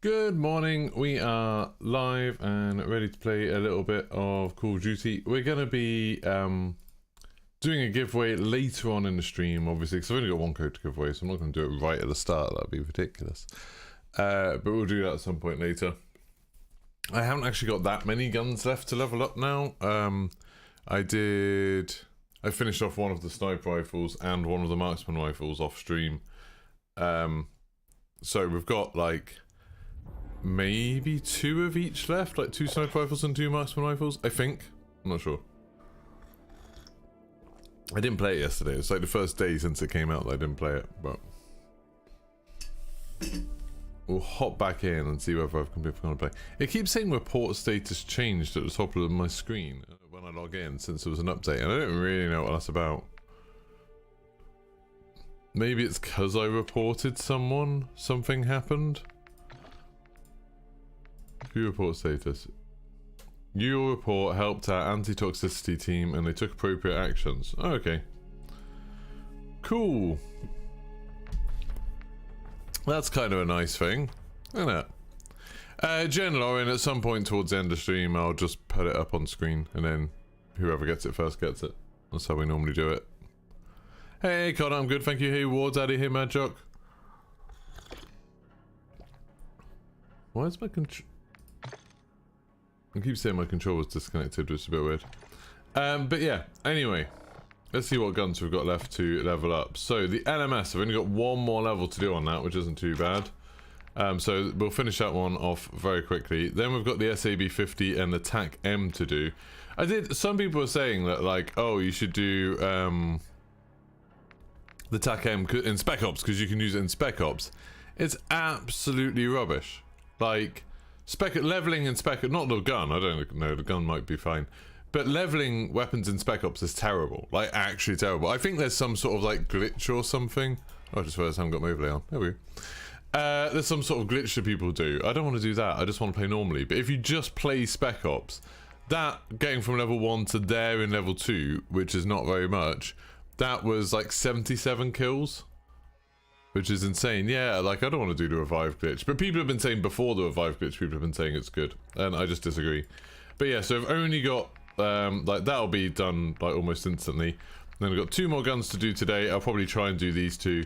Good morning, we are live and ready to play a little bit of Call of Duty. We're going to be doing a giveaway later on in the stream, obviously, because I've only got one code to give away, so I'm not going to do it right at the start. That'd be ridiculous. But we'll do that at some point later. I haven't actually got that many guns left to level up now. I finished off one of the sniper rifles and one of the marksman rifles off stream. So we've got like maybe 2 of each left, like 2 sniper rifles and 2 marksman rifles, I think. I'm not sure. I didn't play it yesterday. It's like the first day since it came out that I didn't play it, but we'll hop back in and see whether I've completely forgotten to play. It keeps saying report status changed at the top of my screen when I log in since there was an update, and I don't really know what that's about. Maybe it's because I reported something happened. View report status. Your report helped our anti-toxicity team and they took appropriate actions. Oh, okay. Cool. That's kind of a nice thing, isn't it? Jen Lauren, at some point towards the end of the stream, I'll just put it up on screen and then whoever gets it first gets it. That's how we normally do it. Hey, Connor, I'm good, thank you. Hey, War Daddy, hey, Mad Jock. Why is my control... I keep saying my controller's disconnected, which is a bit weird. But yeah, anyway. Let's see what guns we've got left to level up. So, the LMS, I've only got 1 more level to do on that, which isn't too bad. So, we'll finish that one off very quickly. Then we've got the SAB-50 and the TAC M to do. Some people were saying that, like, oh, you should do the TAC M in Spec Ops, because you can use it in Spec Ops. It's absolutely rubbish. Like, leveling in Spec Ops, not the gun, I don't know, the gun might be fine. But leveling weapons in Spec Ops is terrible. Like, actually terrible. I think there's some sort of, like, glitch or something. Oh, I just realized I haven't got my overlay on. There we go. There's some sort of glitch that people do. I don't want to do that. I just want to play normally. But if you just play Spec Ops, that, getting from level 1 to there in level 2, which is not very much, that was, like, 77 kills. Which is insane. Yeah, like, I don't want to do the revive glitch. But people have been saying before the revive glitch, people have been saying it's good. And I just disagree. But yeah, so I've only got... like, that'll be done, like, almost instantly. Then I've got 2 more guns to do today. I'll probably try and do these 2.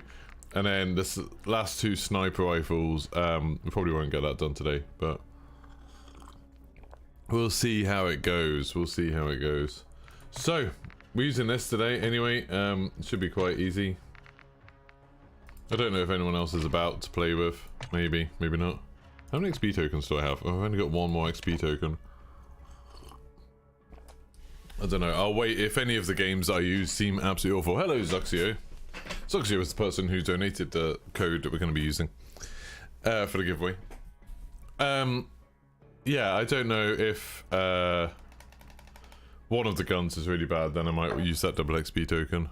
And then this last 2 sniper rifles, we probably won't get that done today, but we'll see how it goes. We'll see how it goes. So, we're using this today anyway. It should be quite easy. I don't know if anyone else is about to play with. Maybe, maybe not. How many XP tokens do I have? Oh, I've only got 1 more XP token. I don't know. I'll wait. If any of the games I use seem absolutely awful. Hello, Zuxio. Zuxio is the person who donated the code that we're going to be using for the giveaway. Yeah, I don't know if one of the guns is really bad, then I might use that double XP token.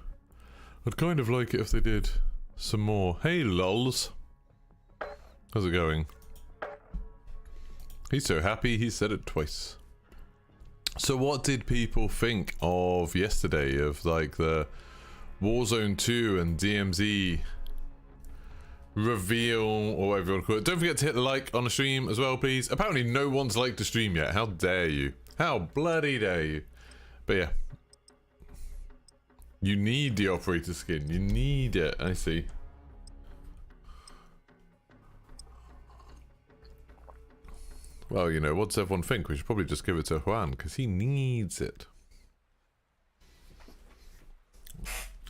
I'd kind of like it if they did some more. Hey, lols. How's it going? He's so happy he said it twice. So what did people think of yesterday, of like the Warzone 2 and DMZ reveal, or whatever you want to call it? Don't forget to hit the like on the stream as well, please. Apparently no one's liked the stream yet. How dare you? How bloody dare you? But yeah. You need the operator skin. You need it. I see. Well, you know, what does everyone think? We should probably just give it to Juan, because he needs it.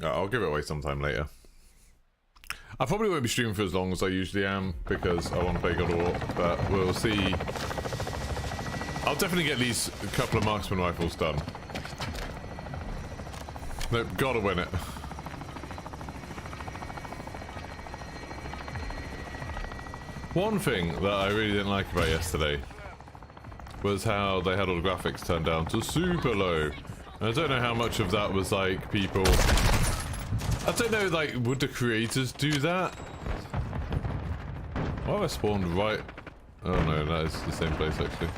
I'll give it away sometime later. I probably won't be streaming for as long as I usually am, because I want to play God of War, but we'll see. I'll definitely get these couple of marksman rifles done. Nope, gotta win it. One thing that I really didn't like about yesterday was how they had all the graphics turned down to super low. And I don't know how much of that was like people... I don't know, like, would the creators do that? Why have I spawned right... Oh no, that is the same place actually.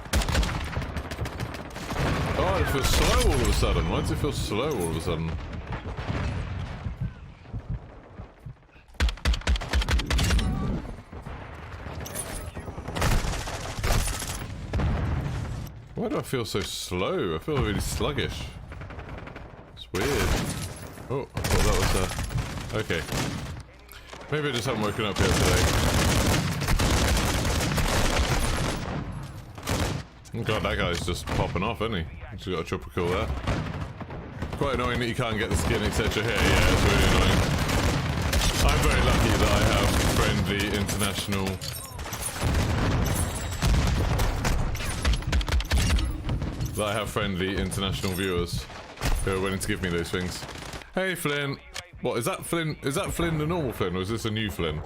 Oh, it feels slow all of a sudden. Why does it feel slow all of a sudden? Why do I feel so slow? I feel really sluggish. It's weird. Oh, I thought that was okay. Maybe I just haven't woken up yet today. Oh god, that guy's just popping off, isn't he? He's got a triple kill there. Quite annoying that you can't get the skin, etc. here. Yeah, it's really annoying. I'm very lucky that I have friendly international... viewers who are willing to give me those things. Hey Flynn! What, is that Flynn? Is that Flynn the normal Flynn, or is this a new Flynn?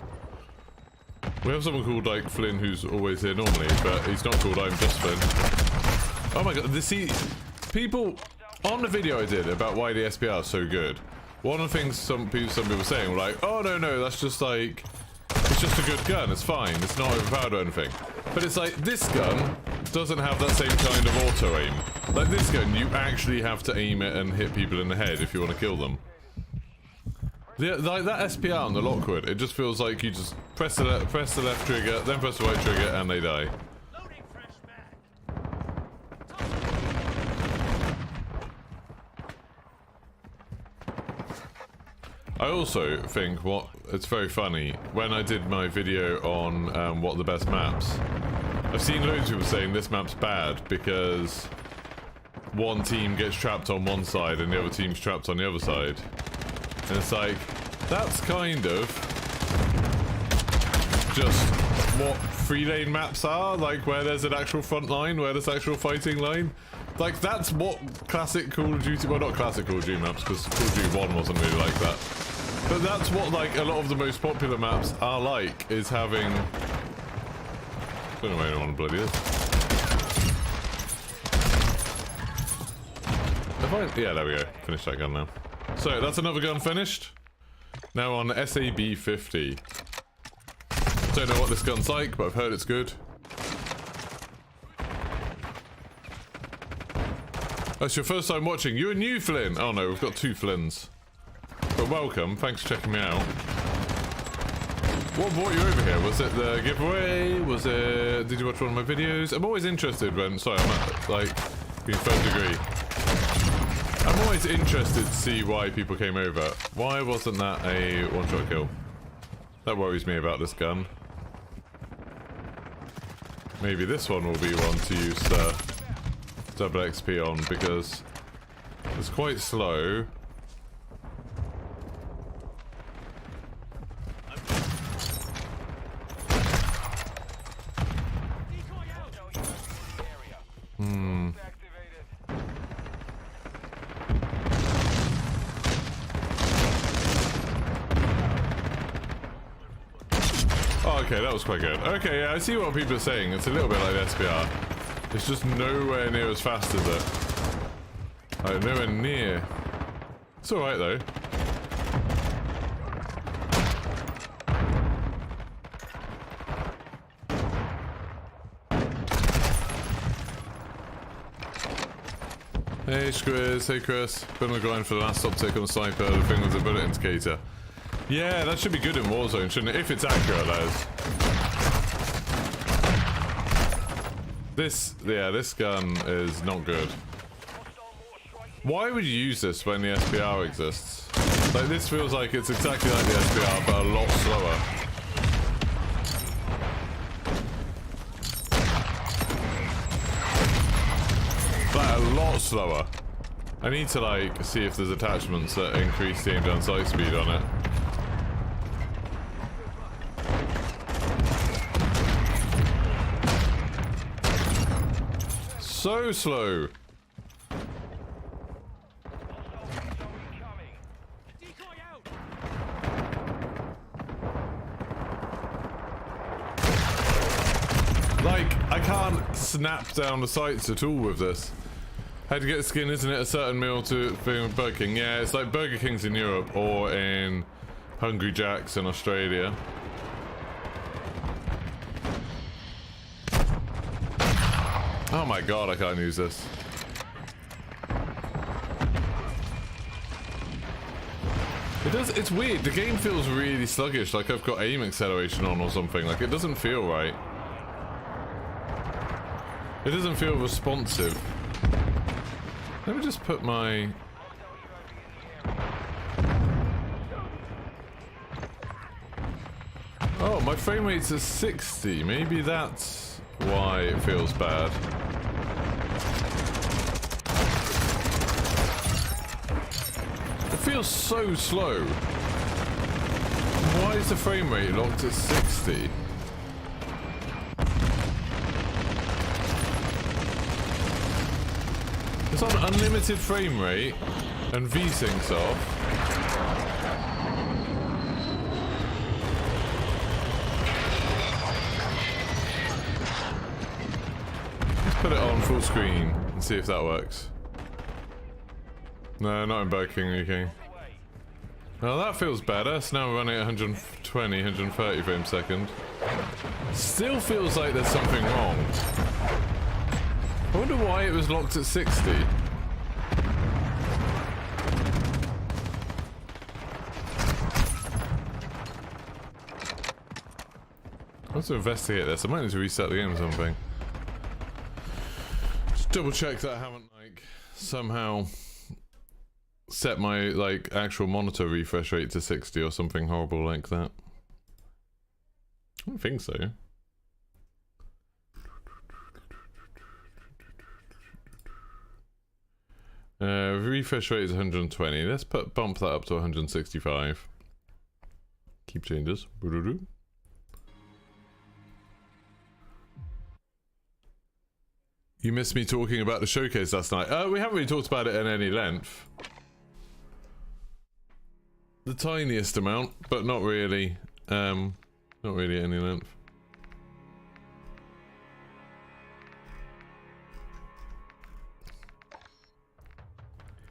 We have someone called like Flynn who's always here normally, but he's not called I'm Just Flynn. Oh my god, see, people on the video I did about why the SPR is so good. One of the things some people were saying were like, oh no, that's just like, it's just a good gun, it's fine, it's not overpowered or anything. But it's like, this gun doesn't have that same kind of auto aim. Like this gun, you actually have to aim it and hit people in the head if you want to kill them. Like that SPR on the Lockwood, it just feels like you just press the left trigger, then press the right trigger, and they die. I also think it's very funny, when I did my video on what are the best maps, I've seen loads of people saying this map's bad because one team gets trapped on one side and the other team's trapped on the other side. And it's like, that's kind of just what 3-lane maps are, like where there's an actual front line, where there's actual fighting line. Like that's what classic Call of Duty, well not classic Call of Duty maps, because Call of Duty 1 wasn't really like that. But that's what like a lot of the most popular maps are like, is having... I don't know why anyone bloody is. Yeah, there we go. Finish that gun now. So, that's another gun finished. Now on SAB 50. Don't know what this gun's like, but I've heard it's good. Oh, it's your first time watching. You're a new Flynn. Oh no, we've got 2 Flynns. But welcome, thanks for checking me out. What brought you over here? Was it the giveaway? Was it... Did you watch one of my videos? I'm always interested when... Sorry, I'm at, like, being 3rd degree. I'm always interested to see why people came over. Why wasn't that a one-shot kill? That worries me about this gun. Maybe this one will be one to use the double XP on, because it's quite slow. Okay, that was quite good. Okay, yeah, I see what people are saying. It's a little bit like the SPR. It's just nowhere near as fast as it. Like, nowhere near. It's alright, though. Hey, Squiz. Hey, Chris. Been on the grind for the last uptick on the sniper. The thing with the bullet indicator. Yeah, that should be good in Warzone, shouldn't it? If it's accurate, that is. This gun is not good. Why would you use this when the SPR exists? Like, this feels like it's exactly like the SPR, but a lot slower. Like, a lot slower. I need to, like, see if there's attachments that increase the aim down sight speed on it. So slow. Like, I can't snap down the sights at all with this. Had to get skin, isn't it? A certain meal to Burger King. Yeah, it's like Burger King's in Europe or in Hungry Jack's in Australia. Oh my god, I can't use this. It's weird, the game feels really sluggish, like I've got aim acceleration on or something, like it doesn't feel right. It doesn't feel responsive. Let me just put my... Oh, my frame rate's at 60. Maybe that's why it feels bad. It feels so slow. Why is the frame rate locked at 60? It's on unlimited frame rate and V-Sync's off. Let's put it on full screen and see if that works. No, not in Burger King, UK. Well, that feels better. It's now running at 120, 130 frames per second. Still feels like there's something wrong. I wonder why it was locked at 60. I have to investigate this. I might need to reset the game or something. Just double check that I haven't, like, somehow set my, like, actual monitor refresh rate to 60 or something horrible like that. I don't think so. Refresh rate is 120. Let's bump that up to 165. Keep changes. You missed me talking about the showcase last night. We haven't really talked about it in any length. The tiniest amount, but not really. Not really any length.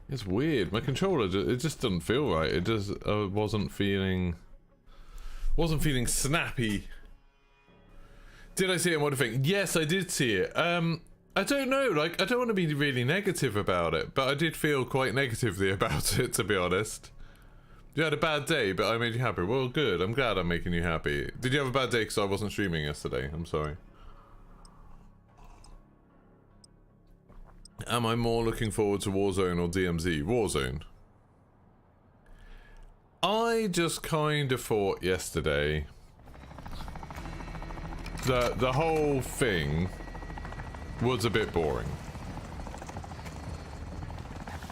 It's weird. My controller, it just doesn't feel right. It just wasn't feeling snappy. Did I see it? What do you think? Yes, I did see it. I don't know. Like, I don't want to be really negative about it, but I did feel quite negatively about it, to be honest. You had a bad day, but I made you happy. Well, good. I'm glad I'm making you happy. Did you have a bad day because I wasn't streaming yesterday? I'm sorry. Am I more looking forward to Warzone or DMZ? Warzone. I just kind of thought yesterday that the whole thing was a bit boring.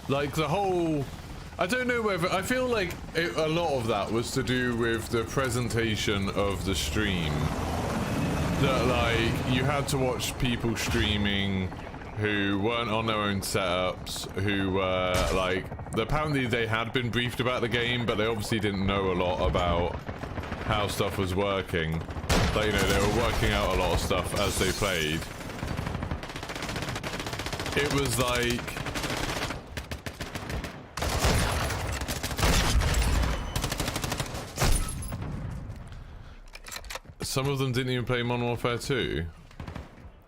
Like, the whole... I don't know whether... I feel like a lot of that was to do with the presentation of the stream. That, like, you had to watch people streaming who weren't on their own setups, who were, like... Apparently they had been briefed about the game, but they obviously didn't know a lot about how stuff was working. Like, you know, they were working out a lot of stuff as they played. It was like... Some of them didn't even play Modern Warfare 2.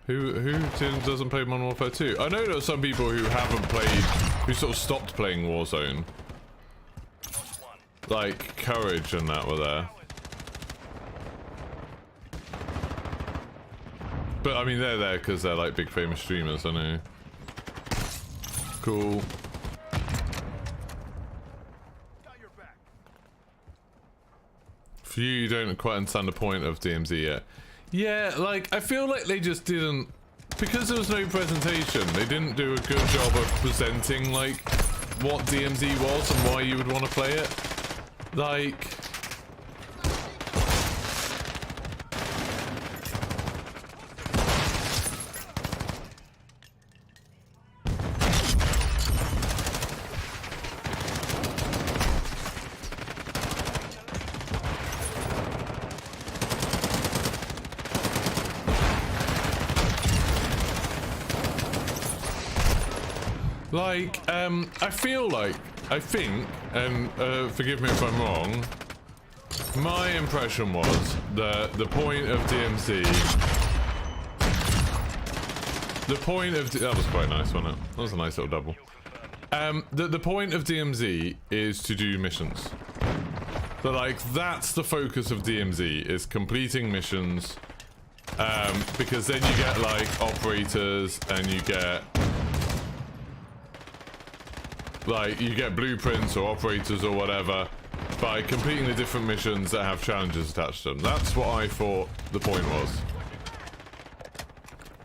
Who doesn't play Modern Warfare 2? I know there are some people who haven't played, who sort of stopped playing Warzone. Like, Courage and that were there. But I mean, they're there because they're like big famous streamers, I know. Cool. For you don't quite understand the point of DMZ yet. Yeah, like, I feel like they just didn't... Because there was no presentation, they didn't do a good job of presenting, like, what DMZ was and why you would want to play it. Like... I feel like, I think, and forgive me if I'm wrong, my impression was that the point of DMZ... that was quite nice, wasn't it? That was a nice little double. The point of DMZ is to do missions. So, like, that's the focus of DMZ, is completing missions because then you get like operators and you get blueprints or operators or whatever by completing the different missions that have challenges attached to them. That's what I thought the point was.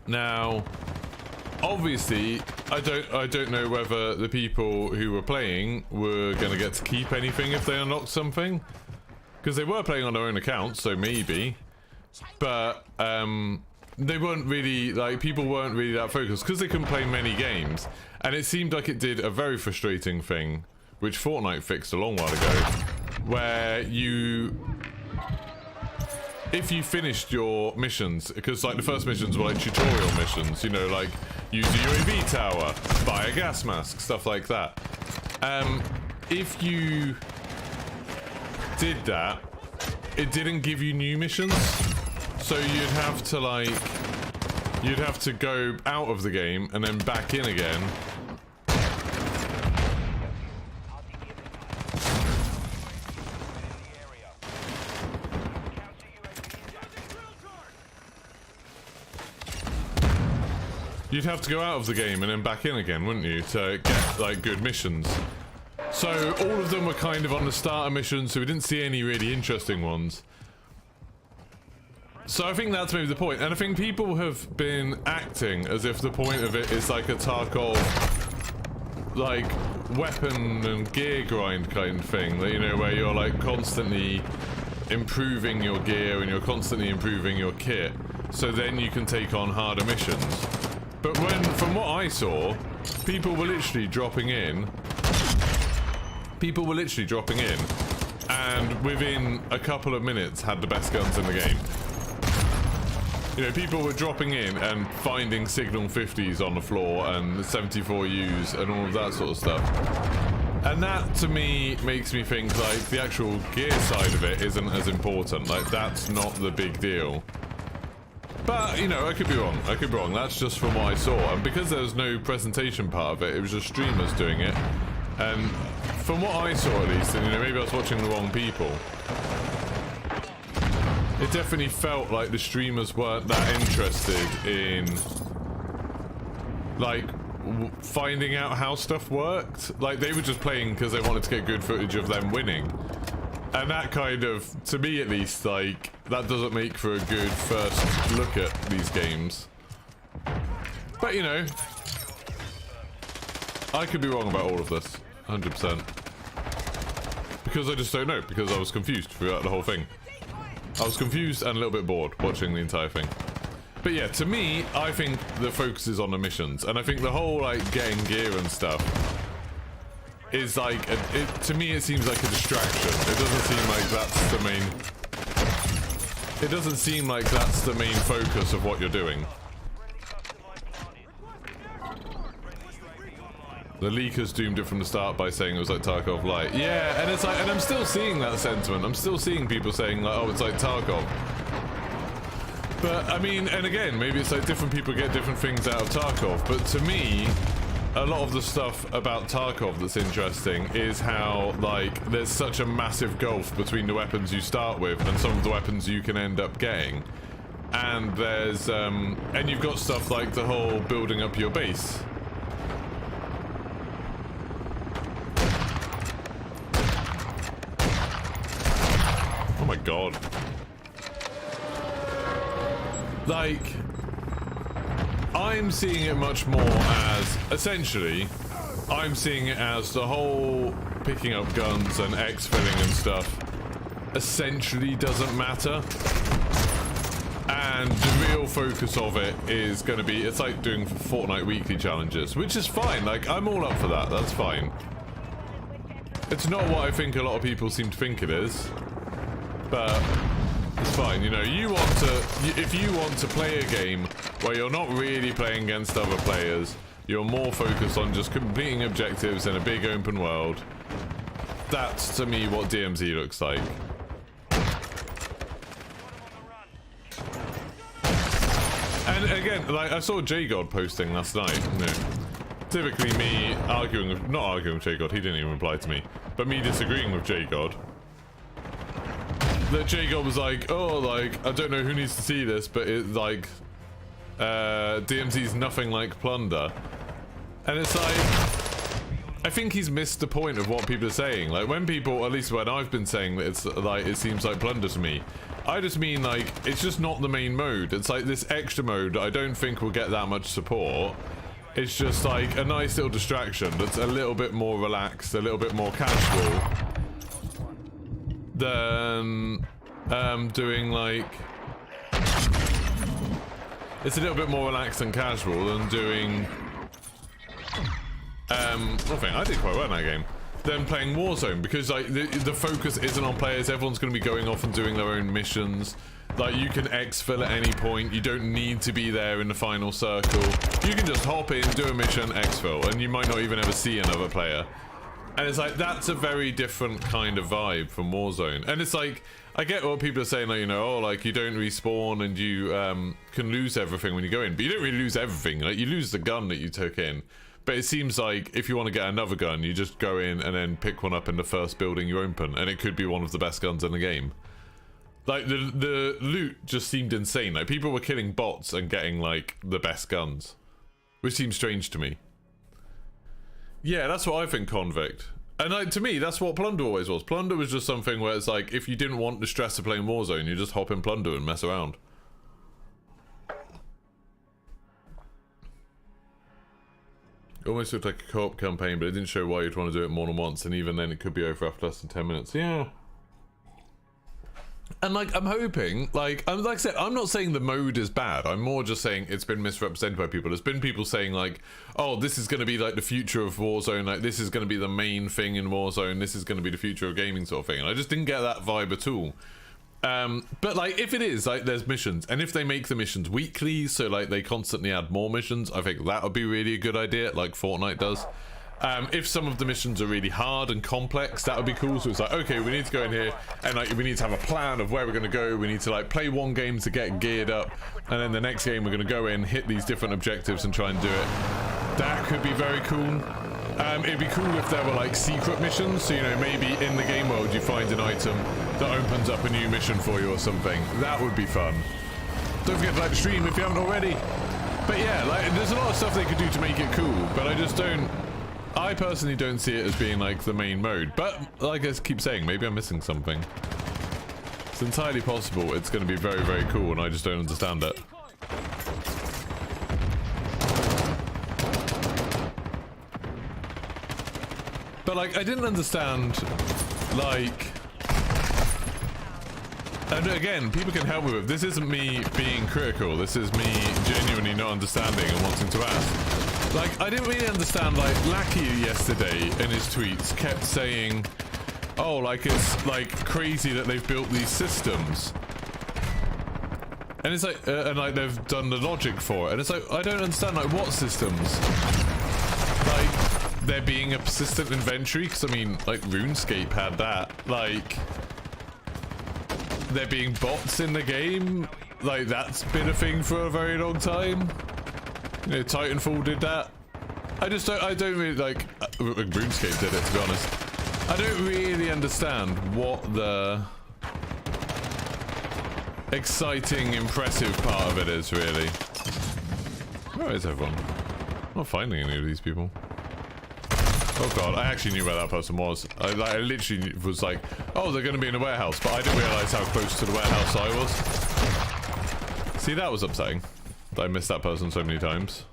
Now, obviously, I don't know whether the people who were playing were going to get to keep anything if they unlocked something, because they were playing on their own accounts, so maybe. But they weren't really, like, people weren't really that focused because they couldn't play many games, and it seemed like it did a very frustrating thing, which Fortnite fixed a long while ago, where if you finished your missions, because like the first missions were like tutorial missions, you know, like use a UAV tower, buy a gas mask, stuff like that. If you did that, it didn't give you new missions, so you'd have to go out of the game and then back in again. You'd have to go out of the game and then back in again, wouldn't you, to get like good missions. So all of them were kind of on the starter mission, so we didn't see any really interesting ones. So I think that's maybe the point, and I think people have been acting as if the point of it is like a Tarkov, like weapon and gear grind kind of thing, that, you know, where you're like constantly improving your gear and you're constantly improving your kit, so then you can take on harder missions. But from what I saw, people were literally dropping in. And within a couple of minutes had the best guns in the game. You know, people were dropping in and finding Signal 50s on the floor and 74Us and all of that sort of stuff. And that, to me, makes me think, like, the actual gear side of it isn't as important. Like, that's not the big deal. But, you know, I could be wrong. That's just from what I saw. And because there was no presentation part of it, it was just streamers doing it. And from what I saw, at least, and, you know, maybe I was watching the wrong people, it definitely felt like the streamers weren't that interested in, like, finding out how stuff worked. Like, they were just playing because they wanted to get good footage of them winning. And that kind of, to me at least, like, that doesn't make for a good first look at these games. But, you know, I could be wrong about all of this, 100%. Because I just don't know, because I was confused throughout the whole thing. I was confused and a little bit bored watching the entire thing. But yeah, to me, I think the focus is on the missions. And I think the whole, like, getting gear and stuff is like, to me it seems like a distraction. It doesn't seem like that's the main... It doesn't seem like that's the main focus of what you're doing. The leakers doomed it from the start by saying it was like Tarkov Light. Yeah, and it's like, and I'm still seeing that sentiment. I'm still seeing people saying like, oh, it's like Tarkov. But, I mean, and again, maybe it's like different people get different things out of Tarkov. But to me, a lot of the stuff about Tarkov that's interesting is how, like, there's such a massive gulf between the weapons you start with and some of the weapons you can end up getting. And there's, and you've got stuff like the whole building up your base. Oh my god. Like, I'm seeing it much more as, essentially, I'm seeing it as the whole picking up guns and exfilling and stuff essentially doesn't matter. And the real focus of it is going to be, it's like doing Fortnite weekly challenges, which is fine. Like, I'm all up for that. That's fine. It's not what I think a lot of people seem to think it is, but it's fine. You know, if you want to play a game where you're not really playing against other players, you're more focused on just completing objectives in a big open world, that's to me what DMZ looks like. And again, like, I saw J-God posting last night, you know, typically me not arguing with J-God, he didn't even reply to me, but me disagreeing with J-God. that Jacob was like, oh, like, I don't know who needs to see this, but it, like, DMZ's nothing like Plunder. And it's like, I think he's missed the point of what people are saying. Like, when people, at least when I've been saying that it's like, it seems like Plunder to me, I just mean, like, it's just not the main mode. It's like this extra mode that I don't think will get that much support. It's just like a nice little distraction that's a little bit more relaxed, a little bit more casual than doing like... It's a little bit more relaxed and casual than doing... nothing. I did quite well in that game. Than playing Warzone, because like the focus isn't on players. Everyone's going to be going off and doing their own missions. Like, you can exfil at any point. You don't need to be there in the final circle. You can just hop in, do a mission, exfil, and you might not even ever see another player. And it's like, that's a very different kind of vibe from Warzone. And it's like, I get what people are saying, like, you know, oh, like, you don't respawn and you can lose everything when you go in. But you don't really lose everything. Like, you lose the gun that you took in. But it seems like if you want to get another gun, you just go in and then pick one up in the first building you open. And it could be one of the best guns in the game. Like, the loot just seemed insane. Like, people were killing bots and getting, like, the best guns. Which seems strange to me. Yeah, that's what I think, Convict. And, like, to me, that's what Plunder always was. Plunder was just something where it's like, if you didn't want the stress of playing Warzone, you just hop in Plunder and mess around. It almost looked like a co-op campaign, but it didn't show why you'd want to do it more than once. And even then, it could be over after less than 10 minutes. Yeah. And like, I'm hoping, like I said, I'm not saying the mode is bad. I'm more just saying it's been misrepresented by people. There's been people saying like, oh, this is going to be like the future of Warzone. Like, this is going to be the main thing in Warzone. This is going to be the future of gaming, sort of thing. And I just didn't get that vibe at all. But like, if it is, like, there's missions, and if they make the missions weekly, so like they constantly add more missions, I think that would be really a good idea, like Fortnite does. If some of the missions are really hard and complex, that would be cool. So it's like, okay, we need to go in here and like, we need to have a plan of where we're going to go. We need to like play one game to get geared up, and then the next game we're going to go in, hit these different objectives and try and do it. That could be very cool. It'd be cool if there were like secret missions, so you know, maybe in the game world you find an item that opens up a new mission for you or something. That would be fun. Don't forget to like the stream if you haven't already. But yeah, like, there's a lot of stuff they could do to make it cool, but I personally don't see it as being like the main mode. But like I keep saying, maybe I'm missing something. It's entirely possible it's going to be very, very cool, and I just don't understand it. But like, I didn't understand, like, and again, people can help me with this. Isn't me being critical. This is me genuinely not understanding and wanting to ask. Like, I didn't really understand, like, Lackey yesterday in his tweets kept saying, oh, like, it's like crazy that they've built these systems. And it's like, and like they've done the logic for it. And it's like, I don't understand, like, what systems? Like, there being a persistent inventory, because I mean, like, RuneScape had that. Like, there being bots in the game, like, that's been a thing for a very long time. You know, Titanfall did that. I don't really, like, RuneScape did it, to be honest. I don't really understand what the exciting, impressive part of it is, really. Where is everyone? I'm not finding any of these people. Oh god, I actually knew where that person was. I literally was like, oh, they're going to be in a warehouse, but I didn't realize how close to the warehouse I was. See, that was upsetting. I missed that person so many times.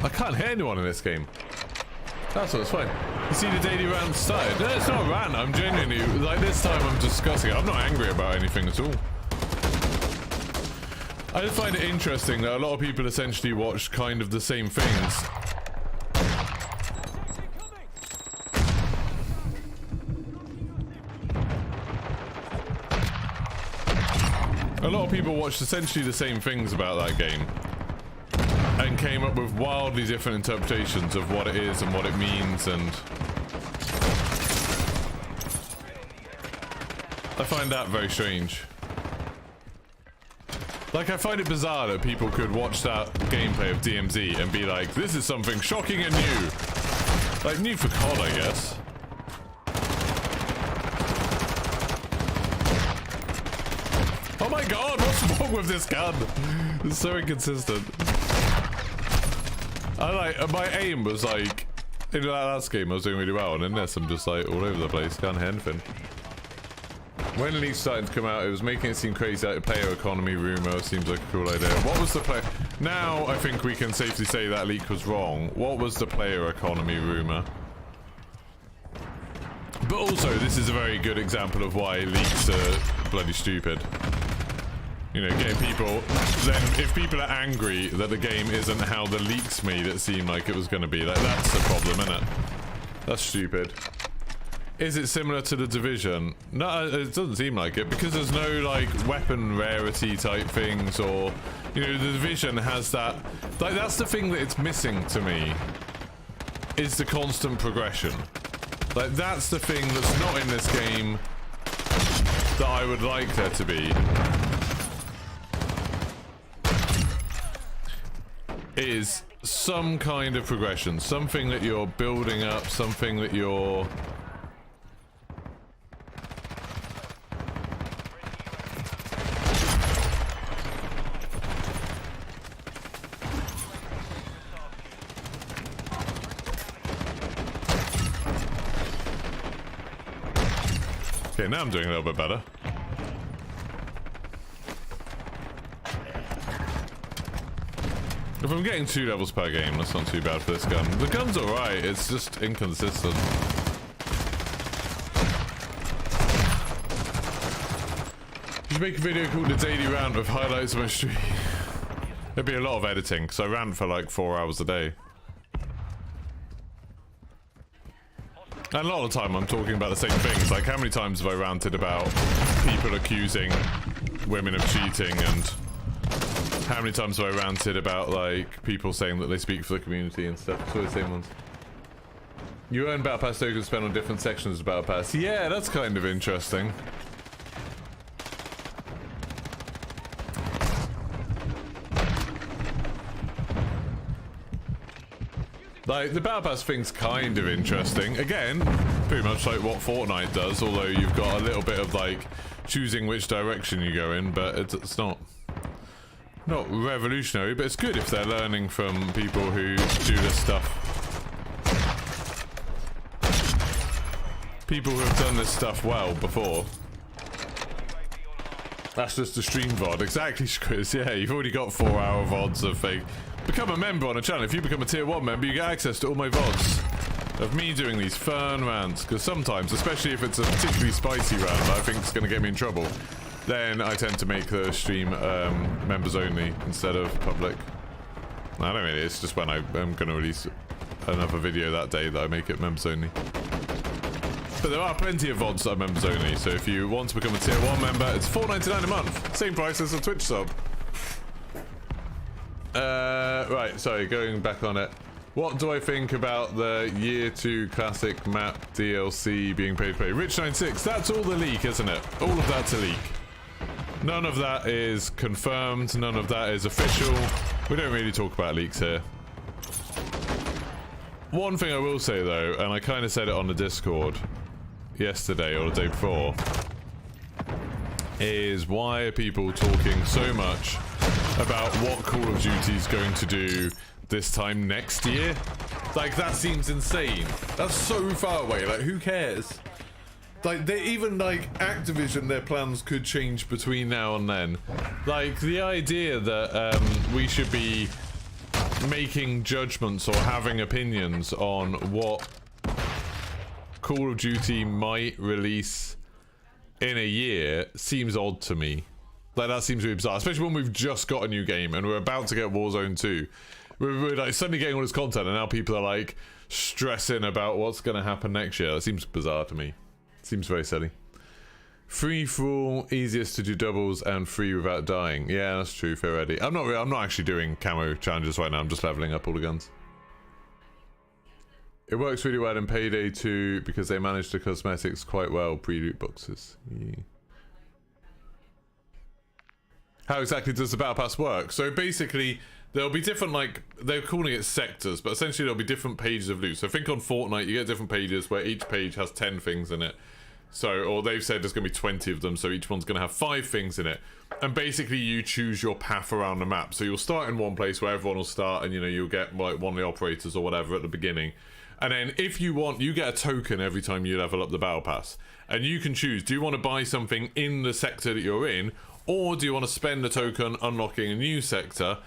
I can't hit anyone in this game. That's what's fine. You see the daily rant started. No, it's not a rant. I'm genuinely, like, this time I'm discussing it. I'm not angry about anything at all. I just find it interesting that a lot of people essentially watch kind of the same things. A lot of people watched essentially the same things about that game and came up with wildly different interpretations of what it is and what it means, and I find that very strange. Like, I find it bizarre that people could watch that gameplay of DMZ and be like, this is something shocking and new. Like, new for COD, I guess. Oh my god, what's wrong with this gun? It's so inconsistent. My aim was like, in that last game I was doing really well, and in this I'm just like all over the place, can't hit anything. When Leaks started to come out, it was making it seem crazy, like a player economy rumor seems like a cool idea. What was the play? Now I think we can safely say that leak was wrong. What was the player economy rumor? But also, this is a very good example of why leaks are bloody stupid. You know, getting people, then if people are angry that the game isn't how the leaks made it seem like it was going to be, like, that's the problem, isn't it? That's stupid. Is it similar to the Division? No, it doesn't seem like it, because there's no, like, weapon rarity type things, or, you know, the Division has that, like, that's the thing that it's missing to me, is the constant progression. Like, that's the thing that's not in this game that I would like there to be. Is some kind of progression, something that you're building up, something that you're... Okay, now I'm doing a little bit better. If I'm getting 2 levels per game, that's not too bad for this gun. The gun's alright, it's just inconsistent. You should make a video called The Daily Rant with highlights of my stream. There'd be a lot of editing, because I rant for like 4 hours a day. And a lot of the time I'm talking about the same things, like how many times have I ranted about people accusing women of cheating, and how many times have I ranted about, like, people saying that they speak for the community and stuff? It's always the same ones. You earn Battle Pass tokens spent on different sections of Battle Pass. Yeah, that's kind of interesting. Like, the Battle Pass thing's kind of interesting. Again, pretty much like what Fortnite does, although you've got a little bit of, like, choosing which direction you go in, but it's not revolutionary, but it's good if they're learning from people who do this stuff. People who have done this stuff well before. That's just a stream VOD. Exactly, Chris. Yeah, you've already got 4-hour VODs of fake. Become a member on a channel. If you become a tier 1 member, you get access to all my VODs of me doing these fern rants, because sometimes, especially if it's a particularly spicy rant that I think is going to get me in trouble, then I tend to make the stream members only instead of public. I don't really, it's just when I'm going to release another video that day that I make it members only. But there are plenty of VODs that are members only, so if you want to become a tier 1 member, it's $4.99 a month. Same price as a Twitch sub. Right, sorry, going back on it. What do I think about the Year 2 Classic Map DLC being paid to play? Rich96, that's all the leak, isn't it? All of that's a leak. None of that is confirmed, none of that is official. We don't really talk about leaks here. One thing I will say though, and I kind of said it on the Discord yesterday or the day before, is why are people talking so much about what Call of Duty is going to do this time next year? Like, that seems insane. That's so far away, like, who cares? Like, they even, like, Activision, their plans could change between now and then. Like, the idea that we should be making judgments or having opinions on what Call of Duty might release in a year seems odd to me. Like, that seems really bizarre, especially when we've just got a new game and we're about to get Warzone 2. We're like suddenly getting all this content and now people are like stressing about what's going to happen next year. That seems bizarre to me. Seems very silly. Free for all, easiest to do doubles and free without dying. Yeah, that's true. Fair ready. I'm not actually doing camo challenges right now. I'm just leveling up all the guns. It works really well in Payday 2 because they manage the cosmetics quite well pre-loot boxes. Yeah. how exactly does the battle pass work? So basically, there'll be different, like, they're calling it sectors, but essentially there'll be different pages of loot. So think on Fortnite, you get different pages where each page has 10 things in it. So, or they've said there's going to be 20 of them, so each one's going to have 5 things in it. And basically you choose your path around the map. So you'll start in one place where everyone will start, and you know, you'll get like one of the operators or whatever at the beginning. And then if you want, you get a token every time you level up the battle pass. And you can choose, do you want to buy something in the sector that you're in, or do you want to spend the token unlocking a new sector,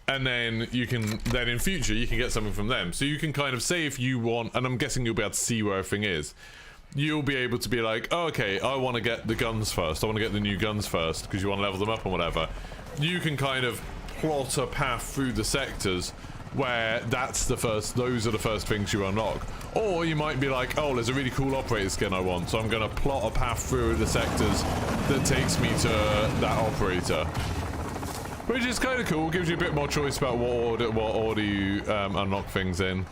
and then you can, then in future you can get something from them. So you can kind of say if you want, and I'm guessing you'll be able to see where everything is, you'll be able to be like, oh, okay, I want to get the guns first, I want to get the new guns first, because you want to level them up and whatever. You can kind of plot a path through the sectors where that's the first, those are the first things you unlock. Or you might be like, oh, there's a really cool operator skin I want, so I'm going to plot a path through the sectors that takes me to that operator. Which is kind of cool, gives you a bit more choice about what order you unlock things in.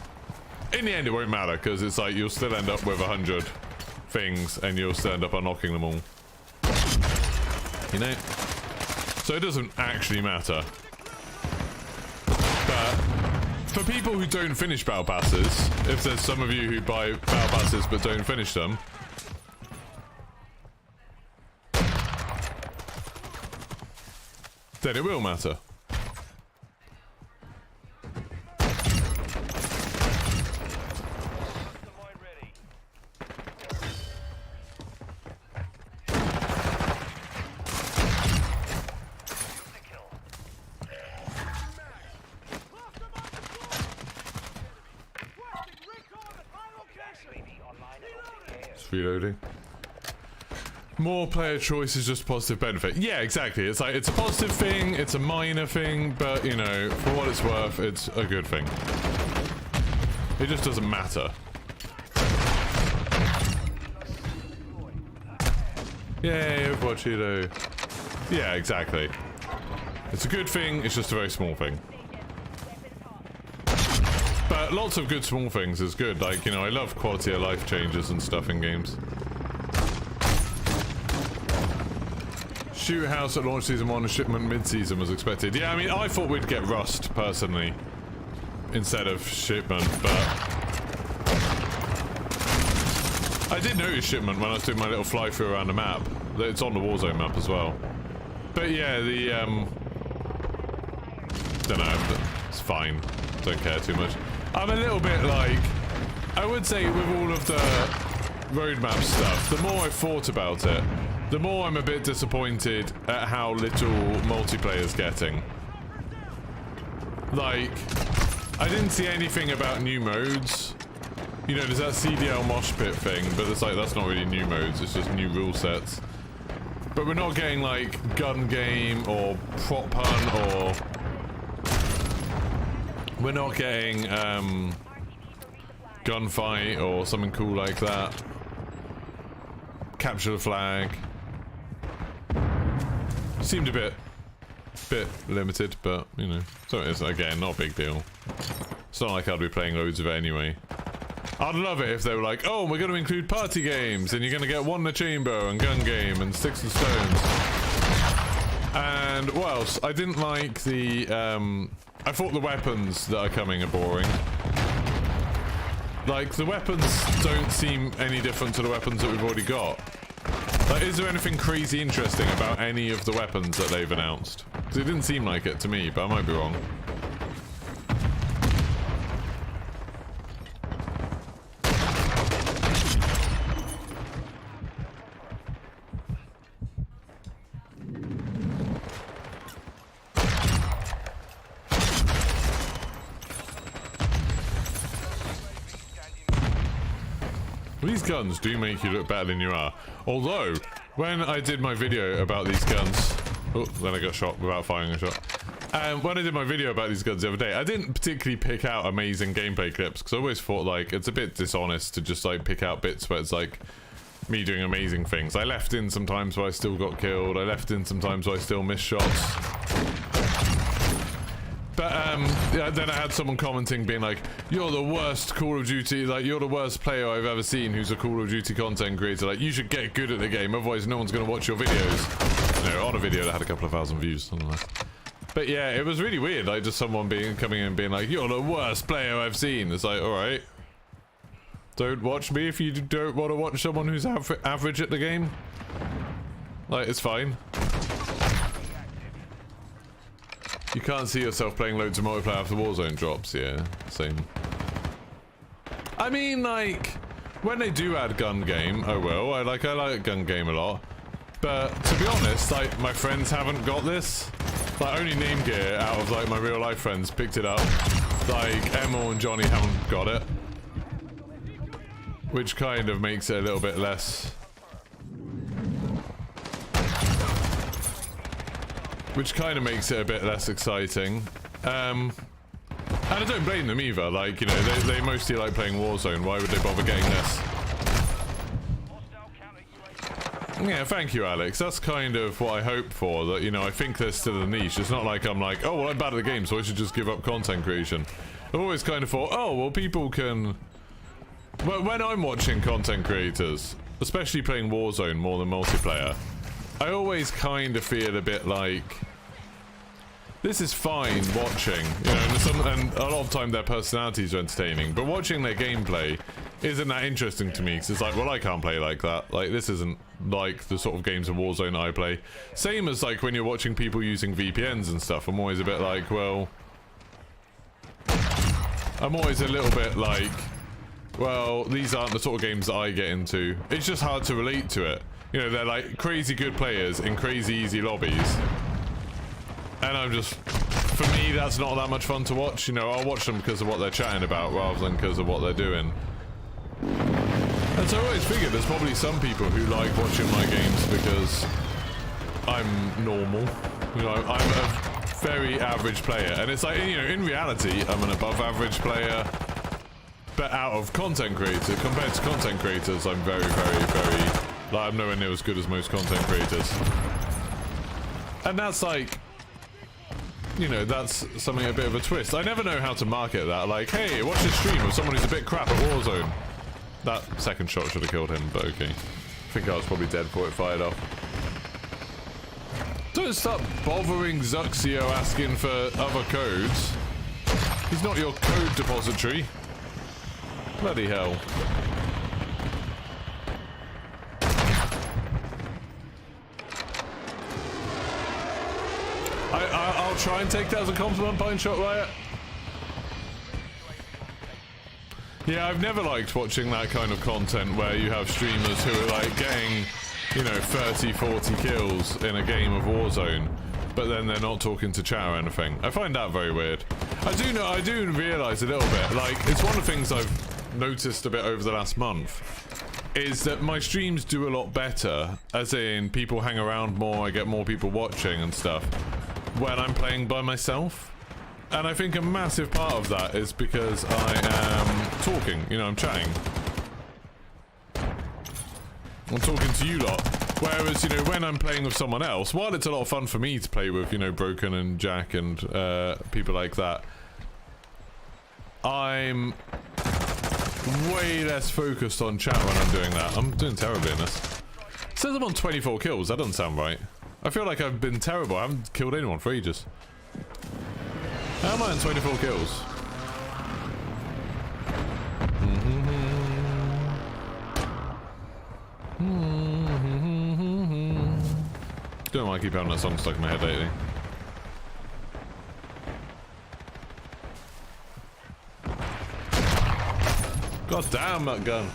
In the end, it won't matter, because it's like you'll still end up with 100 things, and you'll still end up unlocking them all. You know? So it doesn't actually matter. But for people who don't finish battle passes, if there's some of you who buy battle passes but don't finish them, then it will matter. Reloading. More player choice is just a positive benefit. Yeah, exactly. It's like, it's a positive thing, it's a minor thing, but, you know, for what it's worth, it's a good thing. It just doesn't matter. Yay, Overwatch Hero. Yeah, exactly. It's a good thing, it's just a very small thing. But lots of good small things is good. Like, you know, I love quality of life changes and stuff in games. Shoot house at launch season 1 and shipment mid-season was expected. Yeah, I mean, I thought we'd get Rust, personally, instead of shipment, but I did notice shipment when I was doing my little fly-through around the map. It's on the Warzone map as well. But yeah, the, don't know, it's fine. Don't care too much. I'm a little bit like, I would say with all of the roadmap stuff, the more I've thought about it, the more I'm a bit disappointed at how little multiplayer's getting. Like, I didn't see anything about new modes. You know, there's that CDL mosh pit thing, but it's like, that's not really new modes, it's just new rule sets. But we're not getting like gun game or prop hunt, or we're not getting gunfight or something cool like that. Capture the flag. Seemed a bit limited, but you know, so it's again not a big deal. It's not like I'd be playing loads of it anyway. I'd love it if they were like, oh, we're going to include party games, and you're going to get one in the chamber and gun game and sticks and stones. And what else? I didn't like the I thought the weapons that are coming are boring. Like, the weapons don't seem any different to the weapons that we've already got. Like, is there anything crazy interesting about any of the weapons that they've announced? Because it didn't seem like it to me, but I might be wrong. These guns do make you look better than you are. Although, when I did my video about these guns... Oh, then I got shot without firing a shot. When I did my video about these guns the other day, I didn't particularly pick out amazing gameplay clips, because I always thought, like, it's a bit dishonest to just, like, pick out bits where it's, like, me doing amazing things. I left in some times where I still got killed. I left in some times where I still missed shots. But yeah, then I had someone commenting being like, you're the worst Call of Duty, like, you're the worst player I've ever seen who's a Call of Duty content creator. Like, you should get good at the game, otherwise no one's going to watch your videos. you know, on a video that had a couple of thousand views, something like that. But yeah, it was really weird, like just someone coming in and being like, "You're the worst player I've seen." It's like, alright. Don't watch me if you don't want to watch someone who's average at the game. Like, it's fine. You can't see yourself playing loads of multiplayer after Warzone drops, yeah, same. I mean, like, when they do add gun game, I will. I like gun game a lot. But to be honest, like, my friends haven't got this. Like, only Name Gear out of like my real life friends picked it up. Like, Emma and Johnny haven't got it. Which kind of makes it a little bit less... Which kind of makes it a bit less exciting. And I don't blame them either. Like, you know, they mostly like playing Warzone. Why would they bother getting this? Yeah, thank you, Alex. That's kind of what I hope for. That, you know, I think there's still a niche. It's not like I'm like, oh, well, I'm bad at the game, so I should just give up content creation. I've always kind of thought, oh, well, people can... Well, when I'm watching content creators, especially playing Warzone more than multiplayer, I always kind of feel a bit like... This is fine watching, you know, and a lot of time their personalities are entertaining, but watching their gameplay isn't that interesting to me, because it's like, well, I can't play like that. Like, this isn't like the sort of games of Warzone I play. Same as like when you're watching people using VPNs and stuff, I'm always a bit like, well... I'm always a little bit like, well, these aren't the sort of games that I get into. It's just hard to relate to it. You know, they're like crazy good players in crazy easy lobbies. And I'm just, for me, that's not that much fun to watch. You know, I'll watch them because of what they're chatting about rather than because of what they're doing. And so I always figured there's probably some people who like watching my games because I'm normal. You know, I'm a very average player. And it's like, you know, in reality, I'm an above average player. But out of content creators, compared to content creators, I'm very, very, very... Like, I'm nowhere near as good as most content creators. And that's like... You know, that's something a bit of a twist. I never know how to market that. Like, hey, watch this stream of someone who's a bit crap at Warzone. That second shot should have killed him, but okay. I think I was probably dead before it fired off. Don't start bothering Zuxio asking for other codes. He's not your code depository. Bloody hell. I'll try and take that as a compliment, Pine Shot Riot. Yeah, I've never liked watching that kind of content where you have streamers who are like getting, you know, 30, 40 kills in a game of Warzone, but then they're not talking to chat or anything. I find that very weird. I do realise a little bit, like, it's one of the things I've noticed a bit over the last month, is that my streams do a lot better, as in people hang around more, I get more people watching and stuff, when I'm playing by myself. And I think a massive part of that is because I am talking, you know, I'm chatting. I'm talking to you lot. Whereas, you know, when I'm playing with someone else, while it's a lot of fun for me to play with, you know, Broken and Jack and people like that, I'm way less focused on chat when I'm doing that. I'm doing terribly in this. It says I'm on 24 kills. That doesn't sound right. I feel like I've been terrible. I haven't killed anyone for ages. How am I on 24 kills? Don't know why I keep having that song stuck in my head lately. God damn that gun.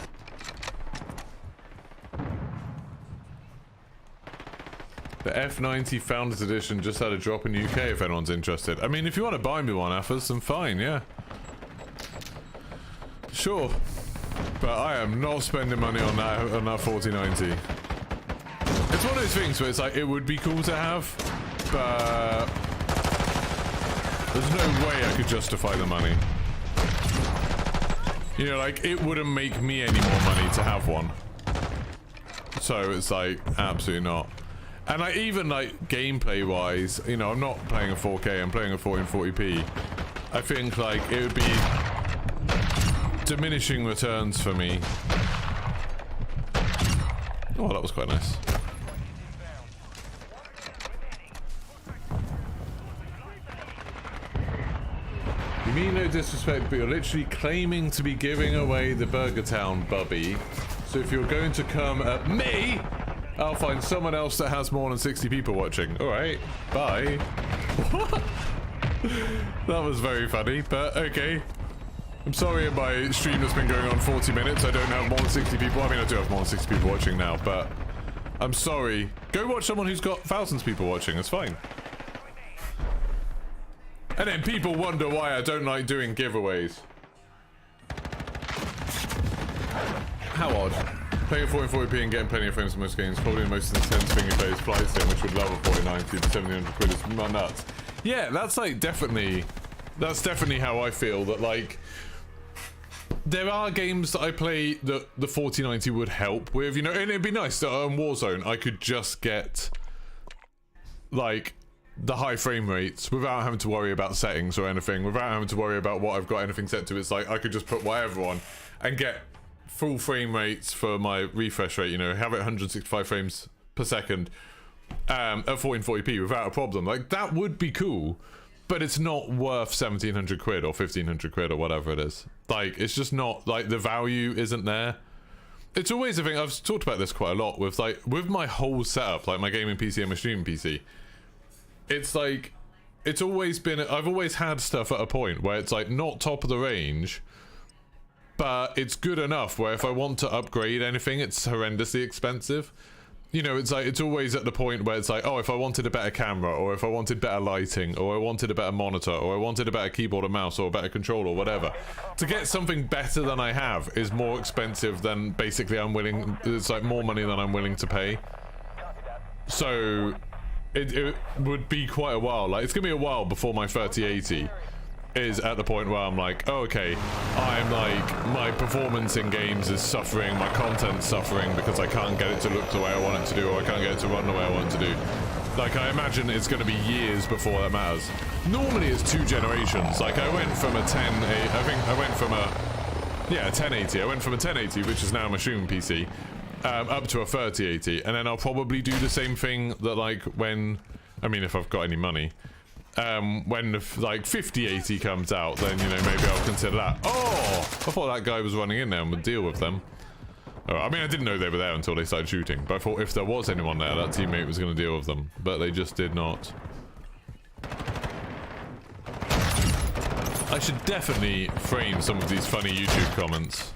The F90 Founders Edition just had a drop in UK if anyone's interested. I mean, if you want to buy me one, Affers, then fine, yeah. Sure. But I am not spending money on that 4090. It's one of those things where it's like, it would be cool to have, but there's no way I could justify the money. You know, like, it wouldn't make me any more money to have one. So it's like, absolutely not. And like, even like gameplay wise, you know, I'm not playing a 4K, I'm playing a 1440p. I think like it would be diminishing returns for me. Oh, that was quite nice. mean no disrespect, but you're literally claiming to be giving away the Burger Town bubby. So if you're going to come at me, I'll find someone else that has more than 60 people watching. Alright, bye. What? That was very funny, but okay. I'm sorry, in my stream that's been going on 40 minutes, I don't have more than 60 people. I mean, I do have more than 60 people watching now, but I'm sorry. Go watch someone who's got thousands of people watching, it's fine. And then people wonder why I don't like doing giveaways. How odd. Playing at 1440p and getting plenty of frames in most games. Probably the most intense thing you play is Flight Sim, which would love a 4090 to 1700 quid is nuts. Yeah, that's like definitely how I feel, that like there are games that I play that the 4090 would help with, you know, and it'd be nice that on Warzone I could just get like the high frame rates without having to worry about settings or anything, without having to worry about what I've got anything set to. It's like I could just put whatever on and get full frame rates for my refresh rate, you know, have it 165 frames per second at 1440p without a problem. Like, that would be cool, but it's not worth 1700 quid or 1500 quid or whatever it is. Like, it's just not, like, the value isn't there. It's always a thing, I've talked about this quite a lot with, like, with my whole setup, like my gaming PC and my streaming PC. It's like, it's always been, I've always had stuff at a point where it's like not top of the range, but it's good enough where if I want to upgrade anything, it's horrendously expensive. You know, it's like, it's always at the point where it's like, oh, if I wanted a better camera, or if I wanted better lighting, or I wanted a better monitor, or I wanted a better keyboard and mouse, or a better controller, or whatever. To get something better than I have is more expensive than basically I'm willing, it's like more money than I'm willing to pay. So it would be quite a while, like it's gonna be a while before my 3080 is at the point where I'm like, oh, okay, I'm like, my performance in games is suffering, my content's suffering because I can't get it to look the way I want it to do, or I can't get it to run the way I want it to do. Like, I imagine it's going to be years before that matters. Normally it's 2 generations. Like, I went from a 1080, I think I went from a, yeah, 1080. I went from a 1080, which is now my streaming PC, up to a 3080, and then I'll probably do the same thing that, like, when, I mean, if I've got any money, when like 5080 comes out, then, you know, maybe I'll consider that. Oh, I thought that guy was running in there and would deal with them. Oh, I mean, I didn't know they were there until they started shooting, but I thought if there was anyone there, that teammate was going to deal with them, but they just did not. I should definitely frame some of these funny YouTube comments.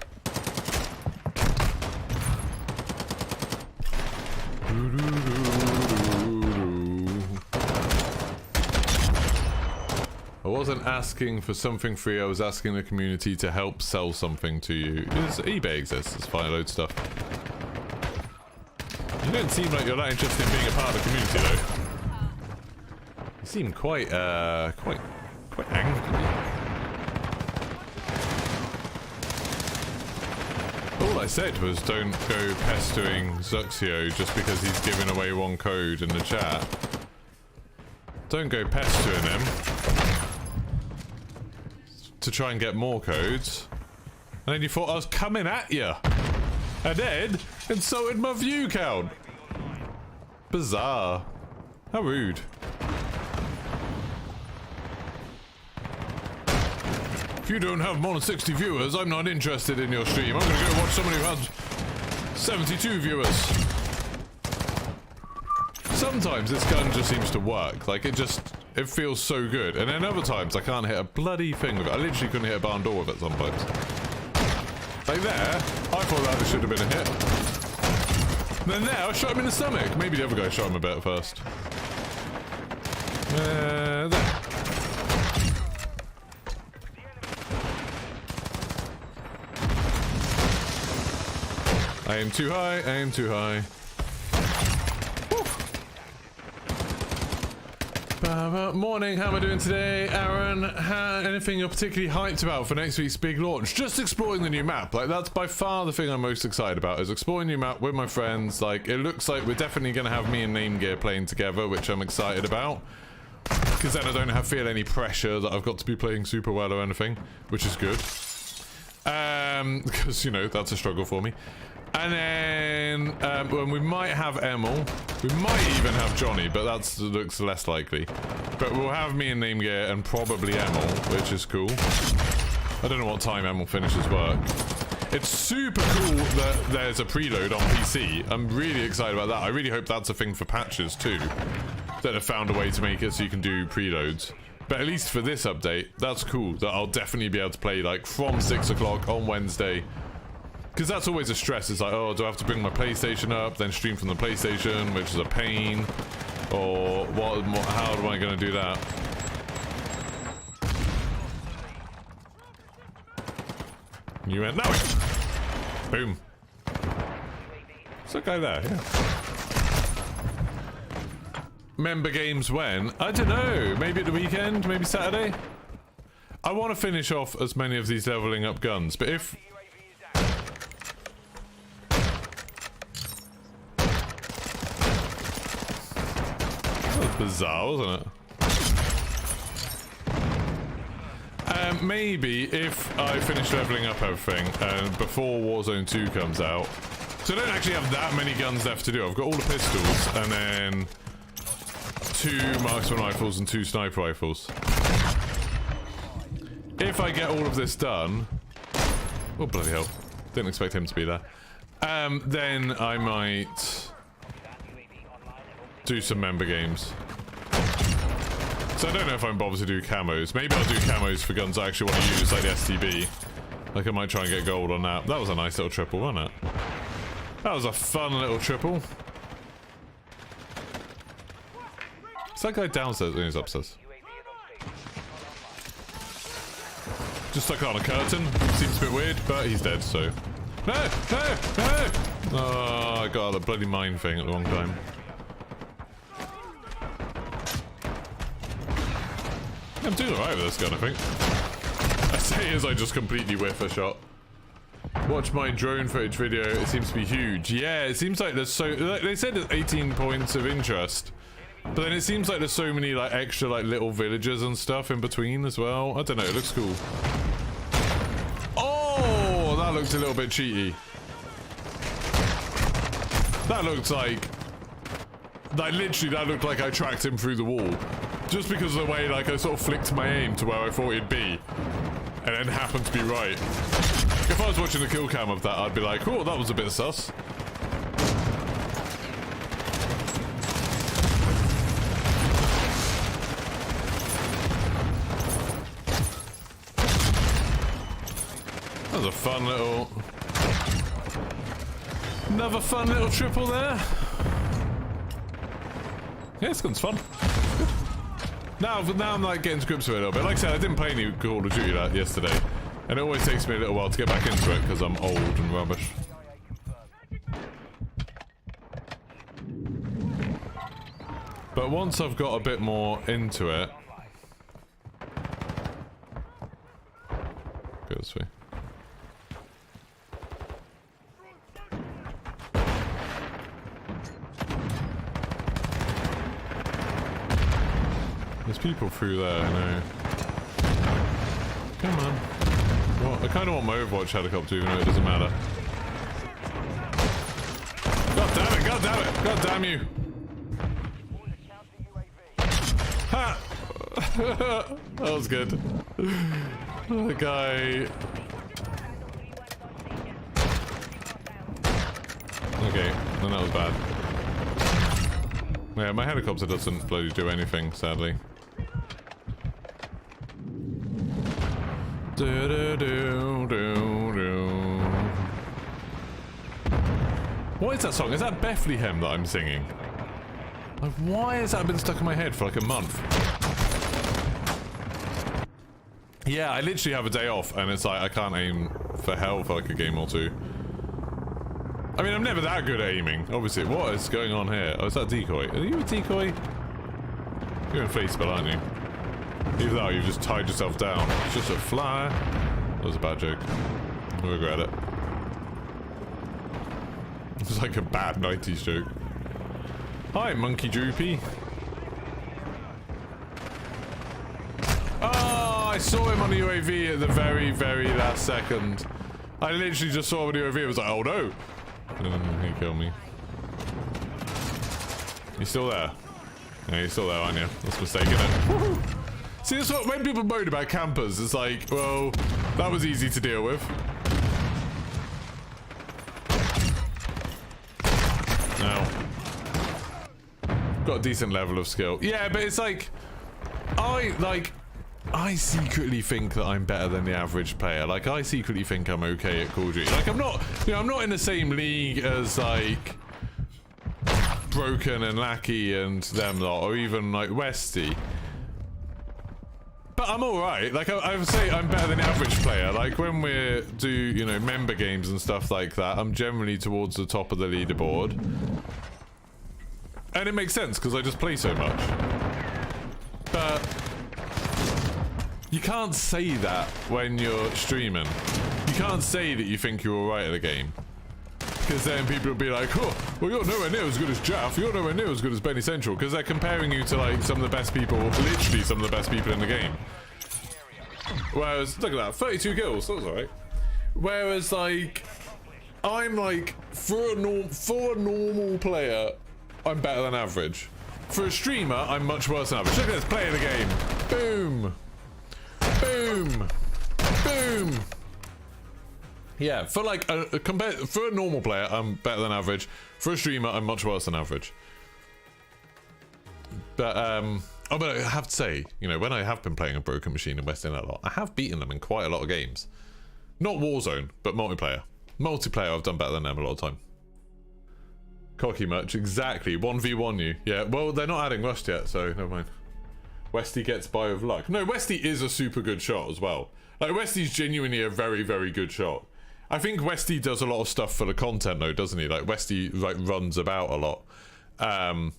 I wasn't asking for something free, I was asking the community to help sell something to you. eBay exists, it's fine, loads of stuff. You don't seem like you're that interested in being a part of the community, though. You seem quite angry. All I said was don't go pestering Zuxio just because he's giving away one code in the chat. Don't go pestering him to try and get more codes. And then you thought I was coming at you. And then insulted my view count. Bizarre. How rude. If you don't have more than 60 viewers, I'm not interested in your stream. I'm gonna go watch someone who has 72 viewers. Sometimes this gun just seems to work. Like, it feels so good. And then other times I can't hit a bloody thing with it. I literally couldn't hit a barn door with it sometimes. Like there, I thought that should have been a hit. And then there, I shot him in the stomach. Maybe the other guy shot him a bit first. There. I aim too high, I aim too high. Morning, how am I doing today, Aaron? Anything you're particularly hyped about for next week's big launch? Just exploring the new map. Like, that's by far the thing I'm most excited about, is exploring the new map with my friends. Like, it looks like we're definitely going to have me and Name Gear playing together, which I'm excited about. Because then I don't feel any pressure that I've got to be playing super well or anything, which is good. Because, you know, that's a struggle for me. And then when we might have Emil. We might even have Johnny, but that looks less likely. But we'll have me and Name Gear and probably Emil, which is cool. I don't know what time Emil finishes work. It's super cool that there's a preload on PC. I'm really excited about that. I really hope that's a thing for patches too. That have found a way to make it so you can do preloads. But at least for this update, that's cool. That I'll definitely be able to play like from 6 o'clock on Wednesday. Because that's always a stress. It's like, oh, do I have to bring my PlayStation up, then stream from the PlayStation, which is a pain. Or how am I going to do that? You went, no! Boom. What's that guy there? Yeah. Member games when? I don't know. Maybe at the weekend? Maybe Saturday? I want to finish off as many of these leveling up guns, but if... That was bizarre, wasn't it? Maybe if I finish leveling up everything and before Warzone 2 comes out. So I don't actually have that many guns left to do. I've got all the pistols and then 2 marksman rifles and 2 sniper rifles. If I get all of this done... Oh, bloody hell. Didn't expect him to be there. Then I might do some member games. So I don't know if I'm bothered to do camos. Maybe I'll do camos for guns I actually want to use, like the STB. Like I might try and get gold on that. That was a nice little triple, wasn't it? That was a fun little triple. Is that guy downstairs or he's upstairs? Just stuck on a curtain. Seems a bit weird, but he's dead, so... No! No! No! Oh, I got the bloody mine thing at the wrong time. I'm doing alright with this gun, I think. I say as I just completely whiff a shot. Watch my drone footage video, it seems to be huge. Yeah, it seems like there's so... Like, they said there's 18 points of interest. But then it seems like there's so many like extra like little villages and stuff in between as well. I don't know, it looks cool. Oh, that looked a little bit cheaty. That looked like literally that looked like I tracked him through the wall. Just because of the way like I sort of flicked my aim to where I thought it'd be. And then happened to be right. If I was watching the kill cam of that, I'd be like, oh, that was a bit sus. That was a fun little... Another fun little triple there. Yeah, this gun's fun. Good. Now I'm like getting to grips with it a little bit. Like I said, I didn't play any Call of Duty like yesterday. And it always takes me a little while to get back into it because I'm old and rubbish. But once I've got a bit more into it... Go this way. There's people through there, I know. Come on. Well, I kind of want my Overwatch helicopter, even though it doesn't matter. God damn it! God damn it! God damn you! Ha! That was good. The guy... Okay, then that was bad. Yeah, my helicopter doesn't bloody do anything, sadly. What is that song? Is that Bethlehem that I'm singing? Like, why has that been stuck in my head for like a month? Yeah, I literally have a day off and it's like I can't aim for hell for like a game or two. I mean, I'm never that good at aiming, obviously. What is going on here? Oh, is that decoy? Are you a decoy? You're inflatable, aren't you? Either that or you've just tied yourself down. It's just a fly. That was a bad joke. I regret it. It was like a bad 90s joke. Hi, Monkey Droopy. Oh, I saw him on the UAV at the very, very last second. I literally just saw him on the UAV and was like, oh no. And then he kill me. You still there? Yeah, you're still there, aren't you? That's a mistake, isn't it? See, that's what, when people moan about campers, it's like, well, that was easy to deal with. Now, got a decent level of skill. Yeah, but it's like, I secretly think that I'm better than the average player. Like, I secretly think I'm okay at Call of Duty. Like, I'm not, you know, I'm not in the same league as, like, Broken and Lackey and them lot, or even, like, Westy. But I'm alright. Like, I would say I'm better than the average player. Like, when we do, you know, member games and stuff like that, I'm generally towards the top of the leaderboard. And it makes sense, because I just play so much. But you can't say that when you're streaming. You can't say that you think you're alright at the game. Because then people will be like, oh, well, you're nowhere near as good as Jaff, you're nowhere near as good as Benny Central, because they're comparing you to, like, some of the best people, literally some of the best people in the game. Whereas, look at that, 32 kills, that was alright. Whereas, like, I'm like, for a normal player, I'm better than average. For a streamer, I'm much worse than average. Look at this, play the game. Boom. Boom. Boom. Yeah, for like for a normal player, I'm better than average. For a streamer, I'm much worse than average. But but I have to say, you know, when I have been playing a Broken Machine and West End a lot, I have beaten them in quite a lot of games. Not Warzone, but multiplayer. Multiplayer, I've done better than them a lot of time. Cocky much, exactly. 1v1 you. Yeah, well, they're not adding Rust yet, so never mind. Westy gets by with luck. No, Westy is a super good shot as well. Like, Westy's genuinely a very, very good shot. I think Westy does a lot of stuff for the content though, doesn't he? Like, Westy, like, runs about a lot. And,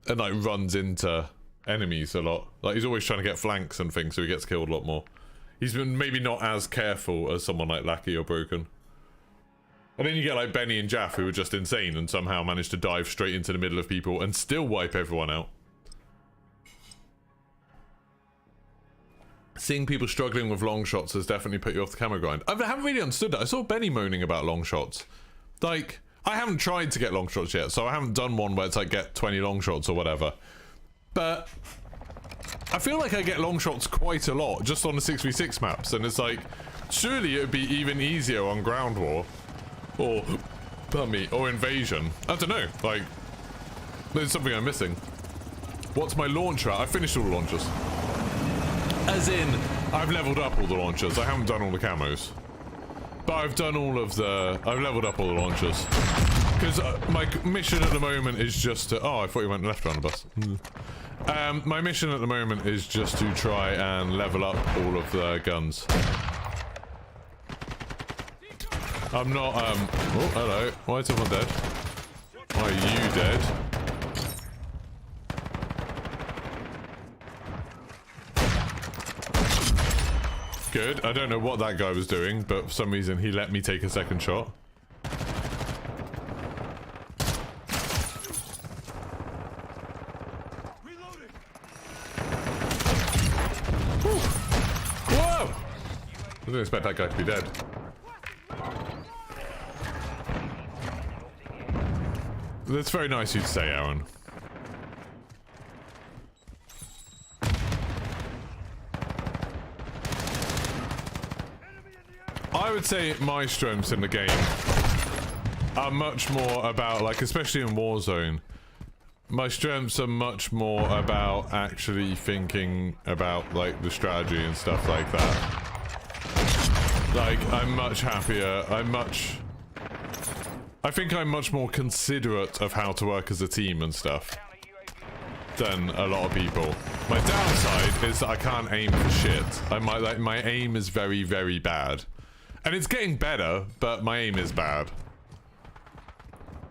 like, runs into enemies a lot. Like, he's always trying to get flanks and things, so he gets killed a lot more. He's been maybe not as careful as someone like Lackey or Broken. And then you get, like, Benny and Jaff, who are just insane and somehow manage to dive straight into the middle of people and still wipe everyone out. Seeing people struggling with long shots has definitely put you off the camo grind. I haven't really understood that. I saw Benny moaning about long shots. Like, I haven't tried to get long shots yet, so I haven't done one where it's like get 20 long shots or whatever. But I feel like I get long shots quite a lot just on the 6v6 maps, and it's like, surely it would be even easier on ground war or, pardon me, or invasion. I don't know, like, there's something I'm missing. What's my launcher at? I finished all the launchers. As in, I've leveled up all the launchers. I haven't done all the camos. But I've done all of the... I've leveled up all the launchers. Because my mission at the moment is just to... Oh, I thought you went left around the bus. My mission at the moment is just to try and level up all of the guns. I'm not... Oh, hello. Why is someone dead? Why are you dead? Good. I don't know what that guy was doing, but for some reason he let me take a second shot. Reloading. Whoa! I didn't expect that guy to be dead. That's very nice of you to say, Aaron. I would say my strengths in the game are much more about, like, especially in Warzone, my strengths are much more about actually thinking about, like, the strategy and stuff like that. Like, I'm much happier, I think I'm much more considerate of how to work as a team and stuff than a lot of people. My downside is that I can't aim for shit. My aim is very, very bad. And it's getting better, but my aim is bad.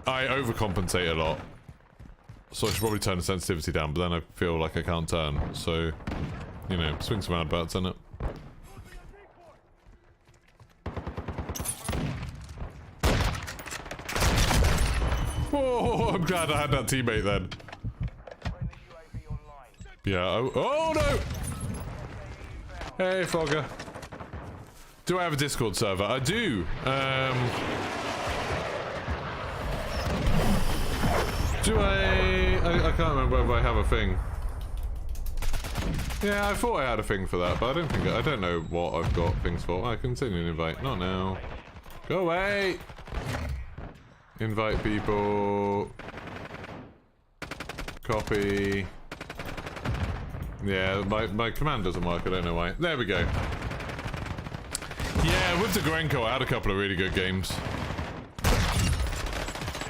I overcompensate a lot. So I should probably turn the sensitivity down, but then I feel like I can't turn. So, you know, swings and roundabouts, isn't it? Whoa, I'm glad I had that teammate then. Yeah, oh no! Hey, Frogger. Do I have a Discord server? I do. Do I can't remember whether I have a thing. Yeah, I thought I had a thing for that, but I don't think I don't know what I've got things for. I can send you an invite. Not now. Go away! Invite people. Copy. Yeah, my command doesn't work. I don't know why. There we go. Yeah, with the Grenko, I had a couple of really good games.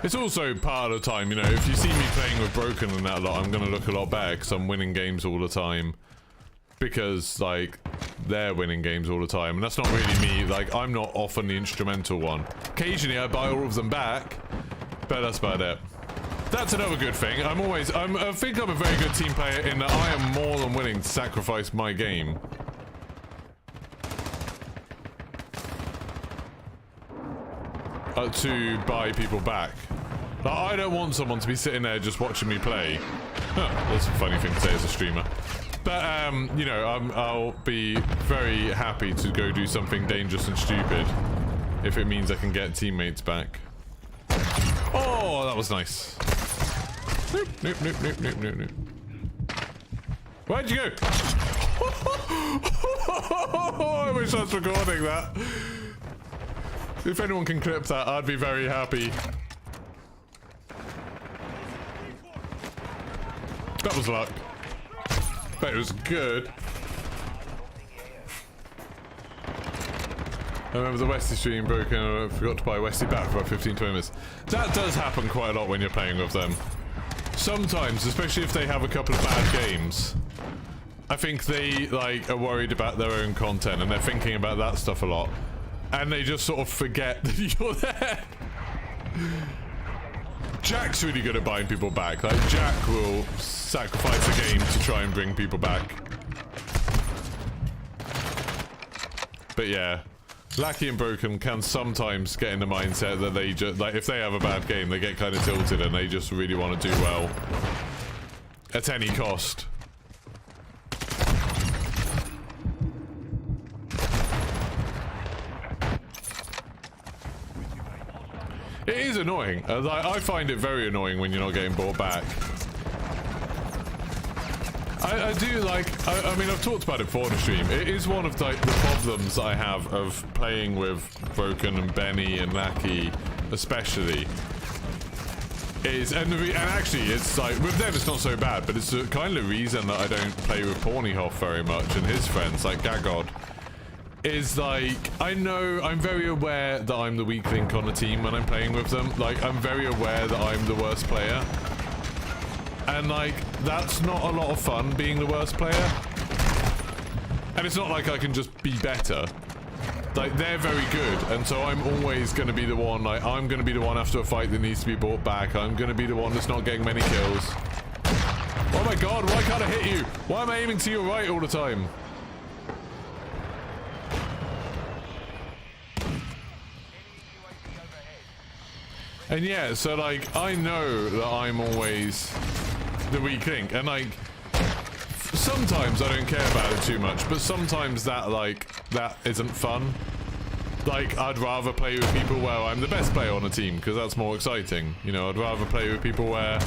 It's also part of the time, you know, if you see me playing with Broken and that a lot, I'm going to look a lot better because I'm winning games all the time. Because, like, they're winning games all the time. And that's not really me. Like, I'm not often the instrumental one. Occasionally, I buy all of them back. But that's about it. That's another good thing. I think I'm a very good team player in that I am more than willing to sacrifice my game. To buy people back. Like, I don't want someone to be sitting there just watching me play. Huh, that's a funny thing to say as a streamer. But, you know, I'll be very happy to go do something dangerous and stupid if it means I can get teammates back. Oh, that was nice. Nope, nope, nope, nope, nope, nope, nope. Where'd you go? I wish I was recording that. If anyone can clip that, I'd be very happy. That was luck. But it was good. I remember the Westy stream broken and I forgot to buy Westy back for about 15-20 minutes. That does happen quite a lot when you're playing with them. Sometimes, especially if they have a couple of bad games, I think they, like, are worried about their own content and they're thinking about that stuff a lot. And they just sort of forget that you're there. Jack's really good at buying people back. Like, Jack will sacrifice a game to try and bring people back. But yeah, Lackey and Broken can sometimes get in the mindset that they just, like, if they have a bad game, they get kind of tilted and they just really want to do well at any cost. It is annoying. I find it very annoying when you're not getting brought back. I do like, I mean, I've talked about it before on the stream. It is one of the problems I have of playing with Broken and Benny and Lackey, especially. And actually, it's like, with them it's not so bad, but it's the kind of reason that I don't play with Pornyhoff very much and his friends, like Gagod. Is like, I know, I'm very aware that I'm the weak link on the team when I'm playing with them. Like, I'm very aware that I'm the worst player. And like, that's not a lot of fun being the worst player. And it's not like I can just be better. Like, they're very good, and so I'm always going to be the one, like, I'm going to be the one after a fight that needs to be brought back. I'm going to be the one that's not getting many kills. Oh my god, why can't I hit you? Why am I aiming to your right all the time? And yeah, so like, I know that I'm always the weak link, and like, sometimes I don't care about it too much, but sometimes that, like, that isn't fun. Like, I'd rather play with people where I'm the best player on the team, because that's more exciting. You know, I'd rather play with people where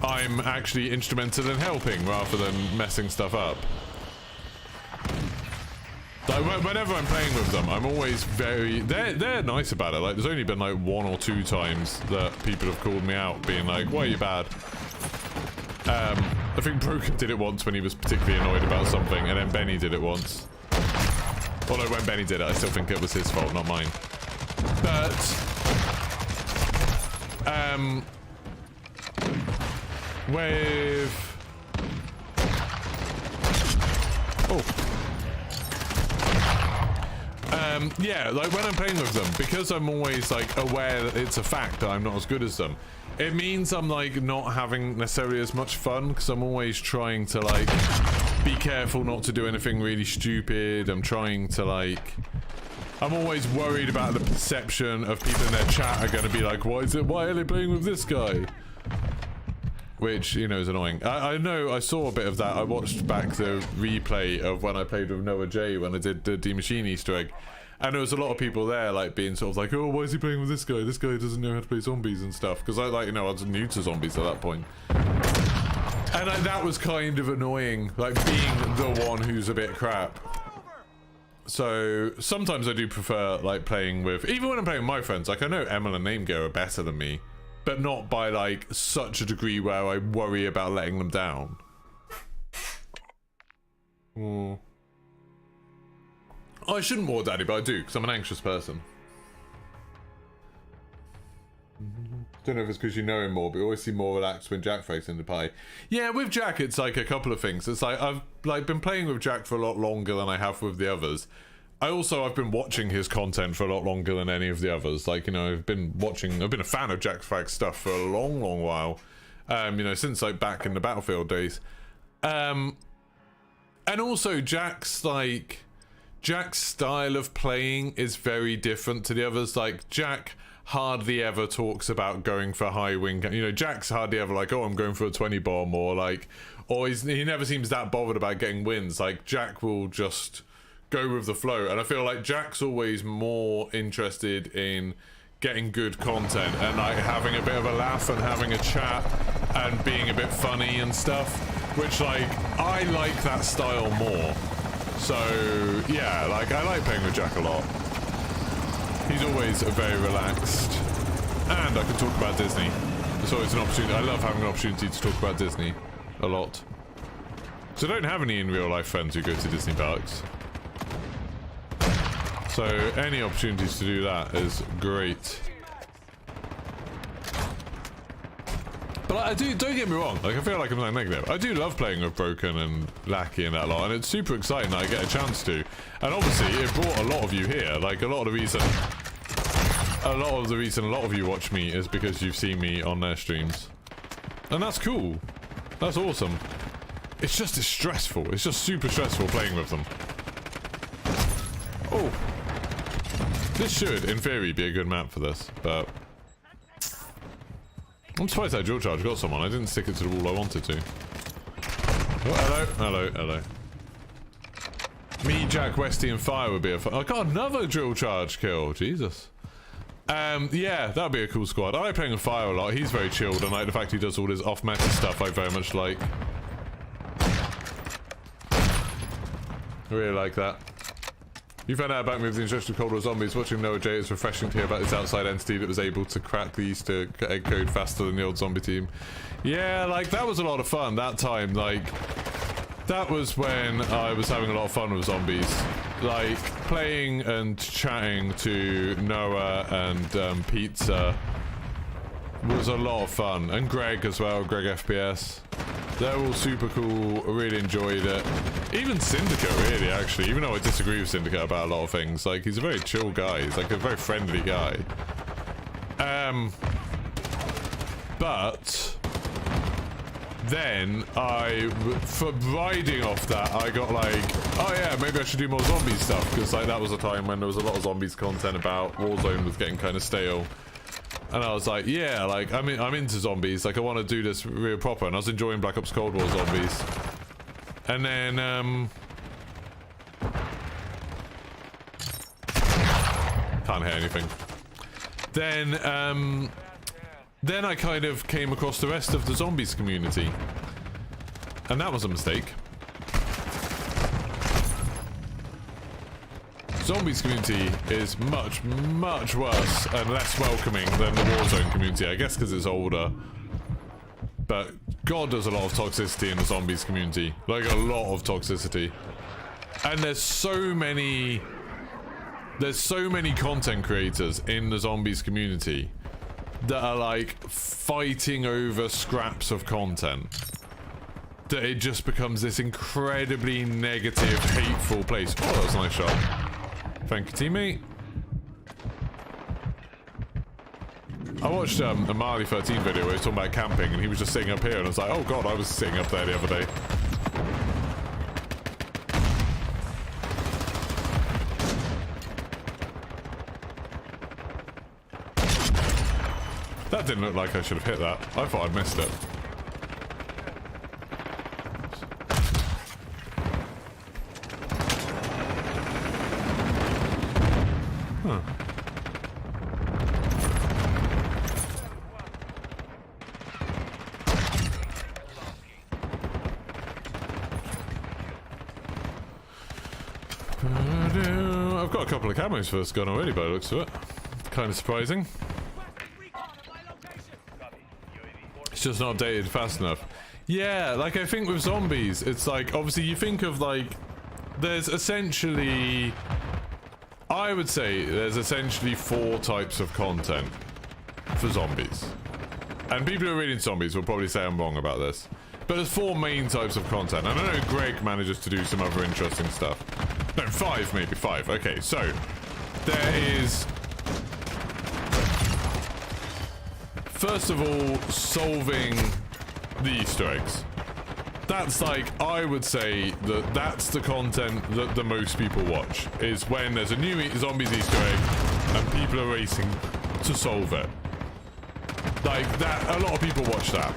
I'm actually instrumental in helping, rather than messing stuff up. Like, whenever I'm playing with them, I'm always very... They're nice about it. Like, there's only been, like, 1 or 2 times that people have called me out, being like, why are you bad? I think Broken did it once when he was particularly annoyed about something, and then Benny did it once. Although when Benny did it, I still think it was his fault, not mine. But... with... Oh. Yeah, like when I'm playing with them, because I'm always like aware that it's a fact that I'm not as good as them, it means I'm like not having necessarily as much fun, because I'm always trying to like be careful not to do anything really stupid. I'm trying to like, I'm always worried about the perception of people in their chat are going to be like, why are they playing with this guy? Which, you know, is annoying. I know, I saw a bit of that. I watched back the replay of when I played with Noah J when I did the D Machine Easter egg. And there was a lot of people there, like, being sort of like, oh, why is he playing with this guy? This guy doesn't know how to play zombies and stuff. Because I, like, you know, I was new to zombies at that point. And that was kind of annoying, like, being the one who's a bit crap. So, sometimes I do prefer, like, playing with... Even when I'm playing with my friends, like, I know Emil and Namego are better than me. But not by, like, such a degree where I worry about letting them down. Oh. I shouldn't war daddy, but I do, because I'm an anxious person. Don't know if it's because you know him more, but you always seem more relaxed when Jack fights in the pie. Yeah, with Jack, it's like a couple of things. It's like, I've like been playing with Jack for a lot longer than I have with the others. I've been watching his content for a lot longer than any of the others. Like, you know, I've been a fan of Jack's Fag stuff for a long, long while. You know, since like back in the Battlefield days. And also Jack's style of playing is very different to the others. Like, Jack hardly ever talks about going for high wing. You know, Jack's hardly ever like, oh, I'm going for a 20 bomb, or like, or he never seems that bothered about getting wins. Like, Jack will just go with the flow, and I feel like Jack's always more interested in getting good content and like having a bit of a laugh and having a chat and being a bit funny and stuff, which like I like that style more. So yeah, like I like playing with Jack a lot. He's always very relaxed, and I can talk about Disney. It's always an opportunity. I love having an opportunity to talk about Disney a lot. So I don't have any in real life friends who go to Disney parks. So any opportunities to do that is great. But I do, don't get me wrong, like I feel like I'm like negative. I do love playing with Broken and Lackey and that lot, and it's super exciting that I get a chance to. And obviously it brought a lot of you here. Like a lot of the reason a lot of you watch me is because you've seen me on their streams. And that's cool. That's awesome. It's stressful. It's just super stressful playing with them. Oh. This should, in theory, be a good map for this, but... I'm surprised that drill charge got someone. I didn't stick it to the wall I wanted to. Oh, hello. Me, Jack, Westy, and Fire would be a fun... I got another drill charge kill. Jesus. Yeah, that'd be a cool squad. I like playing with Fire a lot. He's very chilled, and like the fact he does all his off-meta stuff I very much like. I really like that. You found out about me with the introduction of Cold War Zombies. Watching Noah J, it's refreshing to hear about this outside entity that was able to crack the Easter egg code faster than the old zombie team. Yeah, like, that was a lot of fun that time. Like, that was when I was having a lot of fun with zombies. Like, playing and chatting to Noah and Pizza was a lot of fun. And Greg as well, Greg FPS. They're all super cool, I really enjoyed it. Even Syndicate, really, actually, even though I disagree with Syndicate about a lot of things. Like, he's a very chill guy, he's like a very friendly guy. But then for riding off that, I got like, oh yeah, maybe I should do more zombie stuff, because like that was a time when there was a lot of zombies content about. Warzone was getting kind of stale. And I was like, yeah, like, I'm into zombies. Like, I want to do this real proper. And I was enjoying Black Ops Cold War zombies. And then, can't hear anything. Then I kind of came across the rest of the zombies community. And that was a mistake. Zombies community is much, much worse and less welcoming than the Warzone community. I guess because it's older. But God, there's a lot of toxicity in the zombies community. Like, a lot of toxicity. And there's so many content creators in the zombies community that are like fighting over scraps of content. That it just becomes this incredibly negative, hateful place. Oh, that was a nice shot. Thank you, teammate. I watched a Marley 13 video where he was talking about camping, and he was just sitting up here, and I was like, oh god, I was sitting up there the other day. That didn't look like I should have hit that. I thought I'd missed it. Huh. I've got a couple of camos for this gun already by the looks of it. Kind of surprising. It's just not updated fast enough. Yeah, like I think with zombies, it's like, obviously you think of like, there's essentially, I would say there's essentially 4 types of content for zombies. And people who are reading zombies will probably say I'm wrong about this. But there's 4 main types of content. And I know Greg manages to do some other interesting stuff. No, 5 maybe, 5. Okay, so there is, first of all, solving the Easter eggs. That's like, I would say that that's the content that the most people watch, is when there's a new zombies Easter egg and people are racing to solve it. Like that, a lot of people watch that.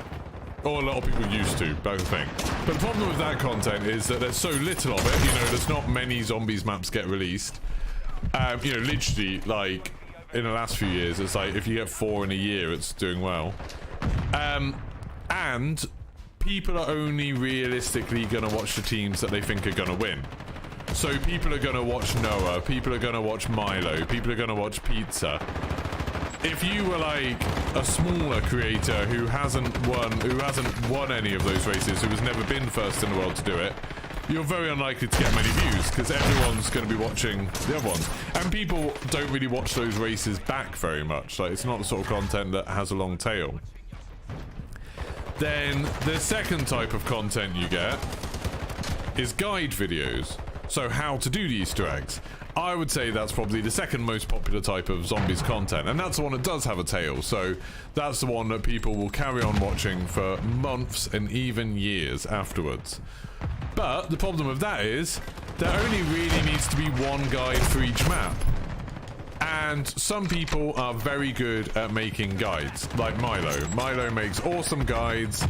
Or a lot of people used to, both thing. But the problem with that content is that there's so little of it, you know, there's not many zombies maps get released. You know, literally, like, in the last few years, it's like, if you get 4 in a year, it's doing well. And people are only realistically going to watch the teams that they think are going to win. So people are going to watch Noah, people are going to watch Milo, people are going to watch Pizza. If you were like a smaller creator who hasn't won any of those races, who has never been first in the world to do it, you're very unlikely to get many views because everyone's going to be watching the other ones. And people don't really watch those races back very much. Like, it's not the sort of content that has a long tail. Then the second type of content you get is guide videos. So how to do the Easter eggs. I would say that's probably the second most popular type of zombies content, and that's the one that does have a tail, so that's the one that people will carry on watching for months and even years afterwards. But the problem with that is there only really needs to be one guide for each map. And some people are very good at making guides, like Milo. Milo makes awesome guides.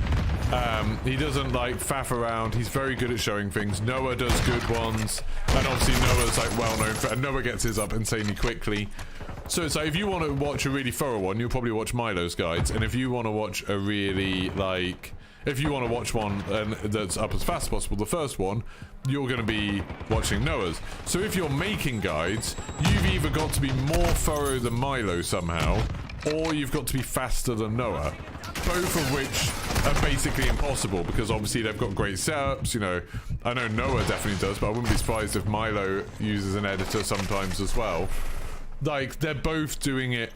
He doesn't like faff around. He's very good at showing things. Noah does good ones, and obviously Noah's like well known for, and Noah gets his up insanely quickly. So it's like, if you want to watch a really thorough one, you'll probably watch Milo's guides, and if you want to watch a really like, if you want to watch one that's up as fast as possible, the first one, you're going to be watching Noah's. So if you're making guides, you've either got to be more thorough than Milo somehow, or you've got to be faster than Noah. Both of which are basically impossible, because obviously they've got great setups, you know. I know Noah definitely does, but I wouldn't be surprised if Milo uses an editor sometimes as well. Like, they're both doing it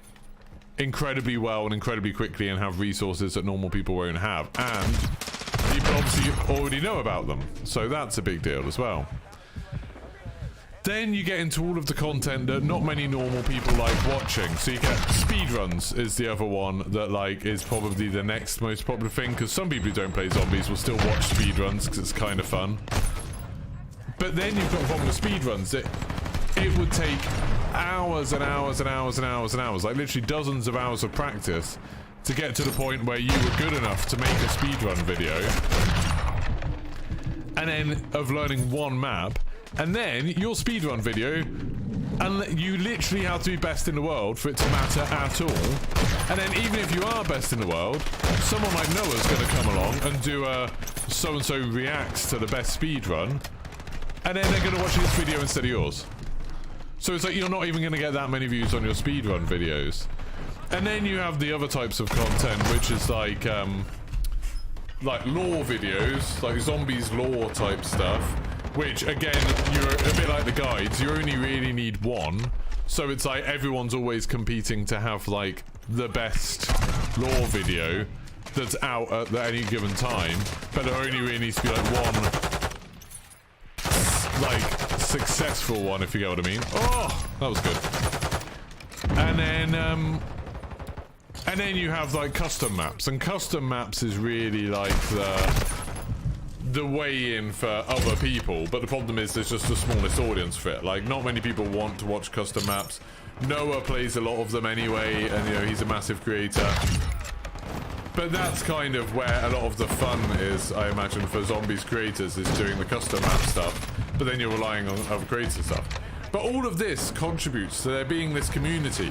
incredibly well and incredibly quickly and have resources that normal people won't have, and people obviously already know about them, so that's a big deal as well. Then you get into all of the content that not many normal people like watching. So you get speedruns is the other one that like is probably the next most popular thing, because some people who don't play zombies will still watch speedruns because it's kind of fun. But then you've got the problem with speedruns. It would take hours and hours and hours and hours and hours, like literally dozens of hours of practice to get to the point where you were good enough to make a speedrun video, and then of learning one map, and then your speedrun video, and you literally have to be best in the world for it to matter at all. And then even if you are best in the world, someone like Noah's going to come along and do a so-and-so reacts to the best speedrun, and then they're going to watch his video instead of yours. So it's like you're not even going to get that many views on your speedrun videos. And then you have the other types of content, which is like lore videos, like zombies lore type stuff, which again, you're a bit like the guides, you only really need one. So it's like everyone's always competing to have like the best lore video that's out at any given time, but there only really needs to be like one like successful one, if you get what I mean. Oh, that was good. And then you have like custom maps, and custom maps is really like the way in for other people, but the problem is there's just the smallest audience for it. Like, not many people want to watch custom maps. Noah plays a lot of them anyway, and you know, he's a massive creator. But that's kind of where a lot of the fun is, I imagine, for zombies creators, is doing the custom map stuff. But then you're relying on other creators stuff. But all of this contributes to there being this community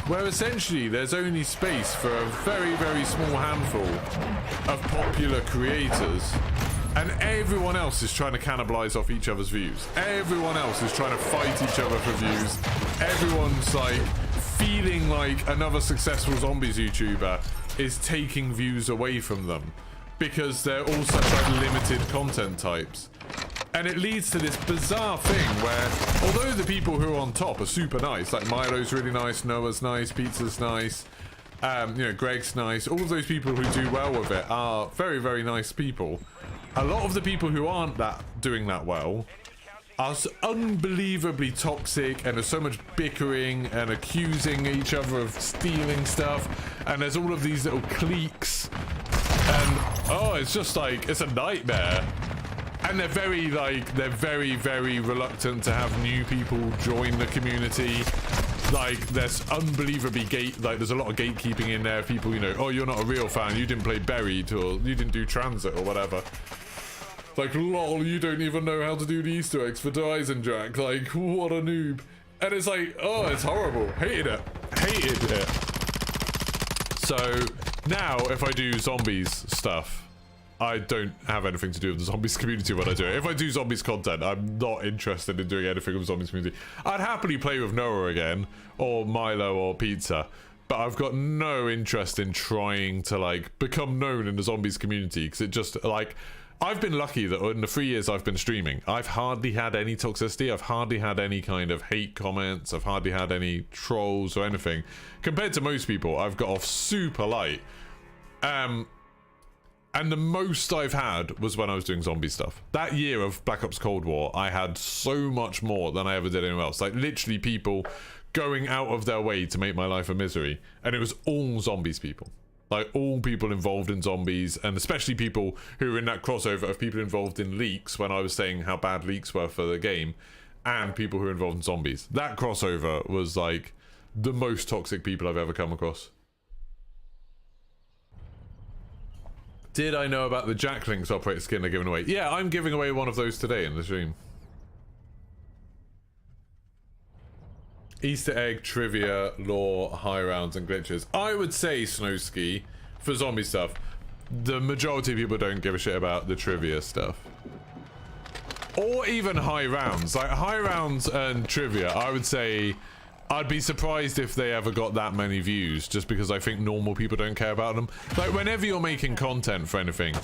where essentially there's only space for a very, very small handful of popular creators, and everyone else is trying to cannibalize off each other's views. Everyone else is trying to fight each other for views. Everyone's like feeling like another successful zombies YouTuber is taking views away from them because they're all such like limited content types. And it leads to this bizarre thing where, although the people who are on top are super nice, like Milo's really nice, Noah's nice, Pizza's nice, you know, Greg's nice, all of those people who do well with it are very, very nice people. A lot of the people who aren't doing that well are unbelievably toxic, and there's so much bickering and accusing each other of stealing stuff, and there's all of these little cliques, and oh, it's just like, it's a nightmare. And they're very, very reluctant to have new people join the community. Like, there's unbelievably there's a lot of gatekeeping in there. People, you know, oh, you're not a real fan, you didn't play Buried, or you didn't do Transit, or whatever. Like, lol, you don't even know how to do the Easter eggs for Jack. Like, what a noob. And it's like, oh, it's horrible. Hated it. Hated it. So, now, if I do zombies stuff, I don't have anything to do with the zombies community when I do it. If I do zombies content, I'm not interested in doing anything with the zombies community. I'd happily play with Noah again, or Milo, or Pizza, but I've got no interest in trying to, like, become known in the zombies community, because it just, like, I've been lucky that in the 3 years I've been streaming, I've hardly had any toxicity, I've hardly had any kind of hate comments, I've hardly had any trolls or anything. Compared to most people, I've got off super light. And the most I've had was when I was doing zombie stuff. That year of Black Ops Cold War, I had so much more than I ever did anywhere else. Like, literally people going out of their way to make my life a misery. And it was all zombies people. Like, all people involved in zombies, and especially people who were in that crossover of people involved in leaks, when I was saying how bad leaks were for the game, and people who were involved in zombies. That crossover was, like, the most toxic people I've ever come across. Did I know about the Jack Links operator skin they're giving away? Yeah, I'm giving away one of those today in the stream. Easter egg, trivia, lore, high rounds, and glitches. I would say, Snowski, for zombie stuff, the majority of people don't give a shit about the trivia stuff. Or even high rounds. Like, high rounds and trivia, I would say, I'd be surprised if they ever got that many views, just because I think normal people don't care about them. Like, whenever you're making content for anything,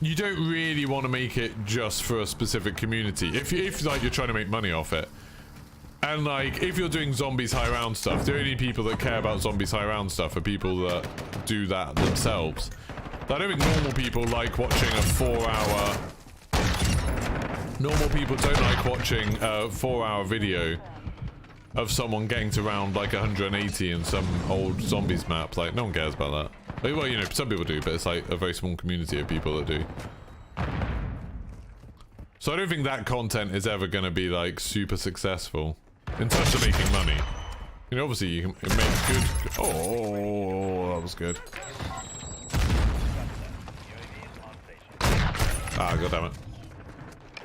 you don't really want to make it just for a specific community. If like, you're trying to make money off it. And, like, if you're doing zombies high round stuff, the only people that care about zombies high round stuff are people that do that themselves. I don't think normal people like watching a 4-hour... Normal people don't like watching a 4-hour video of someone getting to round like 180 in some old zombies map. Like, no one cares about that. Well, you know, some people do, but it's like a very small community of people that do. So I don't think that content is ever going to be like super successful in terms of making money. You know, obviously you can make good... Oh, that was good. Ah, goddammit.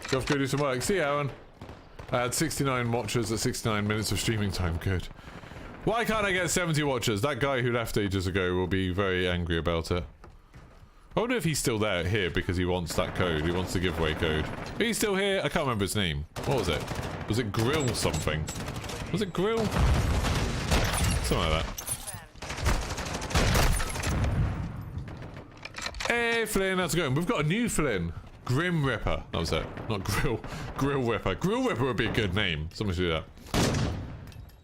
Go off, go do some work. See you, Aaron. I had 69 watchers at 69 minutes of streaming time. Good. Why can't I get 70 watchers? That guy who left ages ago will be very angry about it. I wonder if he's still here because he wants that code. He wants the giveaway code. He's still here? I can't remember his name. What was it? Was it Grill something? Was it Grill? Something like that. Hey, Flynn, how's it going? We've got a new Flynn. Grim Ripper. That was it. Not Grill. Grill Ripper. Grill Ripper would be a good name. Someone should do that.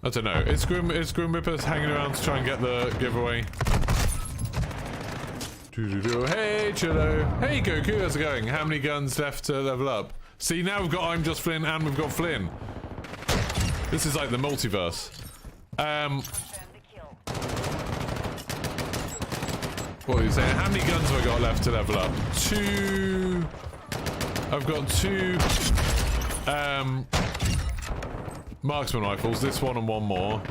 I don't know. Is Grim Ripper hanging around to try and get the giveaway? Hey, Chillo. Hey, Goku. How's it going? How many guns left to level up? See, now we've got I'm Just Flynn and we've got Flynn. This is like the multiverse. What are you saying? How many guns have I got left to level up? 2... I've got 2 marksman rifles, this one and one more.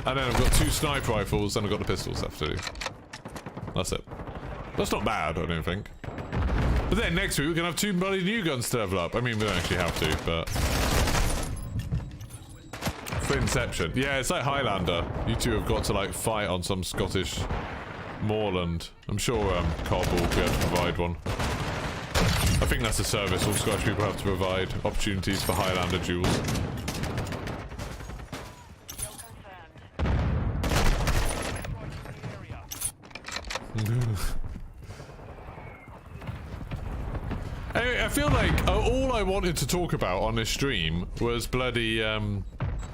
And then I've got 2 sniper rifles and I've got the pistols left to do. That's it. That's not bad, I don't think. But then next week we're gonna have 2 bloody new guns to level up. I mean, we don't actually have to, but... Inception. Yeah, it's like Highlander. You two have got to like fight on some Scottish moorland. I'm sure Cobb will be able to provide one. I think that's a service all Scottish people have to provide. Opportunities for Highlander duels. Anyway, I feel like all I wanted to talk about on this stream was bloody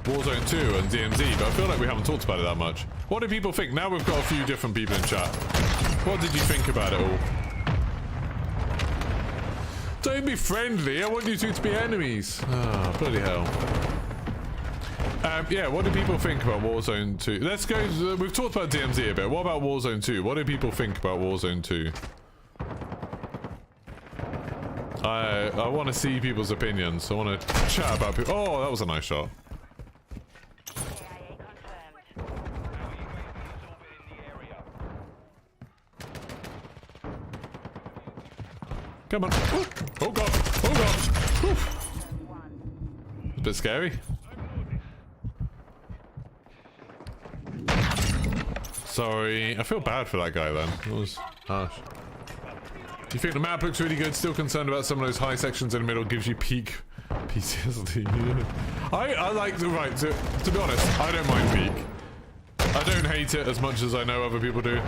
Warzone 2 and DMZ, but I feel like we haven't talked about it that much. What do people think? Now we've got a few different people in chat. What did you think about it all? Don't be friendly, I want you two to be enemies. Oh, bloody hell. Yeah, what do people think about Warzone 2? Let's go, we've talked about DMZ a bit. What about Warzone 2? What do people think about Warzone 2? I want to see people's opinions. I want to chat about people. Oh, that was a nice shot. Come on. Ooh. Oh god. Oh god. Whew. A bit scary. Sorry. I feel bad for that guy then. That was harsh. You think the map looks really good? Still concerned about some of those high sections in the middle. Gives you peak PTSD. I like to, right, to be honest, I don't mind peak. I don't hate it as much as I know other people do.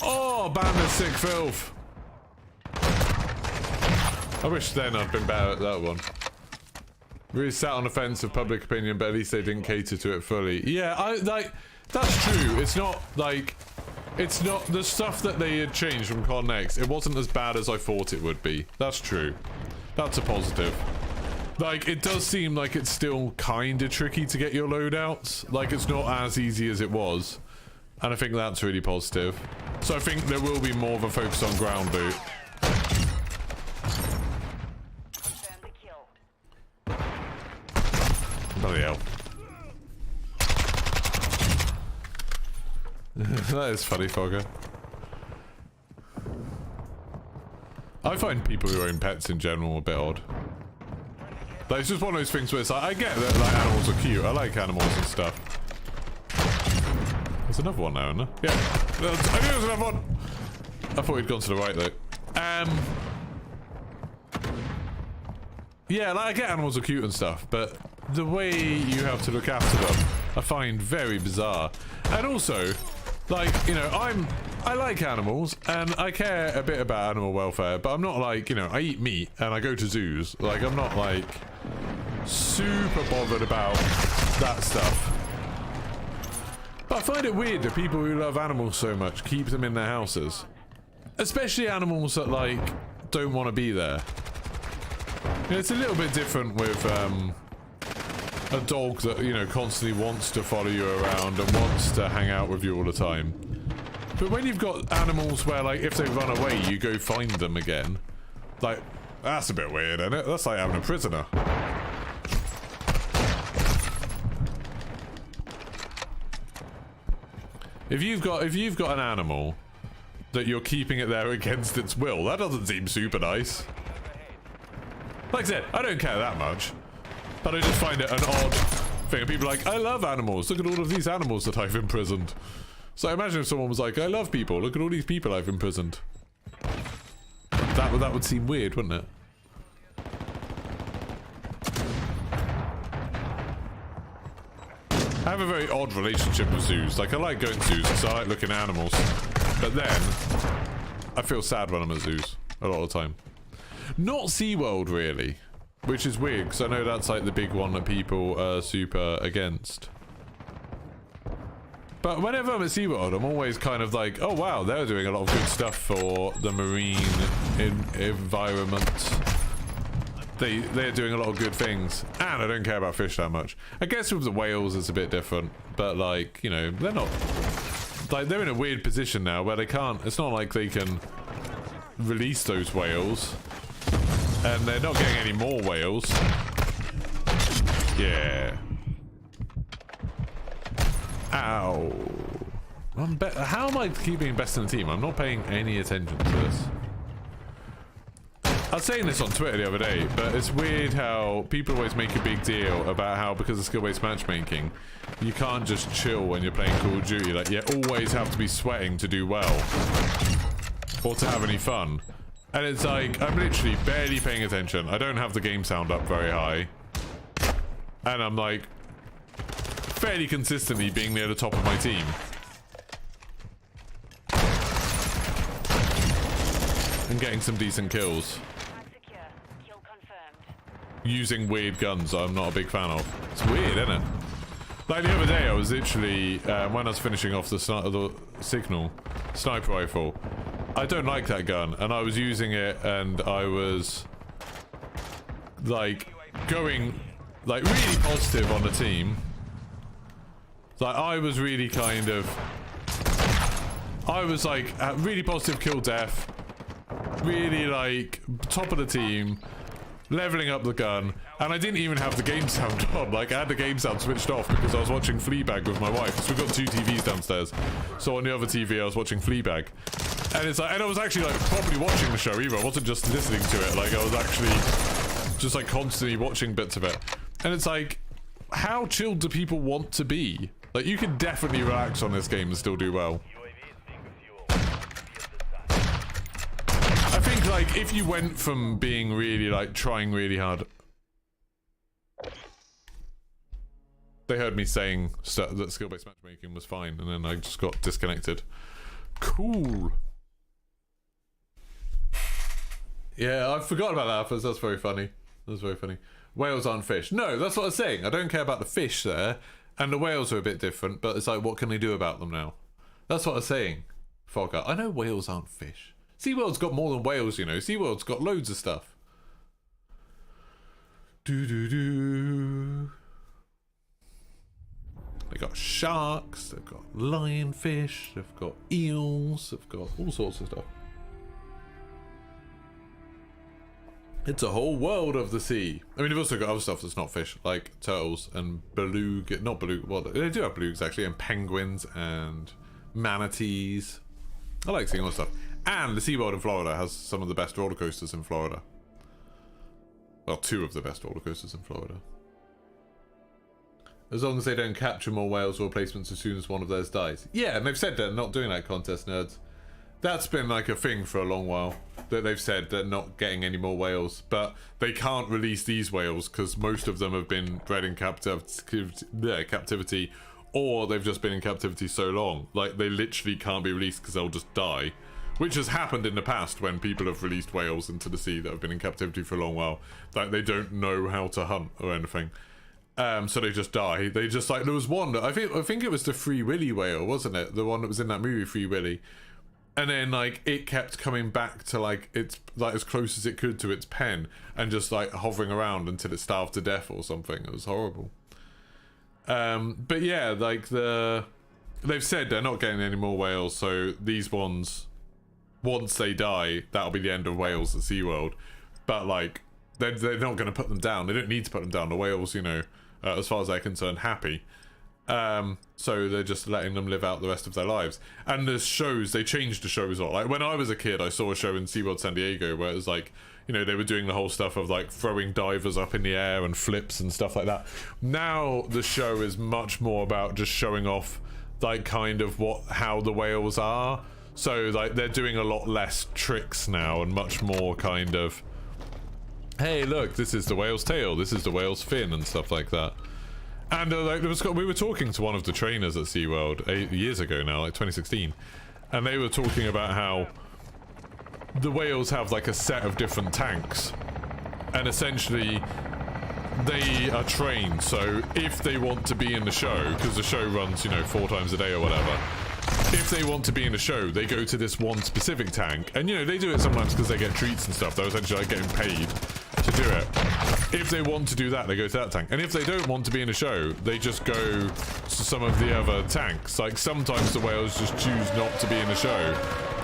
Oh, ban the sick filth. I wish then I'd been better at that one. Really sat on the fence of public opinion, but at least they didn't cater to it fully. Yeah, that's true. It's not like, it's not the stuff that they had changed from COD Next. It wasn't as bad as I thought it would be. That's true. That's a positive. Like, it does seem like it's still kind of tricky to get your loadouts. Like, it's not as easy as it was. And I think that's really positive. So I think there will be more of a focus on ground loot. Bloody hell. That is funny, Fogger. I find people who own pets in general a bit odd. Like, it's just one of those things where it's like, I get that like animals are cute. I like animals and stuff. There's another one now, isn't there? Yeah. I knew there was another one. I thought he'd gone to the right though. Yeah, like I get animals are cute and stuff, but the way you have to look after them, I find very bizarre. And also, like, you know, I like animals and I care a bit about animal welfare, but I'm not like, you know, I eat meat and I go to zoos. Like, I'm not like super bothered about that stuff. But I find it weird that people who love animals so much keep them in their houses. Especially animals that, like, don't want to be there. You know, it's a little bit different with a dog that, you know, constantly wants to follow you around and wants to hang out with you all the time. But when you've got animals where, like, if they run away, you go find them again. Like, that's a bit weird, isn't it? That's like having a prisoner. If you've got an animal that you're keeping it there against its will, that doesn't seem super nice. Like I said, I don't care that much, but I just find it an odd thing. People are like, I love animals. Look at all of these animals that I've imprisoned. So imagine if someone was like, I love people. Look at all these people I've imprisoned. That would seem weird, wouldn't it? I have a very odd relationship with zoos. Like, I like going to zoos because I like looking at animals. But then, I feel sad when I'm at zoos. A lot of the time. Not SeaWorld, really. Which is weird, because I know that's like the big one that people are super against. But whenever I'm at SeaWorld, I'm always kind of like, oh wow, they're doing a lot of good stuff for the marine environment. They're doing a lot of good things, and I don't care about fish that much. I guess with the whales it's a bit different, but like, you know, they're not, like, they're in a weird position now where they can't, it's not like they can release those whales, and they're not getting any more whales. Yeah. Ow. How am I keeping best in the team? I'm not paying any attention to this. I was saying this on Twitter the other day, but it's weird how people always make a big deal about how because of skill-based matchmaking, you can't just chill when you're playing Call of Duty. Like, you always have to be sweating to do well or to have any fun. And it's like, I'm literally barely paying attention. I don't have the game sound up very high. And I'm like, fairly consistently being near the top of my team. And getting some decent kills. Using weird guns I'm not a big fan of. It's weird, isn't it? Like the other day I was literally, when I was finishing off the Signal sniper rifle, I don't like that gun, and I was using it and I was like going like really positive on the team. Like I was really kind of, I was like really positive kill death, really like top of the team, leveling up the gun, and I didn't even have the game sound on. Like I had the game sound switched off because I was watching Fleabag with my wife. So we've got 2 TVs downstairs. So on the other TV I was watching Fleabag. And it's like, and I was actually like properly watching the show either. I wasn't just listening to it. Like I was actually just like constantly watching bits of it. And it's like, how chilled do people want to be? Like you can definitely relax on this game and still do well. I think like if you went from being really like trying really hard. They heard me saying that skill-based matchmaking was fine, and then I just got disconnected. Cool. Yeah, I forgot about that. That's very funny. That's very funny. Whales aren't fish. No, that's what I was saying. I don't care about the fish there, and the whales are a bit different, but it's like, what can they do about them now? That's what I was saying. Fogger. I know whales aren't fish. SeaWorld's got more than whales, you know. SeaWorld's got loads of stuff. They got sharks, they've got lionfish, they've got eels, they've got all sorts of stuff. It's a whole world of the sea. I mean, they've also got other stuff that's not fish, like turtles and beluga, not beluga, well, they do have belugas actually, and penguins and manatees. I like seeing all stuff. And the SeaWorld in Florida has some of the best roller coasters in Florida. Well, 2 of the best roller coasters in Florida. As long as they don't capture more whales or replacements as soon as one of theirs dies. Yeah, and they've said they're not doing that, contest nerds. That's been like a thing for a long while. That they've said they're not getting any more whales. But they can't release these whales because most of them have been bred in captivity. Or they've just been in captivity so long. Like, they literally can't be released because they'll just die. Which has happened in the past when people have released whales into the sea that have been in captivity for a long while. Like, they don't know how to hunt or anything. So they just die. They just like, there was one that I think it was the Free Willy whale, wasn't it? The one that was in that movie Free Willy. And then like it kept coming back to like it's like as close as it could to its pen and just like hovering around until it starved to death or something. It was horrible. But yeah, like they've said they're not getting any more whales, so these ones, once they die, that'll be the end of whales at SeaWorld. But like they're not going to put them down. They don't need to put them down. The whales, you know, as far as they're concerned, happy. So they're just letting them live out the rest of their lives. And the shows, they changed the shows a lot. Like when I was a kid, I saw a show in SeaWorld San Diego where it was like, you know, they were doing the whole stuff of like throwing divers up in the air and flips and stuff like that. Now the show is much more about just showing off like kind of how the whales are. So like they're doing a lot less tricks now and much more kind of, hey look, this is the whale's tail, this is the whale's fin and stuff like that. And like we were talking to one of the trainers at SeaWorld 8 years ago now, like 2016, and they were talking about how the whales have like a set of different tanks, and essentially they are trained, so if they want to be in the show, because the show runs, you know, 4 times a day or whatever, if they want to be in the show, they go to this one specific tank, and you know, they do it sometimes because they get treats and stuff. They're essentially like getting paid to do it. If they want to do that, they go to that tank, and if they don't want to be in a show, they just go to some of the other tanks. Like sometimes the whales just choose not to be in the show,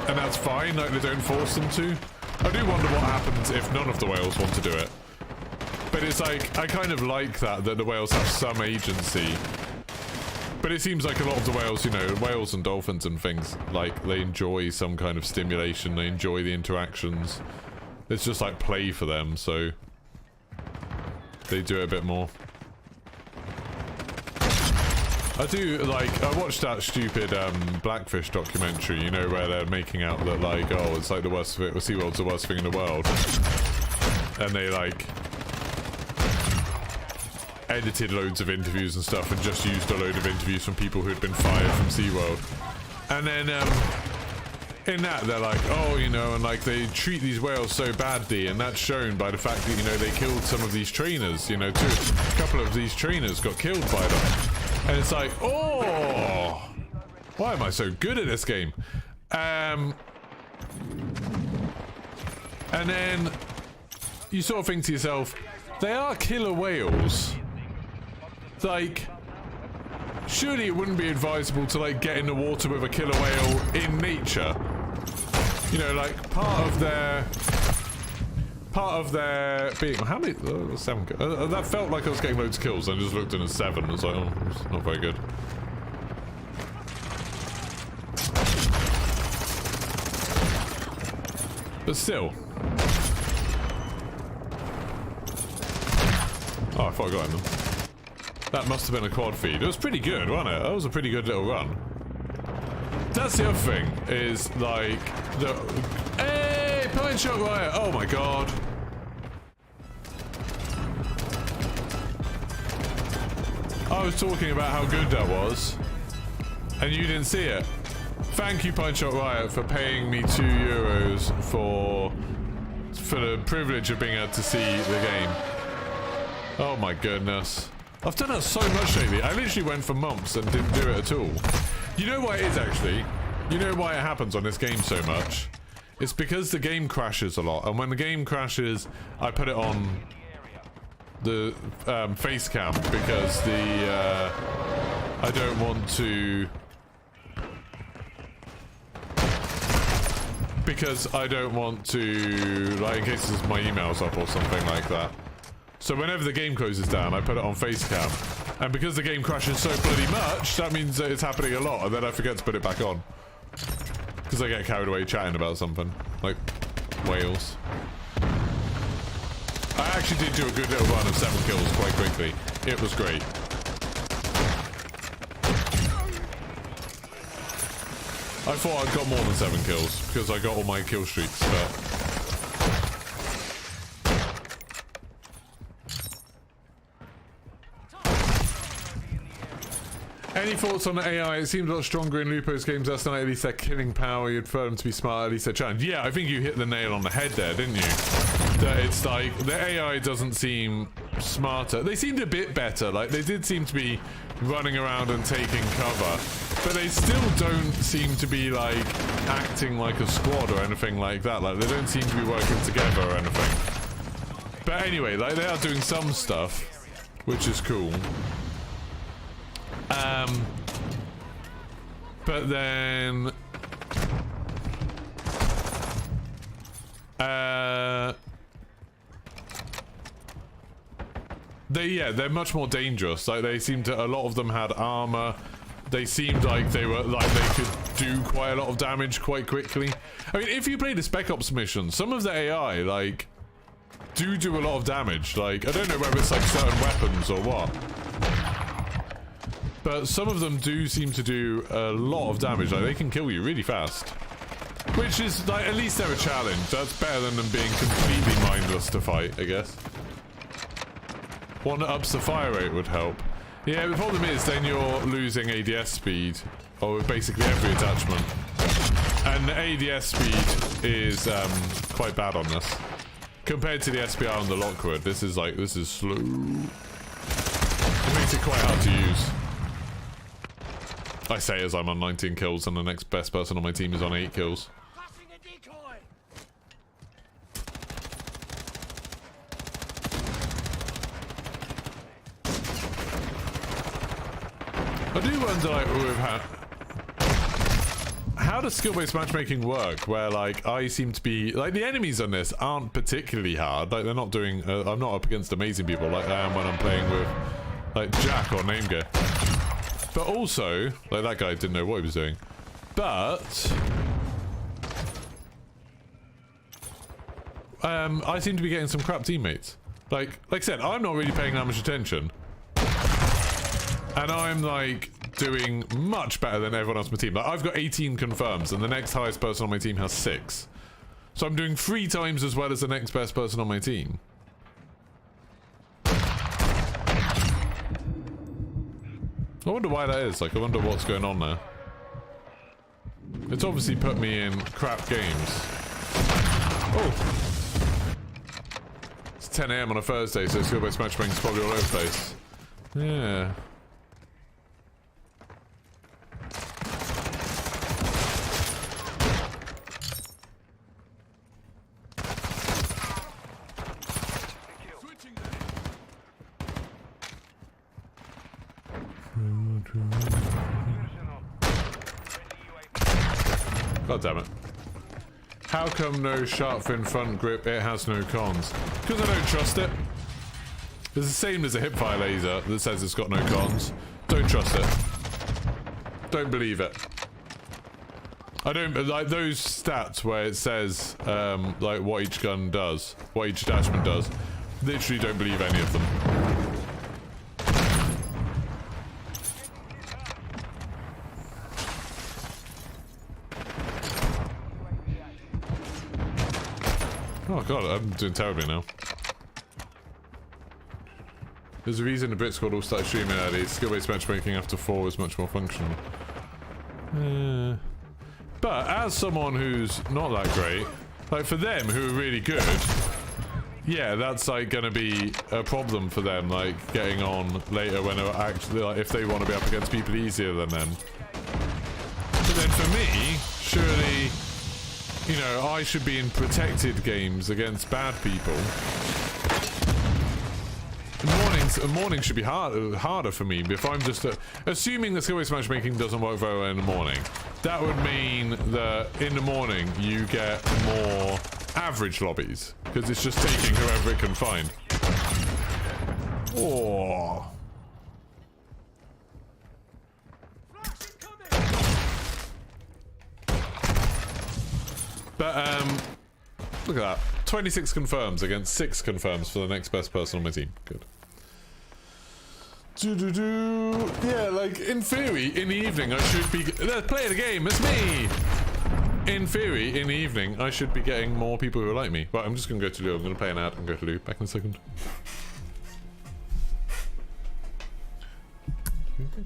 and that's fine. Like they don't force them to. I do wonder what happens if none of the whales want to do it. But it's like, I kind of like that the whales have some agency. But it seems like a lot of the whales, you know, whales and dolphins and things, like they enjoy some kind of stimulation, they enjoy the interactions. It's just like play for them, so they do it a bit more. I do, like, I watched that stupid Blackfish documentary, you know, where they're making out that, like, oh, it's like the worst thing, SeaWorld's the worst thing in the world. And they, like, edited loads of interviews and stuff and just used a load of interviews from people who had been fired from SeaWorld. And then, in that, they're like, oh, you know, and, like, they treat these whales so badly, and that's shown by the fact that, you know, they killed some of these trainers, you know, a couple of these trainers got killed by them. And it's like, oh, why am I so good at this game? And then you sort of think to yourself, they are killer whales. Like, surely it wouldn't be advisable to, like, get in the water with a killer whale in nature. You know, like, part of their being, how many, 7 kills. That felt like I was getting loads of kills. I just looked in at 7. I was like, oh, it's not very good. But still. Oh, I thought I got in them. That must have been a quad feed. It was pretty good, wasn't it? That was a pretty good little run. That's the other thing, is like the... Hey, Pine Shot Riot! Oh my god. I was talking about how good that was, and you didn't see it. Thank you, Pine Shot Riot, for paying me €2 for the privilege of being able to see the game. Oh my goodness. I've done that so much lately. I literally went for months and didn't do it at all. You know why it is, actually? You know why it happens on this game so much? It's because the game crashes a lot, and when the game crashes, I put it on the face cam because the I don't want to, like, in case my email's up or something like that. So whenever the game closes down, I put it on face cam, and because the game crashes so bloody much, that means that it's happening a lot, and then I forget to put it back on because I get carried away chatting about something like whales. I actually did do a good little run of 7 kills quite quickly. It was great. I thought I'd got more than 7 kills because I got all my kill streaks, but... Any thoughts on the AI? It seems a lot stronger in Lupo's games last night. At least their killing power, you'd prefer them to be smart. At least they're challenged. Yeah, I think you hit the nail on the head there, didn't you? That it's like, the AI doesn't seem smarter. They seemed a bit better. Like, they did seem to be running around and taking cover. But they still don't seem to be, like, acting like a squad or anything like that. Like, they don't seem to be working together or anything. But anyway, like, they are doing some stuff, which is cool. But then they're much more dangerous. Like, they seem to, a lot of them had armor. They seemed like they were, like, they could do quite a lot of damage quite quickly. I mean, if you play the Spec Ops mission, some of the AI, like, do a lot of damage. Like, I don't know whether it's like certain weapons or what, but some of them do seem to do a lot of damage. Like, they can kill you really fast. Which is, like, at least they're a challenge. That's better than them being completely mindless to fight, I guess. One that ups the fire rate would help. Yeah, the problem is then you're losing ADS speed, or basically every attachment. And the ADS speed is quite bad on this. Compared to the SPR and the Lockwood, this is slow. It makes it quite hard to use. I say as I'm on 19 kills and the next best person on my team is on 8 kills. I do wonder, like, how does skill-based matchmaking work? Where, like, I seem to be, like, the enemies on this aren't particularly hard. Like, they're not doing, I'm not up against amazing people like I am when I'm playing with, like, Jack or Namegear. But also, like, that guy didn't know what he was doing. But I seem to be getting some crap teammates. Like I said, I'm not really paying that much attention. And I'm like doing much better than everyone else on my team. Like I've got 18 confirms and the next highest person on my team has 6. So I'm doing 3 times as well as the next best person on my team. I wonder why that is. Like I wonder what's going on there. It's obviously put me in crap games. Oh. It's 10 AM on a Thursday, so skill-based matchmaking is probably all over the place. Yeah. God damn it. How come no shark fin front grip? It has no cons. Because I don't trust it. It's the same as a hipfire laser that says it's got no cons. Don't trust it. Don't believe it. I don't like those stats where it says like what each gun does, what each attachment does. Literally don't believe any of them. Oh god, I'm doing terribly now. There's a reason the Brit squad all started streaming early. Skill-based matchmaking after 4 is much more functional. But as someone who's not that great, like for them who are really good, yeah, that's like gonna be a problem for them, like getting on later when they're actually, like, if they want to be up against people easier than them. But then for me, surely, you know, I should be in protected games against bad people. Mornings should be harder for me if I'm just assuming that skill-based matchmaking doesn't work very well in the morning. That would mean that in the morning you get more average lobbies because it's just taking whoever it can find. Oh. But look at that. 26 confirms against 6 confirms for the next best person on my team. Good. Yeah, like in theory, in the evening I should be playing a game. It's me. In theory, in the evening I should be getting more people who are like me. Right, I'm just gonna go to Lou. I'm gonna play an ad and go to Lou. Back in a second. Okay.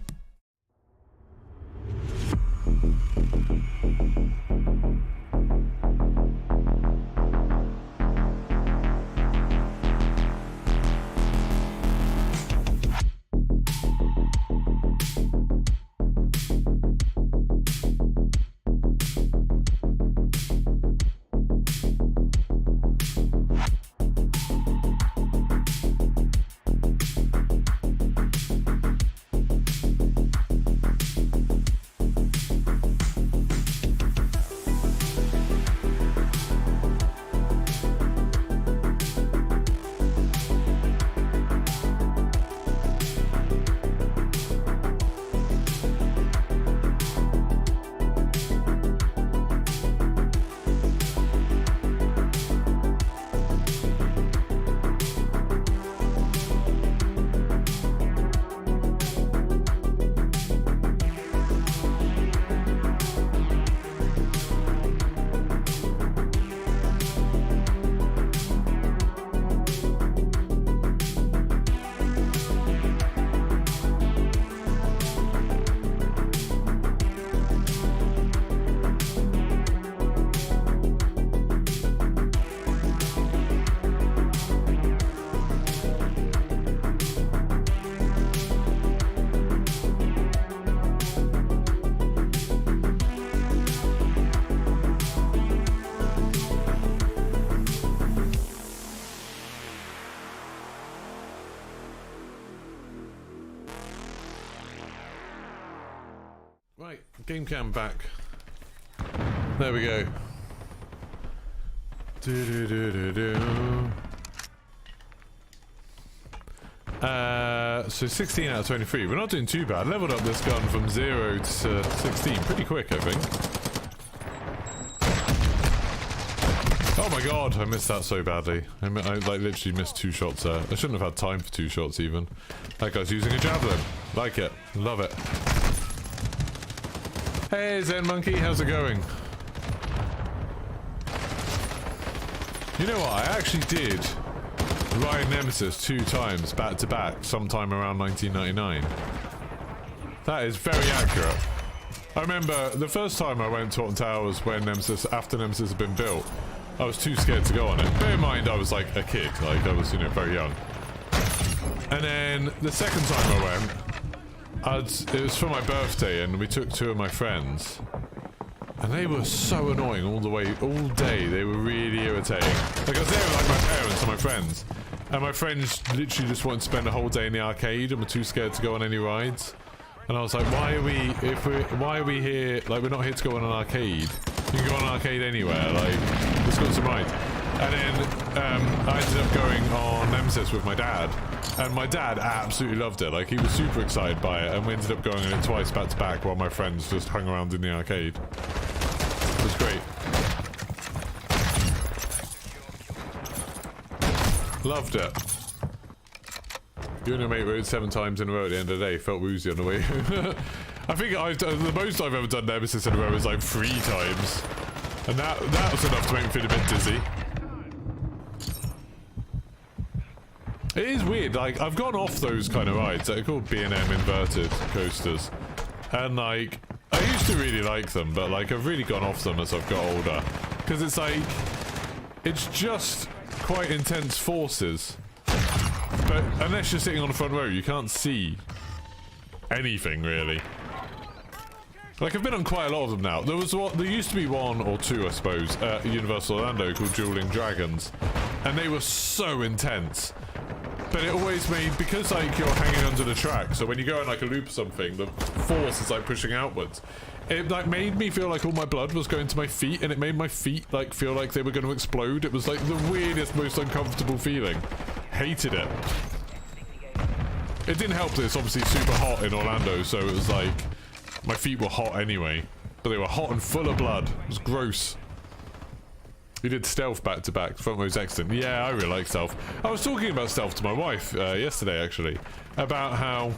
Right, game cam back. There we go. So 16 out of 23. We're not doing too bad. Leveled up this gun from 0 to 16 pretty quick, I think. Oh my god, I missed that so badly. I like literally missed 2 shots there. I shouldn't have had time for 2 shots even. That guy's using a javelin. Like it. Love it. Hey Zen Monkey, how's it going? You know what, I actually did Ryan Nemesis 2 times back to back sometime around 1999. That is very accurate. I remember the first time I went to Alton Towers when Nemesis, after Nemesis had been built, I was too scared to go on it. Bear in mind I was like a kid, like I was, you know, very young. And then the second time I went, it was for my birthday and we took 2 of my friends. And they were so annoying all day. They were really irritating. Like I was there with like my parents and my friends. And my friends literally just wanted to spend the whole day in the arcade and were too scared to go on any rides. And I was like, why are we here? Like, we're not here to go on an arcade. You can go on an arcade anywhere, like, let's go to some rides. And then I ended up going on Nemesis with my dad. And my dad absolutely loved it. Like, he was super excited by it. And we ended up going on it twice back to back while my friends just hung around in the arcade. It was great. Loved it. You and your mate rode 7 times in a row at the end of the day. Felt woozy on the way. I think the most I've ever done Nemesis in a row is like 3 times. And that was enough to make me feel a bit dizzy. It is weird, like, I've gone off those kind of rides that are called B&M inverted coasters. And like, I used to really like them, but like, I've really gone off them as I've got older. Because it's like, it's just quite intense forces. But unless you're sitting on the front row, you can't see anything, really. Like, I've been on quite a lot of them now. There used to be 1 or 2, I suppose, at Universal Orlando called Dueling Dragons. And they were so intense. But it always made, because like you're hanging under the track, so when you go in like a loop or something, the force is like pushing outwards. It like made me feel like all my blood was going to my feet, and it made my feet like feel like they were going to explode. It was like the weirdest, most uncomfortable feeling. Hated it. It didn't help that it's obviously super hot in Orlando, so it was like my feet were hot anyway, but they were hot and full of blood. It was gross. We did stealth back to back. Front row's excellent. Yeah, I really like stealth. I was talking about stealth to my wife yesterday, actually, about how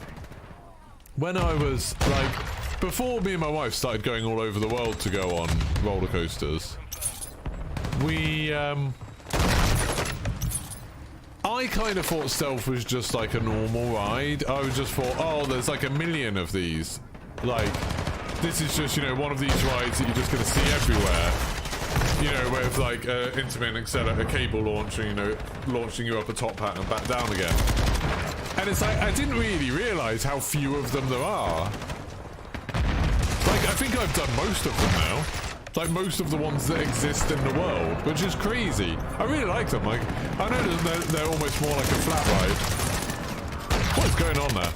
when I was like, before me and my wife started going all over the world to go on roller coasters, I kind of thought stealth was just like a normal ride. I was just thought, oh, there's like a million of these. Like, this is just, you know, one of these rides that you're just going to see everywhere. You know, with like intermittent accelerator, a cable launching, you know, launching you up a top hat and back down again. And it's like, I didn't really realise how few of them there are. Like, I think I've done most of them now. Like, most of the ones that exist in the world, which is crazy. I really like them. Like, I know they're almost more like a flat ride. What is going on there?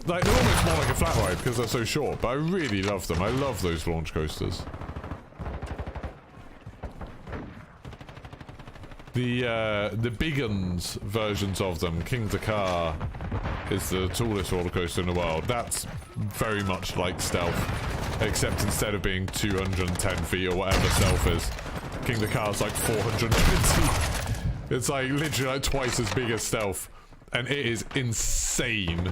Like, they're almost more like a flat ride because they're so short, but I really love them. I love those launch coasters. The big uns versions of them, King Dakar is the tallest roller coaster in the world. That's very much like stealth, except instead of being 210 feet or whatever stealth is, King Dakar's like 420. It's like literally like twice as big as stealth, and it is insane.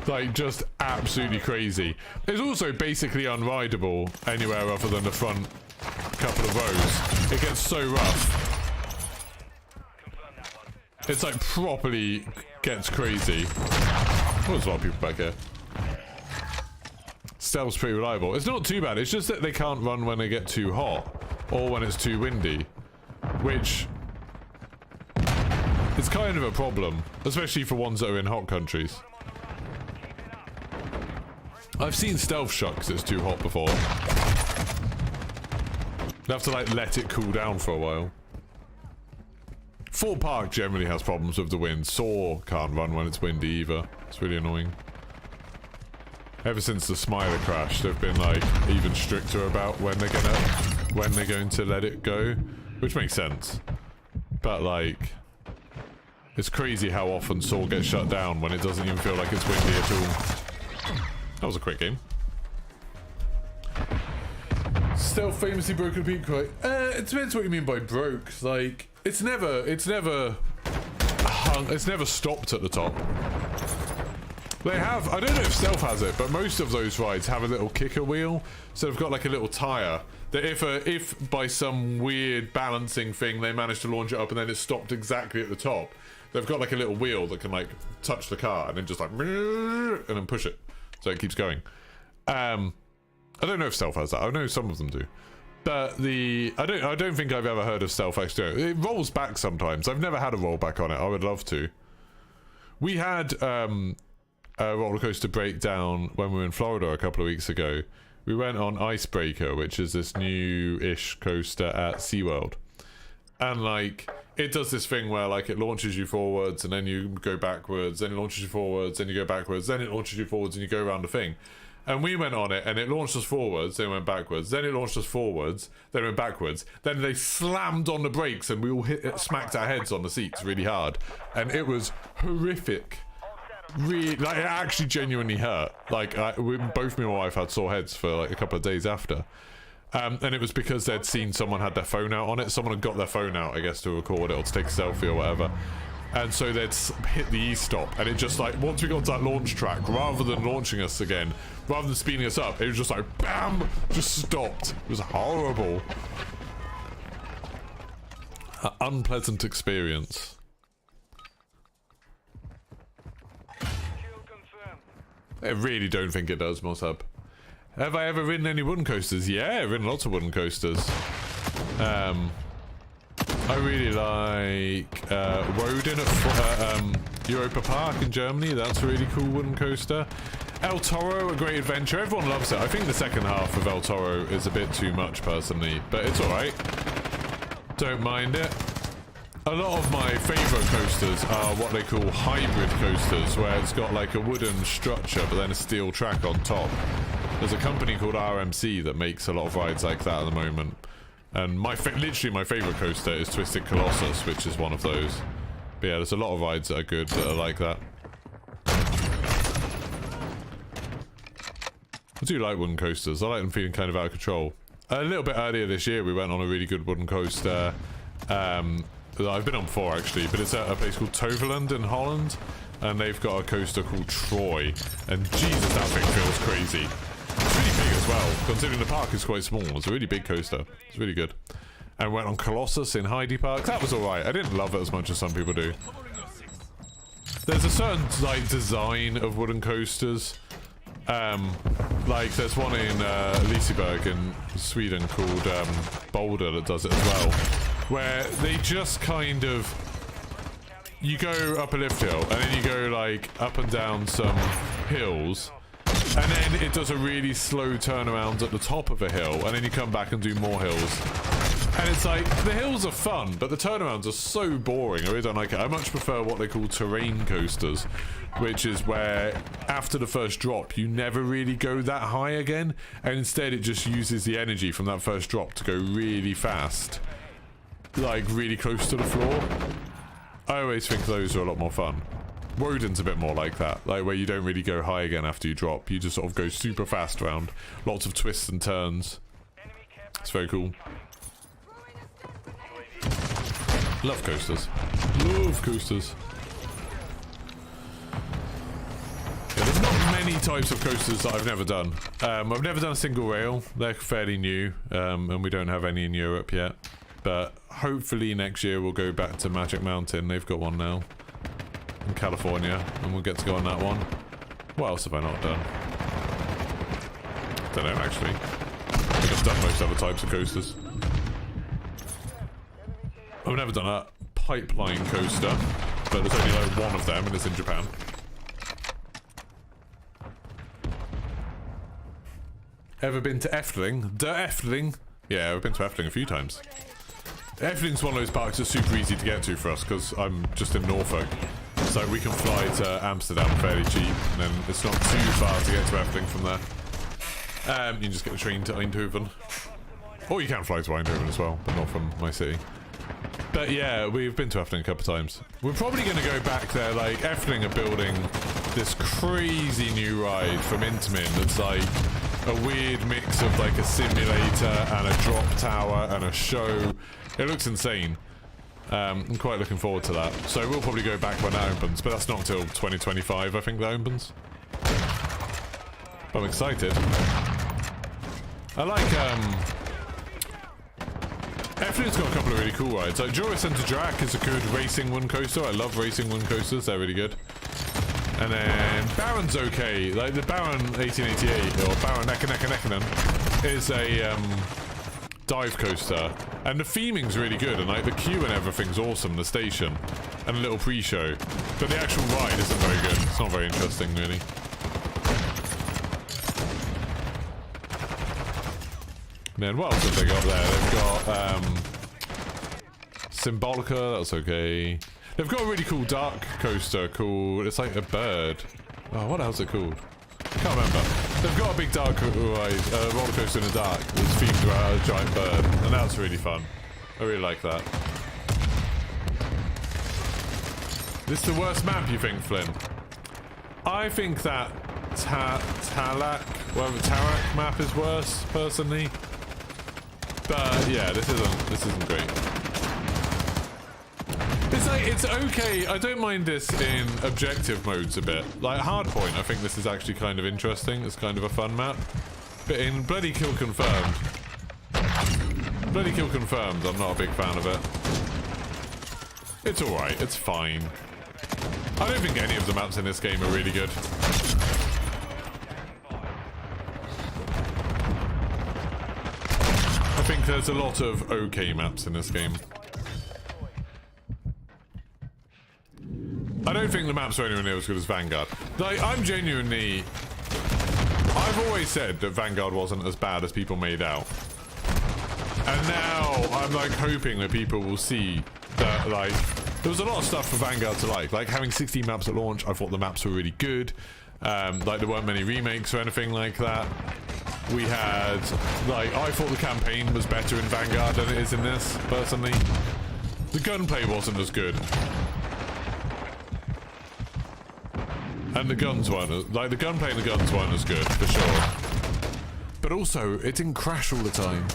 Like, just absolutely crazy. It's also basically unrideable anywhere other than the front couple of rows. It gets so rough. It's like properly gets crazy. Oh, there's a lot of people back here. Stealth's pretty reliable. It's not too bad. It's just that they can't run when they get too hot or when it's too windy, which is kind of a problem, especially for ones that are in hot countries. I've seen stealth shock because it's too hot before. You have to like let it cool down for a while. Fort Park generally has problems with the wind. Saw can't run when it's windy either. It's really annoying. Ever since the Smiler crash, they've been like even stricter about when they're going to let it go, which makes sense. But like, it's crazy how often Saw gets shut down when it doesn't even feel like it's windy at all. That was a quick game. Stealth famously broken a peak quite. It depends what you mean by broke. Like, it's never stopped at the top. They have, I don't know if Stealth has it, but most of those rides have a little kicker wheel. So they've got like a little tire that if by some weird balancing thing they manage to launch it up and then it stopped exactly at the top, they've got like a little wheel that can like touch the car and then just like and then push it so it keeps going. I don't know if Stealth has that. I know some of them do, but I don't think I've ever heard of Stealth actually. It rolls back sometimes. I've never had a rollback on it. I would love to. We had a roller coaster breakdown when we were in Florida a couple of weeks ago. We went on Icebreaker, which is this new-ish coaster at SeaWorld. And, like, it does this thing where, like, it launches you forwards, and then you go backwards, then it launches you forwards, then you go backwards, then it launches you forwards, and you go around the thing. And we went on it, and it launched us forwards, then it went backwards, then it launched us forwards, then it went backwards, then they slammed on the brakes, and we all smacked our heads on the seats really hard. And it was horrific. Really, like, it actually genuinely hurt. Like, both me and my wife had sore heads for like a couple of days after, and it was because they'd seen someone had their phone out on it. Someone had got their phone out, I guess, to record it or to take a selfie or whatever, and so they'd hit the e-stop, and it just like, once we got to that launch track, rather than launching us again, rather than speeding us up, it was just like BAM, just stopped. It was horrible. An unpleasant experience. I really don't think it does, Mossab. Have I ever ridden any wooden coasters? Yeah, I've ridden lots of wooden coasters. I really like Woden at Europa Park in Germany. That's a really cool wooden coaster. El Toro, a great adventure. Everyone loves it. I think the second half of El Toro is a bit too much, personally, but it's alright. Don't mind it. A lot of my favourite coasters are what they call hybrid coasters, where it's got like a wooden structure but then a steel track on top. There's a company called RMC that makes a lot of rides like that at the moment. And literally my favourite coaster is Twisted Colossus, which is one of those. But yeah, there's a lot of rides that are good that are like that. I do like wooden coasters. I like them feeling kind of out of control. A little bit earlier this year we went on a really good wooden coaster. That I've been on before actually, but it's at a place called Toverland in Holland, and they've got a coaster called Troy, and Jesus, that thing feels crazy. It's really big as well, considering the park is quite small. It's a really big coaster. It's really good. And went on Colossus in Heidi Park. That was alright. I didn't love it as much as some people do. There's a certain like design of wooden coasters. Like there's one in Liseberg in Sweden called Boulder that does it as well, where they just kind of, you go up a lift hill and then you go like up and down some hills, and then it does a really slow turnaround at the top of a hill, and then you come back and do more hills. And it's like, the hills are fun, but the turnarounds are so boring. I really don't like it. I much prefer what they call terrain coasters, which is where after the first drop, you never really go that high again, and instead it just uses the energy from that first drop to go really fast, like really close to the floor. I always think those are a lot more fun. Woden's a bit more like that, like where you don't really go high again after you drop. You just sort of go super fast around, lots of twists and turns. It's very cool. Love coasters. Love coasters. Yeah, there's not many types of coasters that I've never done. I've never done a single rail. They're fairly new, and we don't have any in Europe yet. But hopefully next year we'll go back to Magic Mountain. They've got one now in California, and we'll get to go on that one. What else have I not done? Don't know actually. I think I've done most other types of coasters. I've never done a pipeline coaster, but there's only like one of them, and it's in Japan. Ever been to Efteling? Der Efteling? Yeah, I've been to Efteling a few times. Efteling's one of those parks that's super easy to get to for us, because I'm just in Norfolk. So we can fly to Amsterdam fairly cheap, and then it's not too far to get to Efteling from there. You can just get the train to Eindhoven. Or you can fly to Eindhoven as well, but not from my city. But yeah, we've been to Efteling a couple of times. We're probably going to go back there. Like, Efteling are building this crazy new ride from Intamin that's like a weird mix of like a simulator and a drop tower and a show. It looks insane. I'm quite looking forward to that. So we'll probably go back when that opens, but that's not until 2025, I think that opens. But I'm excited. I like, F-Fluid's got a couple of really cool rides. Like Joris Center Drac is a good racing one coaster. I love racing one coasters, they're really good. And then Baron's okay. Like the Baron 1888 or Baron Nekkanekkanen is a dive coaster, and the theming's really good, and like the queue and everything's awesome. The station and a little pre-show, but the actual ride isn't very good. It's not very interesting, really. And then what else have they got there? They've got Symbolica. That's okay. They've got a really cool dark coaster called, it's like a bird. Oh, what else is it called? I can't remember. They've got a big dark roller coaster in the dark that's themed around a giant bird, and that's really fun. I really like that. This is the worst map, you think, Flynn? I think that Tarak map is worse, personally. But yeah, this isn't great. It's like, it's okay. I don't mind this in objective modes a bit. Like Hardpoint, I think this is actually kind of interesting. It's kind of a fun map. But in Bloody Kill Confirmed, I'm not a big fan of it. It's alright, it's fine. I don't think any of the maps in this game are really good. I think there's a lot of okay maps in this game. I don't think the maps are anywhere near as good as Vanguard. Like, I've always said that Vanguard wasn't as bad as people made out. And now I'm like hoping that people will see that, like, there was a lot of stuff for Vanguard to like having 16 maps at launch. I thought the maps were really good. Like there weren't many remakes or anything like that. We had, like, I thought the campaign was better in Vanguard than it is in this, personally. The gunplay wasn't as good. And the guns weren't, like, the gunplay and the guns weren't as good, for sure. But also, it didn't crash all the time.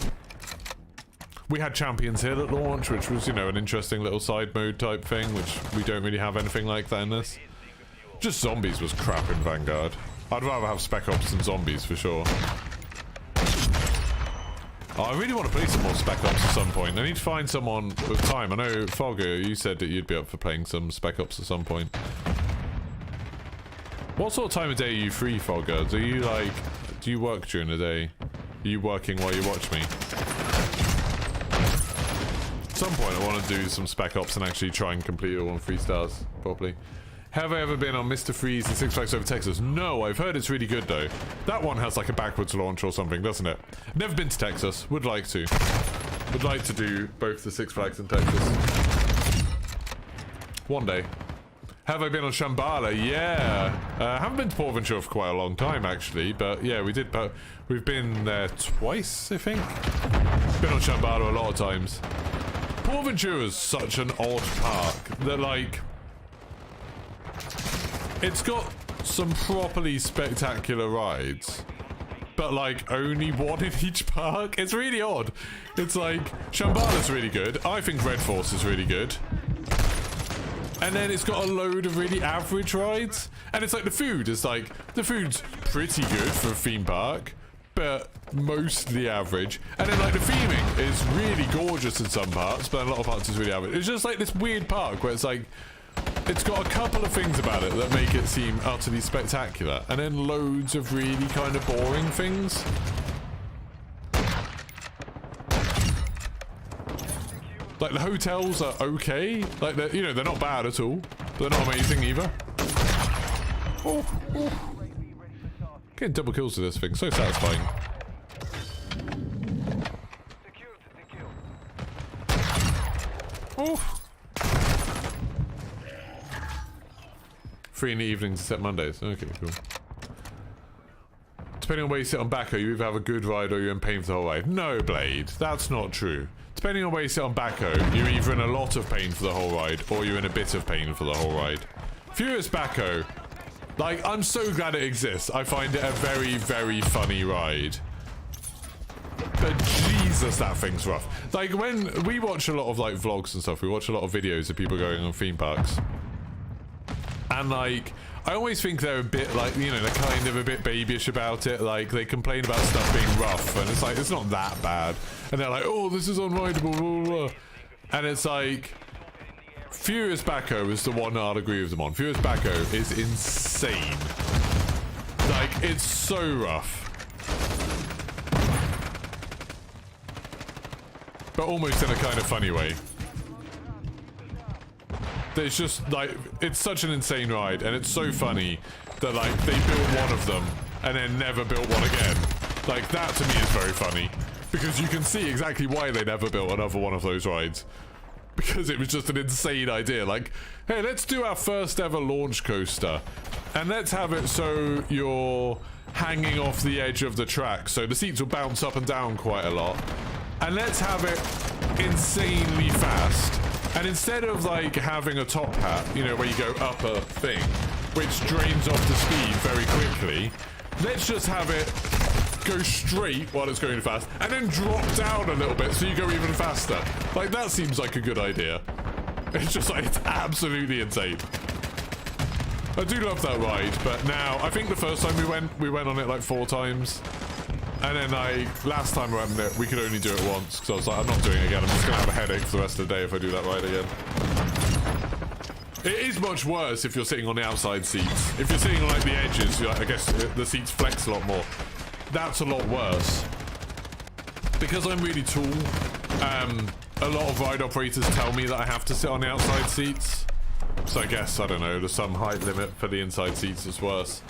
We had Champions Hill at launch, which was, you know, an interesting little side mode type thing, which we don't really have anything like that in this. Just zombies was crap in Vanguard. I'd rather have Spec Ops than zombies, for sure. Oh, I really want to play some more Spec Ops at some point. I need to find someone with time. I know, Fogger, you said that you'd be up for playing some Spec Ops at some point. What sort of time of day are you free, Fogger? Do you work during the day? Are you working while you watch me? At some point I want to do some Spec Ops and actually try and complete it all on 3 stars, properly. Have I ever been on Mr. Freeze and Six Flags Over Texas? No, I've heard it's really good though. That one has like a backwards launch or something, doesn't it? Never been to Texas, would like to. Would like to do both the Six Flags and Texas. One day. Have I been on Shambhala? Yeah. Haven't been to Port Ventura for quite a long time, actually. But yeah, we did. But we've been there twice, I think. Been on Shambhala a lot of times. Port Ventura is such an odd park that, like, it's got some properly spectacular rides, but like only one in each park. It's really odd. It's like Shambhala's really good. I think Red Force is really good. And then it's got a load of really average rides. And it's like the food is like, the food's pretty good for a theme park, but mostly average. And then like the theming is really gorgeous in some parts, but in a lot of parts it's really average. It's just like this weird park where it's like, it's got a couple of things about it that make it seem utterly spectacular. And then loads of really kind of boring things. Like, the hotels are okay. Like, they're, you know, they're not bad at all. But they're not amazing either. Oh, oh. Getting double kills with this thing. So satisfying. Oh. 3 in the evenings except Mondays. Okay, cool. Depending on where you sit on Baco, you either have a good ride or you're in pain for the whole ride. No, Blade. That's not true. Depending on where you sit on Baco, you're either in a lot of pain for the whole ride, or you're in a bit of pain for the whole ride. Furious Baco, Like, I'm so glad it exists. I find it a very, very funny ride. But Jesus, that thing's rough. Like, when we watch a lot of, like, vlogs and stuff, we watch a lot of videos of people going on theme parks. And, like, I always think they're a bit, like, you know, they're kind of a bit babyish about it. Like, they complain about stuff being rough, and it's like, it's not that bad. And they're like, oh, this is unrideable, blah, blah, blah. And it's like... Furious Baco is the one I'll agree with them on. Furious Baco is insane. Like, it's so rough. But almost in a kind of funny way. It's just, like, it's such an insane ride, and it's so funny that, like, they built one of them, and then never built one again. Like, that to me is very funny. Because you can see exactly why they never built another one of those rides. Because it was just an insane idea. Like, hey, let's do our first ever launch coaster. And let's have it so you're hanging off the edge of the track. So the seats will bounce up and down quite a lot. And let's have it insanely fast. And instead of, like, having a top hat, you know, where you go up a thing, which drains off the speed very quickly, let's just have it go straight while it's going fast, and then drop down a little bit so you go even faster. Like, that seems like a good idea. It's just like, it's absolutely insane. I do love that ride, but now, I think the first time we went on it like 4 times. And then, like, last time we went on it, we could only do it once, because I was like, I'm not doing it again. I'm just going to have a headache for the rest of the day if I do that ride again. It is much worse if you're sitting on the outside seats. If you're sitting on, like, the edges, I guess the seats flex a lot more. That's a lot worse. Because I'm really tall, a lot of ride operators tell me that I have to sit on the outside seats. So I guess, I don't know, there's some height limit for the inside seats that's worse.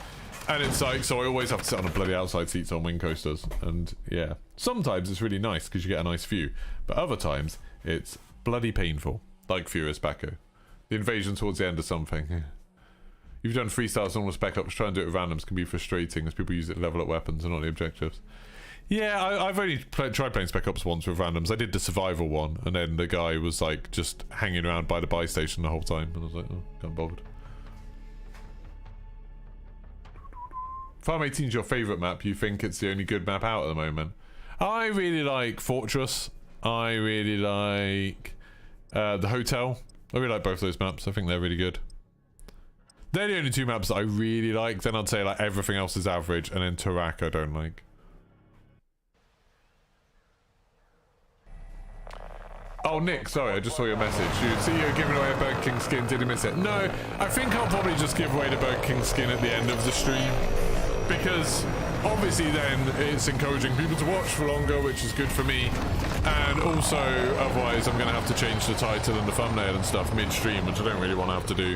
And it's like, so I always have to sit on the bloody outside seats on wing coasters. And yeah, sometimes it's really nice because you get a nice view. But other times, it's bloody painful. Like Furious Baco. The invasion towards the end of something. Yeah. You've done freestyles on all the spec ups, trying to do it with randoms can be frustrating as people use it to level up weapons and not the objectives. Yeah, I've only tried playing spec ups once with randoms. I did the survival one, and then the guy was like just hanging around by the buy station the whole time, and I was like, oh, can't bothered. Farm 18 is your favourite map. You think it's the only good map out at the moment? I really like Fortress. I really like the Hotel. I really like both those maps. I think they're really good. They're the only 2 maps that I really like. Then I'd say like everything else is average, and then Tarak I don't like. Oh, Nick, sorry, I just saw your message. You see you're giving away a Burger King skin. Did you miss it? No, I think I'll probably just give away the Burger King skin at the end of the stream. Because obviously then it's encouraging people to watch for longer, which is good for me. And also, otherwise I'm going to have to change the title and the thumbnail and stuff mid-stream, which I don't really want to have to do.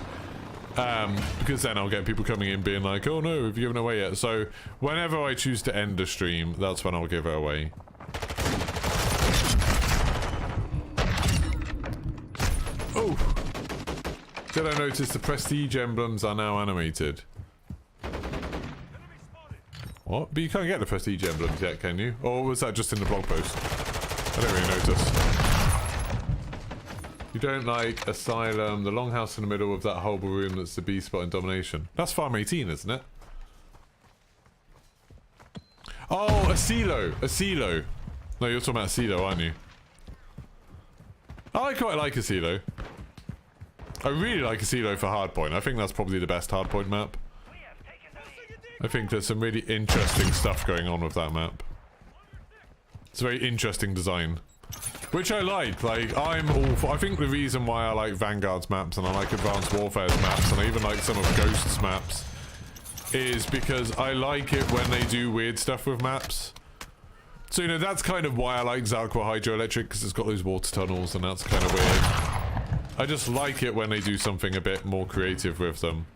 Because then I'll get people coming in being like, oh no, have you given away yet? So whenever I choose to end a stream, that's when I'll give it away. Oh! Did I notice the prestige emblems are now animated? What? But you can't get the prestige emblems yet, can you? Or was that just in the blog post? I don't really notice. You don't like Asylum, the longhouse in the middle of that horrible room that's the B spot in Domination. That's Farm 18, isn't it? Oh, Asilo! Asilo! No, you're talking about Asilo, aren't you? I quite like Asilo. I really like Asilo for Hardpoint. I think that's probably the best Hardpoint map. I think there's some really interesting stuff going on with that map. It's a very interesting design. Which I like I'm all for, I think the reason why I like Vanguard's maps and I like Advanced Warfare's maps and I even like some of Ghost's maps is because I like it when they do weird stuff with maps. So, you know, that's kind of why I like Zalqua Hydroelectric, because it's got those water tunnels and that's kind of weird. I just like it when they do something a bit more creative with them.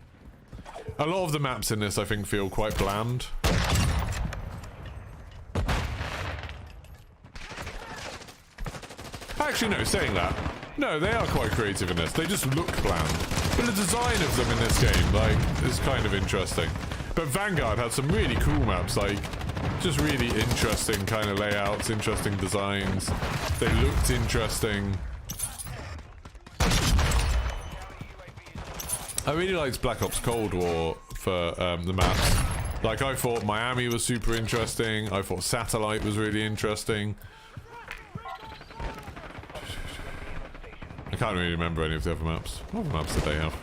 A lot of the maps in this, I think, feel quite bland. Actually, no, saying that. No, they are quite creative in this. They just look bland. But the design of them in this game, like, is kind of interesting. But Vanguard had some really cool maps, like, just really interesting kind of layouts, interesting designs. They looked interesting. I really liked Black Ops Cold War for the maps. Like, I thought Miami was super interesting. I thought Satellite was really interesting. I can't really remember any of the other maps. What other maps did they have?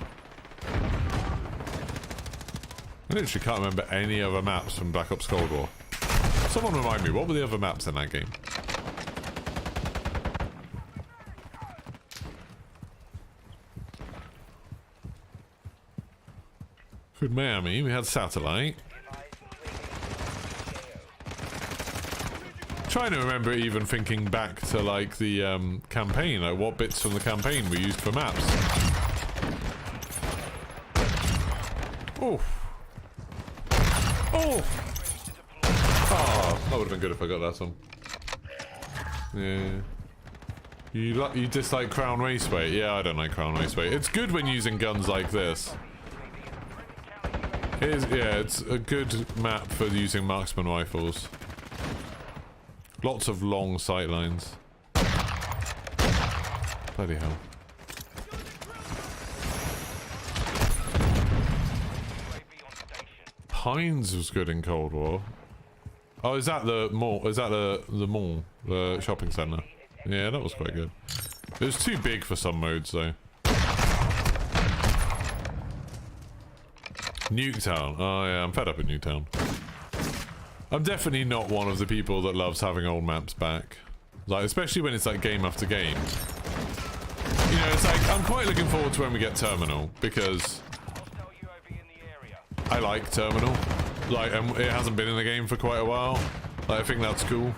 I literally can't remember any other maps from Black Ops Cold War. Someone remind me, what were the other maps in that game? For Miami, we had Satellite. Trying to remember even thinking back to like the campaign, like what bits from the campaign we used for maps. Oh. Oh! Oh, that would have been good if I got that one. Yeah. You dislike Crown Raceway? Yeah, I don't like Crown Raceway. It's good when using guns like this. Yeah, it's a good map for using marksman rifles. Lots of long sight lines. Bloody hell. Pines was good in Cold War. Oh, is that the mall? Is that the mall? The shopping centre? Yeah, that was quite good. It was too big for some modes though. Nuketown. Oh yeah, I'm fed up with Nuketown. I'm definitely not one of the people that loves having old maps back. Like, especially when it's like game after game. You know, it's like, I'm quite looking forward to when we get Terminal, because I like Terminal. Like, it hasn't been in the game for quite a while. Like, I think that's cool.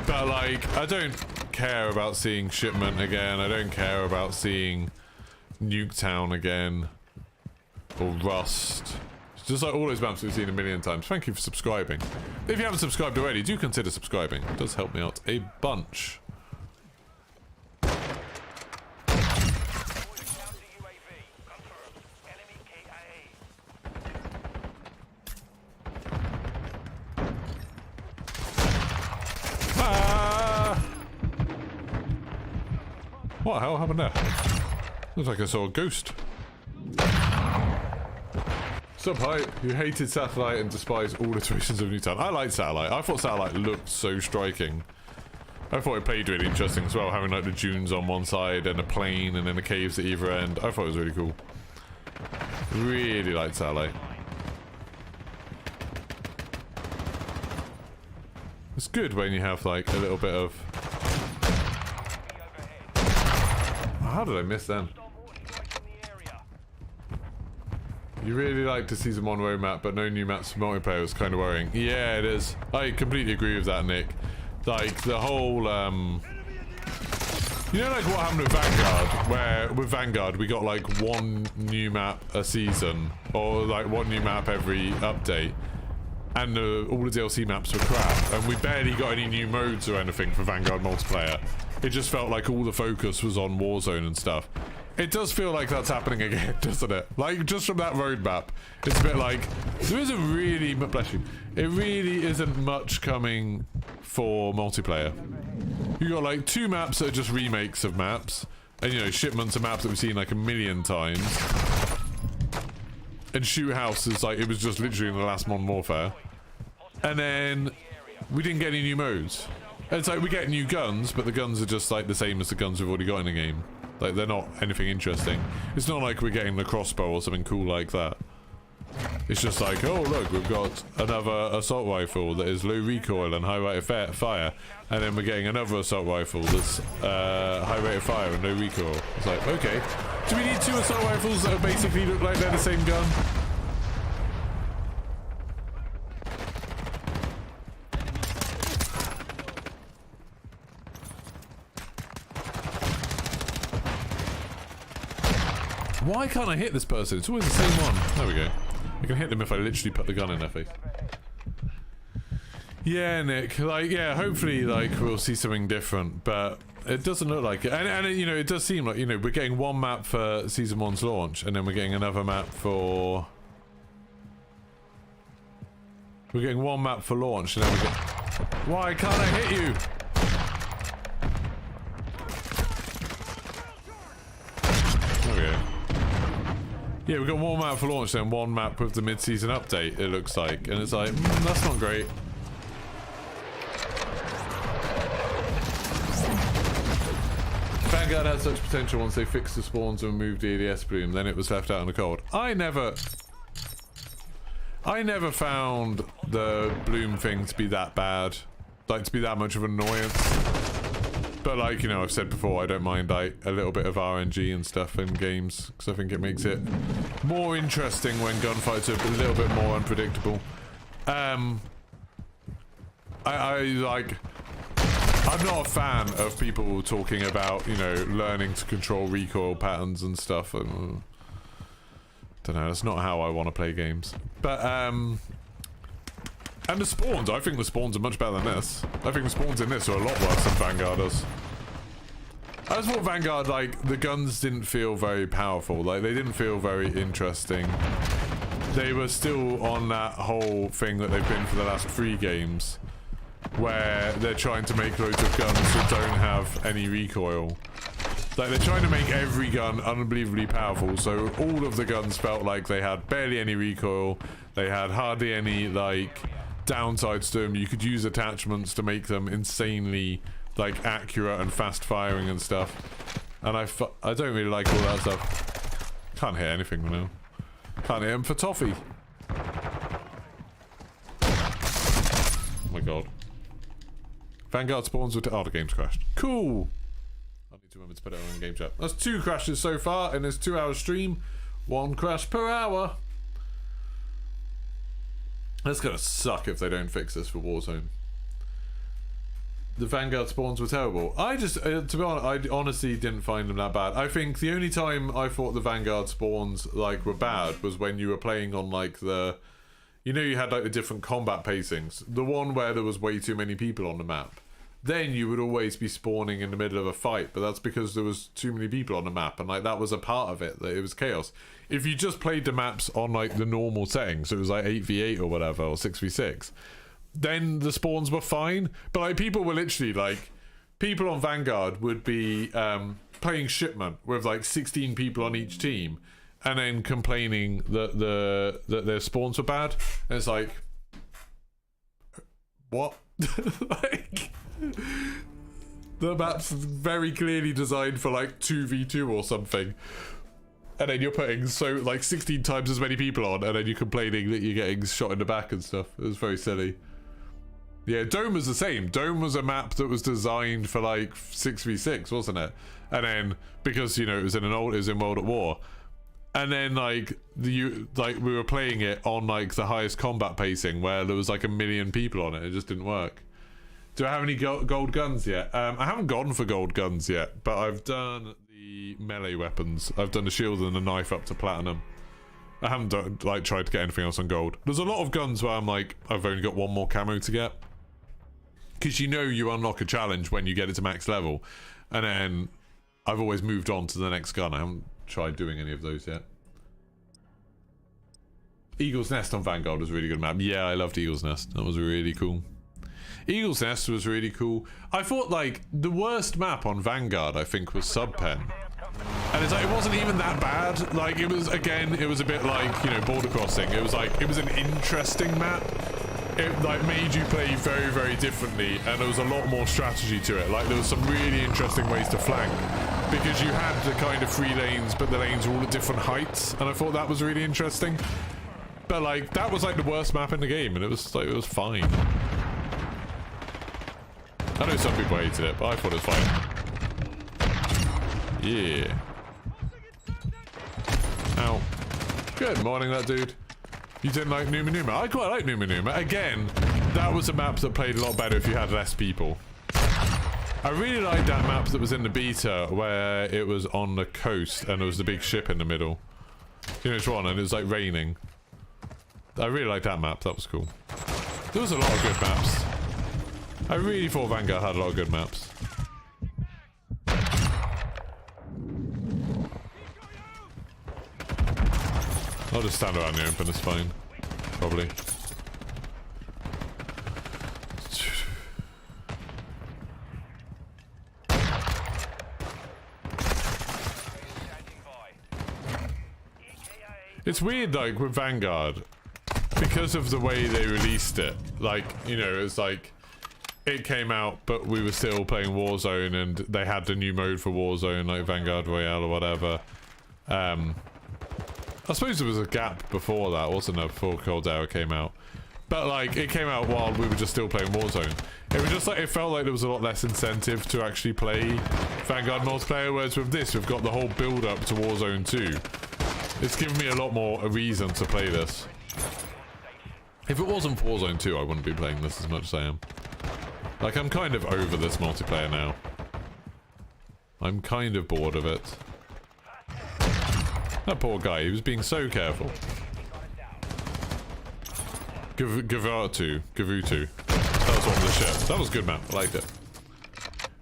But like, I don't care about seeing Shipment again. I don't care about seeing Nuketown again. Or Rust. Just like all those maps we've seen a million times. Thank you for subscribing. If you haven't subscribed already, do consider subscribing. It does help me out a bunch. Ah! What the hell happened there? Looks like I saw a ghost. Sup hype, you hated Satellite and despised all iterations of Nuketown. I liked Satellite. I thought Satellite looked so striking. I thought it played really interesting as well, having like the dunes on one side and a plane and then the caves at either end. I thought it was really cool. Really liked Satellite. It's good when you have like a little bit of... How did I miss them? You really liked the Season 1 roadmap, but no new maps for multiplayer was kind of worrying. Yeah, it is. I completely agree with that, Nick. Like, the whole, You know, like what happened with Vanguard, where with Vanguard we got like one new map a season, or like one new map every update, and all the DLC maps were crap, and we barely got any new modes or anything for Vanguard multiplayer. It just felt like all the focus was on Warzone and stuff. It does feel like that's happening again, doesn't it? Like, just from that roadmap, it's a bit like, there isn't really, bless you, it really isn't much coming for multiplayer. You got like 2 maps that are just remakes of maps, and you know, Shipment's a map that we've seen like a million times. And Shoot House is like, it was just literally in the last Modern Warfare. And then, we didn't get any new modes. And it's like, we get new guns, but the guns are just like the same as the guns we've already got in the game. Like, they're not anything interesting. It's not like we're getting the crossbow or something cool like that. It's just like, oh look, we've got another assault rifle that is low recoil and high rate of fire. And then we're getting another assault rifle that's high rate of fire and low recoil. It's like, okay. Do we need 2 assault rifles that basically look like they're the same gun? Why can't I hit this person? It's always the same one. There we go. I can hit them if I literally put the gun in their face. Yeah, Nick. Like, yeah, hopefully, like, we'll see something different, but it doesn't look like it. And you know, it does seem like, you know, we're getting one map for Season 1's launch, and then we're getting another map for... We're getting one map for launch, and then we get... Why can't I hit you? There we go. Yeah, we've got one map for launch then, one map with the mid-season update, it looks like. And it's like, that's not great. Vanguard had such potential once they fixed the spawns and removed the ADS bloom, then it was left out in the cold. I never found the bloom thing to be that bad. Like, to be that much of an annoyance. But like, you know, I've said before, I don't mind like a little bit of RNG and stuff in games, because I think it makes it more interesting when gunfights are a little bit more unpredictable. I'm not a fan of people talking about, you know, learning to control recoil patterns and stuff. And don't know, that's not how I want to play games. But and the spawns, I think the spawns are much better than this. I think the spawns in this are a lot worse than Vanguard does. I just thought Vanguard, like, the guns didn't feel very powerful. Like, they didn't feel very interesting. They were still on that whole thing that they've been for the last 3 games, where they're trying to make loads of guns that don't have any recoil. Like, they're trying to make every gun unbelievably powerful, so all of the guns felt like they had barely any recoil, they had hardly any, like, downsides to them. You could use attachments to make them insanely, like, accurate and fast firing and stuff. And I don't really like all that stuff. Can't hit anything now. Can't hit him for toffee. Oh my god. Vanguard spawns with... Oh, the game's crashed. Cool! I need to remember to put it on game chat. That's 2 crashes so far in this 2-hour stream. 1 crash per hour. That's gonna suck if they don't fix this for Warzone. The Vanguard spawns were terrible. I just, to be honest, I honestly didn't find them that bad. I think the only time I thought the Vanguard spawns, like, were bad was when you were playing on, like, the... You know, you had, like, the different combat pacings. The one where there was way too many people on the map. Then you would always be spawning in the middle of a fight, but that's because there was too many people on the map, and, like, that was a part of it, that it was chaos. If you just played the maps on, like, the normal settings, so it was, like, 8v8 or whatever, or 6v6, then the spawns were fine. But, like, people were literally, like, people on Vanguard would be playing shipment with, like, 16 people on each team, and then complaining that their spawns were bad. And it's like, what? Like, the map's very clearly designed for, like, 2v2 or something. And then you're putting, so, like, 16 times as many people on, and then you're complaining that you're getting shot in the back and stuff. It was very silly. Yeah, Dome was the same. Dome was a map that was designed for, like, 6v6, wasn't it? And then, because, you know, it was in World at War. And then, like, we were playing it on, like, the highest combat pacing, where there was, like, 1 million people on it. It just didn't work. Do I have any gold guns yet? I haven't gone for gold guns yet, but I've done the melee weapons. I've done the shield and the knife up to platinum. I haven't done, like, tried to get anything else on gold. There's a lot of guns where I'm like, I've only got 1 more camo to get. Because you know you unlock a challenge when you get it to max level. And then I've always moved on to the next gun. I haven't tried doing any of those yet. Eagle's Nest on Vanguard was a really good map. Yeah, I loved Eagle's Nest. That was really cool. Eagle's Nest was really cool. I thought, like, the worst map on Vanguard, I think, was Subpen. And it's like, it wasn't even that bad. Like, it was, again, it was a bit like, you know, border crossing. It was like, it was an interesting map. It, like, made you play very, very differently, and there was a lot more strategy to it. Like, there was some really interesting ways to flank, because you had the kind of 3 lanes, but the lanes were all at different heights, and I thought that was really interesting. But, like, that was, like, the worst map in the game, and it was, like, it was fine. I know some people hated it, but I thought it was fine. Yeah. Ow. Good morning, that dude. You didn't like Numa Numa? I quite like Numa Numa. Again, that was a map that played a lot better if you had less people. I really liked that map that was in the beta, where it was on the coast and there was the big ship in the middle. You know which one? And it was, like, raining. I really liked that map. That was cool. There was a lot of good maps. I really thought Vanguard had a lot of good maps. I'll just stand around the open, it's fine. Probably. It's weird, like, with Vanguard, because of the way they released it. Like, you know, it's like, it came out, but we were still playing Warzone, and they had the new mode for Warzone, like Vanguard Royale or whatever. I suppose there was a gap before that, wasn't there, before Cold Era came out. But, like, it came out while we were just still playing Warzone. It was just like, it felt like there was a lot less incentive to actually play Vanguard multiplayer, whereas with this, we've got the whole build-up to Warzone 2. It's given me a lot more a reason to play this. If it wasn't for Warzone 2, I wouldn't be playing this as much as I am. Like, I'm kind of over this multiplayer now. I'm kind of bored of it. That poor guy, he was being so careful. Gavutu. That was one of the shit. That was good, man. I liked it.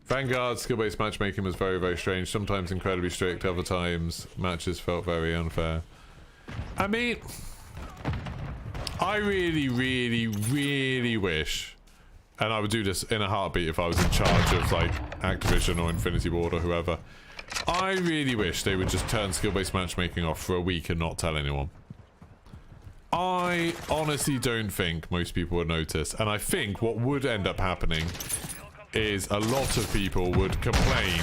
Vanguard skill-based matchmaking was very, very strange. Sometimes incredibly strict. Other times, matches felt very unfair. I mean, I really, really, really wish, and I would do this in a heartbeat if I was in charge of, like, Activision or Infinity Ward or whoever. I really wish they would just turn skill-based matchmaking off for a week and not tell anyone. I honestly don't think most people would notice, and I think what would end up happening is a lot of people would complain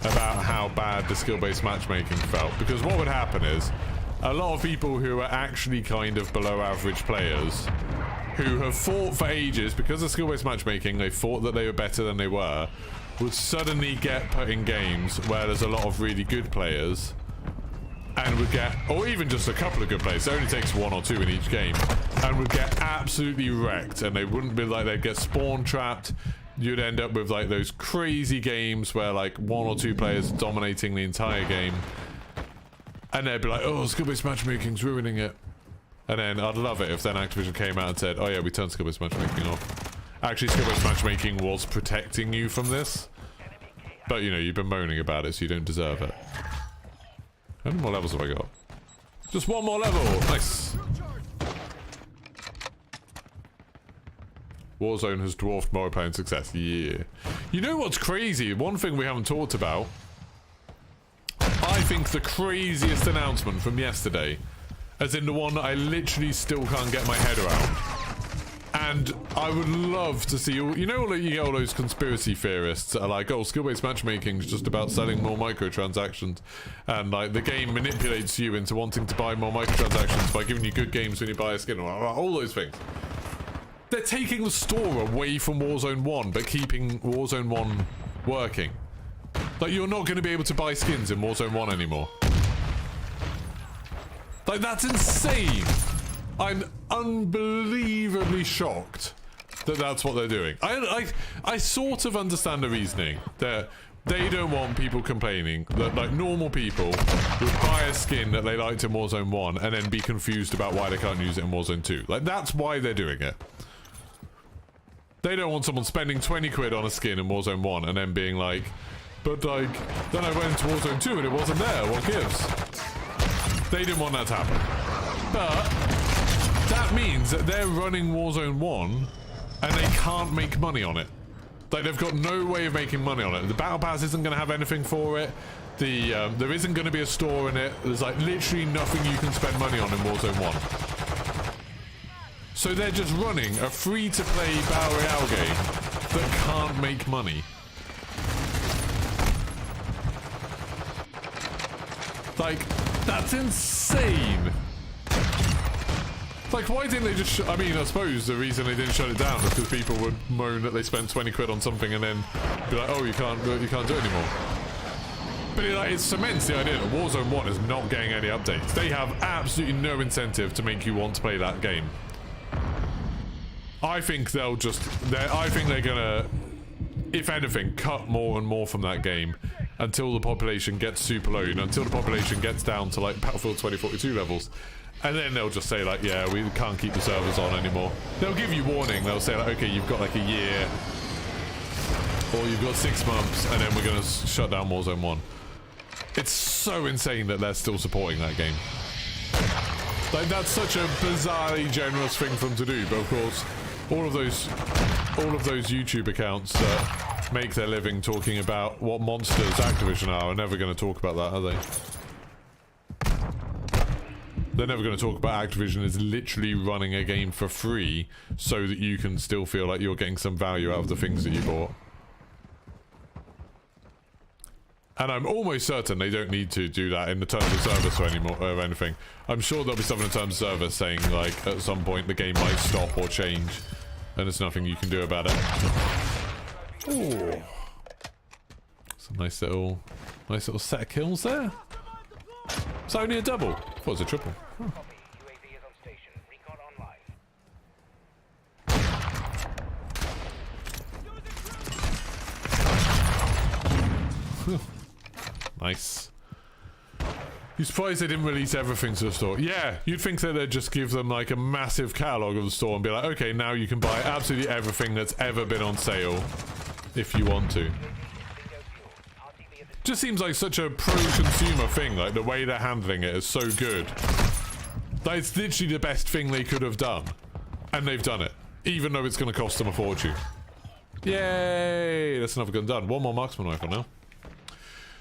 about how bad the skill-based matchmaking felt, because what would happen is a lot of people who are actually kind of below average players who have fought for ages because of skill-based matchmaking, they thought that they were better than they were, would suddenly get put in games where there's a lot of really good players and would get, or even just a couple of good players, it only takes one or two in each game, and would get absolutely wrecked, and they wouldn't be like, they'd get spawn trapped. You'd end up with like those crazy games where like one or two players dominating the entire game, and they'd be like, oh, skill-based matchmaking's ruining it. And then I'd love it if then Activision came out and said, oh yeah, we turned skill-based matchmaking off. Actually, skill-based matchmaking was protecting you from this, but you know, you've been moaning about it, so you don't deserve it. How many more levels have I got? Just one more level! Nice! Warzone has dwarfed multiplayer in success. Yeah. You know what's crazy? One thing we haven't talked about. I think the craziest announcement from yesterday, as in the one that I literally still can't get my head around. And I would love to see, you know, you get all those conspiracy theorists that are like, oh, skill-based matchmaking is just about selling more microtransactions, and like the game manipulates you into wanting to buy more microtransactions by giving you good games when you buy a skin, all those things. They're taking the store away from Warzone 1, but keeping Warzone 1 working. Like, you're not going to be able to buy skins in Warzone 1 anymore. Like, that's insane! I'm unbelievably shocked that that's what they're doing. I sort of understand the reasoning. That they don't want people complaining that, like, normal people would buy a skin that they liked in Warzone 1 and then be confused about why they can't use it in Warzone 2. Like, that's why they're doing it. They don't want someone spending 20 quid on a skin in Warzone 1 and then being like, but, like, then I went to Warzone 2 and it wasn't there, what gives? They didn't want that to happen. But that means that they're running Warzone 1 and they can't make money on it. Like, they've got no way of making money on it. The Battle Pass isn't going to have anything for it. There isn't going to be a store in it. There's, like, literally nothing you can spend money on in Warzone 1. So they're just running a free-to-play Battle Royale game that can't make money. Like, that's insane. Like, why didn't they just I mean, I suppose the reason they didn't shut it down is because people would moan that they spent 20 quid on something and then be like, oh, you can't do it anymore. But it cements the idea that Warzone 1 is not getting any updates. They have absolutely no incentive to make you want to play that game. I think they're gonna, if anything, cut more and more from that game until the population gets super low, until the population gets down to like Battlefield 2042 levels. And then they'll just say like, yeah, we can't keep the servers on anymore. They'll give you warning. They'll say like, okay, you've got like a year, or you've got 6 months, and then we're gonna shut down Warzone 1. It's so insane that they're still supporting that game. Like, that's such a bizarrely generous thing for them to do. But of course, all of those YouTube accounts that make their living talking about what monsters Activision are never going to talk about that, are they? they're never going to talk about Activision is literally running a game for free so that you can still feel like you're getting some value out of the things that you bought. And I'm almost certain they don't need to do that in the terms of service or anymore or anything. I'm sure there'll be something in the terms of service saying like at some point the game might stop or change, and there's nothing you can do about it. Ooh. It's a nice little set of kills there. It's only a double. I thought it was a triple. Huh. Nice. You surprised they didn't release everything to the store? Yeah, you'd think that they'd just give them like a massive catalogue of the store and be like, okay, now you can buy absolutely everything that's ever been on sale if you want to. Just seems like such a pro-consumer thing. Like the way they're handling it is so good. Like it's literally the best thing they could have done, and they've done it, even though it's going to cost them a fortune. Yay! That's another gun done. One more marksman rifle now.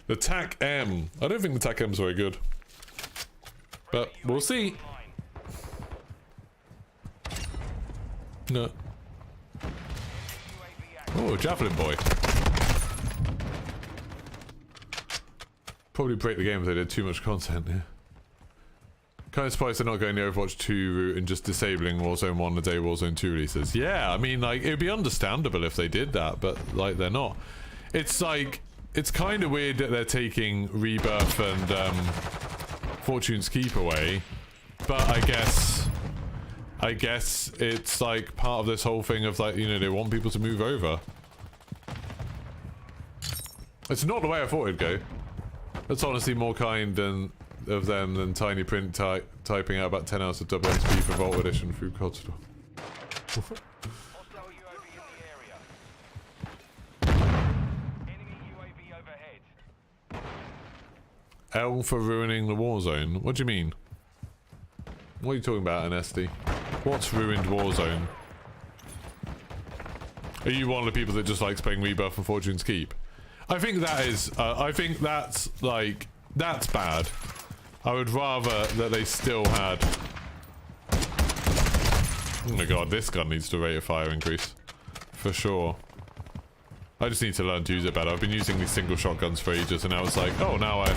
The TAC M. I don't think the TAC M's very good, but we'll see. No. Oh, Javelin boy. Probably break the game if they did too much content, yeah. Kind of surprised they're not going the Overwatch 2 route and just disabling Warzone 1 the day Warzone 2 releases. Yeah, I mean, like, it would be understandable if they did that, but, like, they're not. It's like, it's kind of weird that they're taking Rebirth and, Fortune's Keep away, but I guess it's, like, part of this whole thing of, like, you know, they want people to move over. It's not the way I thought it'd go. That's honestly more kind of them than Tiny Print typing out about 10 hours of double XP for Vault Edition through COD Store. L for ruining the Warzone? What do you mean? What are you talking about, Anesti? What's ruined Warzone? Are you one of the people that just likes playing Rebirth and Fortune's Keep? I think that is, I think that's, like, that's bad. I would rather that they still had... Oh my god, this gun needs to rate of fire increase. For sure. I just need to learn to use it better. I've been using these single shotguns for ages, and now it's like, oh, now I...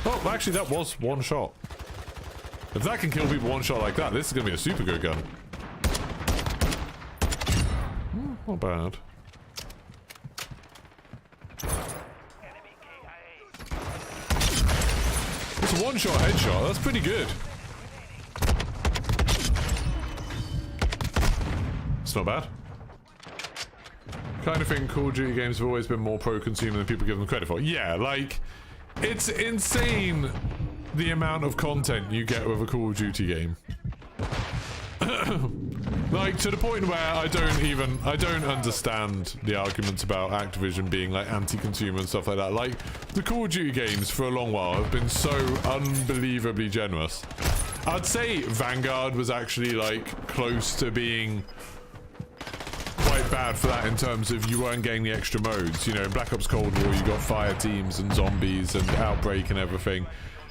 Oh, actually, that was one shot. If that can kill people one shot like that, this is going to be a super good gun. Not bad. It's a one-shot headshot. That's pretty good. It's not bad. Kind of think Call of Duty games have always been more pro-consumer than people give them credit for. Yeah, like, it's insane the amount of content you get with a Call of Duty game. Like, to the point where I don't understand the arguments about Activision being, like, anti-consumer and stuff like that. Like, the Call of Duty games, for a long while, have been so unbelievably generous. I'd say Vanguard was actually, like, close to being quite bad for that in terms of you weren't getting the extra modes. You know, in Black Ops Cold War, you got fire teams and zombies and Outbreak and everything,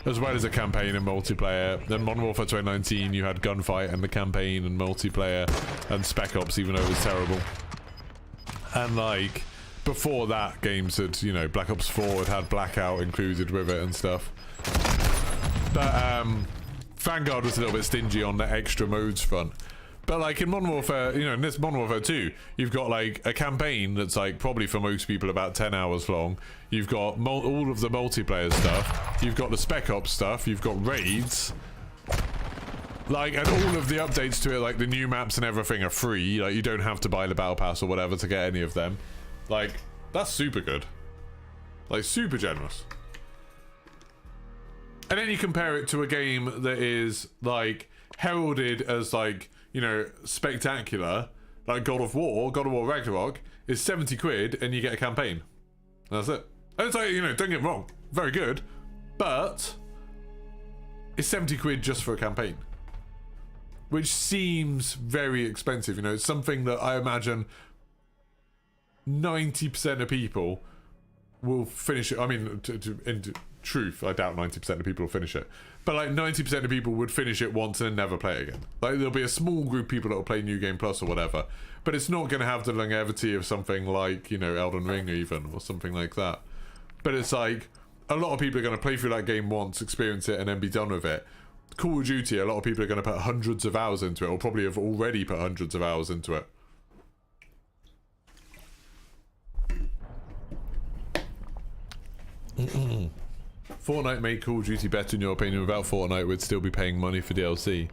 as well as a campaign and multiplayer. Then Modern Warfare 2019, you had gunfight and the campaign and multiplayer, and Spec Ops, even though it was terrible. And like, before that, games had, you know, Black Ops 4 had Blackout included with it and stuff. But Vanguard was a little bit stingy on the extra modes front. But like in Modern Warfare, you know, in this Modern Warfare 2, you've got like a campaign that's like probably for most people about 10 hours long. You've got all of the multiplayer stuff. You've got the Spec Ops stuff. You've got raids. Like, and all of the updates to it, like the new maps and everything are free. Like, you don't have to buy the Battle Pass or whatever to get any of them. Like, that's super good. Like, super generous. And then you compare it to a game that is like heralded as like, you know, spectacular, like God of War Ragnarok is 70 quid and you get a campaign. That's it. And it's like, you know, don't get me wrong, very good, but it's 70 quid just for a campaign, which seems very expensive. You know, it's something that I imagine 90% of people will finish it. I mean, truth, I doubt 90% of people will finish it. But like 90% of people would finish it once and then never play it again. Like there'll be a small group of people that will play New Game Plus or whatever, but it's not going to have the longevity of something like, you know, Elden Ring even, or something like that. But it's like, a lot of people are going to play through that game once, experience it, and then be done with it. Call of Duty, a lot of people are going to put hundreds of hours into it, or probably have already put hundreds of hours into it. Fortnite made Call of Duty better in your opinion. Without Fortnite, we'd still be paying money for DLC.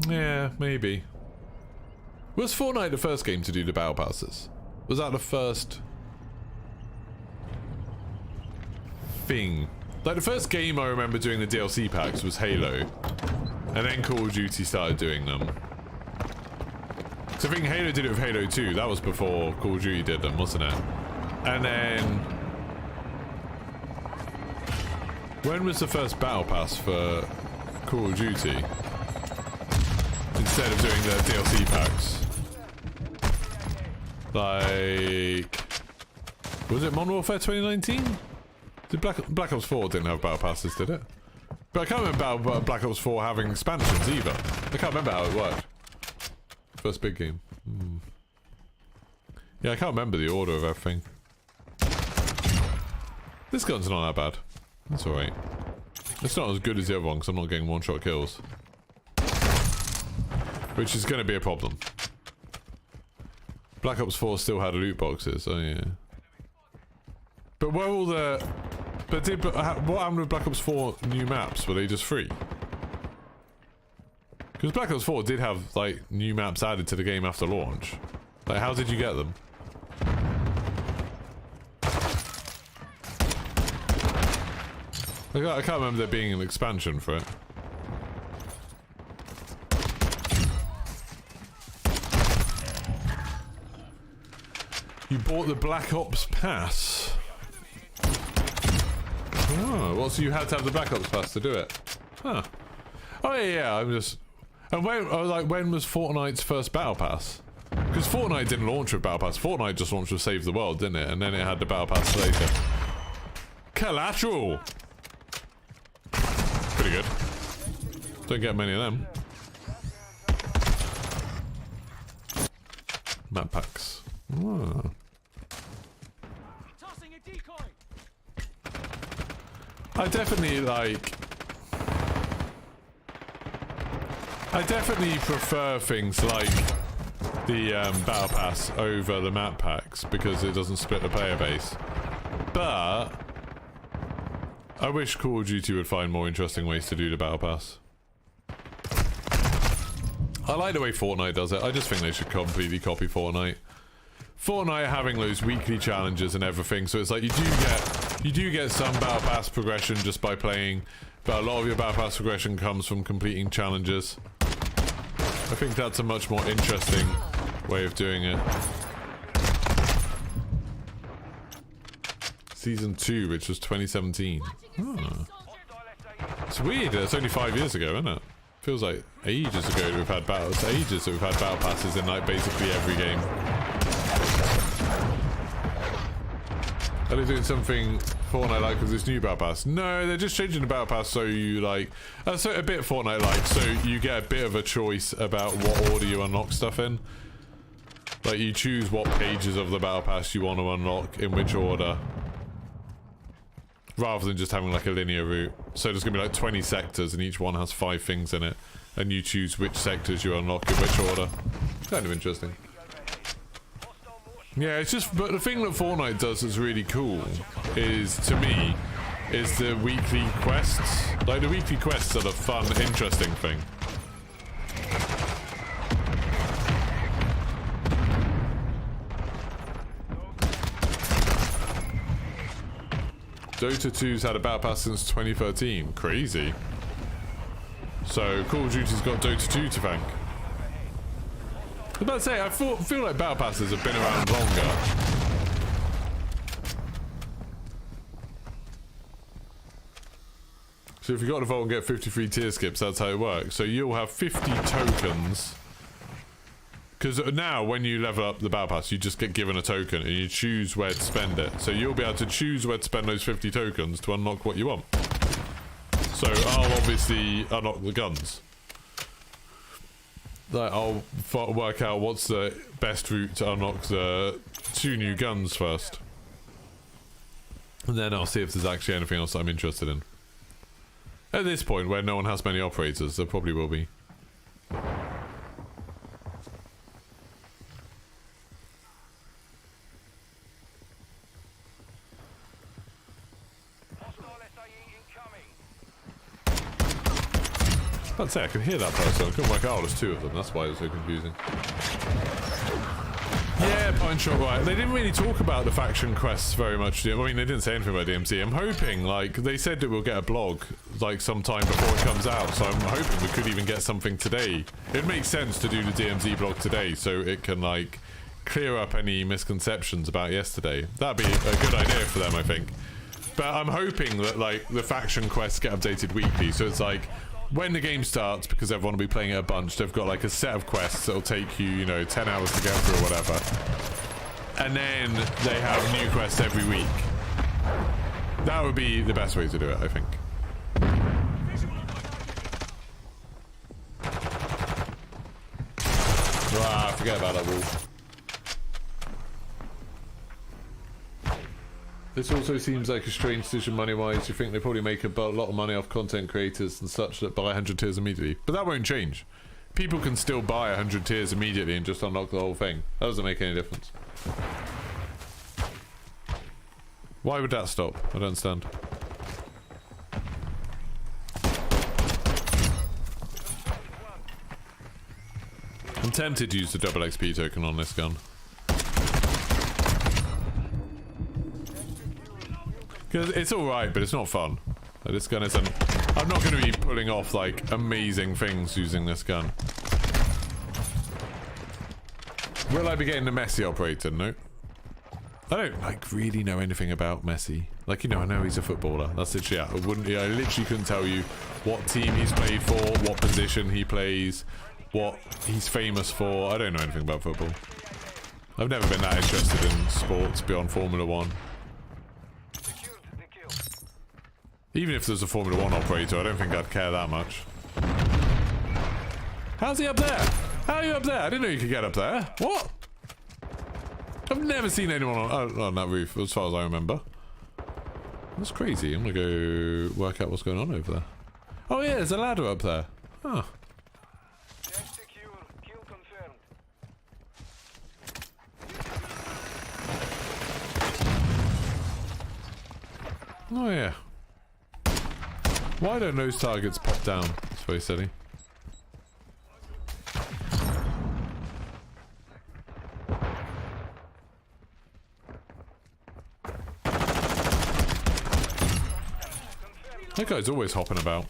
Yeah, maybe. Was Fortnite the first game to do the battle passes? Was that the first thing? Like the first game I remember doing the DLC packs was Halo, and then Call of Duty started doing them. So I think Halo did it with Halo 2. That was before Call of Duty did them, wasn't it? And then when was the first battle pass for Call of Duty? Instead of doing the DLC packs. Like, was it Modern Warfare 2019? Did Black Ops 4 didn't have battle passes, did it? But I can't remember about Black Ops 4 having expansions either. I can't remember how it worked. First big game. Yeah, I can't remember the order of everything. This gun's not that bad. That's alright. It's not as good as the other one because I'm not getting one-shot kills. Which is going to be a problem. Black Ops 4 still had loot boxes, oh yeah. But were all the... what happened with Black Ops 4 new maps? Were they just free? Because Black Ops 4 did have, like, new maps added to the game after launch. Like, how did you get them? I can't remember there being an expansion for it. You bought the Black Ops Pass? Oh, well, so you had to have the Black Ops Pass to do it. Huh. Oh, yeah, I'm just... And when was Fortnite's first Battle Pass? Because Fortnite didn't launch with Battle Pass. Fortnite just launched with Save the World, didn't it? And then it had the Battle Pass later. Collateral! Pretty good. Don't get many of them. Map packs. Oh. I definitely prefer things like the Battle Pass over the map packs because it doesn't split the player base. But I wish Call of Duty would find more interesting ways to do the Battle Pass. I like the way Fortnite does it. I just think they should completely copy Fortnite. Fortnite having those weekly challenges and everything, so it's like you do get some Battle Pass progression just by playing, but a lot of your Battle Pass progression comes from completing challenges. I think that's a much more interesting way of doing it. Season 2, which was 2017. Oh. It's weird, it's only 5 years ago, isn't it? Feels like ages ago that we've had battles. Ages that we've had battle passes in like basically every game. Are they doing something Fortnite like with this new battle pass? No, they're just changing the battle pass so you like... so a bit Fortnite like, so you get a bit of a choice about what order you unlock stuff in. Like you choose what pages of the battle pass you want to unlock in which order. Rather than just having like a linear route. So there's going to be like 20 sectors and each one has 5 things in it. And you choose which sectors you unlock in which order. Kind of interesting. Yeah, it's just... But the thing that Fortnite does that's really cool is, to me, is the weekly quests. Like the weekly quests are the fun, interesting thing. Dota 2's had a battle pass since 2013. Crazy. So Call of Duty's got Dota 2 to thank. I was about to say, I feel like battle passes have been around longer. So if you got to vote and get 53 tier skips, that's how it works. So you'll have 50 tokens Because now when you level up the battle pass, you just get given a token and you choose where to spend it. So you'll be able to choose where to spend those 50 tokens to unlock what you want. So I'll obviously unlock the guns. Like, I'll work out what's the best route to unlock the 2 new guns first. And then I'll see if there's actually anything else I'm interested in. At this point, where no one has many operators, there probably will be. I'd say I could hear that person. I couldn't work out. There's 2 of them. That's why it was so confusing. Yeah, Pine Shot, right. They didn't really talk about the faction quests very much. I mean, they didn't say anything about DMZ. I'm hoping, like, they said that we'll get a blog, like, sometime before it comes out. So I'm hoping we could even get something today. It makes sense to do the DMZ blog today so it can, like, clear up any misconceptions about yesterday. That'd be a good idea for them, I think. But I'm hoping that, like, the faction quests get updated weekly. So it's like, when the game starts, because everyone will be playing it a bunch, they've got like a set of quests that'll take you, you know, 10 hours to get through or whatever. And then they have new quests every week. That would be the best way to do it, I think. Ah, forget about that wall. This also seems like a strange decision money-wise. You think they probably make a lot of money off content creators and such that buy 100 tiers immediately. But that won't change. People can still buy 100 tiers immediately and just unlock the whole thing. That doesn't make any difference. Why would that stop? I don't understand. I'm tempted to use the double XP token on this gun. Because it's alright, but it's not fun. Like, this gun isn't... I'm not going to be pulling off, like, amazing things using this gun. Will I be getting the Messi operator? No. I don't, like, really know anything about Messi. Like, you know, I know he's a footballer. That's literally it. I literally couldn't tell you what team he's played for, what position he plays, what he's famous for. I don't know anything about football. I've never been that interested in sports beyond Formula 1. Even if there's a Formula 1 operator, I don't think I'd care that much. How's he up there? How are you up there? I didn't know you could get up there. What? I've never seen anyone on that roof, as far as I remember. That's crazy. I'm gonna go work out what's going on over there. Oh yeah, there's a ladder up there. Huh. Oh yeah. Why don't those targets pop down? It's very silly. That guy's always hopping about.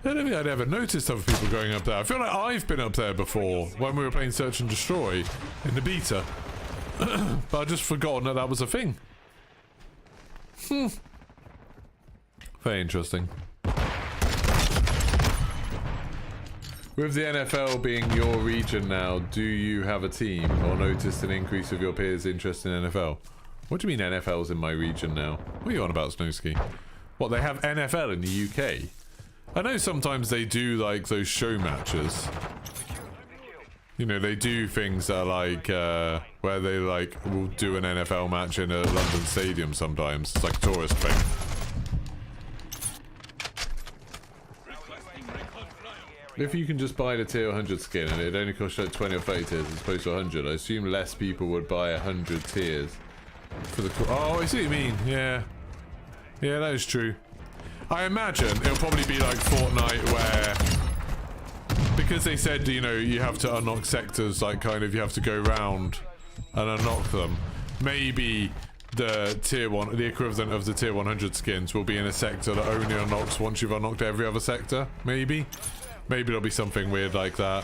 I don't think I'd ever noticed other people going up there. I feel like I've been up there before when we were playing Search and Destroy in the beta. But I'd just forgotten that that was a thing. Very interesting. With the NFL being your region now, do you have a team or noticed an increase of your peers' interest in NFL? What do you mean NFL's in my region now? What are you on about, Snowski? What, they have NFL in the UK? I know sometimes they do like those show matches. You know, they do things that are like, where they like will do an NFL match in a London stadium sometimes. It's like a tourist thing. If you can just buy the tier 100 skin and it only costs like 20 or 30 tiers as opposed to 100, I assume less people would buy 100 tiers for the... Oh, I see what you mean. Yeah. Yeah, that is true. I imagine it'll probably be like Fortnite where... Because they said, you know, you have to unlock sectors, like kind of you have to go round and unlock them. Maybe the tier 1, the equivalent of the tier 100 skins will be in a sector that only unlocks once you've unlocked every other sector. Maybe. Maybe there'll be something weird like that.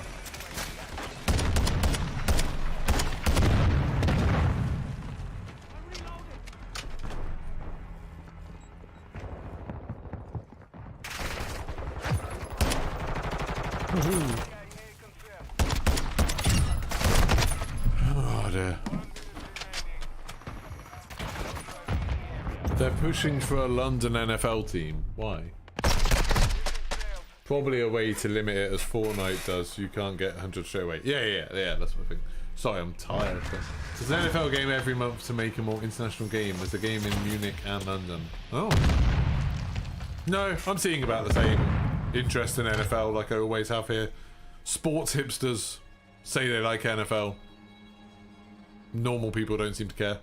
Oh dear. They're pushing for a London NFL team. Why? Probably a way to limit it as Fortnite does. You can't get 100 straight away. Yeah, that's what I think. Sorry, I'm tired. There's an NFL game every month to make a more international game. There's a game in Munich and London. Oh. No, I'm seeing about the same interest in NFL like I always have here. Sports hipsters say they like NFL. Normal people don't seem to care.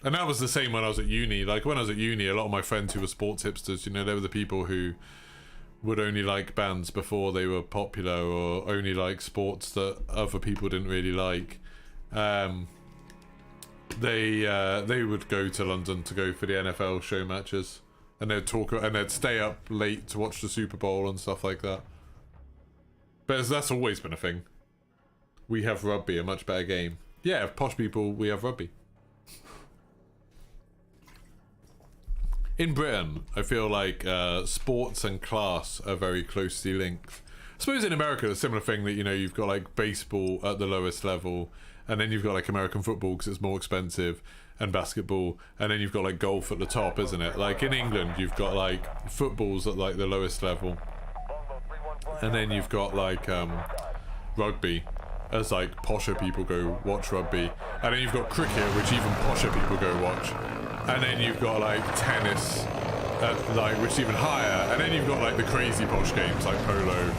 And that was the same when I was at uni. Like when I was at uni, a lot of my friends who were sports hipsters, you know, they were the people who would only like bands before they were popular, or only like sports that other people didn't really like. They would go to London to go for the NFL show matches, and they'd talk and they'd stay up late to watch the Super Bowl and stuff like that. But that's always been a thing. We have rugby, a much better game. Yeah, posh people, we have rugby. In Britain, I feel like sports and class are very closely linked. I suppose in America, a similar thing that, you know, you've got like baseball at the lowest level, and then you've got like American football because it's more expensive, and basketball, and then you've got like golf at the top, isn't it? Like in England, you've got like footballs at like the lowest level, and then you've got like rugby, as like posher people go watch rugby, and then you've got cricket, which even posher people go watch, and then you've got like tennis, like which is even higher, and then you've got like the crazy posh games like polo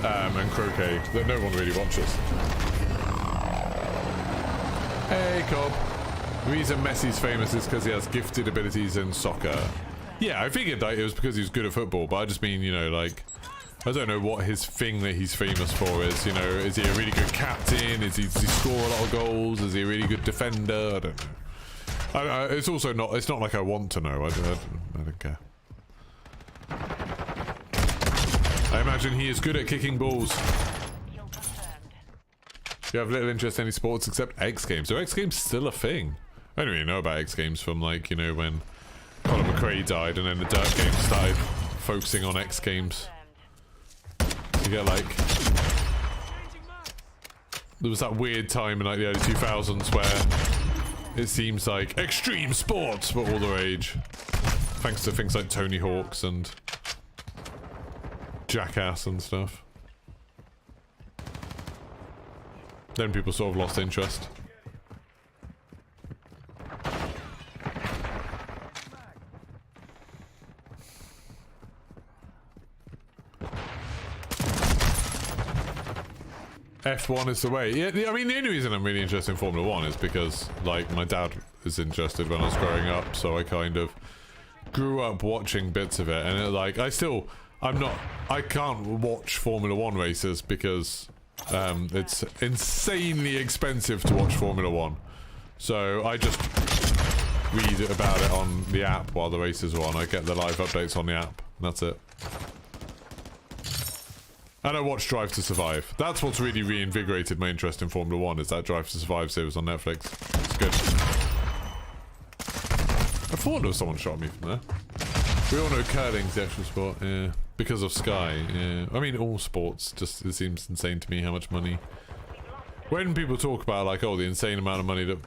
and croquet that no one really watches. Hey Cobb. The reason Messi's famous is because he has gifted abilities in soccer. Yeah, I figured that it was because he was good at football, but I just mean, you know, like, I don't know what his thing that he's famous for is, you know. Is he a really good captain? Does he score a lot of goals? Is he a really good defender? I don't know. It's also not, it's not like I want to know. I don't care. I imagine he is good at kicking balls. You have little interest in any sports except X Games. Are X Games still a thing? I don't really know about X Games from, like, you know, when Conor McRae died and then the Dirt Games started focusing on X Games. You get like, there was that weird time in like the early 2000s where it seems like extreme sports were all the rage, thanks to things like Tony Hawk's and Jackass and stuff. Then people sort of lost interest. F1 is the way. Yeah, I mean, the only reason I'm really interested in Formula 1 is because, like, my dad was interested when I was growing up, so I kind of grew up watching bits of it, and it, like, I can't watch Formula 1 races because it's insanely expensive to watch Formula 1. So I just read about it on the app while the races are on. I get the live updates on the app, and that's it. And I watch Drive to Survive. That's what's really reinvigorated my interest in Formula 1, is that Drive to Survive series on Netflix. It's good. I thought there was someone shot me from there. We all know curling's the actual sport, yeah. Because of Sky, yeah. I mean, all sports, just, it seems insane to me how much money. When people talk about, like, oh, the insane amount of money that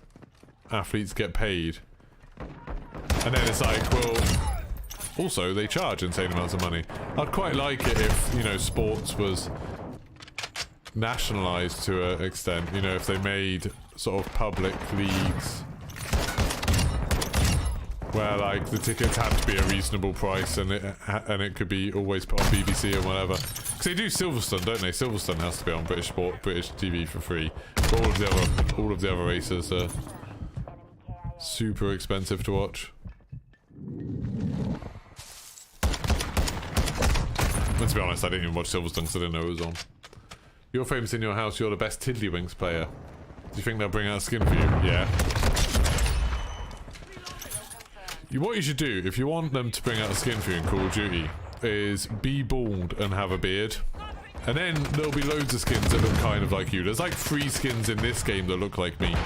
athletes get paid, and then it's like, well, also, they charge insane amounts of money. I'd quite like it if, you know, sports was nationalised to an extent. You know, if they made sort of public leagues where, like, the tickets had to be a reasonable price, and it could be always put on BBC or whatever. Because they do Silverstone, don't they? Silverstone has to be on British TV for free. But all of the other races are super expensive to watch. And to be honest, I didn't even watch Silverstone because I didn't know it was on. You're famous in your house, you're the best Tiddlywinks player. Do you think they'll bring out a skin for you? Yeah. What you should do, if you want them to bring out a skin for you in Call of Duty, is be bald and have a beard. And then there'll be loads of skins that look kind of like you. There's like 3 skins in this game that look like me.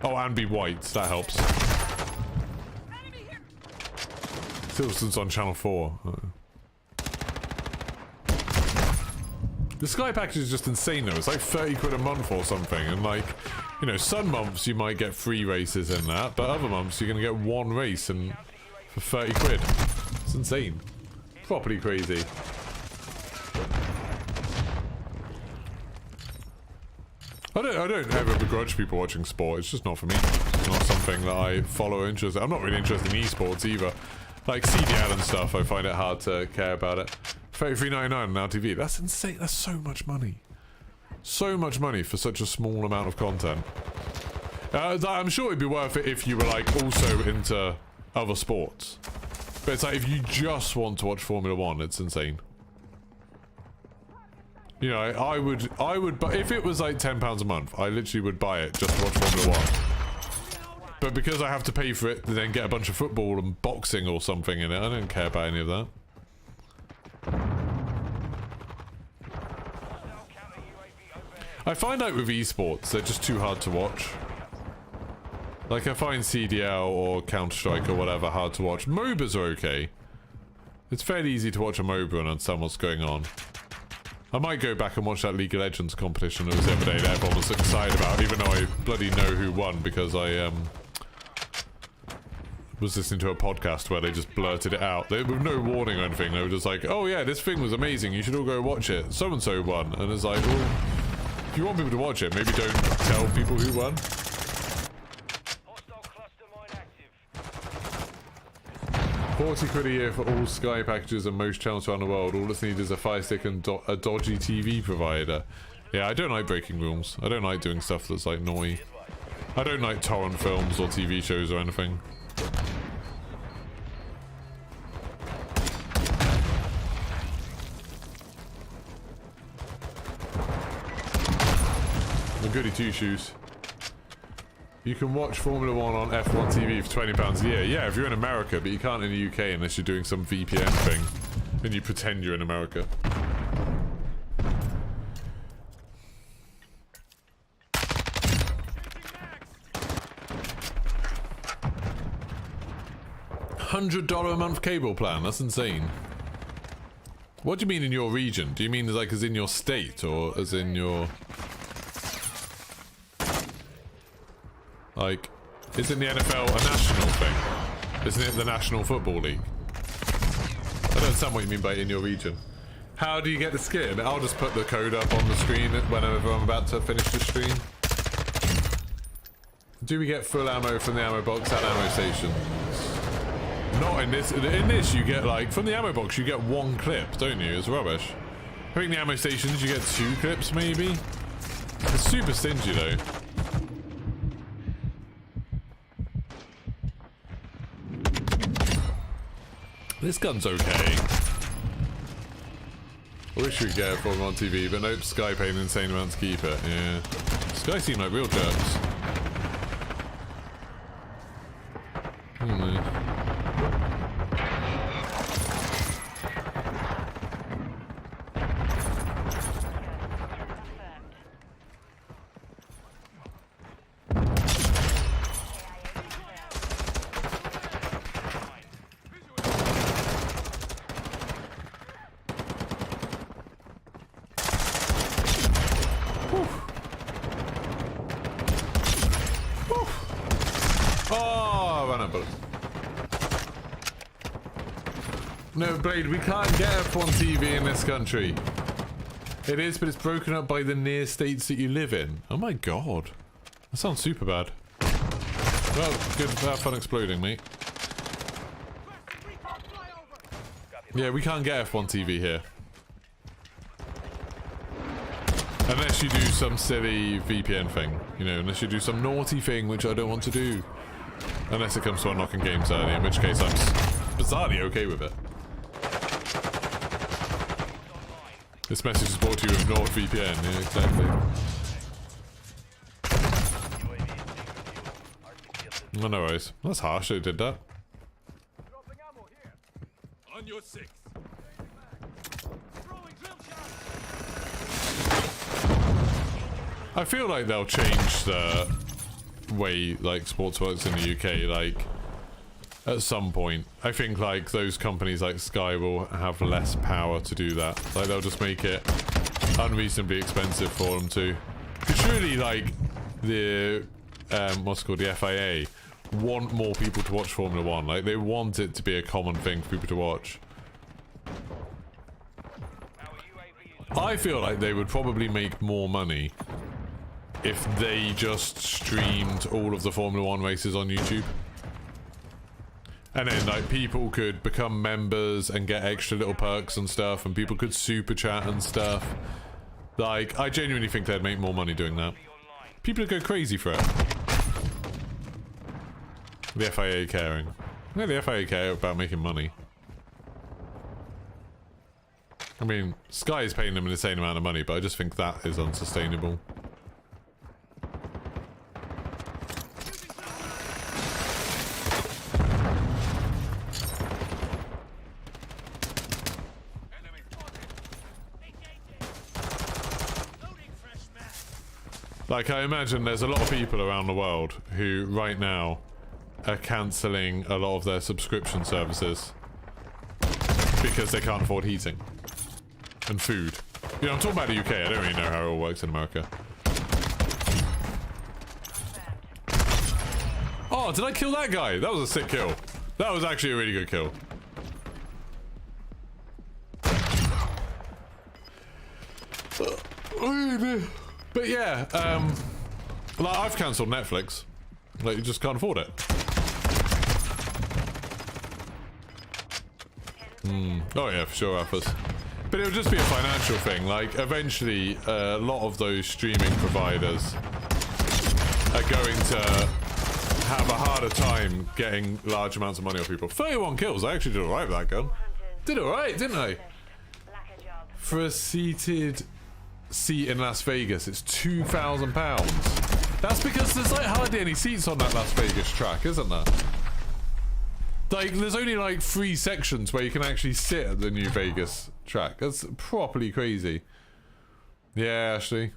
Oh, and be white, that helps. Silverstone's on Channel 4. The Sky package is just insane though. It's like 30 quid a month or something. And like, you know, some months you might get 3 races in that, but other months you're going to get 1 race and for 30 quid. It's insane. Properly crazy. I don't ever begrudge people watching sport. It's just not for me. It's not something that I follow or interested. I'm not really interested in esports either. Like CDL and stuff, I find it hard to care about it. $33.99 on Now TV. That's insane. That's so much money. So much money for such a small amount of content. I'm sure it'd be worth it if you were like also into other sports. But it's like if you just want to watch Formula 1, it's insane. You know, I would, but if it was like £10 a month, I literally would buy it just to watch Formula 1. But because I have to pay for it to then get a bunch of football and boxing or something in it, I don't care about any of that. I find out with esports, they're just too hard to watch. Like I find CDL or Counter-Strike or whatever hard to watch. MOBAs are okay. It's fairly easy to watch a MOBA and understand what's going on. I might go back and watch that League of Legends competition that was the other day that everyone was excited about, even though I bloody know who won because I was listening to a podcast where they just blurted it out. They, with no warning or anything, they were just like, oh yeah, this thing was amazing, you should all go watch it. So-and-so won. And it's like, well, if you want people to watch it, maybe don't tell people who won. 40 quid a year for all Sky packages and most channels around the world. All that's needed is a Fire Stick and a dodgy TV provider. Yeah, I don't like breaking rules. I don't like doing stuff that's like naughty. I don't like torrent films or TV shows or anything. The goody two-shoes. You can watch Formula 1 on F1 TV for £20 a year. Yeah, if you're in America, but you can't in the UK unless you're doing some VPN thing. And you pretend you're in America. $100 a month cable plan, that's insane. What do you mean in your region? Do you mean like as in your state or as in your... Like, isn't the NFL a national thing? Isn't it the National Football League? I don't understand what you mean by in your region. How do you get the skin? I'll just put the code up on the screen whenever I'm about to finish the stream. Do we get full ammo from the ammo box at ammo stations? Not in this. In this you get like, from the ammo box you get 1 clip, don't you? It's rubbish. I think the ammo stations you get 2 clips maybe? It's super stingy though. This gun's okay. I wish we could get it for them on TV, but nope, Sky paid an insane amount to keep it. Yeah. Sky seem like real jerks. No, Blade, we can't get F1 TV in this country. It is, but it's broken up by the near states that you live in. Oh my god. That sounds super bad. Well, good to have fun exploding, mate. Yeah, we can't get F1 TV here. Unless you do some silly VPN thing. You know, unless you do some naughty thing, which I don't want to do. Unless it comes to unlocking games early, in which case I'm bizarrely okay with it. This message is brought to you with NordVPN, yeah, exactly. Oh, no worries. That's harsh, they did that. On your 6. I feel like they'll change the way, like, sports works in the UK, like... At some point, I think like those companies like Sky will have less power to do that. Like they'll just make it unreasonably expensive for them to. Surely, like, the what's it called, the FIA want more people to watch Formula 1. Like, they want it to be a common thing for people to watch. I feel like they would probably make more money if they just streamed all of the Formula 1 races on YouTube. And then, like, people could become members and get extra little perks and stuff, and people could super chat and stuff. Like, I genuinely think they'd make more money doing that. People would go crazy for it. The FIA caring. Yeah, the FIA care about making money. I mean, Sky is paying them an insane amount of money, but I just think that is unsustainable. Like, I imagine there's a lot of people around the world who, right now, are cancelling a lot of their subscription services because they can't afford heating and food. You know, I'm talking about the UK. I don't really know how it all works in America. Oh, did I kill that guy? That was a sick kill. That was actually a really good kill. But yeah, like, I've cancelled Netflix. Like, you just can't afford it. Oh yeah, for sure, Rappers. But it would just be a financial thing. Like, eventually, a lot of those streaming providers are going to have a harder time getting large amounts of money off people. 31 kills. I actually did alright with that gun. Did alright, didn't I? For a seated seat in Las Vegas, it's £2,000. That's because there's like hardly any seats on that Las Vegas track, isn't there? Like, there's only like 3 sections where you can actually sit at the New Vegas track. That's properly crazy. Yeah, actually.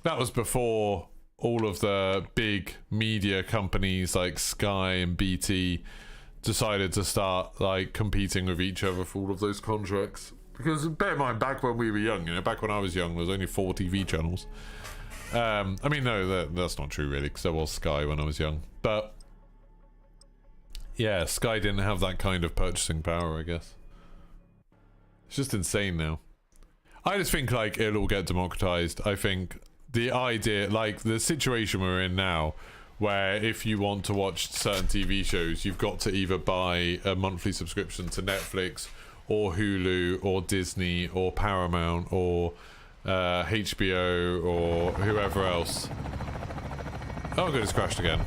That was before all of the big media companies like Sky and BT decided to start like competing with each other for all of those contracts. Because bear in mind, back when we were young, you know, back when I was young, there was only 4 TV channels. I mean, no, that's not true, really, because there was Sky when I was young. But, yeah, Sky didn't have that kind of purchasing power, I guess. It's just insane now. I just think, like, it'll all get democratized. I think the idea, like, the situation we're in now, where if you want to watch certain TV shows, you've got to either buy a monthly subscription to Netflix, or Hulu, or Disney, or Paramount, or HBO, or whoever else. Oh good, it's crashed again.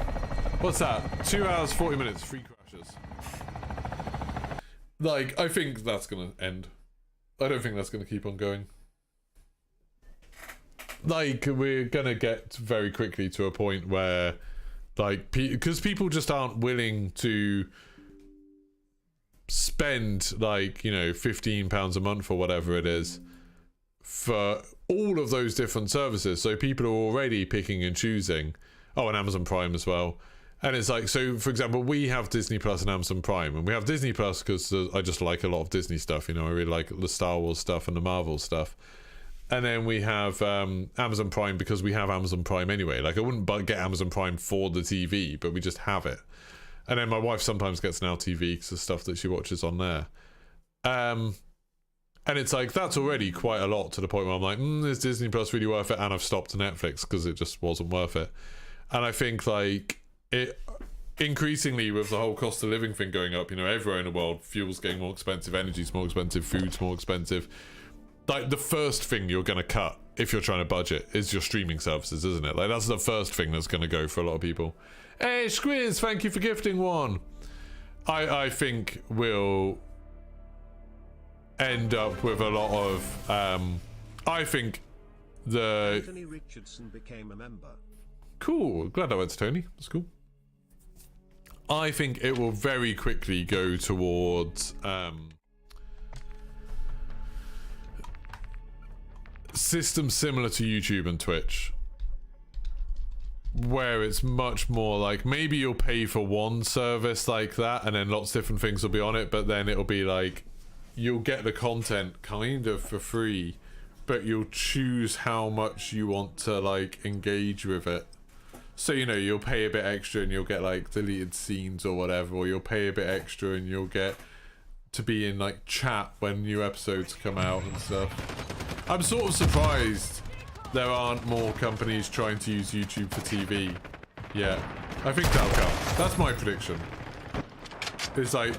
What's that? 2 hours, 40 minutes, 3 crashes. Like, I think that's gonna end. I don't think that's gonna keep on going. Like, we're gonna get very quickly to a point where, like, because people just aren't willing to spend, like, you know, £15 a month or whatever it is for all of those different services. So people are already picking and choosing. Oh, and Amazon Prime as well. And it's like, so for example, we have Disney Plus and Amazon Prime, and we have Disney Plus because I just like a lot of Disney stuff. You know, I really like the Star Wars stuff and the Marvel stuff. And then we have Amazon Prime because we have Amazon Prime anyway. Like, I wouldn't get Amazon Prime for the TV, but we just have it. And then my wife sometimes gets Now TV because of stuff that she watches on there. And it's like, that's already quite a lot, to the point where I'm like, is Disney Plus really worth it? And I've stopped Netflix because it just wasn't worth it. And I think, like, it increasingly, with the whole cost of living thing going up, you know, everywhere in the world, fuel's getting more expensive, energy's more expensive, food's more expensive. Like, the first thing you're going to cut if you're trying to budget is your streaming services, isn't it? Like, that's the first thing that's going to go for a lot of people. Hey, Squiz, thank you for gifting one. I think we'll end up with a lot of I think the Tony Richardson became a member. Cool, glad I went to Tony. That's cool. I think it will very quickly go towards systems similar to YouTube and Twitch, where it's much more like, maybe you'll pay for one service like that and then lots of different things will be on it, but then it'll be like you'll get the content kind of for free, but you'll choose how much you want to like engage with it. So, you know, you'll pay a bit extra and you'll get like deleted scenes or whatever, or you'll pay a bit extra and you'll get to be in like chat when new episodes come out and stuff. I'm sort of surprised there aren't more companies trying to use YouTube for TV. Yeah, I think that'll come. That's my prediction. It's like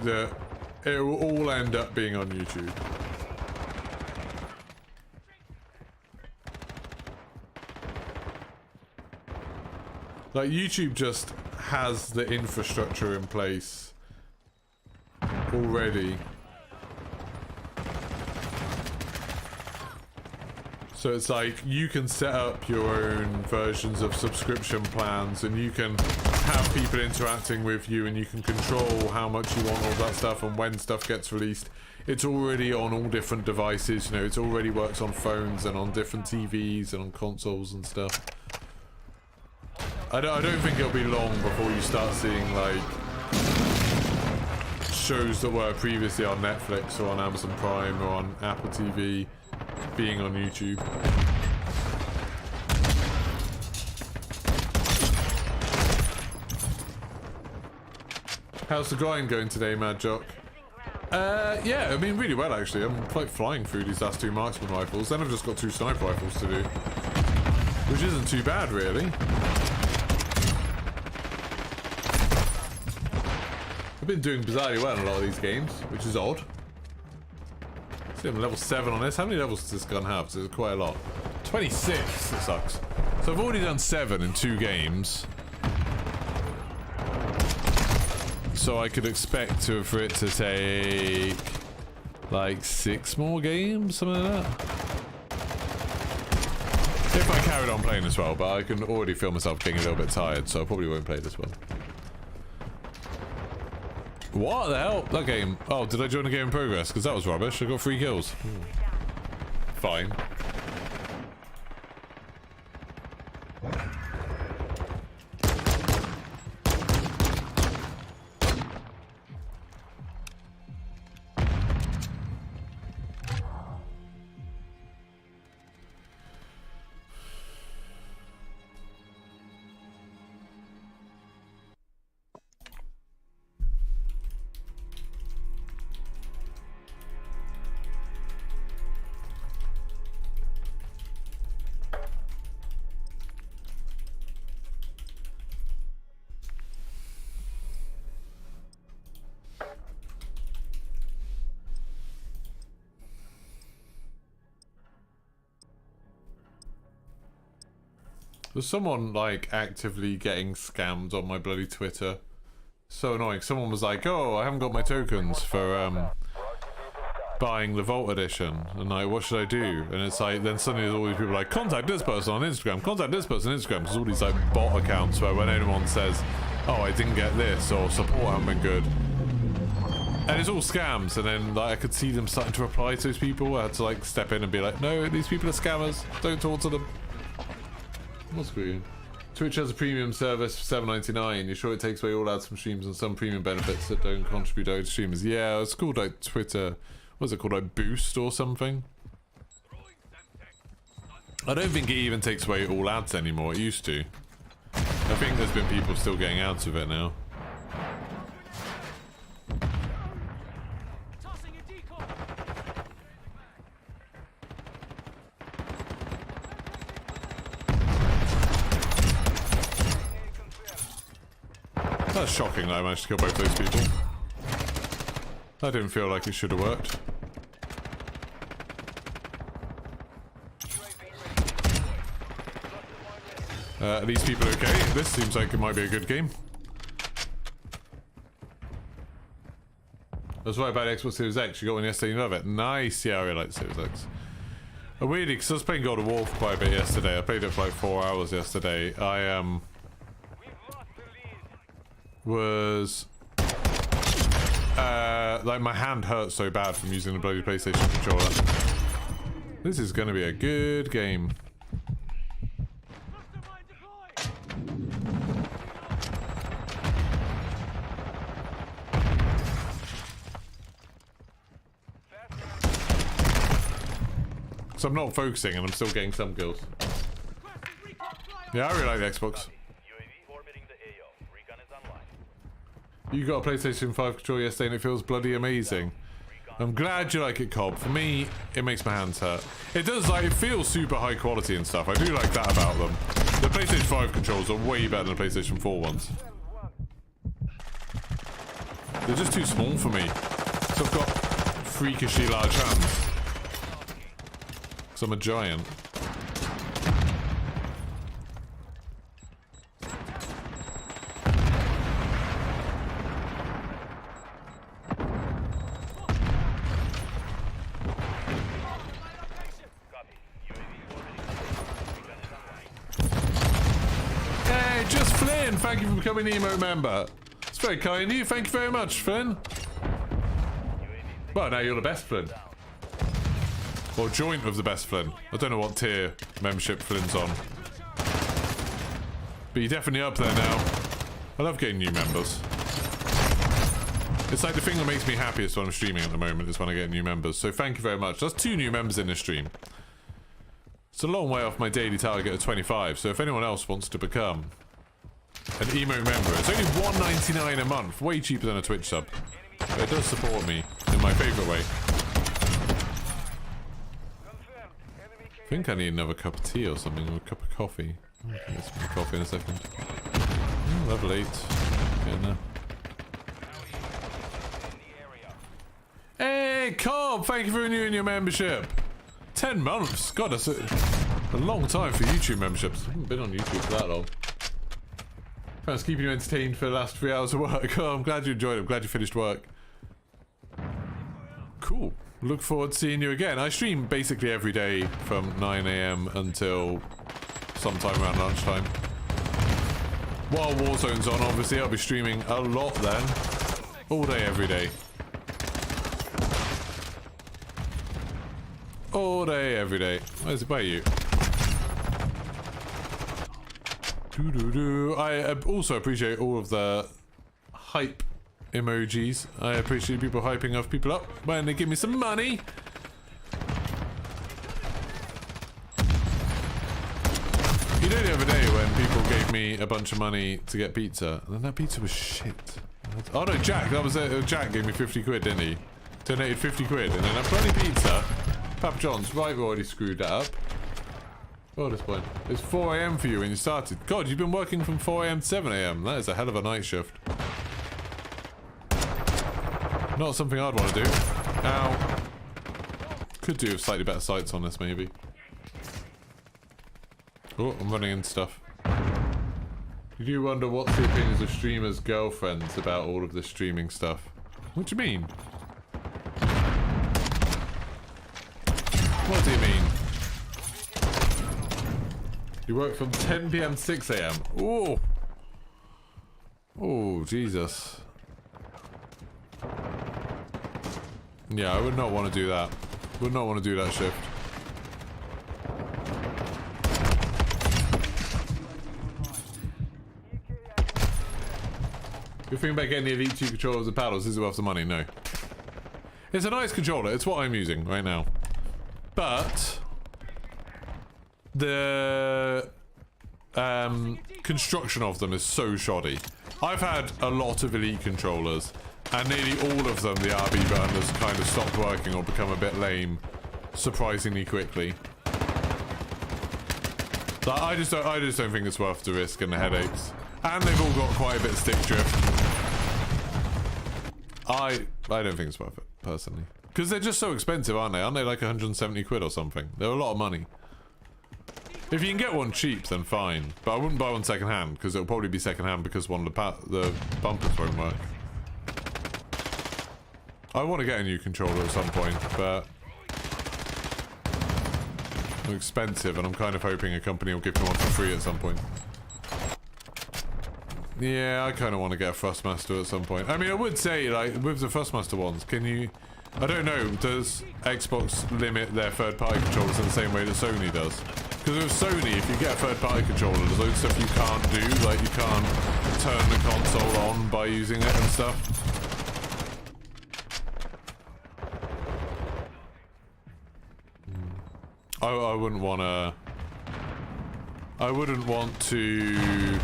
it will all end up being on YouTube. Like, YouTube just has the infrastructure in place already. So it's like, you can set up your own versions of subscription plans, and you can have people interacting with you, and you can control how much you want all that stuff and when stuff gets released. It's already on all different devices, you know, it already works on phones and on different TVs and on consoles and stuff. I don't think it'll be long before you start seeing like shows that were previously on Netflix or on Amazon Prime or on Apple TV being on YouTube. How's the grind going today, Mad Jock? Yeah, I mean, really well actually. I'm like flying through these last 2 marksman rifles, then I've just got 2 sniper rifles to do, which isn't too bad really. I've been doing bizarrely well in a lot of these games, which is odd. See, I'm level 7 on this. How many levels does this gun have? So it's quite a lot. 26. It sucks. So I've already done 7 in 2 games. So I could expect for it to take like 6 more games, something like that. If I carried on playing as well, but I can already feel myself getting a little bit tired, so I probably won't play this one. What the hell? That game. Oh, did I join a game in progress? Because that was rubbish. I got 3 kills. Fine. There's someone like actively getting scammed on my bloody Twitter. So annoying. Someone was like, "Oh, I haven't got my tokens for buying the Vault Edition," and like, what should I do? And it's like, then suddenly there's all these people like, contact this person on Instagram, contact this person on Instagram. There's all these like bot accounts where when anyone says, "Oh, I didn't get this," or "support hasn't been good," and it's all scams. And then like I could see them starting to reply to those people. I had to like step in and be like, "No, these people are scammers. Don't talk to them." What's green? Twitch has a premium service for $7.99. You're sure it takes away all ads from streams and some premium benefits that don't contribute to streamers? Yeah, it's called like Twitter. What's it called? Like Boost or something? I don't think it even takes away all ads anymore. It used to. I think there's been people still getting out of it now. That's shocking that I managed to kill both those people. That didn't feel like it should have worked. Are these people okay? This seems like it might be a good game. I was right about Xbox Series X. You got one yesterday, you love it. Nice. Yeah, I really like the Series X. Weirdly, because I was playing God of War for quite a bit yesterday. I played it for like 4 hours yesterday. I was like my hand hurt so bad from using the bloody PlayStation controller. This is going to be a good game. So I'm not focusing and I'm still getting some kills. Yeah, I really like the Xbox. You got a PlayStation 5 controller yesterday and it feels bloody amazing. I'm glad you like it, Cobb. For me, it makes my hands hurt. It does, like, it feels super high quality and stuff. I do like that about them. The PlayStation 5 controls are way better than the PlayStation 4 ones. They're just too small for me. So I've got freakishly large hands. Because I'm a giant. Thank you for becoming an emo member. It's very kind of you. Thank you very much, Flynn. Well, now you're the best Flynn. Or joint of the best Flynn. I don't know what tier membership Flynn's on. But you're definitely up there now. I love getting new members. It's like the thing that makes me happiest when I'm streaming at the moment is when I get new members. So thank you very much. That's 2 new members in this stream. It's a long way off my daily target of 25. So if anyone else wants to become an emo member, it's only $1.99 a month, way cheaper than a Twitch sub. But it does support me in my favourite way. I think I need another cup of tea or something, or a cup of coffee. I'll get some coffee in a second. Oh, level 8. Getting there. Hey, Cobb! Thank you for renewing your membership. 10 months. God, that's a long time for YouTube memberships. I haven't been on YouTube for that long. I was keeping you entertained for the last 3 hours of work. Oh, I'm glad you enjoyed it. I'm glad you finished work. Cool. Look forward to seeing you again. I stream basically every day from 9 AM until sometime around lunchtime. While Warzone's on, obviously, I'll be streaming a lot then. All day, every day. All day, every day. Where's it by you? I also appreciate all of the hype emojis. I appreciate people hyping off people up when they give me some money. You know, the other day when people gave me a bunch of money to get pizza, and then that pizza was shit. Oh no, Jack, that was it. Jack gave me 50 quid, didn't he? Donated 50 quid, and then that bloody pizza. Papa John's, right, we already screwed that up. Oh, this point. It's 4 AM for you when you started. God, you've been working from 4 AM to 7 AM. That is a hell of a night shift. Not something I'd want to do. Ow. Could do with slightly better sights on this, maybe. Oh, I'm running into stuff. You do wonder what's the opinions of streamers' girlfriends about all of this streaming stuff. What do you mean? What do you mean? You work from 10 PM to 6 AM. Oh. Oh, Jesus. Yeah, I would not want to do that. Would not want to do that shift. You're thinking about getting the Elite 2 controllers and paddles. Is it worth the money? No. It's a nice controller. It's what I'm using right now. But the construction of them is so shoddy. I've had a lot of Elite controllers, and nearly all of them, the RB button has kind of stopped working or become a bit lame surprisingly quickly. Like, I just don't think it's worth the risk and the headaches. And they've all got quite a bit of stick drift. I don't think it's worth it, personally. Because they're just so expensive, aren't they? Aren't they like 170 quid or something? They're a lot of money. If you can get one cheap, then fine. But I wouldn't buy one second hand, because it'll probably be second hand because one of the bumpers won't work. I want to get a new controller at some point, but they're expensive, and I'm kind of hoping a company will give me one for free at some point. Yeah, I kind of want to get a Thrustmaster at some point. I mean, I would say, like, with the Thrustmaster ones, can you... I don't know, does Xbox limit their third-party controllers in the same way that Sony does? Because with Sony, if you get a third-party controller, there's loads of stuff you can't do, like you can't turn the console on by using it and stuff. I wouldn't want to... I wouldn't want to...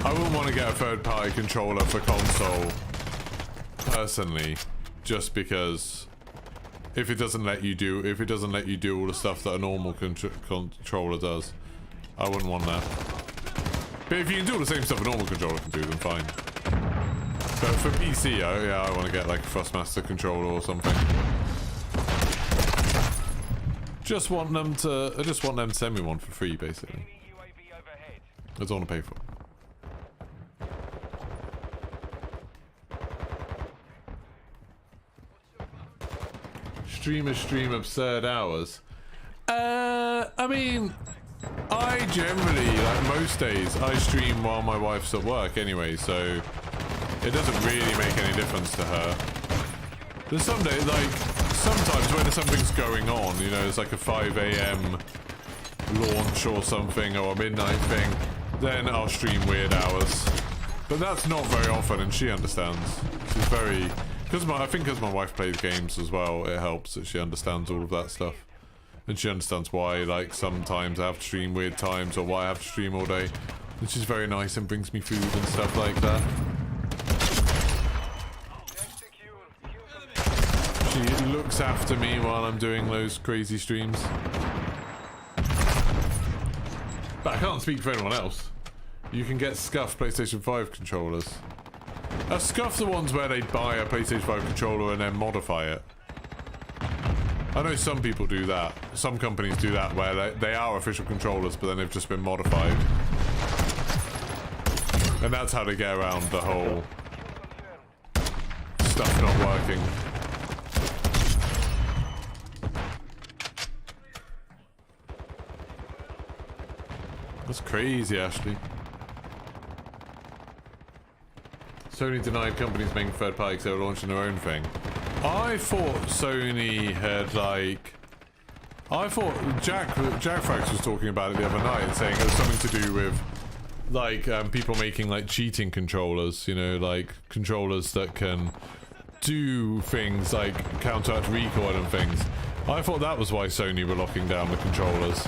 I wouldn't want to get a third-party controller for console, personally, just because if it doesn't let you do all the stuff that a normal controller does, I wouldn't want that. But if you can do all the same stuff a normal controller can do, then fine. But for PC, yeah, I want to get like a Thrustmaster controller or something. Just want them to. I just want them to send me one for free, basically. I don't want to pay for it. Streamers stream absurd hours. I mean, I generally, like most days, I stream while my wife's at work anyway, so it doesn't really make any difference to her. There's some days, like, sometimes when something's going on, you know, it's like a 5 AM launch or something, or a midnight thing, then I'll stream weird hours. But that's not very often, and she understands. She's very... I think because my wife plays games as well, it helps that she understands all of that stuff. And she understands why, like, sometimes I have to stream weird times, or why I have to stream all day. And she's very nice and brings me food and stuff like that. She looks after me while I'm doing those crazy streams. But I can't speak for anyone else. You can get scuffed PlayStation 5 controllers. Are scuff the ones where they buy a PlayStation 5 controller and then modify it? I know some people do that. Some companies do that where they are official controllers, but then they've just been modified. And that's how they get around the whole stuff not working. That's crazy, Ashley. Sony denied companies making third party because they were launching their own thing. I thought Sony had, like... I thought Jack Frax was talking about it the other night, saying it was something to do with, like, people making, like, cheating controllers, you know, like, controllers that can do things like counteract recoil and things. I thought that was why Sony were locking down the controllers.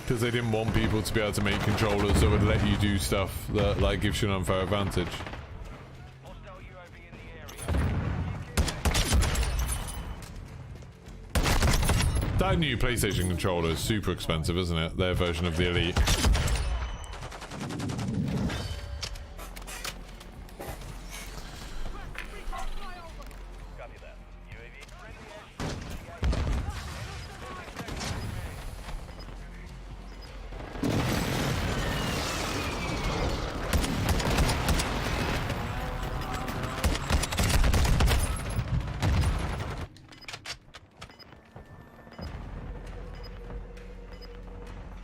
Because they didn't want people to be able to make controllers that would let you do stuff that, like, gives you an unfair advantage. That new PlayStation controller is super expensive, isn't it? Their version of the Elite.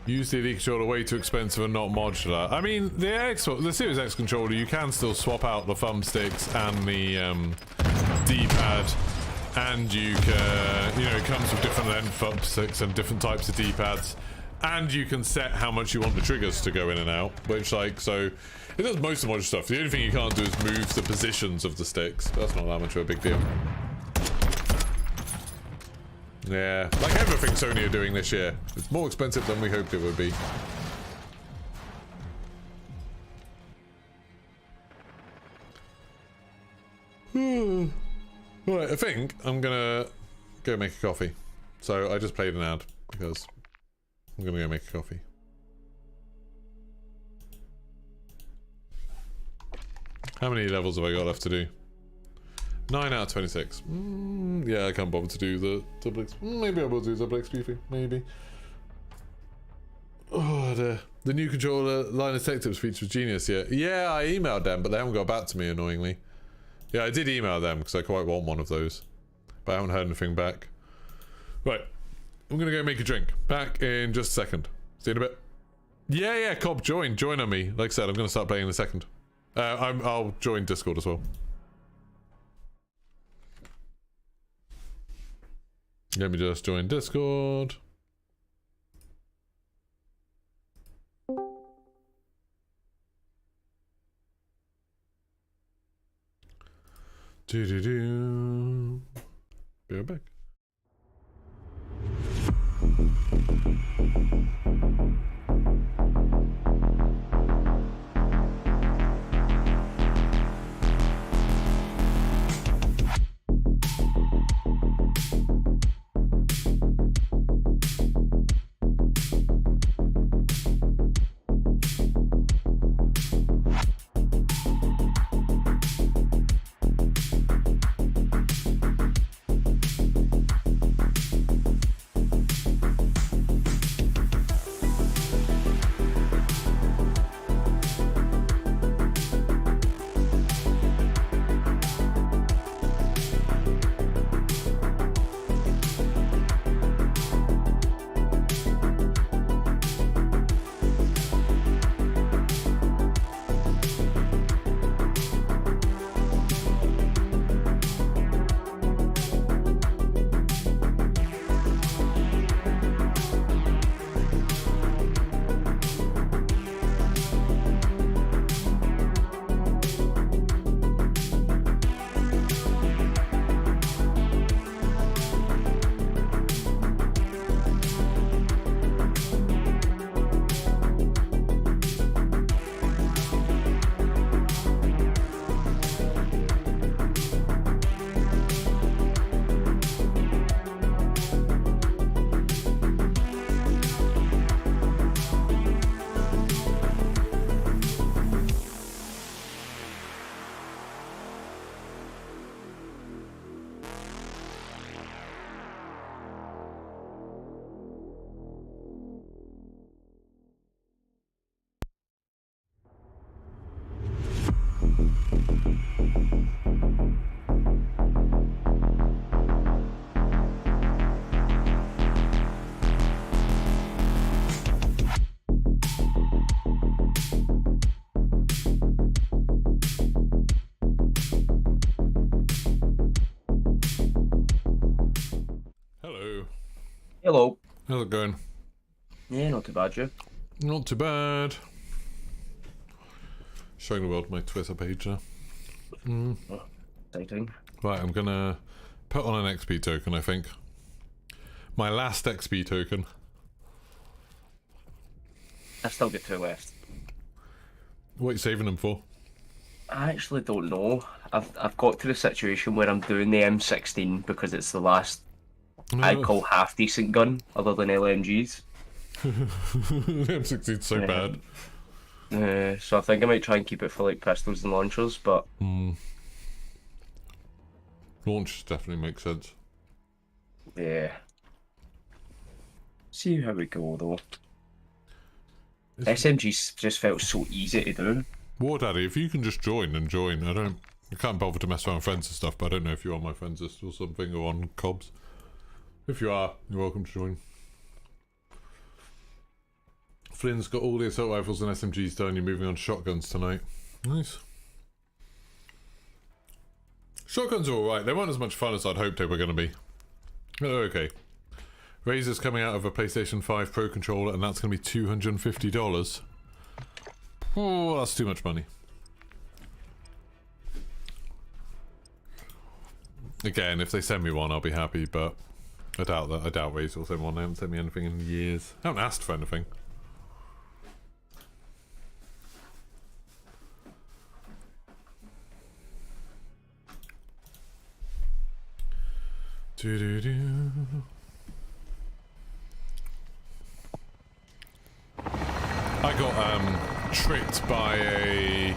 Use the Elite controller way too expensive and not modular. I mean, the Series X controller, you can still swap out the thumbsticks and the D-pad, and you can, you know, it comes with different length thumbsticks and different types of D-pads, and you can set how much you want the triggers to go in and out, which, like, so it does most of the modular stuff. The only thing you can't do is move the positions of the sticks. That's not that much of a big deal. Yeah, like everything Sony are doing this year. It's more expensive than we hoped it would be. Right, I think I'm gonna go make a coffee. So I just played an ad because I'm gonna go make a coffee. How many levels have I got left to do? 9 out of 26. Yeah, I can't bother to do the double XP. Maybe I will do double XP thing. Maybe. Oh, the new controller Linus Tech Tips feature was genius. Yeah, I emailed them, but they haven't got back to me, annoyingly. Yeah, I did email them because I quite want one of those, but I haven't heard anything back. Right, I'm gonna go make a drink. Back in just a second. See you in a bit. Yeah, Cobb, join on me. Like I said, I'm gonna start playing in a second. I'll join Discord as well. Let me just join Discord. Do. Be right back. Hello. How's it going? Yeah, not too bad, you. Not too bad. Showing the world my Twitter page now. Exciting. Right, I'm gonna put on an XP token, I think. My last XP token. I still get 2 left. What are you saving them for? I actually don't know. I've got to the situation where I'm doing the M16 because it's the last I'd call half decent gun other than LMGs. The M16's so bad. So I think I might try and keep it for like pistols and launchers, but Launch definitely makes sense. yeah. See how we go though. SMGs just felt so easy to do. War Daddy, if you can just join and join. I can't bother to mess around with friends and stuff, but I don't know if you're on my friends list or something or on Cobbs. If you are, you're welcome to join. Flynn's got all the assault rifles and SMGs done. You're moving on to shotguns tonight. Nice. Shotguns are alright. They weren't as much fun as I'd hoped they were going to be. They're okay. Razer's coming out of a PlayStation 5 Pro controller, and that's going to be $250. Oh, that's too much money. Again, if they send me one, I'll be happy, but I doubt that. I doubt Razer will send one. They haven't sent me anything in years. I haven't asked for anything. Do-do-do. I got tricked by a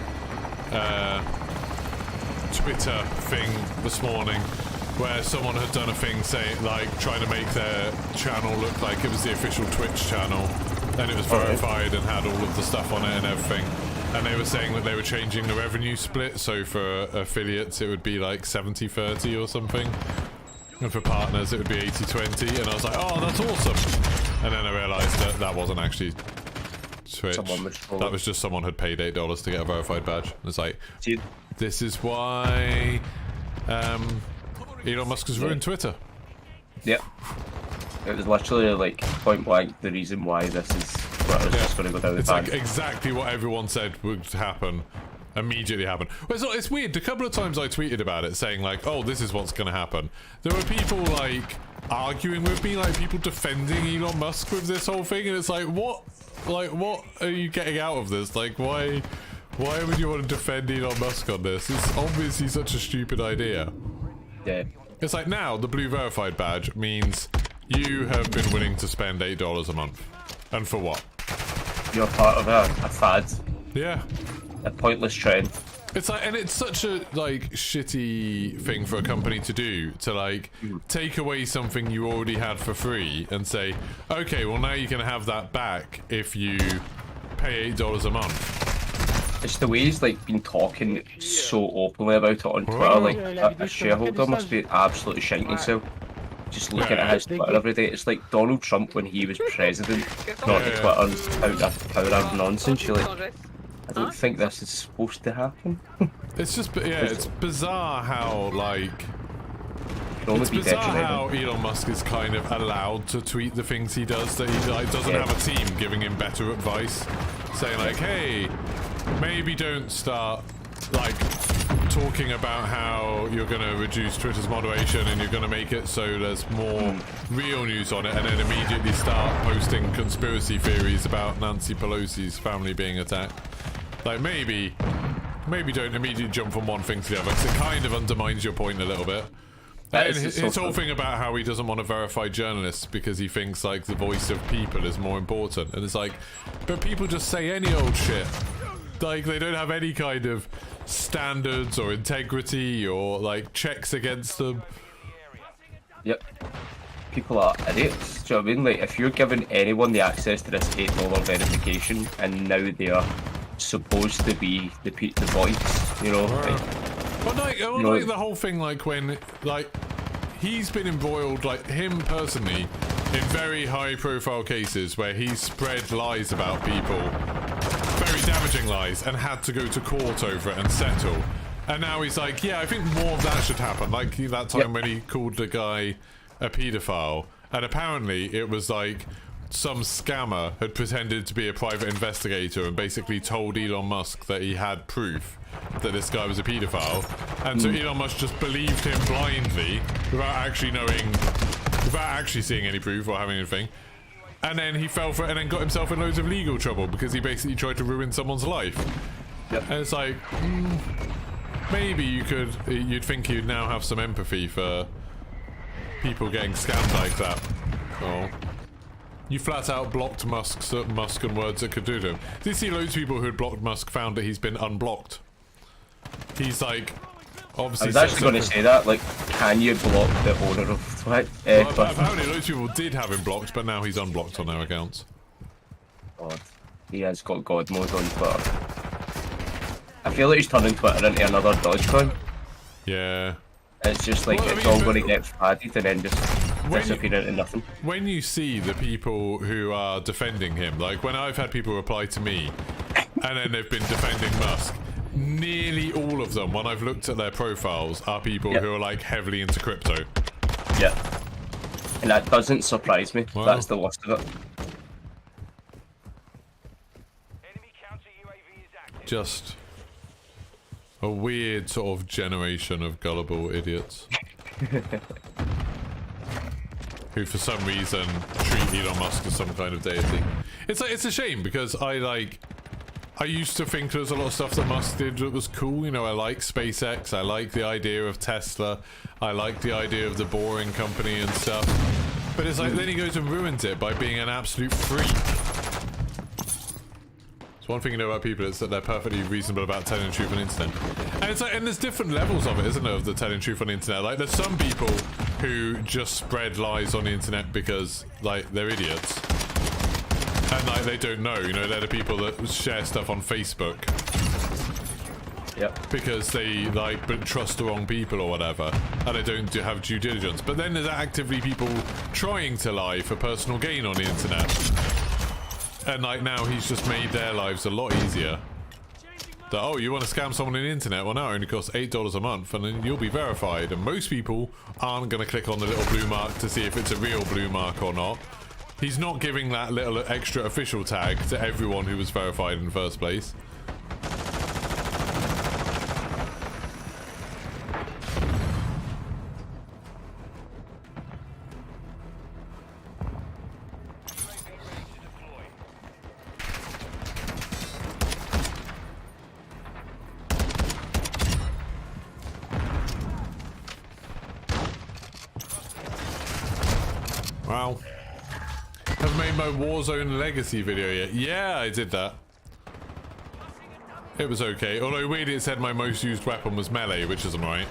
Twitter thing this morning where someone had done a thing saying, like, trying to make their channel look like it was the official Twitch channel, and it was verified and had all of the stuff on it and everything. And they were saying that they were changing the revenue split, so for affiliates it would be like 70-30 or something, and for partners it would be 80-20, and I was like, oh, that's awesome. And then I realised that that wasn't actually Twitch. That was just someone had paid $8 to get a verified badge. It's like, this is why Elon Musk has ruined Twitter. Yep. It was literally like point blank the reason why this is just going to go down the It's pan. like exactly what everyone said would happen. immediately happen. Well, it's weird. A couple of times I tweeted about it, saying like, "Oh, this is what's going to happen." There were people like arguing with me, like people defending Elon Musk with this whole thing, and it's like, what? Like, what are you getting out of this? Like, why would you want to defend Elon Musk on this? It's obviously such a stupid idea. Yeah. It's like now the blue verified badge means you have been willing to spend $8 a month, and for what? You're part of a fad, Yeah. a pointless trend. It's like, and it's such a like shitty thing for a company to do, to like take away something you already had for free and say, okay, well now you can have that back if you pay $8 a month. It's the way he's like been talking so openly about it on Twitter. Like a shareholder must be absolutely shitting himself. Just looking at his Twitter every day. It's like Donald Trump when he was president, not the Twitter power of nonsense. You're like, I don't think this is supposed to happen. It's just, yeah, it's bizarre how like. It's bizarre how Elon Musk is kind of allowed to tweet the things he does, that he like doesn't have a team giving him better advice, saying like, hey, maybe don't start like talking about how you're going to reduce Twitter's moderation and you're going to make it so there's more real news on it, and then immediately start posting conspiracy theories about Nancy Pelosi's family being attacked. Like maybe don't immediately jump from one thing to the other, because it kind of undermines your point a little bit. And his whole thing about how he doesn't want to verify journalists because he thinks like the voice of people is more important, and it's like, but people just say any old shit. Like they don't have any kind of standards or integrity or like checks against them. Yep. People are idiots. Do you know what I mean? Like if you're giving anyone the access to this $8 verification and now they are supposed to be the voice, you know. But like, like the whole thing, like when, like, he's been embroiled, like him personally, in very high-profile cases where he's spread lies about people, very damaging lies, and had to go to court over it and settle. And now he's like, yeah, I think more of that should happen. Like that time when he called the guy a paedophile, and apparently it was like some scammer had pretended to be a private investigator and basically told Elon Musk that he had proof that this guy was a paedophile, and so Elon Musk just believed him blindly without actually knowing, without actually seeing any proof or having anything, and then he fell for it and then got himself in loads of legal trouble because he basically tried to ruin someone's life. And it's like, maybe you'd think you'd now have some empathy for people getting scammed like that. Oh. You flat out blocked Musk and words that could do to him. Did you see loads of people who had blocked Musk found that he's been unblocked? He's like, obviously. I was actually going to say that. Like, can you block the owner of Twitter? Well, apparently, loads of people did have him blocked, but now he's unblocked on their accounts. God, he has got God mode on Twitter. I feel like he's turning Twitter into another Dogecoin. Yeah. It's just like it's all going to get padded and then just disappear into nothing. When you see the people who are defending him, like when I've had people reply to me and then they've been defending Musk, nearly all of them, when I've looked at their profiles, are people who are like heavily into crypto. Yeah. And that doesn't surprise me. Wow. That's the worst of it. Just a weird sort of generation of gullible idiots. Who for some reason treat Elon Musk as some kind of deity. It's like, it's a shame because I used to think there was a lot of stuff that Musk did that was cool. You know, I like SpaceX, I like the idea of Tesla, I like the idea of the Boring Company and stuff. But it's like, then he goes and ruins it by being an absolute freak. So one thing you know about people is that they're perfectly reasonable about telling the truth on the internet. And it's like, and there's different levels of it, isn't there, of the telling the truth on the internet. Like, there's some people who just spread lies on the internet because, like, they're idiots. And, like, they don't know, you know, they're the people that share stuff on Facebook. Yep. Because they, like, trust the wrong people or whatever, and they don't have due diligence. But then there's actively people trying to lie for personal gain on the internet. And like now he's just made their lives a lot easier. That, oh, you want to scam someone on the internet? Well, now it only costs $8 a month and then you'll be verified. And most people aren't going to click on the little blue mark to see if it's a real blue mark or not. He's not giving that little extra official tag to everyone who was verified in the first place. Wow. Haven't made my Warzone Legacy video yet. Yeah, I did that. It was okay. Although weirdly it said my most used weapon was melee, which isn't right.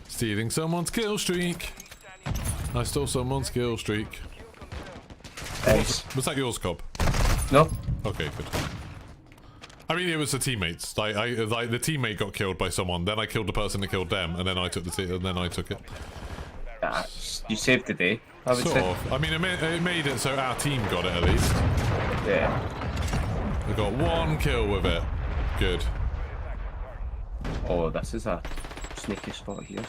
Stealing someone's kill streak. I stole someone's kill streak. Nice. Was that yours, Cobb? No. Okay, good. I mean, it was the teammates. Like the teammate got killed by someone. Then I killed the person that killed them, and then I took it. You saved the day, I would Sort say. of. I mean, it made it so our team got it at least. Yeah. We got 1 kill with it. Good. Oh, this is a sneaky spot here.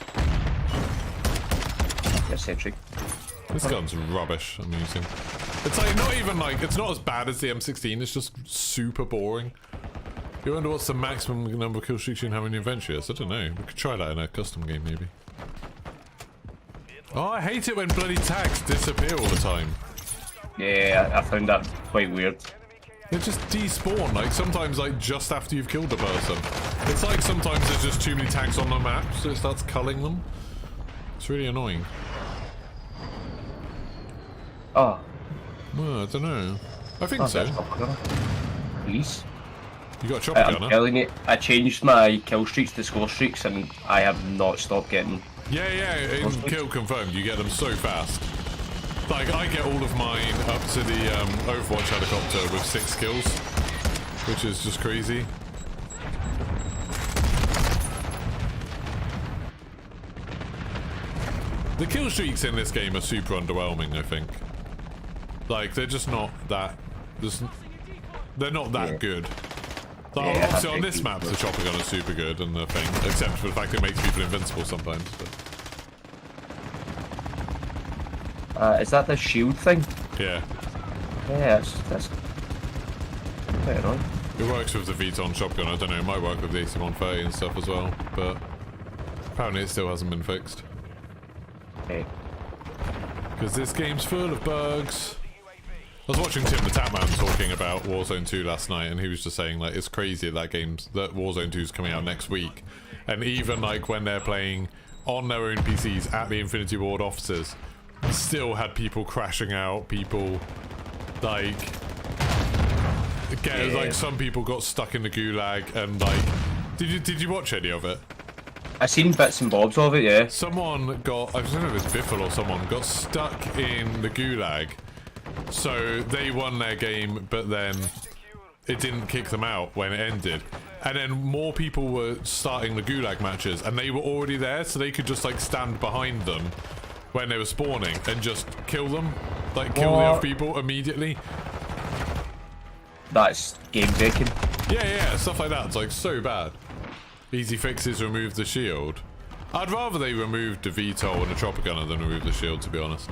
Yeah, sentry. This gun's rubbish. I'm using. It's like not even like it's not as bad as the M16. It's just super boring. You wonder what's the maximum number of kill streaks you can have in your adventures? I don't know. We could try that in a custom game maybe. Oh, I hate it when bloody tags disappear all the time. Yeah, I found that quite weird. They just despawn, like sometimes like just after you've killed a person. It's like sometimes there's just too many tags on the map, so it starts culling them. It's really annoying. Oh. Well, I don't know. I think so. Please. You got a chopper I'm gunner? telling you, I changed my kill streaks to score streaks and I have not stopped getting... Yeah, in kill confirmed, you get them so fast. Like, I get all of mine up to the Overwatch helicopter with 6 kills, which is just crazy. The kill streaks in this game are super underwhelming, I think. Like, they're just not that... They're not that good. Like, Yeah, obviously on this map, the chopper gun is super good and the thing, except for the fact it makes people invincible sometimes. But... is that the shield thing? yeah. Yeah, that's quite annoying. It works with the Vuitton shotgun. I don't know, it might work with the AC-130 and stuff as well, but apparently it still hasn't been fixed. Okay. Because this game's full of bugs. I was watching Tim the Tatman talking about Warzone 2 last night, and he was just saying, like, it's crazy that Warzone 2 is coming out next week. And even, like, when they're playing on their own PCs at the Infinity Ward offices, still had people crashing out, people, like... Again, like, some people got stuck in the gulag, and, like... Did you watch any of it? I seen bits and bobs of it, yeah. Someone got... I don't know if it's Biffle or someone, got stuck in the gulag. So they won their game, but then it didn't kick them out when it ended. And then more people were starting the gulag matches, and they were already there, so they could just like stand behind them when they were spawning and just kill them, like kill the other people immediately. That's game breaking. Yeah, stuff like that. It's like so bad. Easy fixes, remove the shield. I'd rather they removed the VTOL and the chopper gunner than remove the shield, to be honest.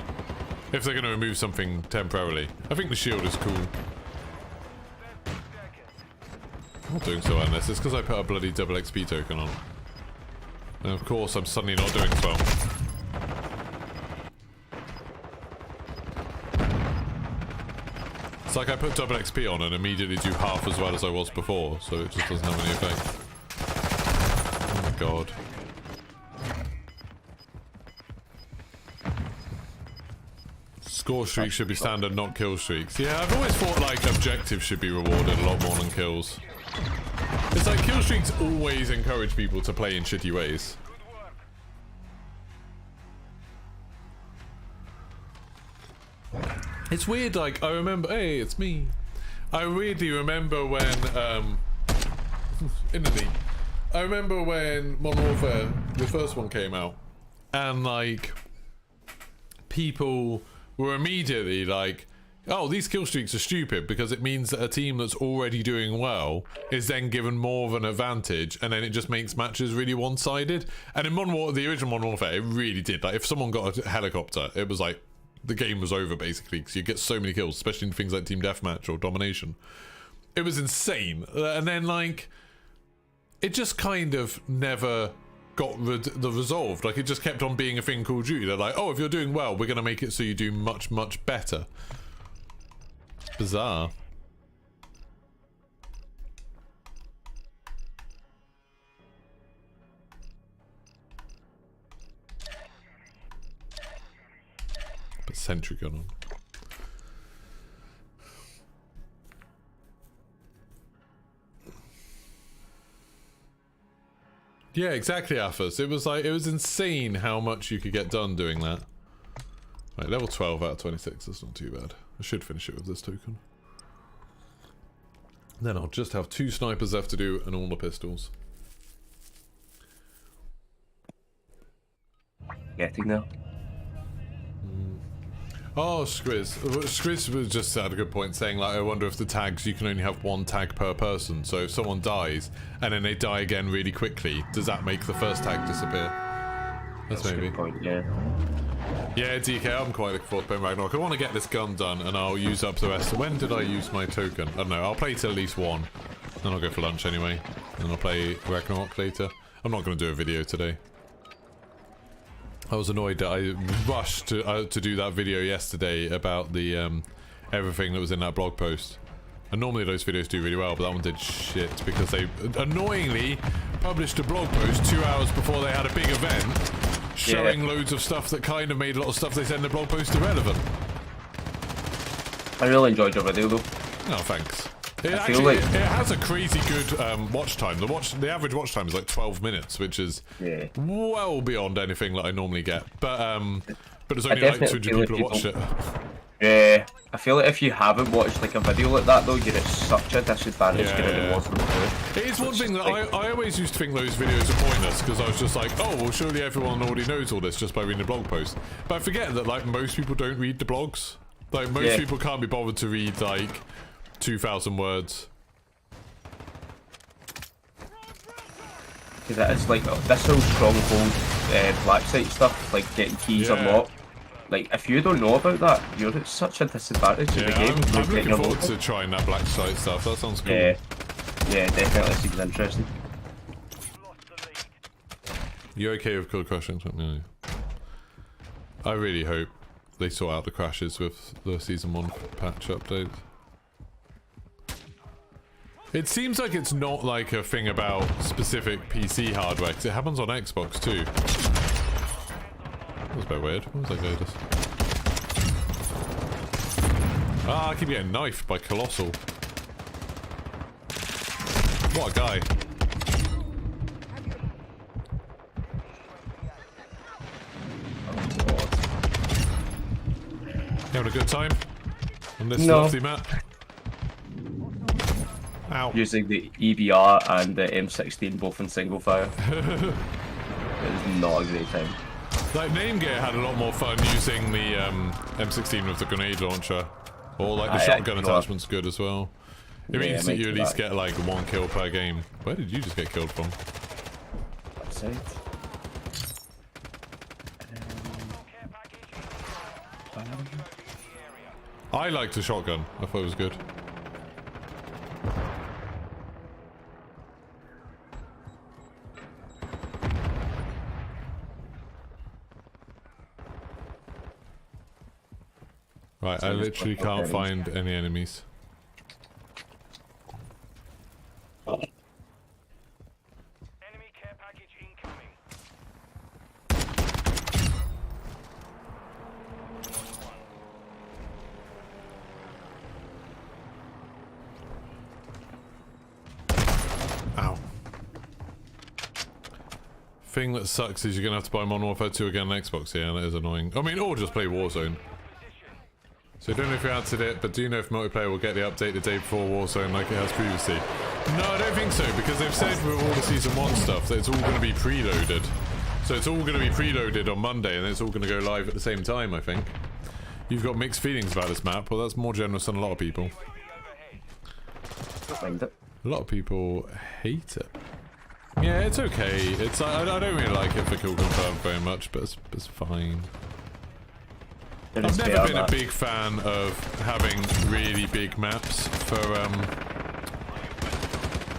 If they're going to remove something temporarily. I think the shield is cool. I'm not doing so well in this. It's because I put a bloody double XP token on. And of course I'm suddenly not doing so well. It's like I put double XP on and immediately do half as well as I was before, so it just doesn't have any effect. Oh my god. Score streaks should be standard, not kill streaks. Yeah, I've always thought like objectives should be rewarded a lot more than kills. It's like kill streaks always encourage people to play in shitty ways. It's weird, like, I remember, hey, it's me. I weirdly remember when, I remember when Modern Warfare, the first one came out, and like, people were immediately like, oh, these kill streaks are stupid because it means that a team that's already doing well is then given more of an advantage, and then it just makes matches really one-sided. And in Modern Warfare, the original Modern Warfare, it really did. Like, if someone got a helicopter, it was like, the game was over basically, because you get so many kills, especially in things like Team Deathmatch or Domination. It was insane. And then like, it just kind of never got resolved. Like, it just kept on being a thing Call of Duty. They're like, oh, if you're doing well, we're going to make it so you do much, much better. Bizarre. Put sentry gun on. Yeah, exactly, Athos. It was like, it was insane how much you could get done doing that. Right, level 12 out of 26, that's not too bad. I should finish it with this token. Then I'll just have 2 snipers left to do and all the pistols. Getting there. Oh, Squiz. Squiz was just had a good point saying, like, I wonder if the tags, you can only have 1 tag per person. So if someone dies and then they die again really quickly, does that make the first tag disappear? That's maybe. A good point, yeah. Yeah, DK, I'm quite looking forward to playing Ragnarok. I want to get this gun done and I'll use up the rest. When did I use my token? I don't know. I'll play till at least 1. Then I'll go for lunch anyway. And I'll play Ragnarok later. I'm not going to do a video today. I was annoyed that I rushed to do that video yesterday about the everything that was in that blog post. And normally those videos do really well, but that one did shit because they annoyingly published a blog post 2 hours before they had a big event showing loads of stuff that kind of made a lot of stuff they said in the blog post irrelevant. I really enjoyed your video though. No, thanks. It has a crazy good watch time. The average watch time is like 12 minutes, which is well beyond anything that I normally get. But there's only like 200 people who watched it. Yeah, I feel like if you haven't watched like a video like that though, you're at such a disadvantage getting towards them too. It is one thing that I always used to think those videos are pointless because I was just like, oh well, surely everyone already knows all this just by reading the blog post. But I forget that like most people don't read the blogs. Like most people can't be bothered to read like 2,000 words. Because it's like this whole stronghold black site stuff, like getting keys unlocked. Like if you don't know about that, you're at such a disadvantage in the game. I'm looking forward to trying that black site stuff. That sounds cool. Yeah, definitely seems interesting. You okay with code crashing? No. I really hope they sort out the crashes with the season 1 patch update. It seems like it's not like a thing about specific PC hardware, because it happens on Xbox too. That was a bit weird. What was I going to do? Ah, I keep getting knifed by Colossal. What a guy. You having a good time on this lovely map? Ow. Using the EBR and the M16 both in single fire. It was not a great time. Like, Namegear had a lot more fun using the M16 with the grenade launcher. Or like the shotgun attachment's good as well. It means that you at least get like 1 kill per game. Where did you just get killed from? That's it. I liked the shotgun. I thought it was good. Right, I literally can't find any enemies. Enemy care package incoming. Ow. Thing that sucks is you're gonna have to buy Modern Warfare 2 again on Xbox, yeah, that is annoying. I mean, or just play Warzone. So I don't know if you answered it, but do you know if multiplayer will get the update the day before Warzone like it has previously? No, I don't think so, because they've said with all the Season 1 stuff that it's all going to be preloaded. So it's all going to be preloaded on Monday, and it's all going to go live at the same time, I think. You've got mixed feelings about this map, well that's more generous than a lot of people. A lot of people hate it. Yeah, it's okay. It's I don't really like it for Kill Confirmed very much, but it's fine. I've never been a big fan of having really big maps for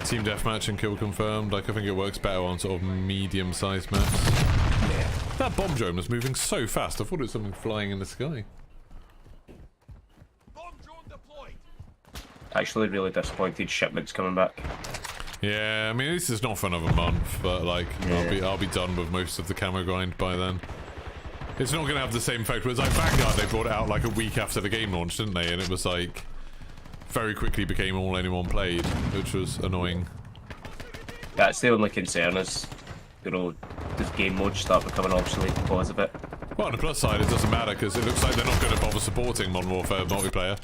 Team deathmatch and kill confirmed. Like, I think it works better on sort of medium-sized maps. Yeah. That bomb drone was moving so fast. I thought it was something flying in the sky. Actually, really disappointed shipments coming back. Yeah, I mean, this is not for another month, but like, Yeah. I'll be done with most of the camo grind by then. It's not going to have the same effect. Whereas like Vanguard, they brought it out like a week after the game launched, didn't they? And it was like very quickly became all anyone played, which was annoying. That's the only concern is, you know, does game modes start becoming obsolete because of it? Well, on the plus side, it doesn't matter because it looks like they're not going to bother supporting Modern Warfare multiplayer.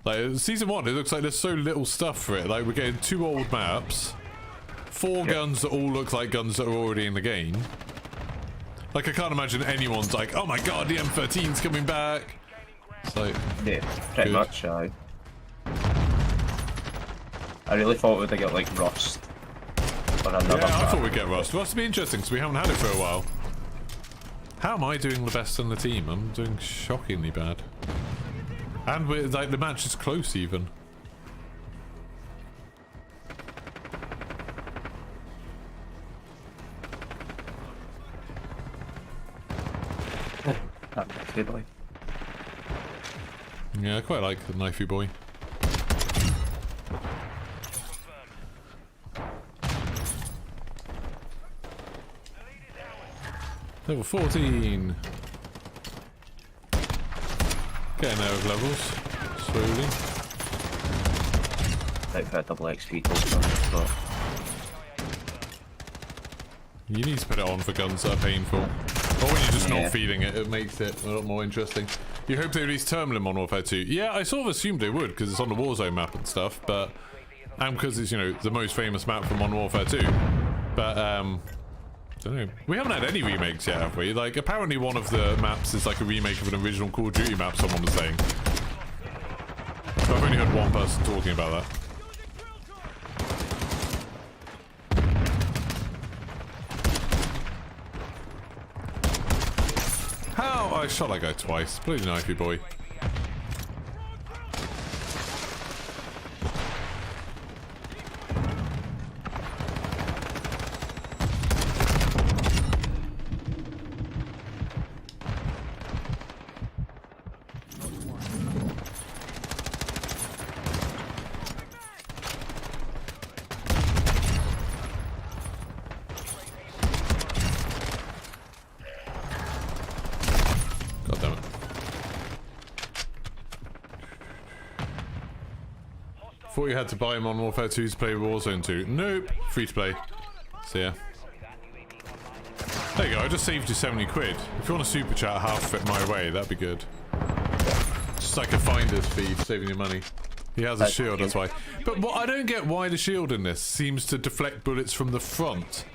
Like, Season 1, it looks like there's so little stuff for it. Like, we're getting 2 old maps, 4 guns that all look like guns that are already in the game. Like, I can't imagine anyone's like, oh my god, the M13's coming back. It's like, Yeah, pretty Good. much, I really thought we'd get, like, Rust. Or another yeah, I map. thought we'd get Rust. Rust would be interesting because we haven't had it for a while. How am I doing the best in the team? I'm doing shockingly bad. And we're, like, the match is close even. Good boy. Yeah, I quite like the knifey boy. Level 14. Getting there with levels. Slowly. Like for a double XP token, but You need to put it on for guns that are painful. Or when you're just Yeah. not feeling it, it makes it a lot more interesting. You hope they release Terminal in Modern Warfare 2. Yeah, I sort of assumed they would, because it's on the Warzone map and stuff, but... And because it's, you know, the most famous map from Modern Warfare 2. But, don't know. We haven't had any remakes yet, have we? Like, apparently one of the maps is like a remake of an original Call of Duty map, someone was saying. But I've only heard one person talking about that. How? I shot that guy twice. Bloody knifey boy. God damn it. Thought you had to buy Modern Warfare 2 to play Warzone 2. Nope. Free to play. So yeah. There you go, I just saved you 70 quid. If you want a super chat half it my way, that'd be good. Just like a finder's fee for saving you money. He has a shield, that's why. But what I don't get why the shield in this seems to deflect bullets from the front.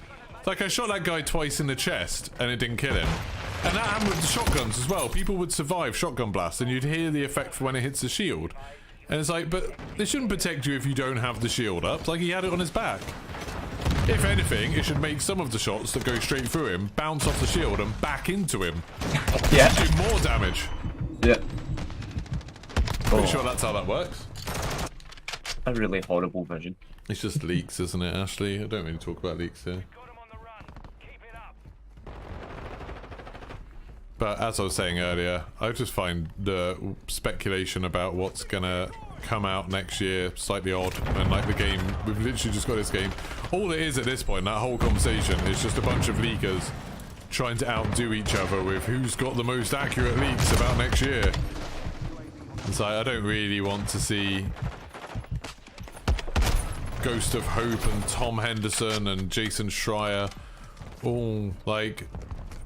Like, I shot that guy twice in the chest and it didn't kill him. And that happened with the shotguns as well. People would survive shotgun blasts and you'd hear the effect when it hits the shield. And it's like, but they shouldn't protect you if you don't have the shield up. Like, he had it on his back. If anything, it should make some of the shots that go straight through him bounce off the shield and back into him. yeah, Do more damage. yeah. Pretty sure that's how that works. A really horrible vision. It's just leaks, isn't it, Ashley? I don't really talk about leaks here. Got 'em on the run. Keep it up. But as I was saying earlier, I just find the speculation about what's gonna come out next year slightly odd. And like the game, we've literally just got this game. All it is at this point, that whole conversation, is just a bunch of leakers trying to outdo each other with who's got the most accurate leaks about next year. It's like, I don't really want to see Ghost of Hope and Tom Henderson and Jason Schreier all like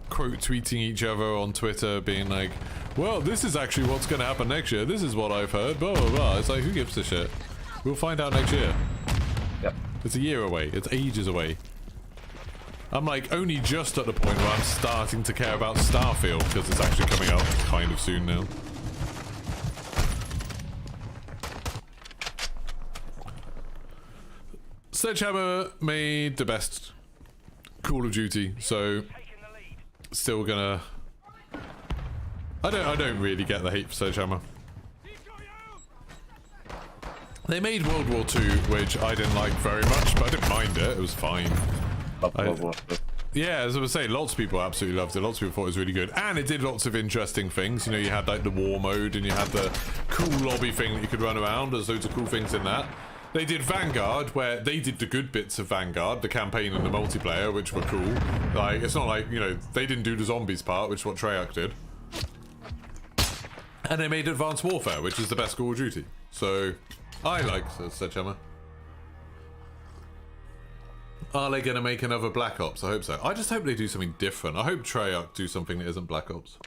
quote tweeting each other on Twitter being like, well, this is actually what's going to happen next year, this is what I've heard, blah blah blah. It's like, who gives a shit? We'll find out next year. Yep. It's a year away, it's ages away. I'm like only just at the point where I'm starting to care about Starfield because it's actually coming out kind of soon now. Sledgehammer made the best Call of Duty, so Taking the lead. still gonna. I don't really get the hate for Sledgehammer. They made World War II, which I didn't like very much, but I didn't mind it. It was fine. Yeah, as I was saying, lots of people absolutely loved it. Lots of people thought it was really good. And it did lots of interesting things. You know, you had like the war mode and you had the cool lobby thing that you could run around. There's loads of cool things in that. They did Vanguard, where they did the good bits of Vanguard, the campaign and the multiplayer, which were cool. Like, it's not like, you know, they didn't do the zombies part, which is what Treyarch did. And they made Advanced Warfare, which is the best Call of Duty. So, I like Sledgehammer. Are they going to make another Black Ops? I hope so. I just hope they do something different. I hope Treyarch do something that isn't Black Ops.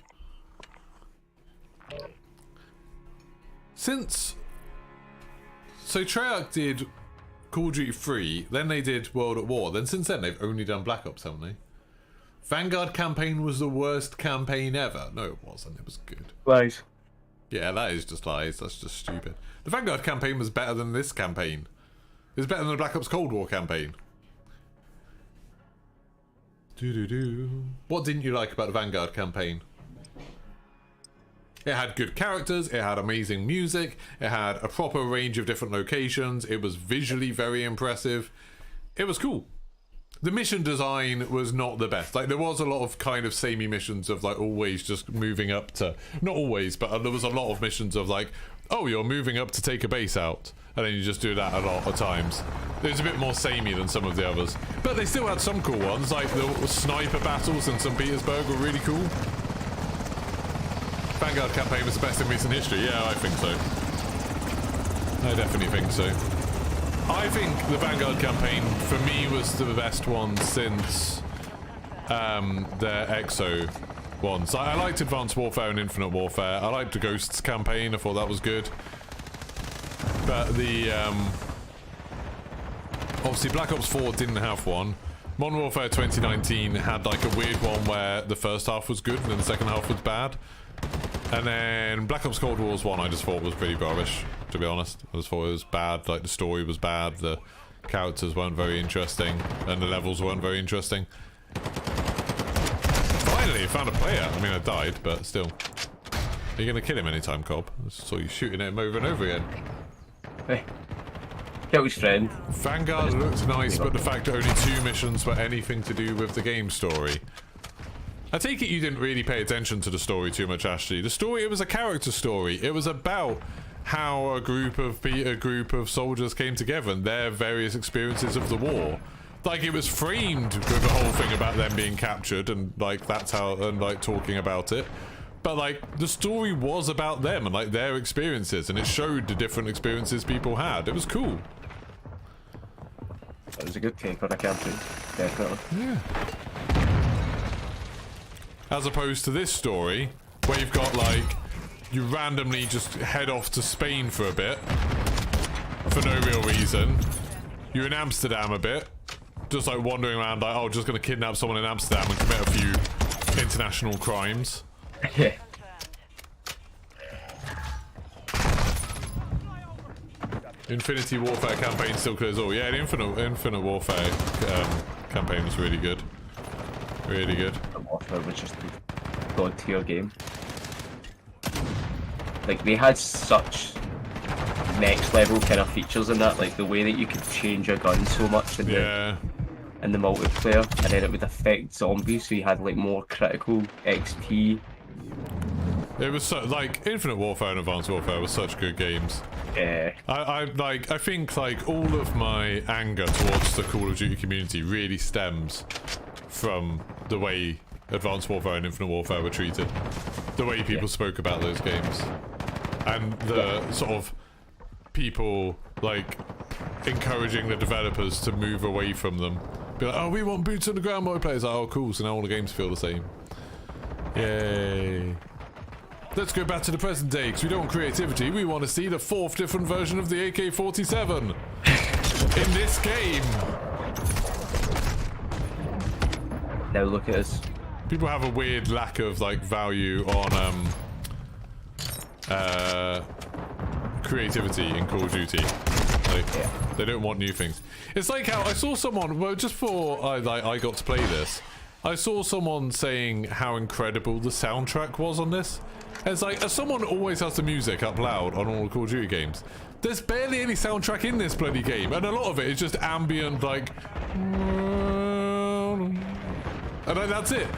So Treyarch did Call of Duty 3, then they did World at War, then since then they've only done Black Ops, haven't they? Vanguard campaign was the worst campaign ever. No, it wasn't. It was good. Lies. Yeah, that is just lies. That's just stupid. The Vanguard campaign was better than this campaign. It was better than the Black Ops Cold War campaign. What didn't you like about the Vanguard campaign? It had good characters, it had amazing music, it had a proper range of different locations, it was visually very impressive. It was cool. The mission design was not the best. Like, there was a lot of kind of samey missions of like always just moving up to, not always, but there was a lot of missions of like, oh, you're moving up to take a base out, and then you just do that a lot of times. It was a bit more samey than some of the others, but they still had some cool ones, like the sniper battles in St. Petersburg were really cool. Vanguard campaign was the best in recent history. Yeah, I think so. I definitely think so. I think the Vanguard campaign, for me, was the best one since the EXO ones. I liked Advanced Warfare and Infinite Warfare. I liked the Ghosts campaign. I thought that was good. But the... obviously, Black Ops 4 didn't have one. Modern Warfare 2019 had like a weird one where the first half was good and then the second half was bad. And then Black Ops Cold Wars 1 I just thought was pretty rubbish, to be honest. I just thought it was bad, like the story was bad, the characters weren't very interesting, and the levels weren't very interesting. Finally, I found a player. I mean, I died, but still. Are you going to kill him anytime, Cobb? I saw you shooting at him over and over again. Hey. Kill his friend. Vanguard looked nice, but the fact that only 2 missions were anything to do with the game story. I take it you didn't really pay attention to the story too much, Ashley. The story, it was a character story. It was about how a group of soldiers came together and their various experiences of the war. Like, it was framed with the whole thing about them being captured and like that's how, and like talking about it. But like the story was about them and like their experiences, and it showed the different experiences people had. It was cool. It was a good take on a campaign, definitely. Yeah. As opposed to this story, where you've got like, you randomly just head off to Spain for a bit, for no real reason. You're in Amsterdam a bit, just like wandering around like, oh, just gonna kidnap someone in Amsterdam and commit a few international crimes. Yeah. Infinity Warfare campaign still clears all. Yeah, the Infinite Warfare campaign was really good. Really good. Warfare was just a god tier game. Like, they had such next level kind of features in that, like the way that you could change your gun so much in the multiplayer, and then it would affect zombies, so you had like more critical XP. It was so, like, Infinite Warfare and Advanced Warfare were such good games. Yeah. I think like all of my anger towards the Call of Duty community really stems from the way Advanced Warfare and Infinite Warfare were treated. The way people spoke about those games. And the sort of people like encouraging the developers to move away from them. Be like, oh, we want boots on the ground multiplayer. It's like, oh cool, so now all the games feel the same. Yay. Let's go back to the present day, because we don't want creativity. We want to see the 4th different version of the AK-47 in this game. Now look at us. People have a weird lack of like value on creativity in Call of Duty. Like, they don't want new things. It's like how I saw someone, well, just before I got to play this, I saw someone saying how incredible the soundtrack was on this. It's like, as someone who always has the music up loud on all Call of Duty games, there's barely any soundtrack in this bloody game, and a lot of it is just ambient, like, and that's it,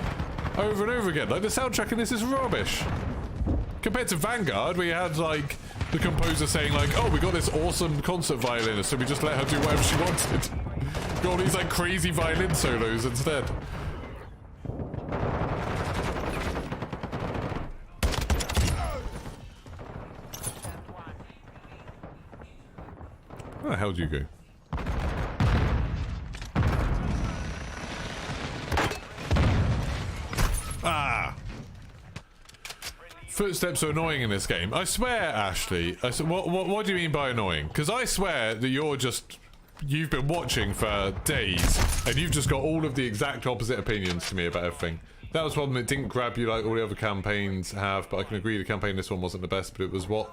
over and over again. Like, the soundtrack in this is rubbish. Compared to Vanguard, where you had, like, the composer saying, like, oh, we got this awesome concert violinist, so we just let her do whatever she wanted. Got all these, like, crazy violin solos instead. Where the hell do you go? Ah! Footsteps are annoying in this game. I swear, Ashley. What do you mean by annoying? Because I swear that you've been watching for days, and you've just got all of the exact opposite opinions to me about everything. That was one that didn't grab you like all the other campaigns have, but I can agree the campaign this one wasn't the best, but it was what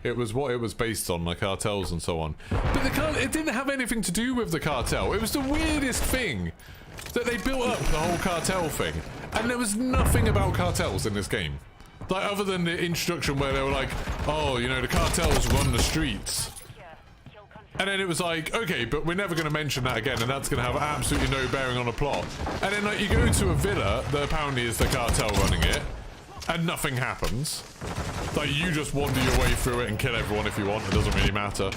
it was based on, like cartels and so on. But it didn't have anything to do with the cartel. It was the weirdest thing that they built up the whole cartel thing, and there was nothing about cartels in this game. Like, other than the introduction where they were like, oh, you know, the cartels run the streets. And then it was like, okay, but we're never going to mention that again, and that's going to have absolutely no bearing on the plot. And then, like, you go to a villa that apparently is the cartel running it, and nothing happens. Like, you just wander your way through it and kill everyone if you want. It doesn't really matter.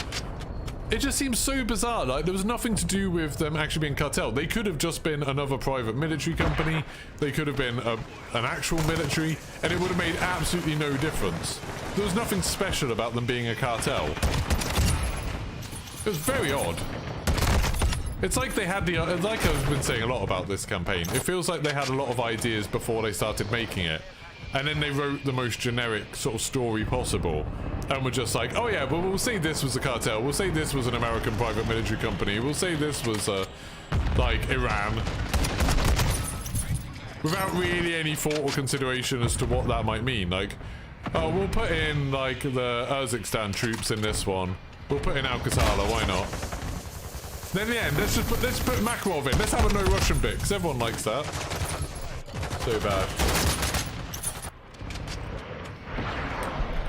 It just seems so bizarre. Like, there was nothing to do with them actually being cartel. They could have just been another private military company. They could have been an actual military, and it would have made absolutely no difference. There was nothing special about them being a cartel. It was very odd. It's like they had like I've been saying a lot about this campaign. It feels like they had a lot of ideas before they started making it. And then they wrote the most generic sort of story possible. And were just like, oh yeah, well, we'll say this was a cartel. We'll say this was an American private military company. We'll say this was, like, Iran. Without really any thought or consideration as to what that might mean. Like, oh, we'll put in, like, the Urzikstan troops in this one. We'll put in Al-Qatala, why not? Then in the end, let's put Makarov in. Let's have a no Russian bit, because everyone likes that. So bad.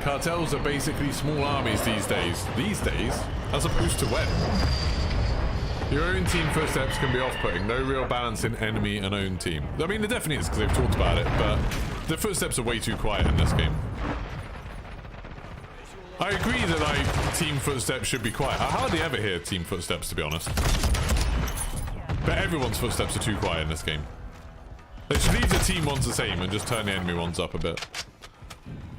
Cartels are basically small armies these days. These days? As opposed to when? Your own team footsteps can be off-putting. No real balance in enemy and own team. I mean, there definitely is, because they've talked about it, but the footsteps are way too quiet in this game. I agree that, like, team footsteps should be quiet. I hardly ever hear team footsteps, to be honest. But everyone's footsteps are too quiet in this game. They should leave the team ones the same and just turn the enemy ones up a bit.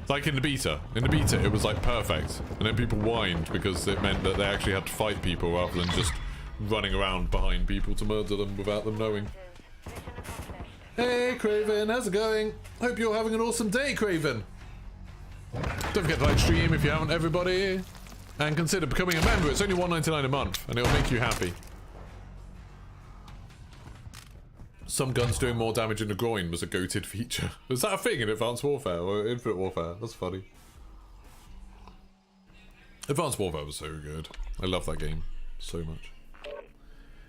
Like in the beta. In the beta, it was, like, perfect. And then people whined because it meant that they actually had to fight people rather than just running around behind people to murder them without them knowing. Hey, Craven, how's it going? Hope you're having an awesome day, Craven. Don't forget to like stream if you haven't, everybody. And consider becoming a member. It's only $1.99 a month, and it'll make you happy. Some guns doing more damage in the groin was a goated feature. Was that a thing in Advanced Warfare or Infinite Warfare? That's funny. Advanced Warfare was so good. I love that game so much.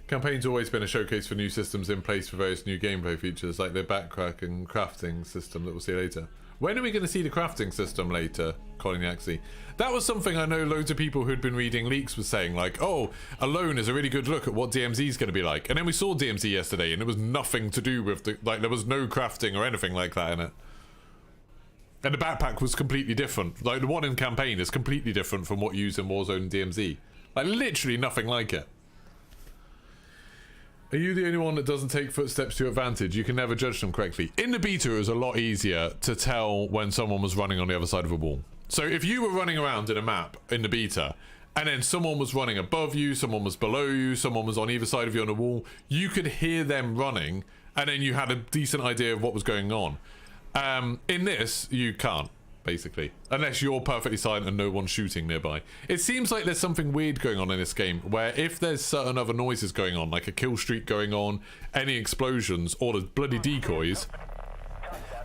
Campaign's always been a showcase for new systems in place for various new gameplay features, like their backcrack and crafting system that we'll see later. When are we going to see the crafting system later, Colin Yaxley? That was something I know loads of people who'd been reading leaks was saying, like, oh, Alone is a really good look at what DMZ is going to be like. And then we saw DMZ yesterday, and it was nothing to do with, like, there was no crafting or anything like that in it. And the backpack was completely different. Like, the one in campaign is completely different from what you use in Warzone and DMZ. Like, literally nothing like it. Are you the only one that doesn't take footsteps to advantage? You can never judge them correctly. In the beta, it was a lot easier to tell when someone was running on the other side of a wall. So if you were running around in a map in the beta, and then someone was running above you, someone was below you, someone was on either side of you on a wall, you could hear them running, and then you had a decent idea of what was going on. In this, you can't, basically. Unless you're perfectly silent and no one's shooting nearby. It seems like there's something weird going on in this game, where if there's certain other noises going on, like a kill streak going on, any explosions, or the bloody decoys,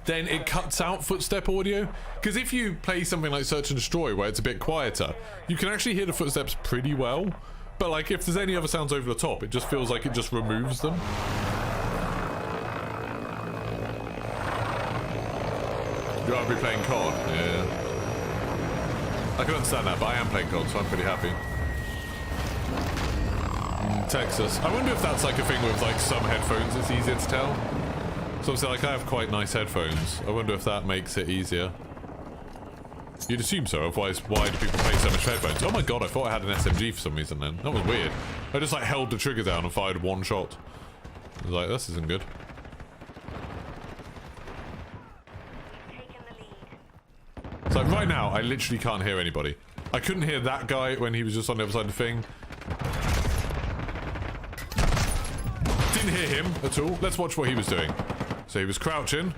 then it cuts out footstep audio. Because if you play something like Search and Destroy, where it's a bit quieter, you can actually hear the footsteps pretty well. But like, if there's any other sounds over the top, it just feels like it just removes them. You'd rather be playing COD? Yeah. I can understand that, but I am playing COD, so I'm pretty happy. Texas. I wonder if that's like a thing with like some headphones it's easier to tell. So obviously like I have quite nice headphones. I wonder if that makes it easier. You'd assume so, otherwise why do people pay so much for headphones? Oh my god, I thought I had an SMG for some reason then. That was weird. I just like held the trigger down and fired one shot. I was like, this isn't good. It's like right now, I literally can't hear anybody. I couldn't hear that guy when he was just on the other side of the thing. Didn't hear him at all. Let's watch what he was doing. So he was crouching.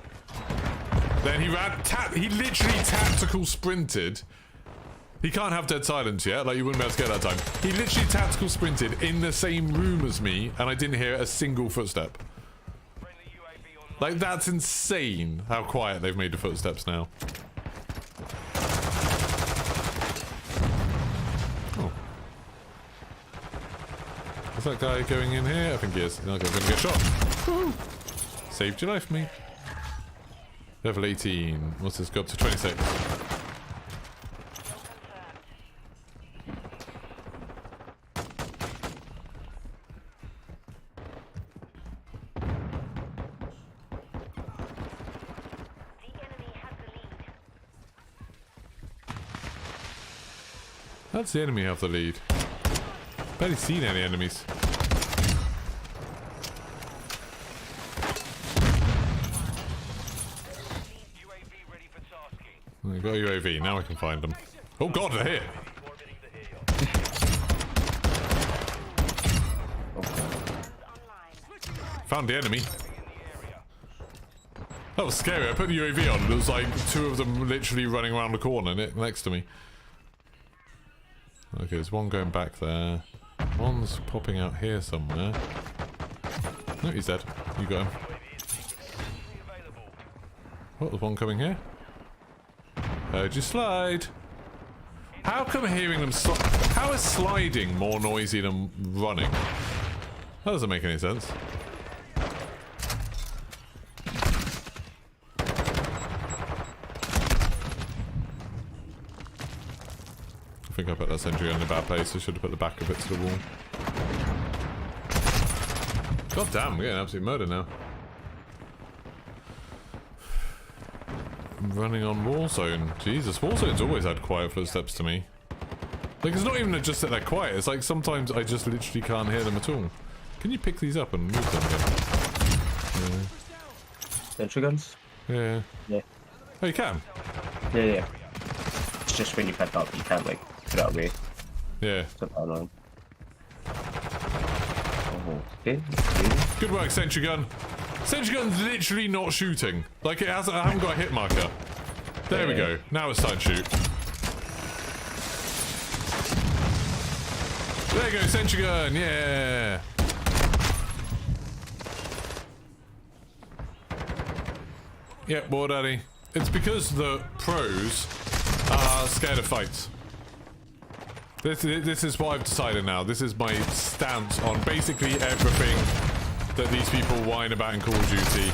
Then he ran, he literally tactical sprinted. He can't have dead silence yet, like you wouldn't be able to get that time. He literally tactical sprinted in the same room as me, and I didn't hear a single footstep. Like, that's insane how quiet they've made the footsteps now. Oh. Is that guy going in here? I think he is. I'm gonna get shot. Woo! Saved your life, mate. Level 18. What's this? Go up to 26. How's the enemy have the lead? Barely seen any enemies. I got a UAV, now I can find them. Oh god, they're here! Found the enemy. That was scary, I put the UAV on and there was like two of them literally running around the corner next to me. Okay, there's one going back there. One's popping out here somewhere. No, he's dead. You got him. Oh, there's one coming here. Heard you slide. How come hearing them how is sliding more noisy than running? That doesn't make any sense. I think I put that sentry on the bad place. I should have put the back of it to the wall. God damn, we're getting absolute murder now. I'm running on Warzone. Jesus, Warzone's always had quiet footsteps to me. Like, it's not even just that they're quiet. It's like sometimes I just literally can't hear them at all. Can you pick these up and move them again? Yeah. Sentry guns? Yeah. Yeah. Oh, you can? Yeah, yeah. It's just when you pick up, you can't, like, put it away. Yeah. Put that on. Oh, okay. Good work, sentry gun. Sentry gun's literally not shooting. Like, I haven't got a hit marker. There we go. Now it's time to shoot. There you go, sentry gun. Yeah. Yep, War Daddy. It's because the pros are scared of fights. This is what I've decided now. This is my stance on basically everything that these people whine about in Call of Duty.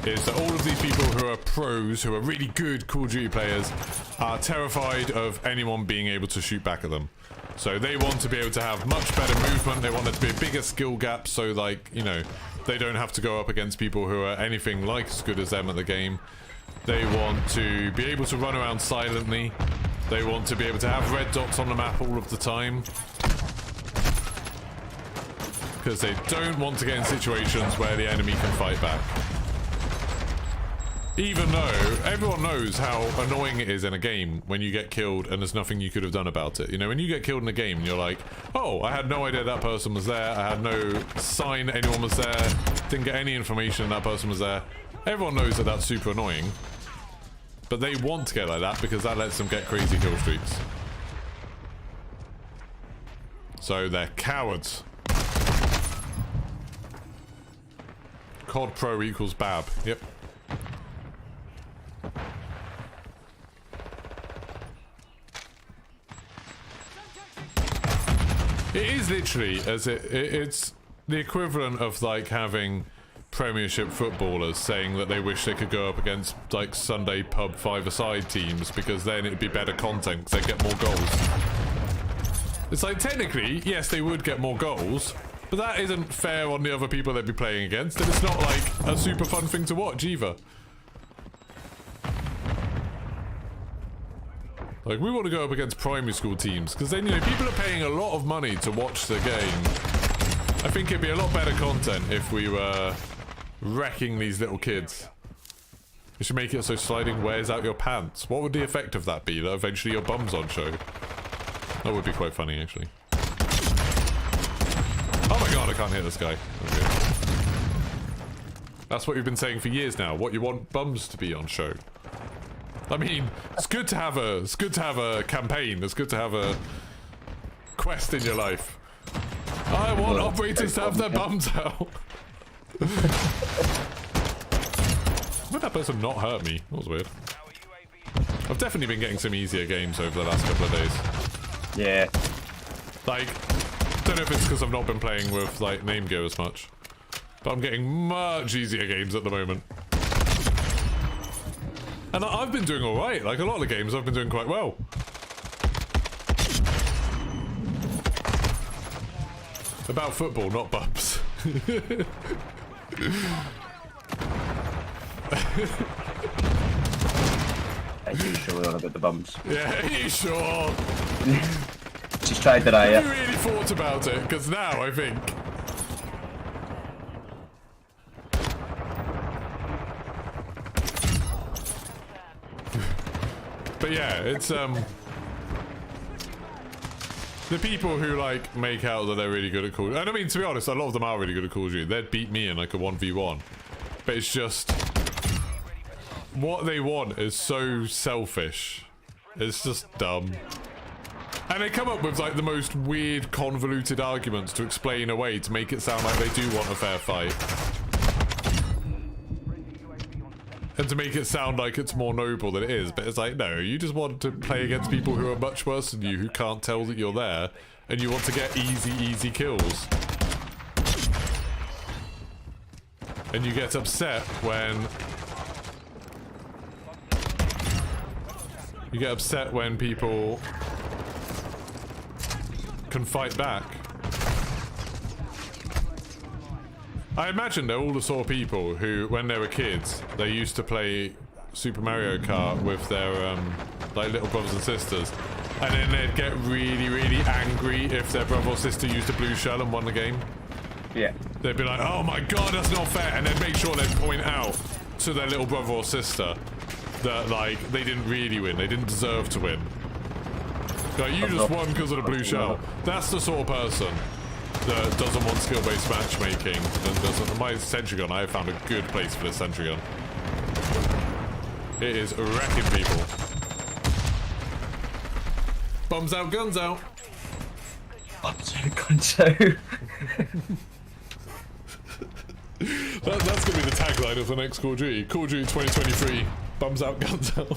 Is that all of these people who are pros, who are really good Call of Duty players, are terrified of anyone being able to shoot back at them. So they want to be able to have much better movement. They want there to be a bigger skill gap so, like, you know, they don't have to go up against people who are anything like as good as them at the game. They want to be able to run around silently. They want to be able to have red dots on the map all of the time. Because they don't want to get in situations where the enemy can fight back. Even though everyone knows how annoying it is in a game when you get killed and there's nothing you could have done about it. You know, when you get killed in a game and you're like, oh, I had no idea that person was there. I had no sign anyone was there. Didn't get any information that person was there. Everyone knows that that's super annoying. But they want to get like that because that lets them get crazy kill streaks. So they're cowards. COD Pro equals Bab. Yep. It is literally as it's the equivalent of like having Premiership footballers saying that they wish they could go up against like Sunday pub five-a-side teams because then it'd be better content because they'd get more goals. It's like, technically, yes, they would get more goals, but that isn't fair on the other people they'd be playing against, and it's not like a super fun thing to watch either. Like, we want to go up against primary school teams because then, you know, people are paying a lot of money to watch the game. I think it'd be a lot better content if we were wrecking these little kids. We should make it so sliding wears out your pants. What would the effect of that be? That eventually your bum's on show. That would be quite funny, actually. Oh my god, I can't hit this guy. Okay. That's what you've been saying for years now. What you want bums to be on show. I mean, it's good to have a campaign. It's good to have a quest in your life. I want operators to have their bums out. Would that person not hurt me? That was weird. I've definitely been getting some easier games over the last couple of days. Yeah. Like, don't know if it's because I've not been playing with like name gear as much, but I'm getting much easier games at the moment. And I've been doing alright, like a lot of the games I've been doing quite well. About football, not bumps. Are you sure on about the bums? Yeah, are you sure? Just tried that I. You really thought about it, because now I think. But yeah, it's the people who like make out that they're really good at Call of Duty. And I mean, to be honest, a lot of them are really good at Call of Duty. They'd beat me in like a 1v1. But it's just what they want is so selfish. It's just dumb. And they come up with like the most weird, convoluted arguments to explain away to make it sound like they do want a fair fight. And to make it sound like it's more noble than it is, but it's like, no, you just want to play against people who are much worse than you, who can't tell that you're there, and you want to get easy kills. And you get upset when... You get upset when people can fight back. I imagine they're all the sort of people who, when they were kids, they used to play Super Mario Kart with their, like, little brothers and sisters. And then they'd get really angry if their brother or sister used a blue shell and won the game. Yeah. They'd be like, oh my god, that's not fair. And they'd make sure they'd point out to their little brother or sister that, like, they didn't really win. They didn't deserve to win. Like, you just won because of the blue shell. That's the sort of person that doesn't want skill-based matchmaking and doesn't. My sentry gun, I have found a good place for this sentry gun. It is wrecking people. Bums out, guns out. Bums out, guns out. That's gonna be the tagline of the next Call of Duty. Call of Duty 2023. Bums out, guns out.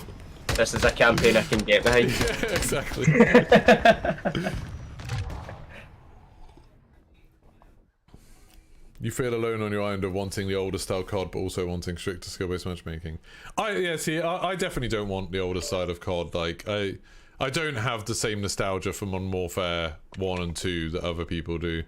This is a campaign I can get behind. Yeah, exactly. You feel alone on your island of wanting the older style COD, but also wanting stricter skill-based matchmaking. I definitely don't want the older side of COD. Like, I don't have the same nostalgia for Modern Warfare 1 and 2 that other people do.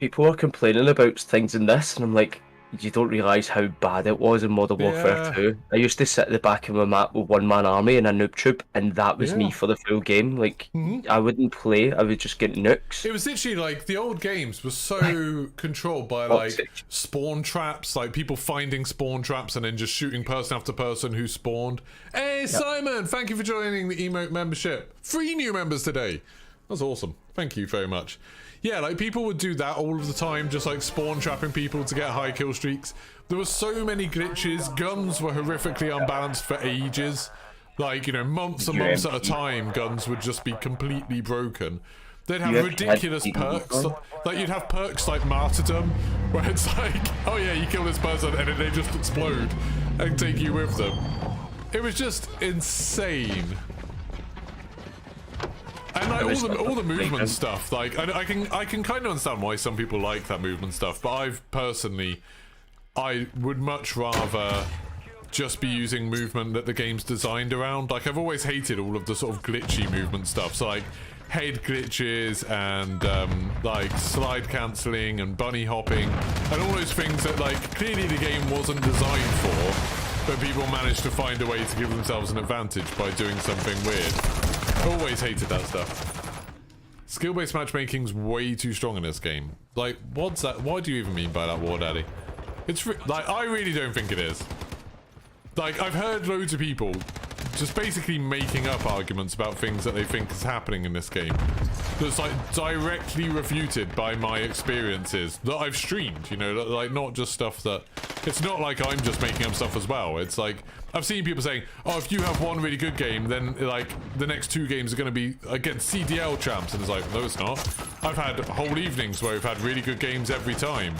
People are complaining about things in this, and I'm like, you don't realise how bad it was in Modern Warfare 2. I used to sit at the back of my map with one-man army and a noob troop, and that was me for the full game. Like, I wouldn't play, I would just get nukes. It was literally like, the old games were so controlled by like spawn traps, like people finding spawn traps and then just shooting person after person who spawned. Hey, Simon, thank you for joining the emote membership. 3 new members today. That's awesome. Thank you very much. Yeah, like people would do that all of the time, just like spawn trapping people to get high kill streaks. There were so many glitches. Guns were horrifically unbalanced for ages. Like, you know, months and months at a time, guns would just be completely broken. They'd have ridiculous perks. Like, you'd have perks like Martyrdom, where it's like, oh yeah, you kill this person and then they just explode and take you with them. It was just insane. And like all the movement stuff, like I can kind of understand why some people like that movement stuff, but I've personally I would much rather just be using movement that the game's designed around. Like, I've always hated all of the sort of glitchy movement stuff. So, like, head glitches and, like, slide cancelling and bunny hopping and all those things that, like, clearly the game wasn't designed for, but people managed to find a way to give themselves an advantage by doing something weird. Always hated that stuff. Skill-based matchmaking's way too strong in this game. Like, what's that? What do you even mean by that, War Daddy? It's like, I really don't think it is. Like, I've heard loads of people just basically making up arguments about things that they think is happening in this game that's, like, directly refuted by my experiences that I've streamed, you know, like, not just stuff that... It's not like I'm just making up stuff as well. It's like, I've seen people saying, oh, if you have one really good game, then, like, the next 2 games are going to be against CDL champs. And it's like, no, it's not. I've had whole evenings where we've had really good games every time.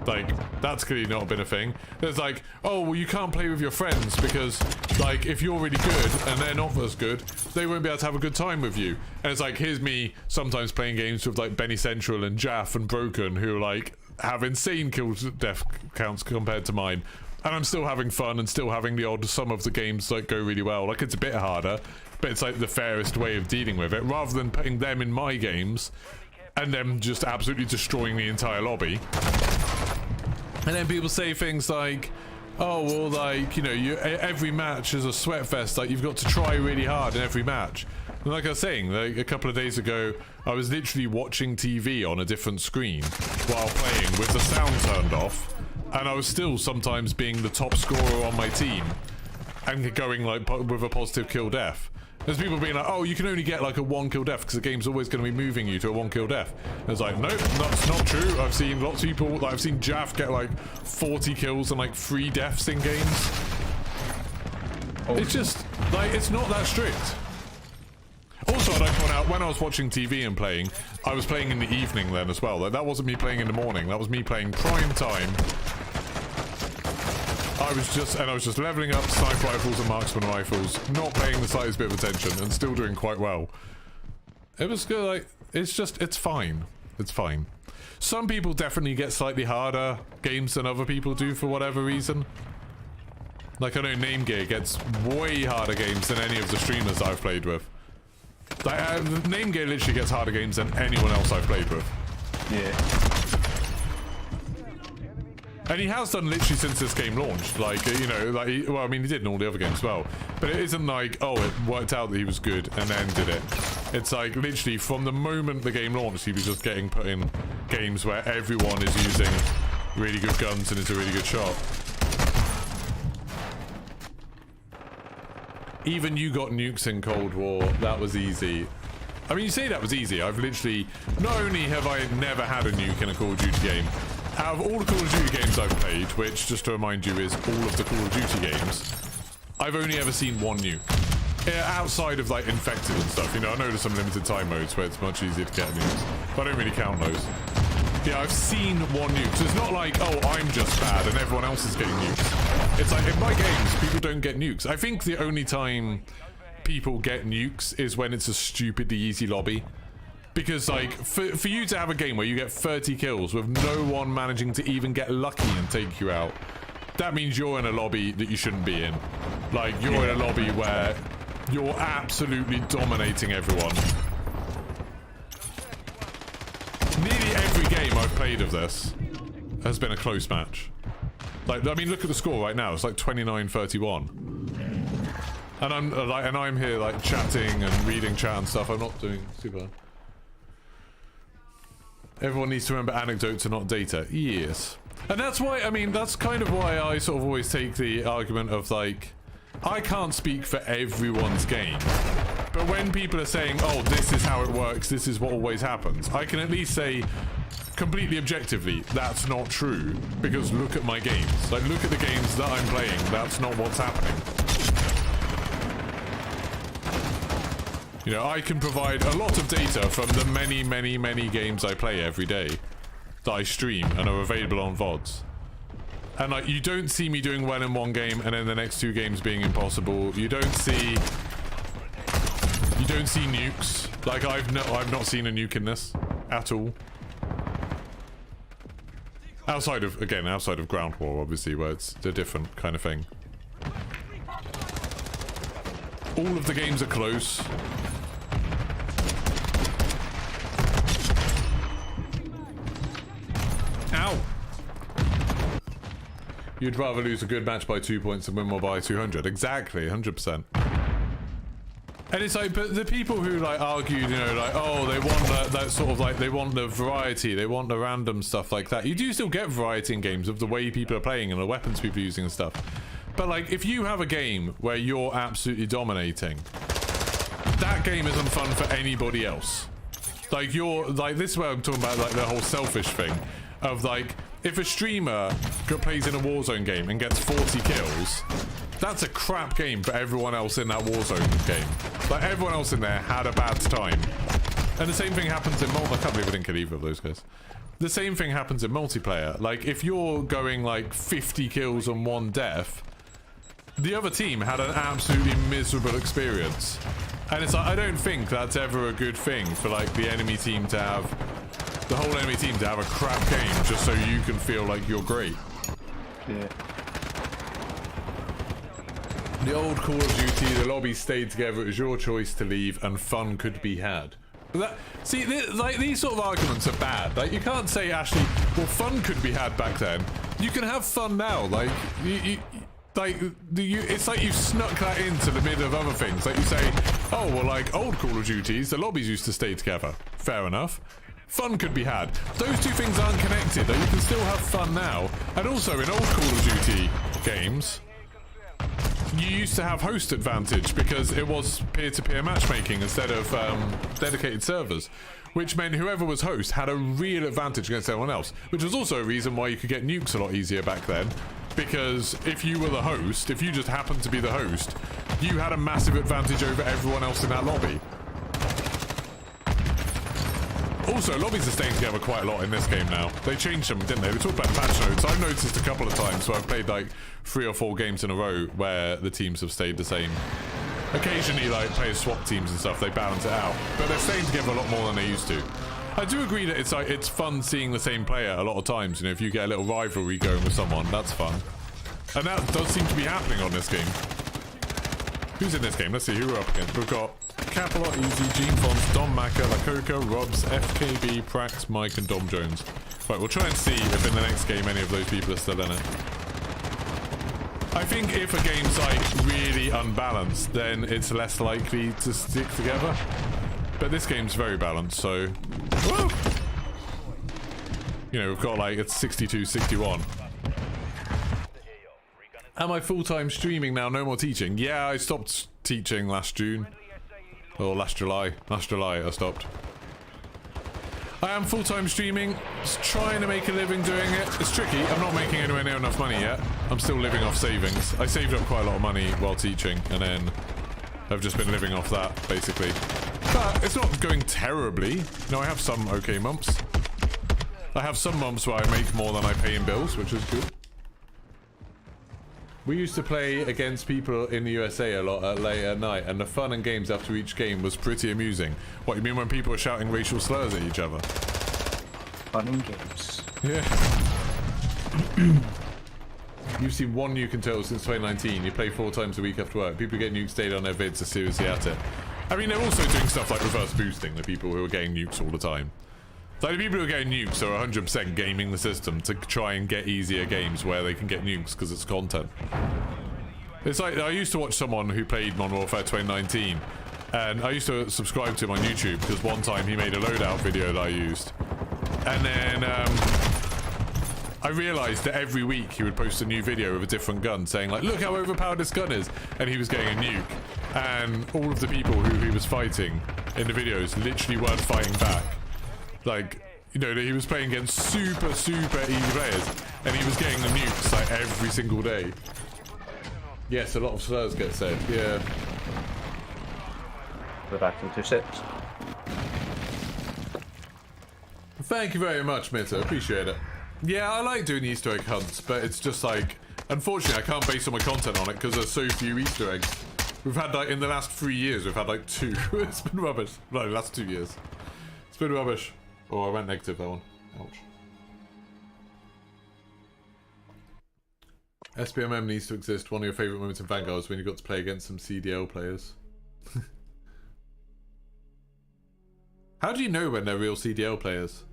Like, that's clearly not been a thing. There's like, oh, well, you can't play with your friends because, like, if you're really good and they're not as good, they won't be able to have a good time with you. And it's like, here's me sometimes playing games with, like, Benny Central and Jaff and Broken, who, like, have insane kill death counts compared to mine. And I'm still having fun and still having the odd some of the games, like, go really well. Like, it's a bit harder, but it's, like, the fairest way of dealing with it, rather than putting them in my games and them just absolutely destroying the entire lobby. And then people say things like, oh, well, like, you know, every match is a sweat fest. Like, you've got to try really hard in every match. And like I was saying, like, a couple of days ago, I was literally watching TV on a different screen while playing with the sound turned off. And I was still sometimes being the top scorer on my team and going, like, with a positive kill death. There's people being like, oh, you can only get like a 1 kill death because the game's always going to be moving you to a 1 kill death. And it's like, nope, that's not true. I've seen lots of people, like, I've seen Jaff get like 40 kills and like 3 deaths in games. It's just, like, it's not that strict. Also, I'd like to point out, when I was watching TV and playing, I was playing in the evening then as well. Like, that wasn't me playing in the morning. That was me playing prime time. I was just leveling up sniper rifles and marksman rifles, not paying the slightest bit of attention, and still doing quite well. It was good, like, it's fine. It's fine. Some people definitely get slightly harder games than other people do for whatever reason. Like, I know Name Gear gets way harder games than any of the streamers I've played with. Like, Name Gear literally gets harder games than anyone else I've played with. Yeah. And he has done literally since this game launched. Like, you know, like, well, I mean, he did in all the other games as well. But it isn't like, oh, it worked out that he was good and then did it. It's like, literally, from the moment the game launched, he was just getting put in games where everyone is using really good guns and is a really good shot. Even you got nukes in Cold War. That was easy. I mean, you say that was easy. I've literally... Not only have I never had a nuke in a Call of Duty game, out of all the Call of Duty games I've played, which, just to remind you, is all of the Call of Duty games, I've only ever seen 1 nuke. Outside of, like, Infected and stuff. You know, I know there's some limited time modes where it's much easier to get nukes, but I don't really count those. Yeah, I've seen 1 nuke. So it's not like, oh, I'm just bad and everyone else is getting nukes. It's like, in my games, people don't get nukes. I think the only time people get nukes is when it's a stupidly easy lobby. Because, like, for you to have a game where you get 30 kills with no one managing to even get lucky and take you out, that means you're in a lobby that you shouldn't be in. Like, you're in a lobby where you're absolutely dominating everyone. Nearly every game I've played of this has been a close match. Like, I mean, look at the score right now. It's like 29-31. And I'm here, like, chatting and reading chat and stuff. I'm not doing super... Everyone needs to remember anecdotes and not data. Yes. And that's why, I mean, that's kind of why I sort of always take the argument of, like, I can't speak for everyone's game. But when people are saying, oh, this is how it works, this is what always happens, I can at least say, completely objectively, that's not true. Because look at my games. Like, look at the games that I'm playing. That's not what's happening. You know, I can provide a lot of data from the many, many, many games I play every day that I stream and are available on VODs. And, like, you don't see me doing well in 1 game and then the next 2 games being impossible. You don't see nukes. Like, I've not seen a nuke in this at all. Outside of ground war, obviously, where it's a different kind of thing. All of the games are close. Ow! You'd rather lose a good match by 2 points than win more by 200. Exactly, 100%. And it's like, but the people who like argue, you know, like, oh, they want that sort of like, they want the variety, they want the random stuff like that. You do still get variety in games of the way people are playing and the weapons people are using and stuff. But like, if you have a game where you're absolutely dominating, that game isn't fun for anybody else. Like, you're like, this is where I'm talking about like the whole selfish thing of like, if a streamer plays in a Warzone game and gets 40 kills, that's a crap game for everyone else in that Warzone game. Like, everyone else in there had a bad time. And the same thing happens in multiplayer. I can't believe I didn't kill either of those guys. The same thing happens in multiplayer. Like, if you're going like 50 kills and 1 death, the other team had an absolutely miserable experience. And it's like, I don't think that's ever a good thing for like the enemy team to have, the whole enemy team to have a crap game just so you can feel like you're great. Yeah. The old Call of Duty, the lobby stayed together, it was your choice to leave and fun could be had. See, like, these sort of arguments are bad. Like, you can't say, actually, well, fun could be had back then. You can have fun now. Like, it's like you've snuck that into the middle of other things. Like, you say, oh, well, like, old Call of Duties, the lobbies used to stay together. Fair enough. Fun could be had. Those two things aren't connected. Like, you can still have fun now. And also, in old Call of Duty games, you used to have host advantage because it was peer-to-peer matchmaking instead of dedicated servers, which meant whoever was host had a real advantage against everyone else, which was also a reason why you could get nukes a lot easier back then, because if you were the host, if you just happened to be the host, you had a massive advantage over everyone else in that lobby. Also, lobbies are staying together quite a lot in this game now. They changed them, didn't they? They talked about patch notes. I've noticed a couple of times where I've played like 3 or 4 games in a row where the teams have stayed the same. Occasionally, like, players swap teams and stuff, they balance it out. But they're staying together a lot more than they used to. I do agree that it's like, it's fun seeing the same player a lot of times. You know, if you get a little rivalry going with someone, that's fun. And that does seem to be happening on this game. Who's in this game? Let's see who we're up against. We've got Capalot, Easy, Gene Fonts, Dom Macca, Lacoca, Robs, FKB, Prax, Mike, and Dom Jones. Right, we'll try and see if in the next game any of those people are still in it. I think if a game's like really unbalanced, then it's less likely to stick together. But this game's very balanced, so... Woo! You know, we've got like, it's 62-61. Am I full-time streaming now? No more teaching. Yeah, I stopped teaching last June. Or last July. Last July I stopped. I am full-time streaming. Just trying to make a living doing it. It's tricky. I'm not making anywhere near enough money yet. I'm still living off savings. I saved up quite a lot of money while teaching, and then I've just been living off that, basically. But it's not going terribly. No, I have some okay months. I have some months where I make more than I pay in bills, which is good. We used to play against people in the USA a lot late at night, and the fun and games after each game was pretty amusing. What, you mean when people were shouting racial slurs at each other? Fun and games. Yeah. You've seen 1 nuke in total since 2019. You play 4 times a week after work. People who get nukes daily on their vids are seriously at it. I mean, they're also doing stuff like reverse boosting, the people who are getting nukes all the time. Like, the people who are getting nukes are 100% gaming the system to try and get easier games where they can get nukes because it's content. It's like, I used to watch someone who played Modern Warfare 2019, and I used to subscribe to him on YouTube because one time he made a loadout video that I used. And then, I realised that every week he would post a new video of a different gun saying like, look how overpowered this gun is, and he was getting a nuke. And all of the people who he was fighting in the videos literally weren't fighting back. Like, you know, he was playing against super easy players, and he was getting the nukes like every single day. Yes, a lot of slurs get said, yeah. We're back in 2 sets. Thank you very much, Mitta, appreciate it. Yeah, I like doing Easter egg hunts, but it's just like, unfortunately I can't base all my content on it because there's so few Easter eggs. We've had like, in the last 3 years, we've had like 2. It's been rubbish. No, last 2 years. 'It's been rubbish. Oh, I went negative, that one. Ouch. SBMM needs to exist. One of your favourite moments in Vanguard is when you got to play against some CDL players. How do you know when they're real CDL players?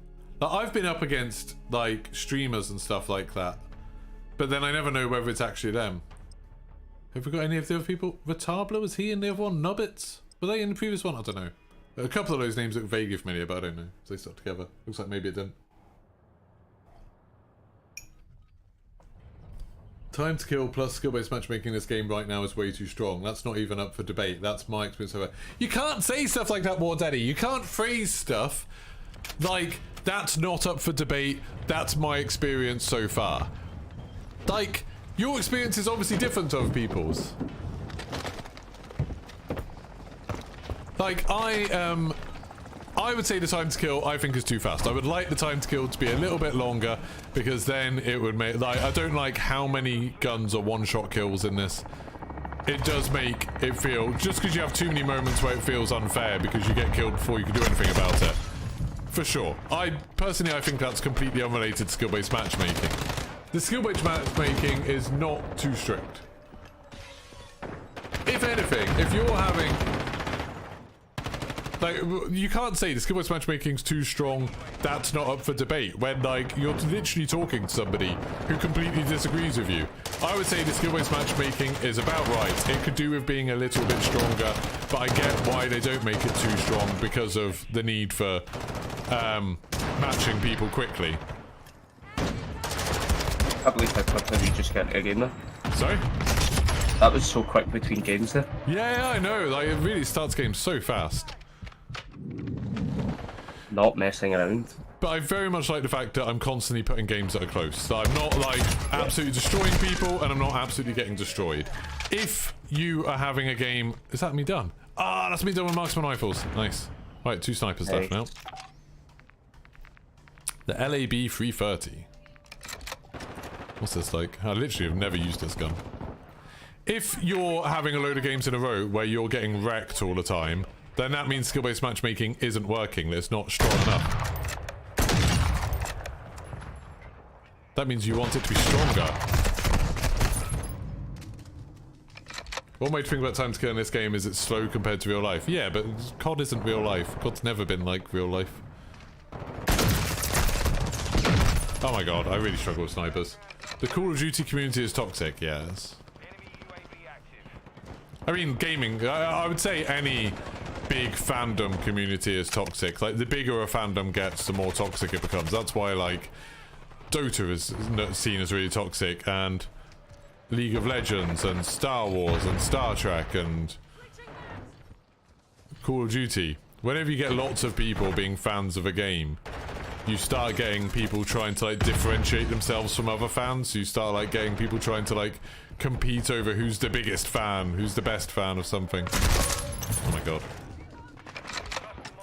Like, I've been up against like streamers and stuff like that, but then I never know whether it's actually them. Have we got any of the other people? Retabla, was he in the other one? Nubbits? Were they in the previous one? I don't know. A couple of those names look vaguely familiar, but I don't know. So they stuck together. Looks like maybe it didn't. Time to kill plus skill-based matchmaking in this game right now is way too strong. That's not even up for debate. That's my experience of it. You can't say stuff like that, War Daddy. You can't phrase stuff like, that's not up for debate. That's my experience so far. Like, your experience is obviously different to other people's. Like, I would say the time to kill, I think, is too fast. I would like the time to kill to be a little bit longer, because then it would make, like, I don't like how many guns are one-shot kills in this. It does make it feel, just because you have too many moments where it feels unfair because you get killed before you can do anything about it. For sure. I think that's completely unrelated to skill-based matchmaking. The skill-based matchmaking is not too strict. If anything, if you're having... Like, you can't say the skill-based matchmaking's too strong, that's not up for debate, when, like, you're literally talking to somebody who completely disagrees with you. I would say the skill-based matchmaking is about right. It could do with being a little bit stronger, but I get why they don't make it too strong because of the need for matching people quickly. I believe how quickly we just get a game there. Sorry? That was so quick between games there. Yeah, I know. Like, it really starts games so fast. Not messing around. But I very much like the fact that I'm constantly putting games that are close. So I'm not, like, absolutely destroying people, and I'm not absolutely getting destroyed. If you are having a game... Is that me done? Ah, that's me done with marksman rifles. Nice. Right, 2 snipers left now. The LAB 330. What's this like? I literally have never used this gun. If you're having a load of games in a row where you're getting wrecked all the time, then that means skill-based matchmaking isn't working. It's not strong enough. That means you want it to be stronger. One way to think about time to kill in this game is it's slow compared to real life. Yeah, but COD isn't real life. COD's never been like real life. Oh my god, I really struggle with snipers. The Call of Duty community is toxic, yes. I mean, gaming, I would say any big fandom community is toxic. Like, the bigger a fandom gets, the more toxic it becomes. That's why, like, Dota is seen as really toxic, and League of Legends, and Star Wars, and Star Trek, and Call of Duty. Whenever you get lots of people being fans of a game, you start getting people trying to, like, differentiate themselves from other fans. You start, like, getting people trying to, like, compete over who's the biggest fan, who's the best fan of something. Oh my god.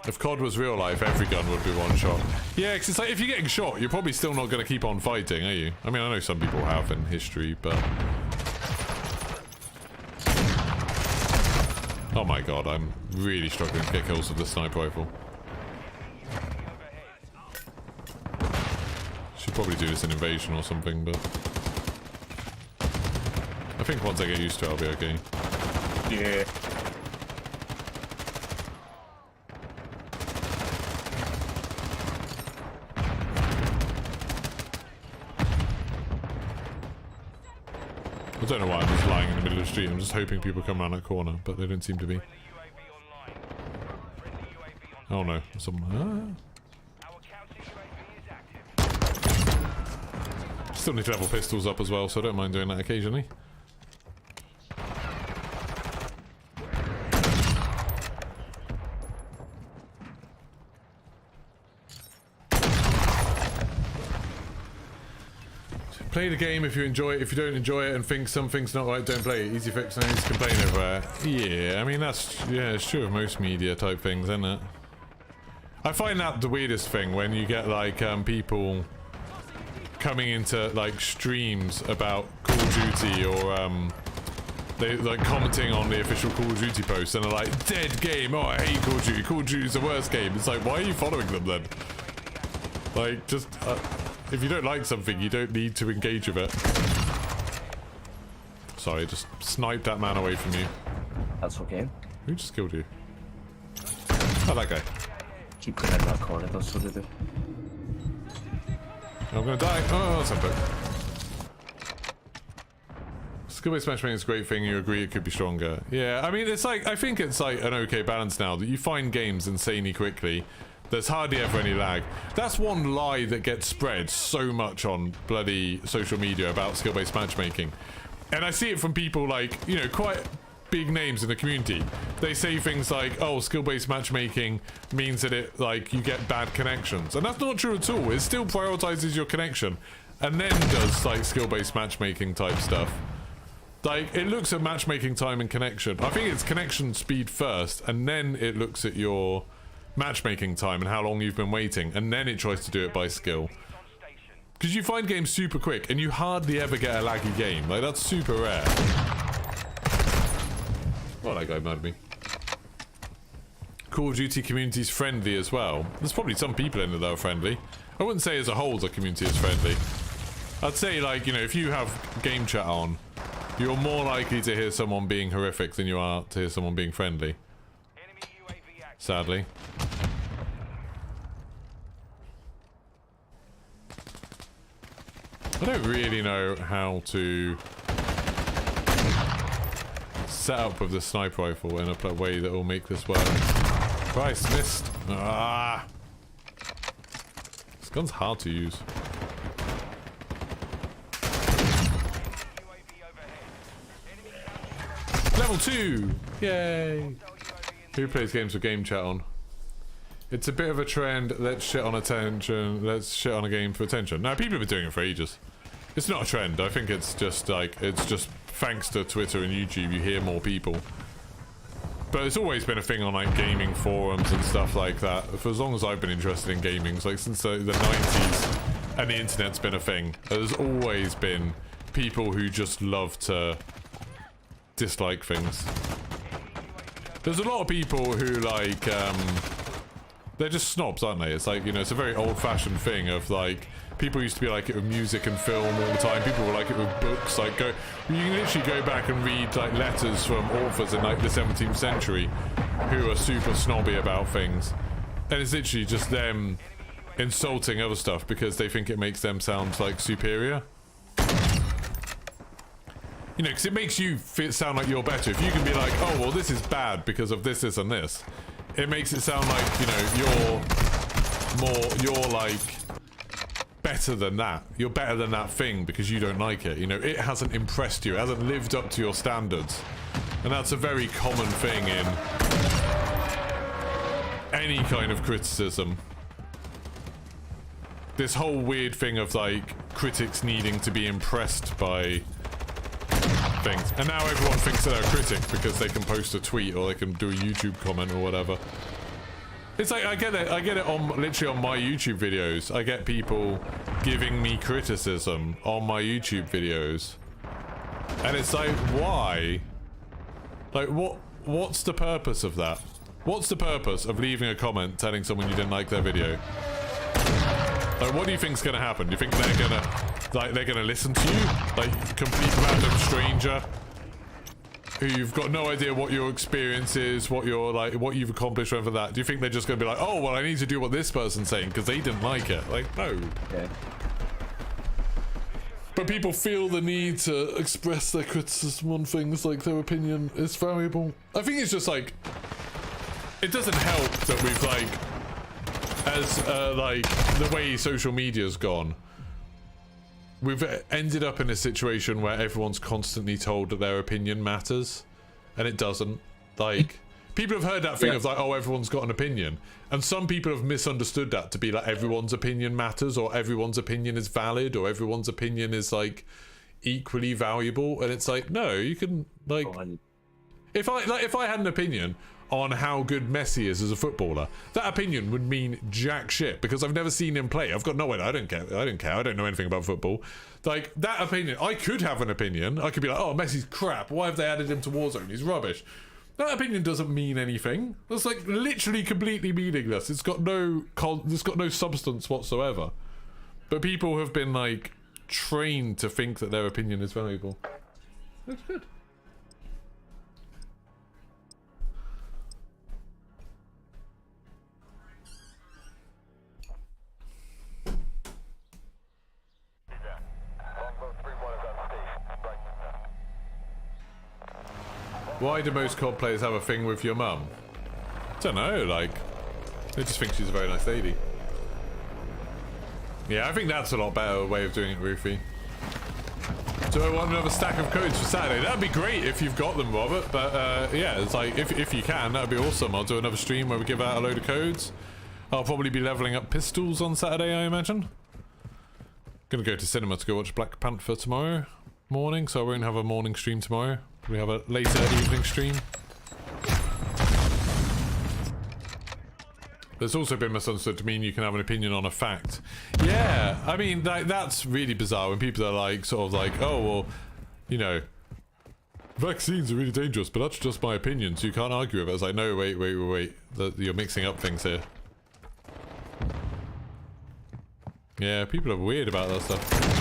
If COD was real life, every gun would be one shot. Yeah, because it's like, if you're getting shot, you're probably still not going to keep on fighting, are you? I mean, I know some people have in history, but... Oh my god, I'm really struggling to get kills with the sniper rifle. Should probably do this in Invasion or something, but... I think once I get used to it, I'll be okay. Yeah. I don't know why I'm just lying in the middle of the street. I'm just hoping people come around that corner, but they don't seem to be. Oh no, someone... Still need to level pistols up as well, so I don't mind doing that occasionally. Play the game if you enjoy it. If you don't enjoy it and think something's not right, don't play it. Easy fix, no need to complain over it. Yeah, I mean, that's... Yeah, it's true of most media type things, isn't it? I find that the weirdest thing when you get, like, people coming into, like, streams about Call of Duty, or, they, like, commenting on the official Call of Duty posts, and they're like, dead game, oh, I hate Call of Duty, Call of Duty's the worst game. It's like, why are you following them then? Like, just... if you don't like something, you don't need to engage with it. Sorry, just sniped that man away from you. That's okay. Who just killed you? Oh, that guy. Keep going in that corridor, so they do. I'm gonna die. Oh, that's epic. Skill-based matchmaking is a great thing. You agree it could be stronger. Yeah, I mean, it's like, I think it's like an okay balance now that you find games insanely quickly. There's hardly ever any lag. That's one lie that gets spread so much on bloody social media about skill-based matchmaking. And I see it from people like, you know, quite big names in the community. They say things like, oh, skill-based matchmaking means that it, like, you get bad connections. And that's not true at all. It still prioritizes your connection and then does, like, skill-based matchmaking type stuff. Like, it looks at matchmaking time and connection. I think it's connection speed first, and then it looks at your matchmaking time and how long you've been waiting, and then it tries to do it by skill. Because you find games super quick, and you hardly ever get a laggy game. Like, that's super rare. Well, that guy murdered me. Call of Duty community's friendly as well. There's probably some people in it that are friendly. I wouldn't say as a whole the community is friendly. I'd say, like, you know, if you have game chat on, you're more likely to hear someone being horrific than you are to hear someone being friendly. Sadly. I don't really know how to set up with the sniper rifle in a way that will make this work. Christ, missed. Ah! This gun's hard to use. Level 2! Yay! Who plays games with game chat on? It's a bit of a trend. Let's shit on attention. Let's shit on a game for attention. Now, people have been doing it for ages. It's not a trend. I think it's just like, it's just thanks to Twitter and YouTube, you hear more people. But it's always been a thing on like gaming forums and stuff like that. For as long as I've been interested in gaming, like since the 90s, and the internet's been a thing. There's always been people who just love to dislike things. There's a lot of people who like, they're just snobs, aren't they? It's like, you know, it's a very old-fashioned thing of like, people used to be like it with music and film all the time. People were like it with books. Like, you can literally go back and read like letters from authors in like the 17th century who are super snobby about things. And it's literally just them insulting other stuff because they think it makes them sound like superior. You know, because it makes you sound like you're better. If you can be like, oh, well, this is bad because of this, this, and this. It makes it sound like, you know, you're like better than that. You're better than that thing because you don't like it. You know, it hasn't impressed you. It hasn't lived up to your standards. And that's a very common thing in any kind of criticism. This whole weird thing of like critics needing to be impressed by things. And now everyone thinks that they're a critic because they can post a tweet or they can do a YouTube comment or whatever. It's like, I get it on literally on my YouTube videos. I get people giving me criticism on my YouTube videos. And it's like, why? Like, what's the purpose of that? What's the purpose of leaving a comment telling someone you didn't like their video? Like, what do you think's gonna happen? Do you think they're gonna listen to you? Like, complete random stranger who you've got no idea what your experience is, what you're like, what you've accomplished, or anything like that. Do you think they're just gonna be like, oh, well, I need to do what this person's saying because they didn't like it? Like, no. Yeah. But people feel the need to express their criticism on things, like their opinion is valuable. I think it's just like, it doesn't help that we've like, as like the way social media's gone, we've ended up in a situation where everyone's constantly told that their opinion matters, and it doesn't. Like, people have heard that thing of like, oh, everyone's got an opinion, and some people have misunderstood that to be like everyone's opinion matters, or everyone's opinion is valid, or everyone's opinion is like equally valuable. And it's like, no, you can like, if I had an opinion on how good Messi is as a footballer, that opinion would mean jack shit because I've never seen him play. I've got no idea. I don't care. I don't know anything about football. Like, that opinion, I could have an opinion. I could be like, oh, Messi's crap. Why have they added him to Warzone? He's rubbish. That opinion doesn't mean anything. That's like literally completely meaningless. It's got no substance whatsoever. But people have been like trained to think that their opinion is valuable. Looks good. Why do most COD players have a thing with your mum? Don't know, like, they just think she's a very nice lady. Yeah, I think that's a lot better way of doing it, Rufy. Do I want another stack of codes for Saturday? That'd be great if you've got them, Robert, but yeah, it's like, if you can, that'd be awesome. I'll do another stream where we give out a load of codes. I'll probably be leveling up pistols on Saturday, I imagine. Gonna go to cinema to go watch Black Panther tomorrow morning, so I won't have a morning stream tomorrow. We have a later evening stream. There's also been misunderstood to mean you can have an opinion on a fact. Yeah, I mean, that's really bizarre when people are like, sort of like, oh, well, you know, vaccines are really dangerous, but that's just my opinion, so you can't argue with it. It's like, no, wait. You're mixing up things here. Yeah, people are weird about that stuff.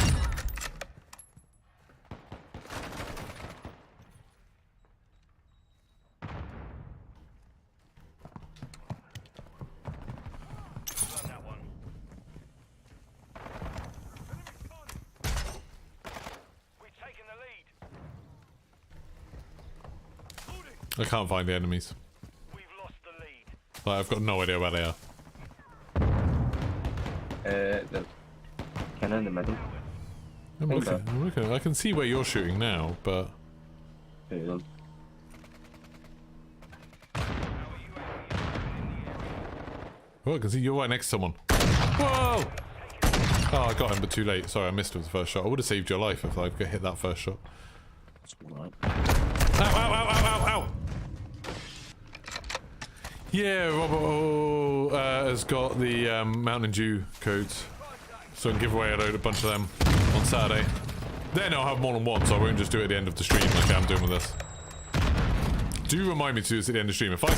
I can't find the enemies. We've lost the lead. Like, I've got no idea where they are. The kind of in the middle. I'm looking. I can see where you're shooting now, but Hold on. oh, I can see you're right next to someone. Whoa! Oh, I got him, but too late. Sorry, I missed with the first shot. I would have saved your life if I could hit that first shot. Right. Ow! Yeah, Robert has got the Mountain Dew codes, so I can give away a bunch of them on Saturday. Then I'll have more than one, so I won't just do it at the end of the stream like I'm doing with this. Do remind me to do this at the end of the stream. If I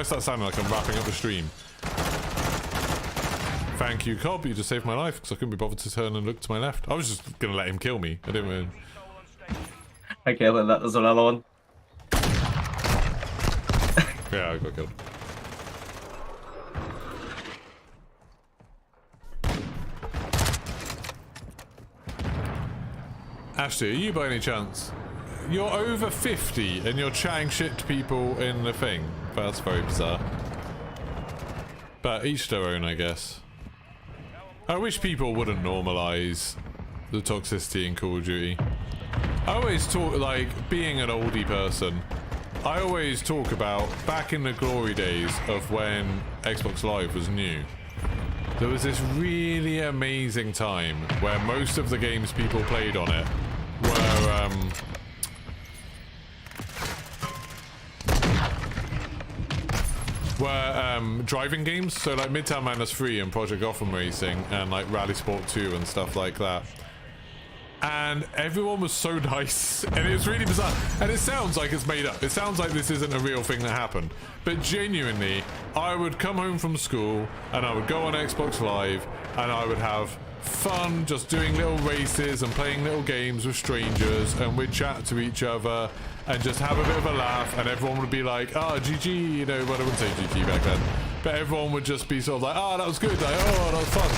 start sounding like I'm wrapping up the stream. Thank you, Cobb. You just saved my life because I couldn't be bothered to turn and look to my left. I was just gonna let him kill me. I didn't really... Okay, like that. There's another one. Yeah, I got killed. Ashley, are you by any chance? You're over 50 and you're chatting shit to people in the thing. That's very bizarre. But each their own, I guess. I wish people wouldn't normalise the toxicity in Call of Duty. I always talk, like, being an oldie person, I always talk about back in the glory days of when Xbox Live was new. There was this really amazing time where most of the games people played on it were driving games, so like Midtown Madness 3 and Project Gotham Racing and like Rally Sport 2 and stuff like that. And everyone was so nice, and it was really bizarre. And it sounds like it's made up. It sounds like this isn't a real thing that happened. But genuinely, I would come home from school, and I would go on Xbox Live, and I would have fun just doing little races and playing little games with strangers, and we'd chat to each other, and just have a bit of a laugh, and everyone would be like, oh, GG, you know, well, I wouldn't say GG back then. But everyone would just be sort of like, oh, that was good, like, oh, that was fun.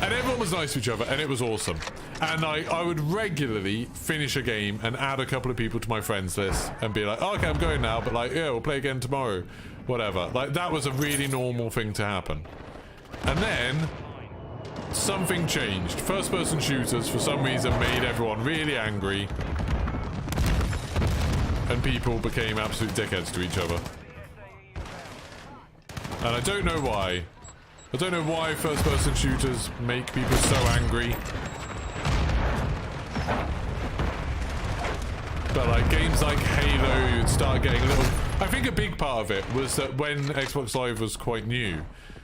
And everyone was nice to each other, and it was awesome. And I would regularly finish a game and add a couple of people to my friends list and be like, oh, okay, I'm going now, but like, yeah, we'll play again tomorrow. Whatever. Like, that was a really normal thing to happen. And then something changed. First-person shooters, for some reason, made everyone really angry. And people became absolute dickheads to each other. And I don't know why. I don't know why first-person shooters make people so angry. But like games like Halo, you'd start getting a little... I think a big part of it was that when Xbox Live was quite new,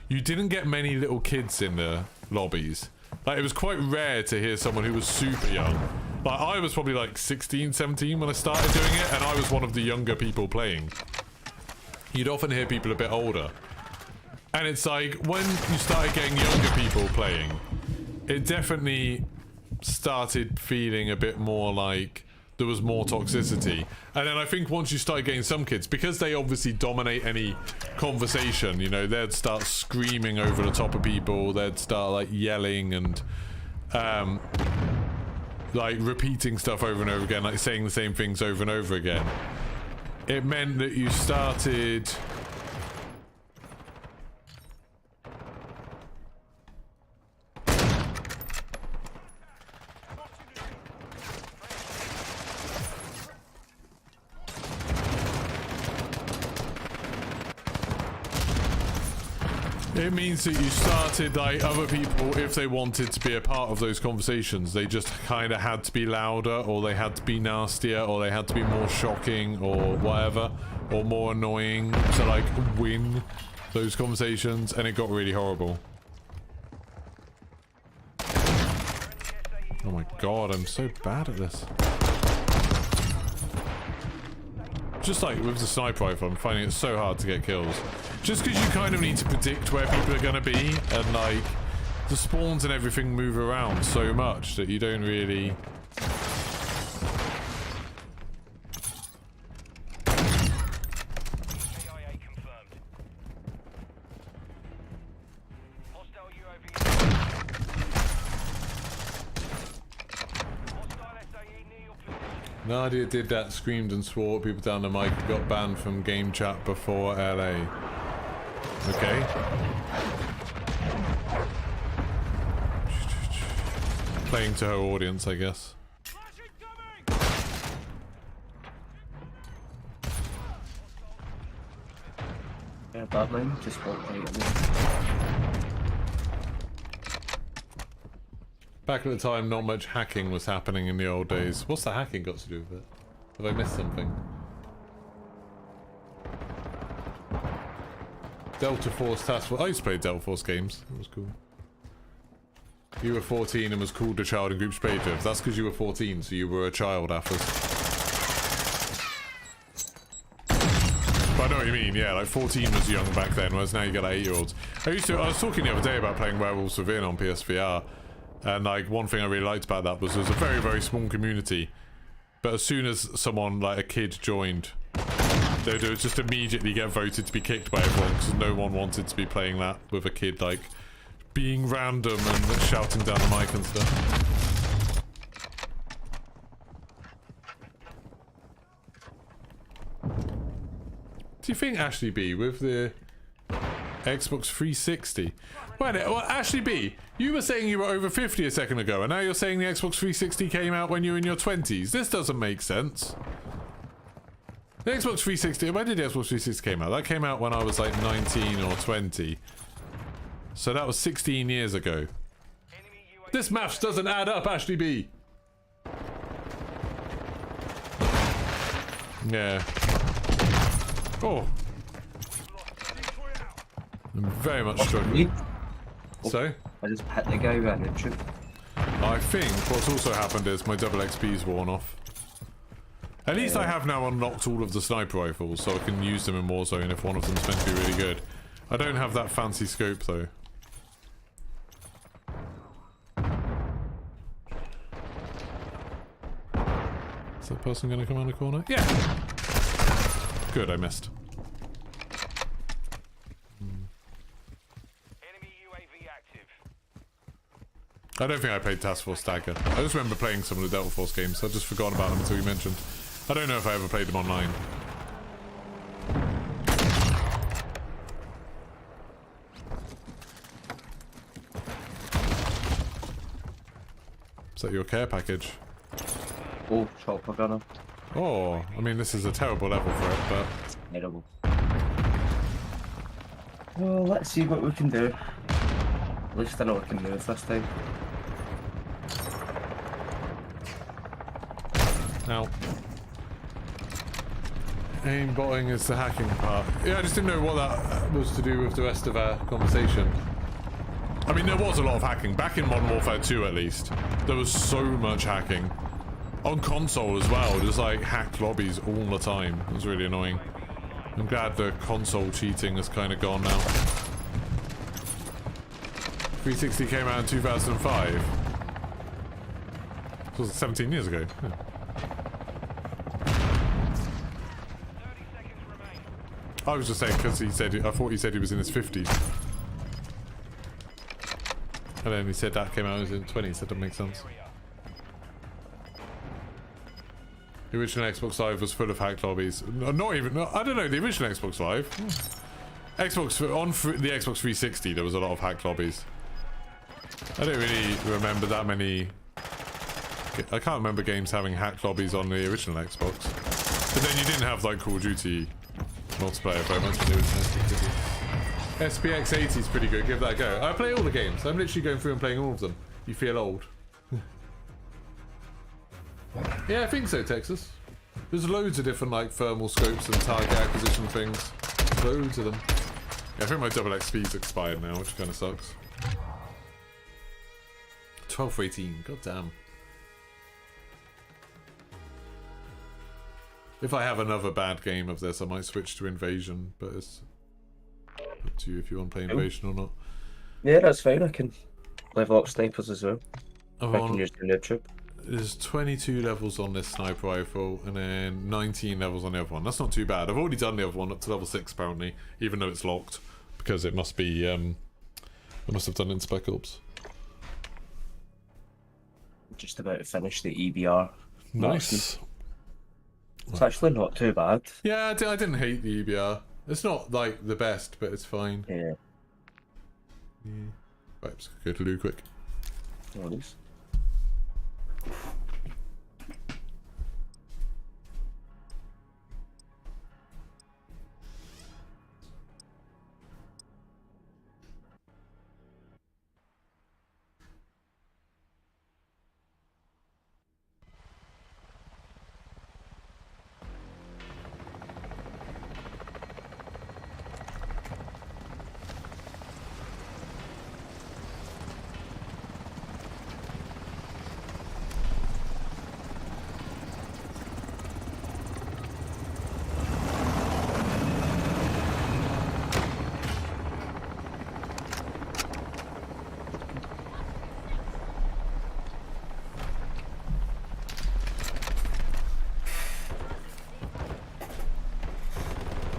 you didn't get many little kids in the lobbies. Like, it was quite rare to hear someone who was super young. Like, I was probably like 16, 17 when I started doing it, and I was one of the younger people playing. You'd often hear people a bit older. And it's like, when you started getting younger people playing, it definitely started feeling a bit more like there was more toxicity. And then I think once you start getting some kids, because they obviously dominate any conversation, you know, they'd start screaming over the top of people, they'd start like yelling and like repeating stuff over and over again, like saying the same things over and over again. It meant that you started It means that you started, like, other people, if they wanted to be a part of those conversations, they just kind of had to be louder, or they had to be nastier, or they had to be more shocking, or whatever, or more annoying to, like, win those conversations, and it got really horrible. Oh my god, I'm so bad at this. Just like with the sniper rifle, I'm finding it so hard to get kills. Just because you kind of need to predict where people are going to be, and like, the spawns and everything move around so much that you don't really... KIA confirmed. Hostile UAV. Hostile SAE near your position. Nadia did that, screamed and swore at people down the mic, got banned from game chat before LA. Okay. Playing to her audience, I guess. Yeah, Batman just walked right in there. Back at the time, not much hacking was happening in the old days. What's the hacking got to do with it? Have I missed something? Delta Force Task Force. I used to play Delta Force games. It was cool. You were 14 and was called a child in group spader. That's because you were 14, so you were a child, Affers. But I know what you mean, yeah, like 14 was young back then, whereas now you get like 8-year-olds. I was talking the other day about playing Werewolves Within on PSVR, and like one thing I really liked about that was there was a very, very small community. But as soon as someone, like a kid, joined, they would just immediately get voted to be kicked by everyone because no one wanted to be playing that with a kid, like, being random and shouting down the mic and stuff. Do you think, Ashley B, with the Xbox 360... Well, Ashley B, you were saying you were over 50 a second ago, and now you're saying the Xbox 360 came out when you were in your 20s. This doesn't make sense. The Xbox 360... When did the Xbox 360 came out? That came out when I was like 19 or 20. So that was 16 years ago. This maths doesn't add up, Ashley B. Yeah. Oh. I'm very much struggling. So? I just hit the guy with an intrude. I think what's also happened is my double XP's worn off. At least I have now unlocked all of the sniper rifles, so I can use them in Warzone if one of them's meant to be really good. I don't have that fancy scope though. Is that person gonna come around the corner? Yeah! Good, I missed. Enemy UAV active. I don't think I played Task Force Stagger. I just remember playing some of the Delta Force games, so I've just forgotten about them until you mentioned. I don't know if I ever played them online. Is that your care package? Oh, chopper gunner. Oh, I mean, this is a terrible level for it, but... Terrible. Well, let's see what we can do. At least I know I can move this time. Now, aimbotting is the hacking part. Yeah, I just didn't know what that was to do with the rest of our conversation. I mean, there was a lot of hacking. Back in Modern Warfare 2, at least, there was so much hacking. On console as well, just like hacked lobbies all the time. It was really annoying. I'm glad the console cheating has kind of gone now. 360 came out in 2005. It was 17 years ago. Yeah. I was just saying because he said, I thought he said he was in his 50s. And then he said that came out as in 20s, that doesn't make sense. The original Xbox Live was full of hacked lobbies. Not even, no, I don't know, the original Xbox Live. Xbox, on the Xbox 360 there was a lot of hacked lobbies. I don't really remember that many. I can't remember games having hacked lobbies on the original Xbox. But then you didn't have like Call of Duty multiplayer very much on the original Xbox, did you? SPX 80 is pretty good, give that a go. I play all the games. I'm literally going through and playing all of them. You feel old. Yeah, I think so, Texas. There's loads of different like thermal scopes and target acquisition things. Loads of them. Yeah, I think my double XP's expired now, which kind of sucks. 12 for 18, god damn. If I have another bad game of this, I might switch to Invasion, but it's up to you if you want to play Invasion or not. Yeah, that's fine. I can level up snipers as well. I Oh, can use the noob troop. there's 22 levels on this sniper rifle, and then 19 levels on the other one. That's not too bad. I've already done the other one up to level 6 apparently, even though it's locked, because it must be, I must have done it in Spec Ops. Just about to finish the EBR. Nice. It's actually not too bad. Yeah, I didn't hate the EBR. It's not like the best, but it's fine. Yeah. Right, let's go to Lou quick. No worries.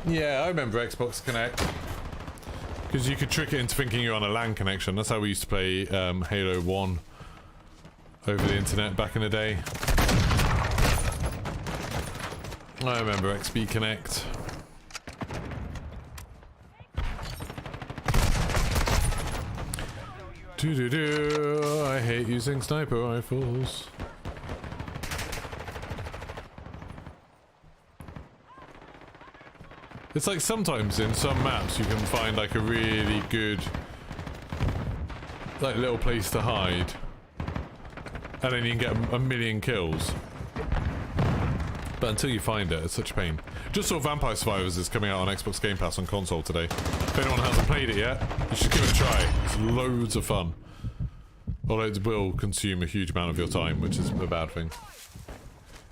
Yeah, I remember Xbox Connect. Because you could trick it into thinking you're on a LAN connection. That's how we used to play Halo 1 over the internet back in the day. I remember XP Connect. Doo-doo-doo, I hate using sniper rifles. It's like sometimes in some maps you can find like a really good like little place to hide, and then you can get a million kills. But until you find it, it's such a pain. Just saw Vampire Survivors is coming out on Xbox Game Pass on console today. If anyone hasn't played it yet, you should give it a try. It's loads of fun. Although it will consume a huge amount of your time, which is a bad thing.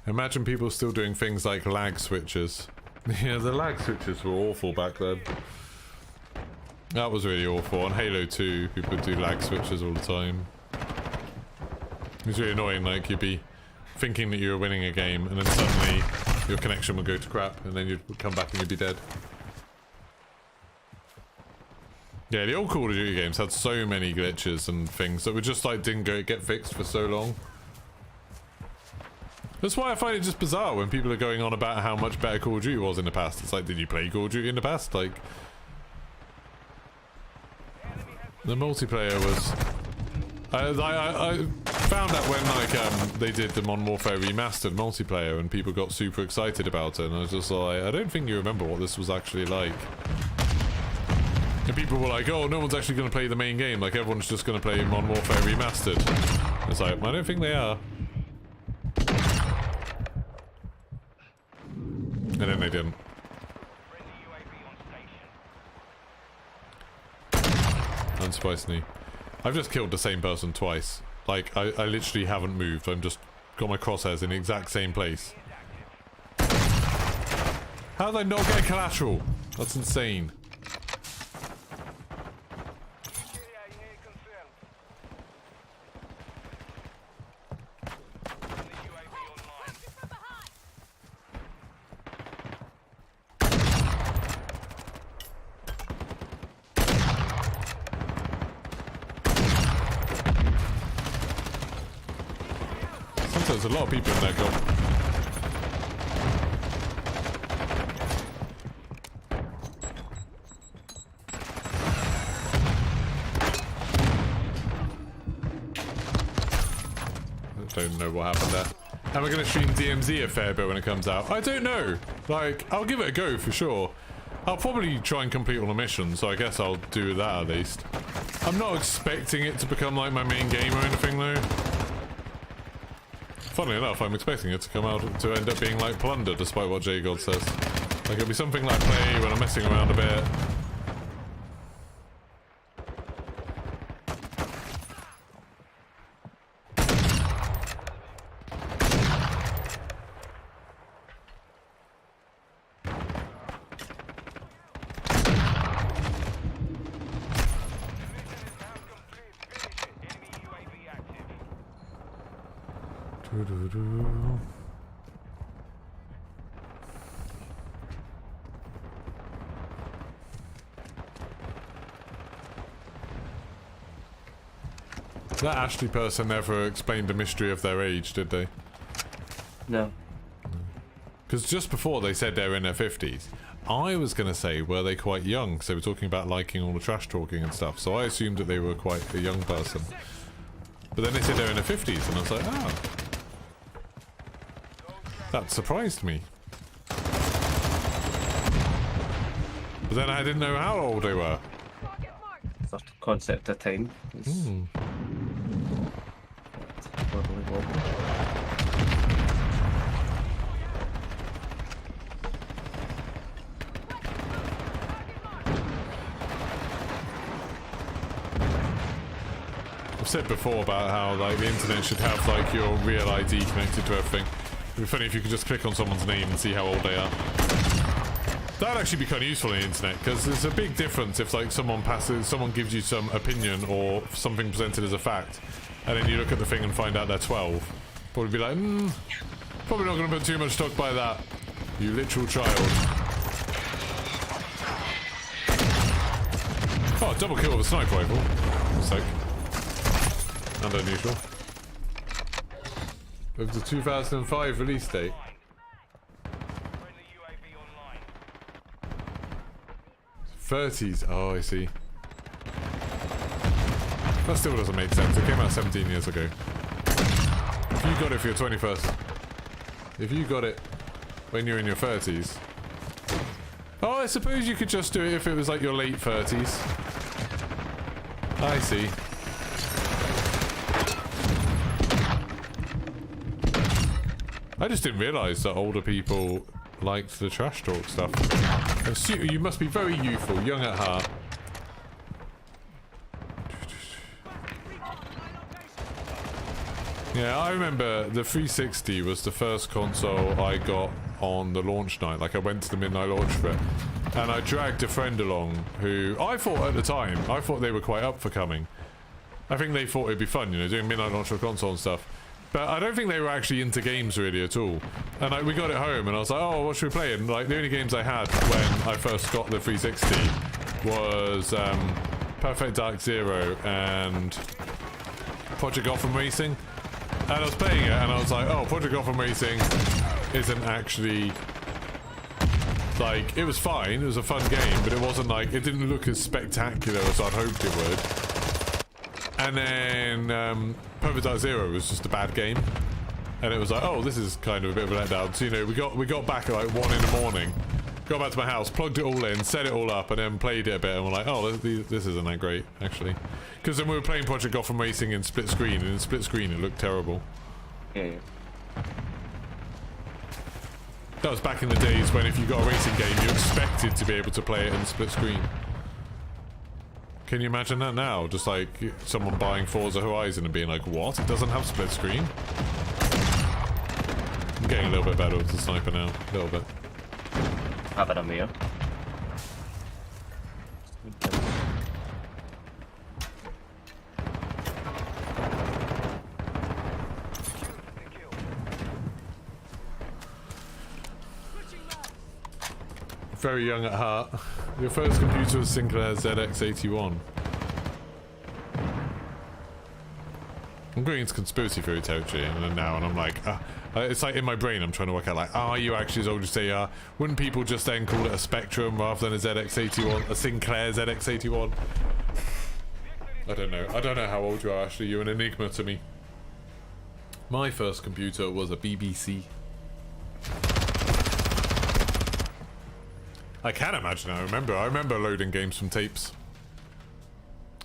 Imagine people still doing things like lag switches. Yeah, the lag switches were awful back then. That was really awful. On Halo 2, people would do lag switches all the time. It was really annoying, like you'd be thinking that you were winning a game and then suddenly your connection would go to crap and then you'd come back and you'd be dead. Yeah, the old Call of Duty games had so many glitches and things that were just like didn't get fixed for so long. That's why I find it just bizarre when people are going on about how much better Call of Duty was in the past. It's like, did you play Call of Duty in the past? Like, the multiplayer was... I found out when like they did the Modern Warfare Remastered multiplayer and people got super excited about it, and I was just like, I don't think you remember what this was actually like. And people were like, oh, no one's actually going to play the main game, like everyone's just going to play Modern Warfare Remastered. It's like, I don't think they are. And then they didn't. Unsurprisingly. I've just killed the same person twice. Like, I literally haven't moved. I'm just got my crosshairs in the exact same place. How did I not get collateral? That's insane. There's a lot of people in there, comp. I don't know what happened there. Am I going to stream DMZ a fair bit when it comes out? I don't know. Like, I'll give it a go for sure. I'll probably try and complete all the missions, so I guess I'll do that at least. I'm not expecting it to become like my main game or anything though. Funnily enough, I'm expecting it to come out to end up being like Plunder, despite what J-God says. Like, it'll be something like play when I'm messing around a bit. That Ashley person never explained the mystery of their age, did they? No. Because just before they said they're in their 50s, I was going to say, were they quite young? So we're talking about liking all the trash talking and stuff, so I assumed that they were quite a young person. But then they said they're in their 50s, and I was like, ah. That surprised me. But then I didn't know how old they were. First concept of time. Wobbly wobbly. I've said before about how like the internet should have like your real ID connected to everything. It'd be funny if you could just click on someone's name and see how old they are. That'd actually be kind of useful on the internet, because there's a big difference if like someone gives you some opinion or something presented as a fact, and then you look at the thing and find out they're 12. Probably be like, probably not going to put too much stock by that, you literal child. Oh, double kill with a sniper rifle. Sick. And unusual. Of the 2005 release date. Friendly UAV online. 30s. Oh, I see. That still doesn't make sense. It came out 17 years ago. If you got it for your 21st... If you got it when you're in your 30s... Oh, I suppose you could just do it if it was like your late 30s. I see. I just didn't realise that older people liked the trash talk stuff. You must be very youthful, young at heart. Yeah, I remember the 360 was the first console I got on the launch night. Like, I went to the midnight launch for it. And I dragged a friend along who, I thought at the time, I thought they were quite up for coming. I think they thought it'd be fun, you know, doing midnight launch for a console and stuff. But I don't think they were actually into games really at all. And like, we got it home and I was like, oh, what should we play? And like, the only games I had when I first got the 360 was Perfect Dark Zero and Project Gotham Racing. And I was playing it and I was like, oh, Project Gotham Racing isn't actually... Like, it was fine, it was a fun game, but it wasn't like, it didn't look as spectacular as I'd hoped it would. And then Perfect Dark Zero was just a bad game, and it was like, oh, this is kind of a bit of a letdown. So, you know, we got back at like 1 in the morning, got back to my house, plugged it all in, set it all up, and then played it a bit, and we're like, oh, this isn't that great actually, because then we were playing Project Gotham Racing in split screen, and in split screen it looked terrible. Yeah. That was back in the days when if you got a racing game, you expected to be able to play it in split screen. Can you imagine that now? Just like someone buying Forza Horizon and being like, what? It doesn't have split screen? I'm getting a little bit better with the sniper now. A little bit. Have it on me, yeah. Very young at heart. Your first computer was Sinclair ZX81. I'm going into conspiracy theory territory and now, and I'm like, it's like in my brain I'm trying to work out like, are you actually as old as they are? Wouldn't people just then call it a Spectrum rather than a ZX81, a Sinclair ZX81? I don't know. I don't know how old you are, Ashley. You're an enigma to me. My first computer was a BBC. I can imagine. I remember loading games from tapes.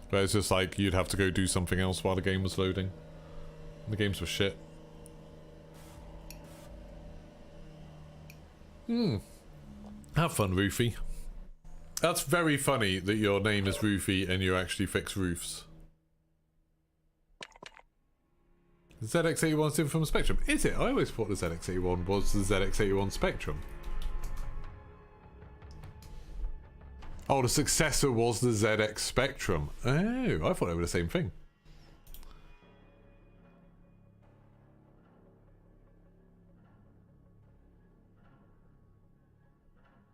But it's just like you'd have to go do something else while the game was loading. The games were shit. Have fun, Roofy. That's very funny that your name is Roofy and you actually fix roofs. The ZX81 is different from a Spectrum. Is it? I always thought the ZX81 was the ZX81 Spectrum. Oh, the successor was the ZX Spectrum. Oh, I thought they were the same thing.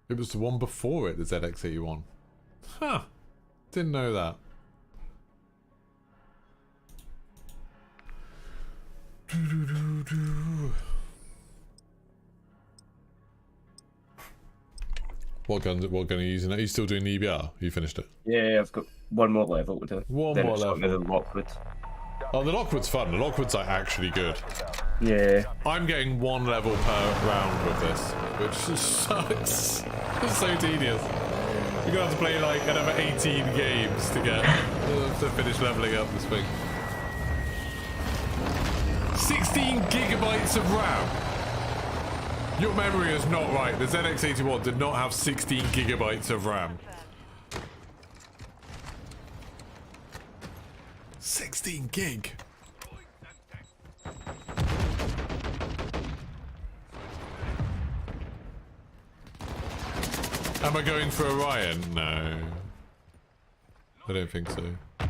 It was the one before it, the ZX81. Huh. Didn't know that. What gun are you using? Are you still doing the EBR? You finished it? Yeah, I've got one more level to do. One then more it's level. The Lockwood. Oh, the Lockwood's fun. The Lockwood's like actually good. Yeah. I'm getting one level per round with this, which just sucks. It's so tedious. You're gonna have to play like another 18 games to get to finish leveling up this thing. 16 gigabytes of RAM. Your memory is not right. The ZX81 did not have 16 gigabytes of RAM. 16 gig. Am I going for Orion? No. I don't think so. I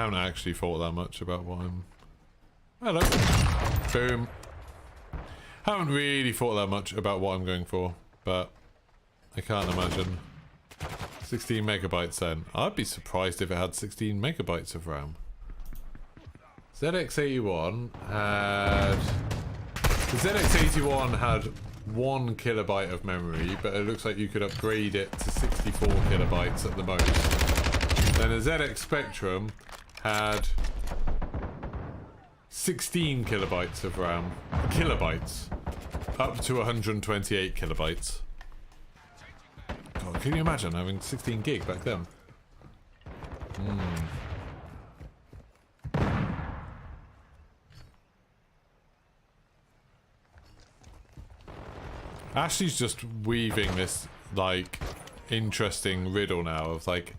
haven't actually thought that much about what I'm... Hello. Boom. Haven't really thought that much about what I'm going for, but I can't imagine. 16 megabytes then. I'd be surprised if it had 16 megabytes of RAM. ZX81 had... The ZX81 had 1 kilobyte of memory, but it looks like you could upgrade it to 64 kilobytes at the most. Then the ZX Spectrum had 16 kilobytes of RAM. Kilobytes. Up to 128 kilobytes. God, can you imagine having 16 gig back then? Ashley's just weaving this, like, interesting riddle now of, like,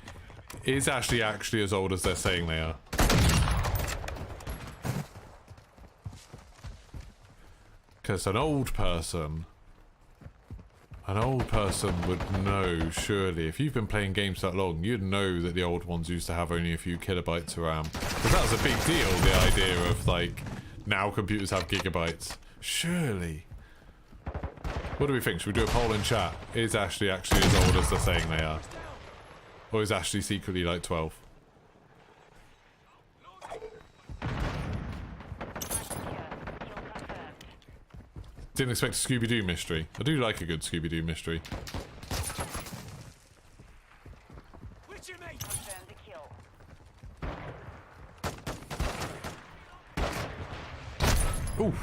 is Ashley actually as old as they're saying they are? Because an old person would know, surely. If you've been playing games that long, you'd know that the old ones used to have only a few kilobytes of RAM. Because that was a big deal, the idea of, like, now computers have gigabytes. Surely. What do we think? Should we do a poll in chat? Is Ashley actually as old as they're saying they are? Or is Ashley secretly like 12? Didn't expect a Scooby-Doo mystery. I do like a good Scooby-Doo mystery. Ooh.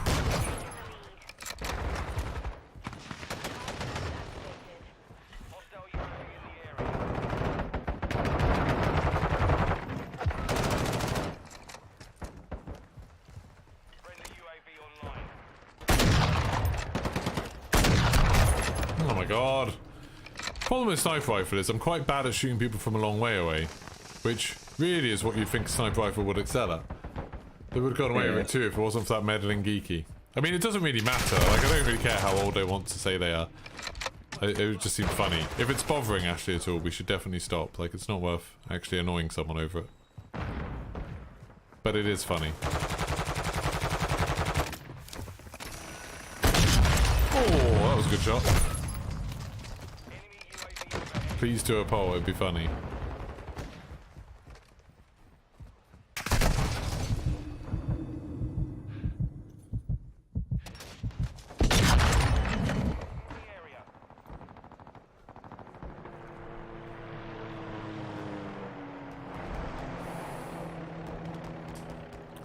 Oh my god. Problem with sniper rifle is I'm quite bad at shooting people from a long way away, which really is what you'd think a sniper rifle would excel at. They would have gone away with it too if it wasn't for that meddling geeky. I mean, it doesn't really matter. Like, I don't really care how old they want to say they are. It would just seem funny. If it's bothering Ashley at all, we should definitely stop. Like, it's not worth actually annoying someone over it. But it is funny. Oh, that was a good shot. Please do a poll, it'd be funny.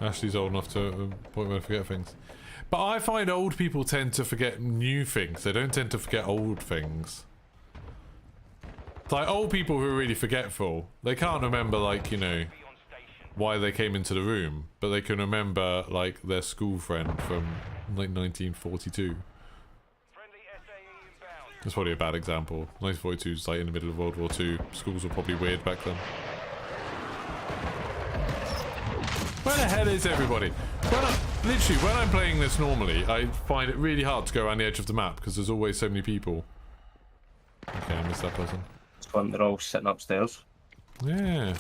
Ashley's old enough to the point where I forget things. But I find old people tend to forget new things. They don't tend to forget old things. It's like old people who are really forgetful. They can't remember, like, you know, why they came into the room. But they can remember, like, their school friend from, like, 1942. That's probably a bad example. 1942 is, like, in the middle of World War II. Schools were probably weird back then. Where the hell is everybody? Literally, when I'm playing this normally, I find it really hard to go around the edge of the map because there's always so many people. Okay, I missed that person. It's fun, they're all sitting upstairs. Yeah.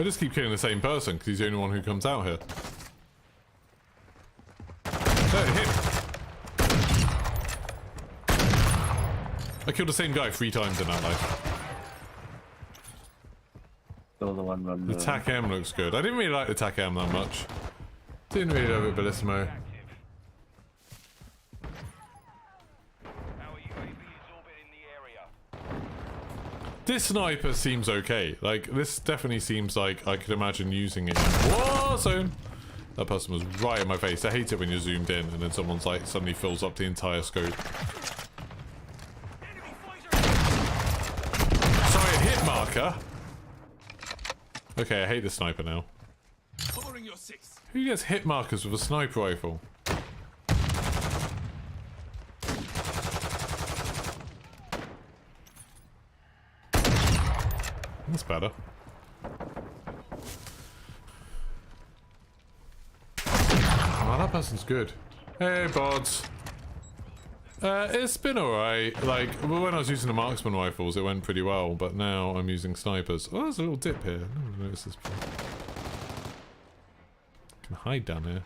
I just keep killing the same person because he's the only one who comes out here. No, him! I killed the same guy 3 times in that life. Still the one run. The TAC M looks good. I didn't really like the TAC M that much. Didn't really love it, Bellissimo. This sniper seems okay. Like, this definitely seems like I could imagine using it in Warzone. That person was right in my face. I hate it when you're zoomed in and then someone's like suddenly fills up the entire scope. Sorry, a hit marker. Okay, I hate the sniper now. Who gets hit markers with a sniper rifle? That's better. Oh, that person's good. Hey, bods. It's been alright. Like, when I was using the marksman rifles, it went pretty well, but now I'm using snipers. Oh, there's a little dip here. I never noticed this before. I can hide down here.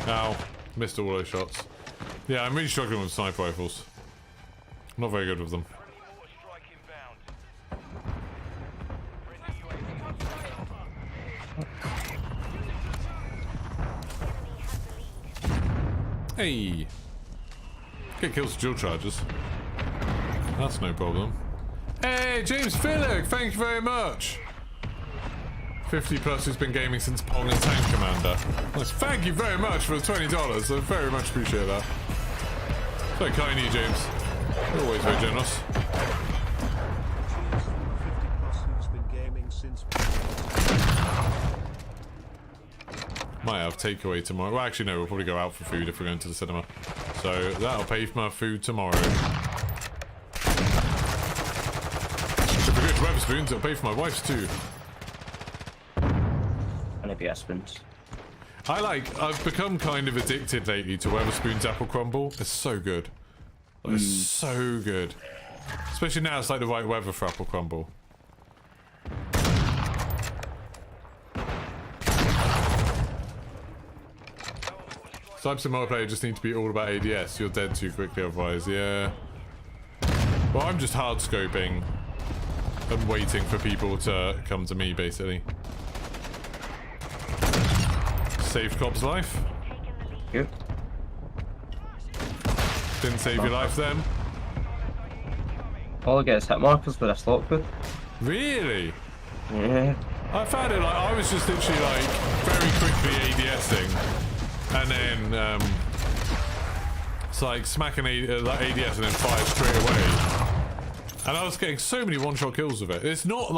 Ow. Missed all those shots. Yeah, I'm really struggling with sniper rifles. I'm not very good with them. Hey! Get kills with dual charges. That's no problem. Hey, James Phillick! Thank you very much! 50 plus who's been gaming since Pong and Tank Commander. Nice. Thank you very much for the $20. I very much appreciate that. Very kind of you, James. You're always very generous. Might have takeaway tomorrow. Well, actually, no, we'll probably go out for food if we're going to the cinema. So that'll pay for my food tomorrow. If we're going to Wetherspoons, it'll pay for my wife's too. Spoons. I've become kind of addicted lately to Wetherspoon's apple crumble. It's so good. It's so good. Especially now it's like the right weather for apple crumble. Types of multiplayer just need to be all about ADS. You're dead too quickly otherwise, yeah. Well, I'm just hard scoping and waiting for people to come to me, basically. Saved Cop's life. Good. Didn't save your life then. All I get is hit markers with a slot boot. Really? Yeah. I found it like I was just literally like very quickly ADSing, and then it's like smacking like ADS and then fire straight away. And I was getting so many one-shot kills with it. It's not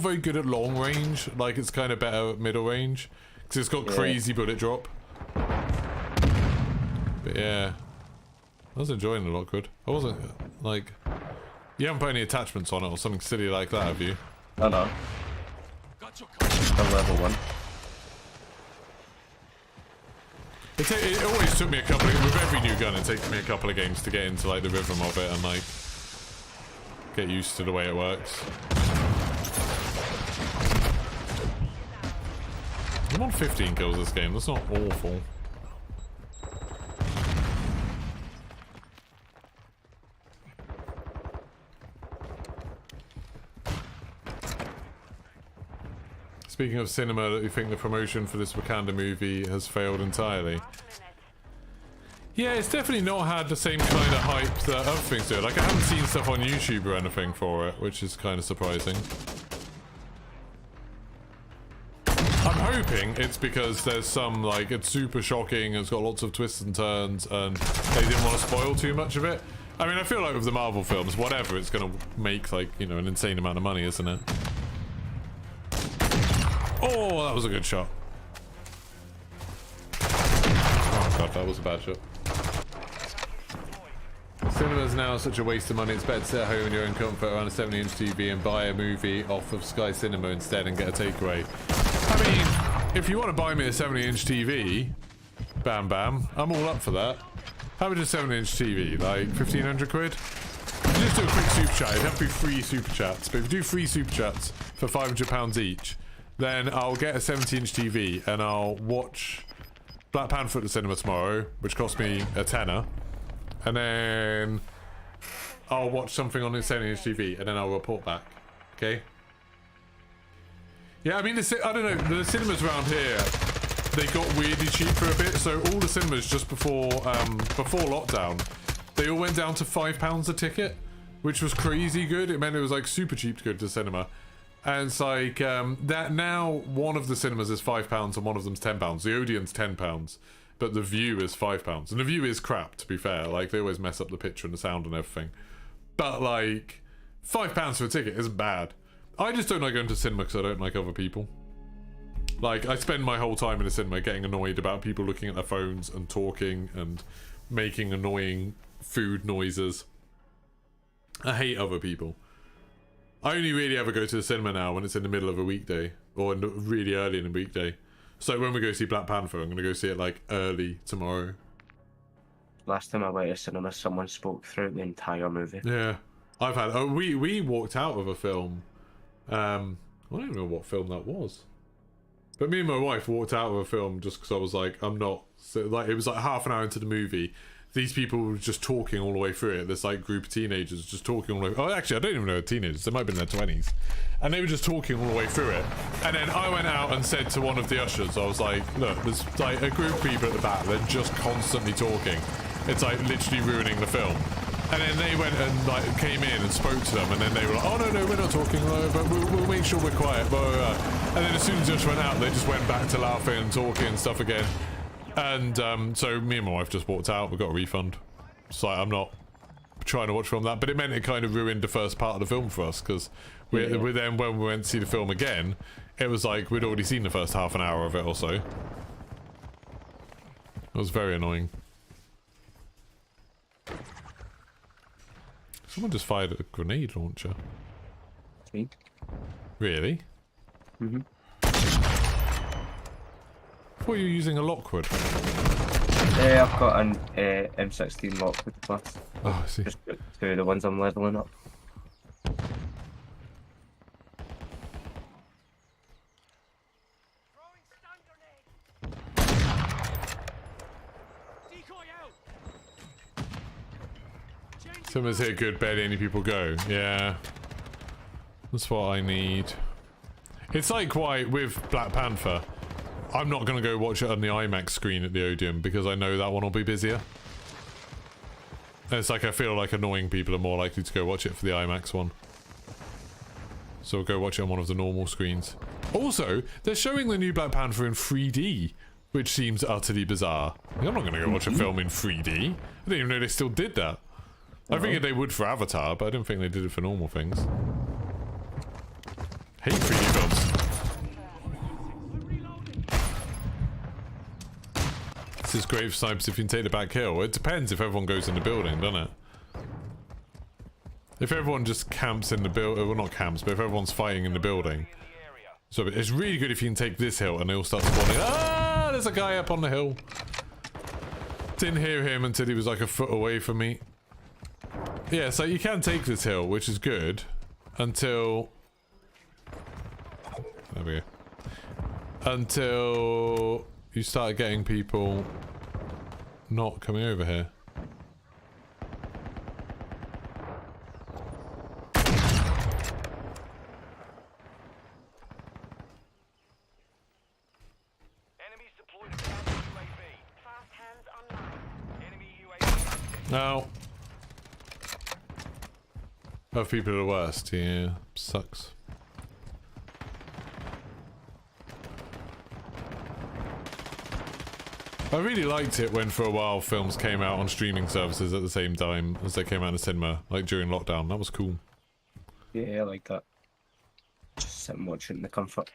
very good at long range. Like it's kind of better at middle range. Because it's got crazy bullet drop. But yeah. I was enjoying it a lot, good. I wasn't, like... You haven't put any attachments on it or something silly like that, have you? No, no. still level 1. It always took me a couple of, with every new gun, it takes me a couple of games to get into like the rhythm of it and like get used to the way it works. I'm on 15 kills this game, that's not awful. Speaking of cinema, do you think the promotion for this Wakanda movie has failed entirely? Yeah, it's definitely not had the same kind of hype that other things do. Like, I haven't seen stuff on YouTube or anything for it, which is kind of surprising. I'm hoping it's because there's some, like, it's super shocking, it's got lots of twists and turns, and they didn't want to spoil too much of it. I mean, I feel like with the Marvel films, whatever, it's going to make, like, you know, an insane amount of money, isn't it? Oh, that was a good shot. Oh god, that was a bad shot. Cinema's now such a waste of money. It's better to sit at home in your own comfort around a 70-inch TV and buy a movie off of Sky Cinema instead and get a takeaway. I mean, if you want to buy me a 70-inch TV, bam bam, I'm all up for that. How much is a 70-inch TV? Like 1,500 quid? If you just do a quick super chat, it'd have to be free super chats. But if you do free super chats for £500 each, then I'll get a 70-inch TV and I'll watch Black Panther at the cinema tomorrow, which cost me a tenner. And then I'll watch something on the 70-inch TV and then I'll report back. Okay? Yeah, I mean, I don't know, the cinemas around here, they got weirdly cheap for a bit. So all the cinemas just before lockdown, they all went down to £5 a ticket, which was crazy good. It meant it was like super cheap to go to the cinema. And it's like, that now one of the cinemas is £5 and one of them's £10. The Odeon's £10, but the View is £5. And the View is crap, to be fair. Like, they always mess up the picture and the sound and everything. But, like, £5 for a ticket isn't bad. I just don't like going to cinema because I don't like other people. Like, I spend my whole time in the cinema getting annoyed about people looking at their phones and talking and making annoying food noises. I hate other people. I only really ever go to the cinema now when it's in the middle of a weekday or really early in a weekday. So when we go see Black Panther, I'm going to go see it like early tomorrow. Last time I went to cinema, someone spoke throughout the entire movie. Yeah, I've had. Oh, we walked out of a film. I don't even know what film that was. But me and my wife walked out of a film just because I was like, I'm not. So, like, it was like half an hour into the movie. These people were just talking all the way through it. This like group of teenagers just talking all the way. Oh, actually, I don't even know they're teenagers. They might be in their 20s, and they were just talking all the way through it. And then I went out and said to one of the ushers, I was like, "Look, there's like a group of people at the back. They're just constantly talking. It's like literally ruining the film." And then they went and like came in and spoke to them, and then they were like, "Oh no, we're not talking, but we'll make sure we're quiet." Blah, blah, blah. And then as soon as Josh went out, they just went back to laughing and talking and stuff again. And so me and my wife just walked out. We got a refund. So I'm not trying to watch film that, but it meant it kind of ruined the first part of the film for us because we then when we went to see the film again, it was like we'd already seen the first half an hour of it or so. It was very annoying. Someone just fired a grenade launcher. Me? Really? Mm-hmm. I thought you were using a Lockwood. Yeah, I've got an M16 Lockwood plus. Oh, I see. Just two of the ones I'm leveling up. Throwing stun grenade. Decoy out. Someone's hit good, barely any people go. Yeah. That's what I need. It's like why with Black Panther, I'm not going to go watch it on the IMAX screen at the Odeon because I know that one will be busier. And it's like I feel like annoying people are more likely to go watch it for the IMAX one. So we'll go watch it on one of the normal screens. Also, they're showing the new Black Panther in 3D, which seems utterly bizarre. I'm not going to go watch a film in 3D. I didn't even know they still did that. I figured they would for Avatar, but I didn't think they did it for normal things. Hate 3D films. This is great for snipers if you can take the back hill. It depends if everyone goes in the building, doesn't it? If everyone just camps in the building, well not camps, but if everyone's fighting in the building, So it's really good if you can take this hill and they all start spawning. Ah, there's a guy up on the hill. Didn't hear him until he was like a foot away from me. Yeah, so you can take this hill, which is good, until... There we go. Until you start getting people not coming over here. Enemies deployed a counter UAV. Fast hands online. Enemy UAV. Now, other people are the worst. Yeah, sucks. I really liked it when for a while films came out on streaming services at the same time as they came out in the cinema, like during lockdown. That was cool. Yeah, I like that. Just sit and watch it in the comfort.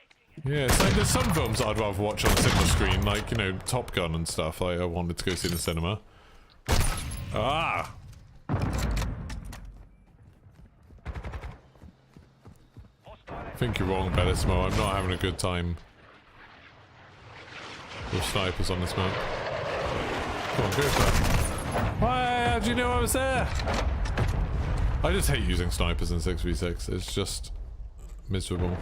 Yeah, it's like there's some films I'd rather watch on a cinema screen, like, you know, Top Gun and stuff. Like, I wanted to go see in the cinema. Ah! I think you're wrong, Bellismo. I'm not having a good time with snipers on this map. Come on, go for it. Why? How'd you know I was there? I just hate using snipers in 6v6. It's just miserable.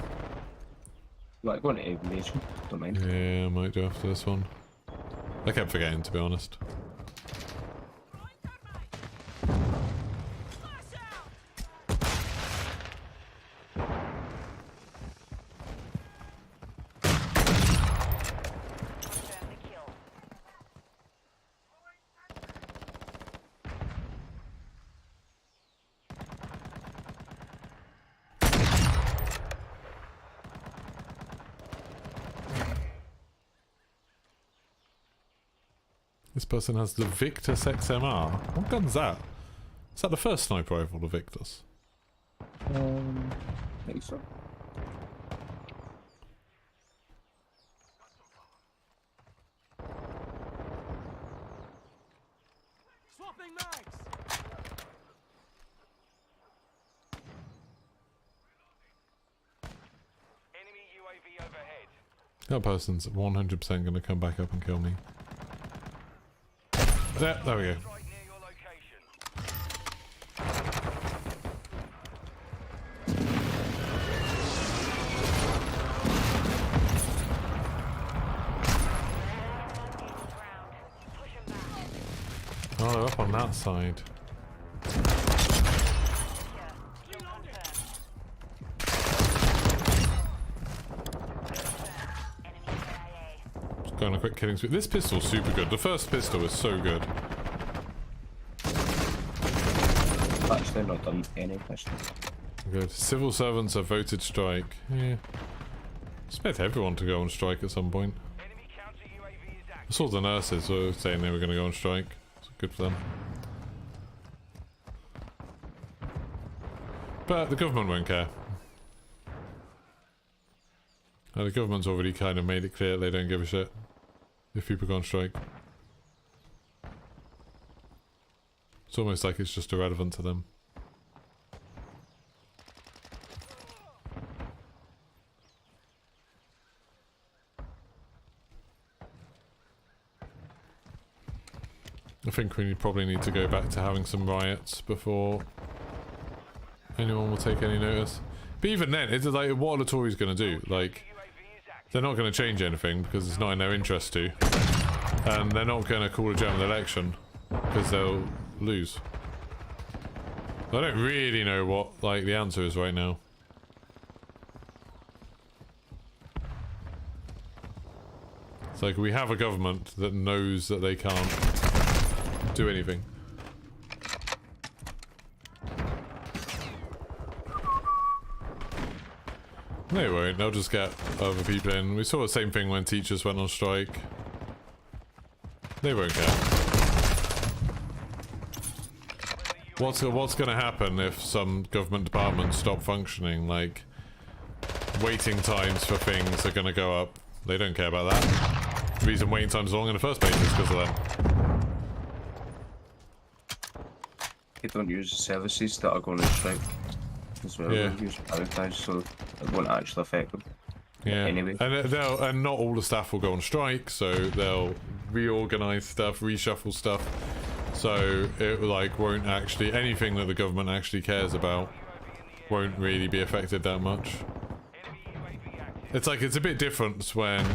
Like going to aviation, don't mind. Yeah, I might do after this one. I kept forgetting, to be honest. This person has the Victus XMR. What gun's that? Is that the first sniper rifle, the Victus? I think so. Swapping mags. Enemy UAV overhead. That person's 100% going to come back up and kill me. There we go. Right near your location. Oh, they're up on that side. Just going on a quick killing spree. This pistol's super good. The first pistol is so good. I've actually not done any questions. Good. Civil servants have voted strike. Yeah. Expect everyone to go on strike at some point. Enemy counter UAV is I active. saw the nurses were saying they were going to go on strike. So good for them. But the government won't care. The government's already kind of made it clear they don't give a shit if people go on strike. It's almost like it's just irrelevant to them. I think we probably need to go back to having some riots before anyone will take any notice. But even then, it's like, what are the Tories going to do? Like, they're not going to change anything because it's not in their interest to. And they're not going to call a general election because they'll lose. I don't really know what, like, the answer is right now. It's like we have a government that knows that they can't do anything. They won't, they'll just get other people in. We saw the same thing when teachers went on strike. They won't care. What's gonna happen if some government departments stop functioning? Like, waiting times for things are gonna go up. They don't care about that. The reason waiting times are long in the first place is because of them. They don't use the services that are going to strike as well. Yeah. They use prioritize, so it won't actually affect them. Yeah. Anyway. And not all the staff will go on strike, so they'll reorganize stuff, reshuffle stuff. So it like won't actually anything that the government actually cares about won't really be affected that much. It's like it's a bit different when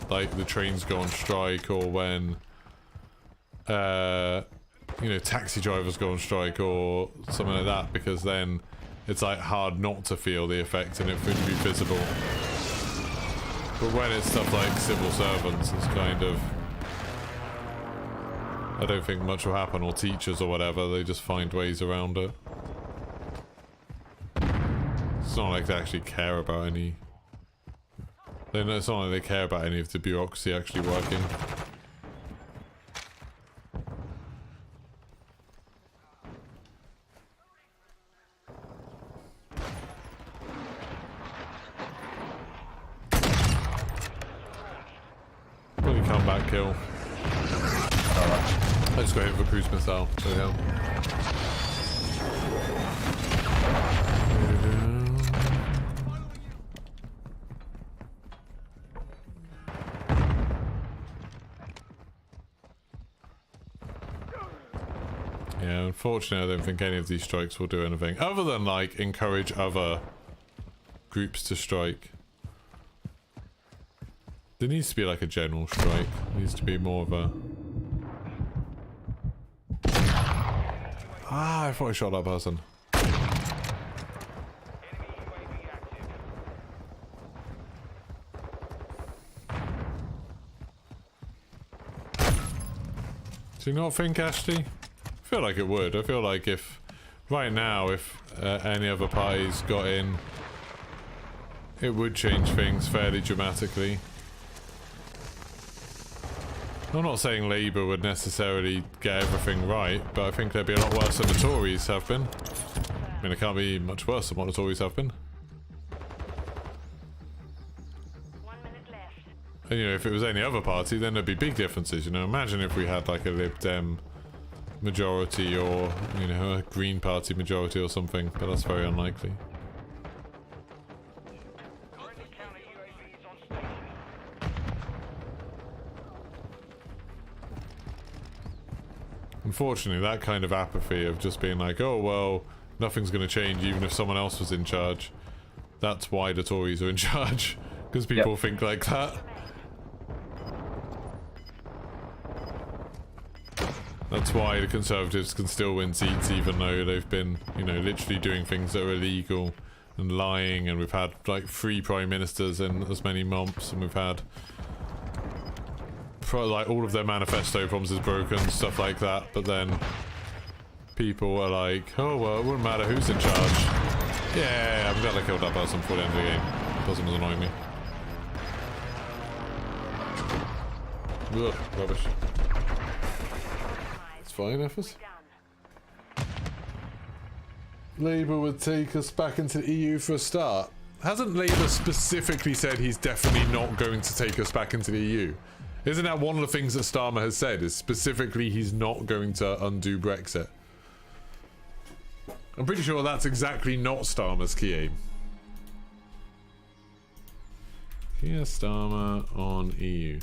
like the trains go on strike, or when you know, taxi drivers go on strike or something like that, because then it's like hard not to feel the effect and it would be visible. But when it's stuff like civil servants, it's kind of, I don't think much will happen, or teachers or whatever, they just find ways around it. It's not like they actually care about any, it's not like they care about any of the bureaucracy actually working. Bloody comeback kill. I just got hit with a cruise missile. There we go. Yeah, unfortunately I don't think any of these strikes will do anything other than like encourage other groups to strike. There needs to be like a general strike. There needs to be more of a... Ah, I thought I shot that person. Do you not think, Ashley? I feel like it would. I feel like if... Right now, if any other parties got in, it would change things fairly dramatically. I'm not saying Labour would necessarily get everything right, but I think they'd be a lot worse than the Tories have been. I mean, it can't be much worse than what the Tories have been. 1 minute left. And, you know, if it was any other party, then there'd be big differences, you know. Imagine if we had, like, a Lib Dem majority, or, you know, a Green Party majority or something, but that's very unlikely. Friendly counter UAV is on station. Unfortunately, that kind of apathy of just being like, oh, well, nothing's going to change even if someone else was in charge. That's why the Tories are in charge, because people think like that. That's why the Conservatives can still win seats even though they've been, you know, literally doing things that are illegal and lying, and we've had like 3 prime ministers in as many months, and we've had like all of their manifesto promises broken, stuff like that, but then people are like, oh well, it wouldn't matter who's in charge. Yeah, I'm glad I killed that person before the end of the game. That person was annoying me. Ugh, rubbish. It's fine, Effers. Labour would take us back into the EU for a start. Hasn't Labour specifically said he's definitely not going to take us back into the EU? Isn't that one of the things that Starmer has said, is specifically he's not going to undo Brexit? I'm pretty sure that's exactly not Starmer's key aim. Keir Starmer on EU.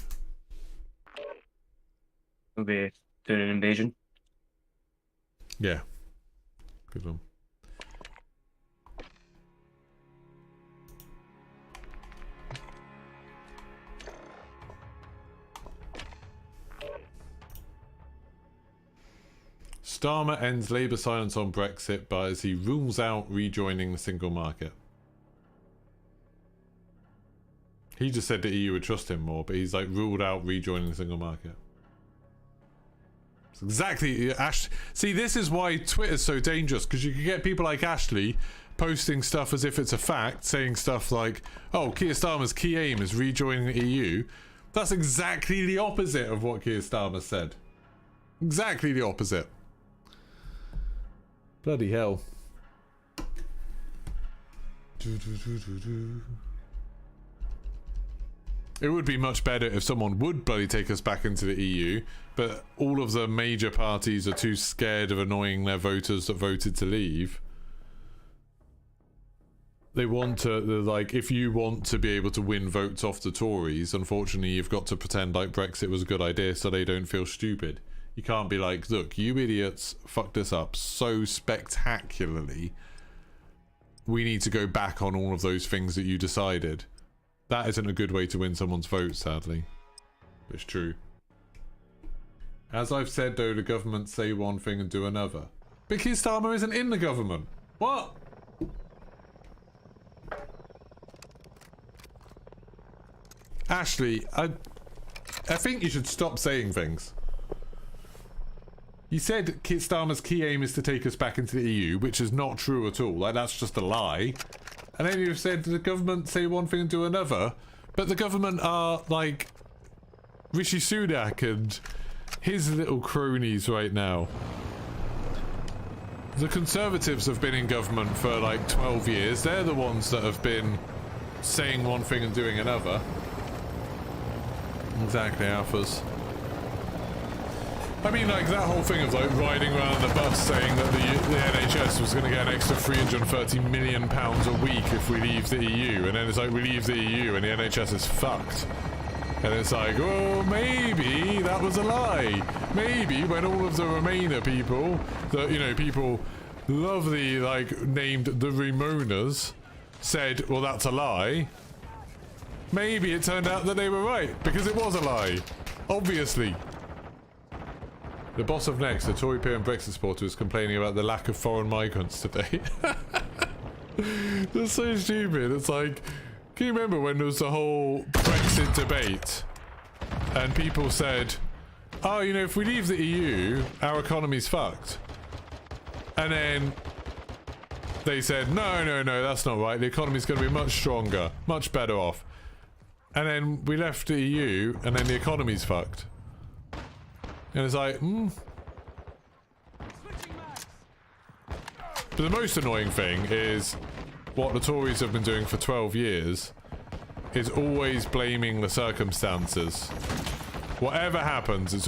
We'll be doing an invasion. Yeah. Good one. Starmer ends Labour silence on Brexit, but as he rules out rejoining the single market. He just said the EU would trust him more, but he's like ruled out rejoining the single market. It's exactly, Ash. See, this is why Twitter's so dangerous, because you can get people like Ashley posting stuff as if it's a fact, saying stuff like, "Oh, Keir Starmer's key aim is rejoining the EU." That's exactly the opposite of what Keir Starmer said. Exactly the opposite. Bloody hell. It would be much better if someone would bloody take us back into the EU, but all of the major parties are too scared of annoying their voters that voted to leave. they want to, like, if you want to be able to win votes off the Tories, unfortunately you've got to pretend like Brexit was a good idea so they don't feel stupid. You can't be like, look, you idiots fucked us up so spectacularly, we need to go back on all of those things that you decided. That isn't a good way to win someone's vote, sadly. It's true. As I've said though, the government say one thing and do another. But Keir Starmer isn't in the government. What? Ashley, I think you should stop saying things. You said Keir Starmer's key aim is to take us back into the EU, which is not true at all. Like, that's just a lie. And then you've said the government say one thing and do another. But the government are, like, Rishi Sunak and his little cronies right now. The Conservatives have been in government for, like, 12 years. They're the ones that have been saying one thing and doing another. Exactly, Alphas. I mean, like, that whole thing of, like, riding around the bus saying that the NHS was going to get an extra £330 million a week if we leave the EU, and then it's like, we leave the EU and the NHS is fucked. And it's like, oh, maybe that was a lie. Maybe when all of the Remainer people, that, you know, people lovely, like, named the Ramonas, said, well, that's a lie. Maybe it turned out that they were right, because it was a lie. Obviously. The boss of Next, the Tory peer and Brexit supporter, is complaining about the lack of foreign migrants today. That's so stupid. It's like, can you remember when there was the whole Brexit debate? And people said, oh, you know, if we leave the EU, our economy's fucked. And then they said, no, that's not right. The economy's going to be much stronger, much better off. And then we left the EU, and then the economy's fucked. And it's like, But the most annoying thing is what the Tories have been doing for 12 years is always blaming the circumstances. Whatever happens, it's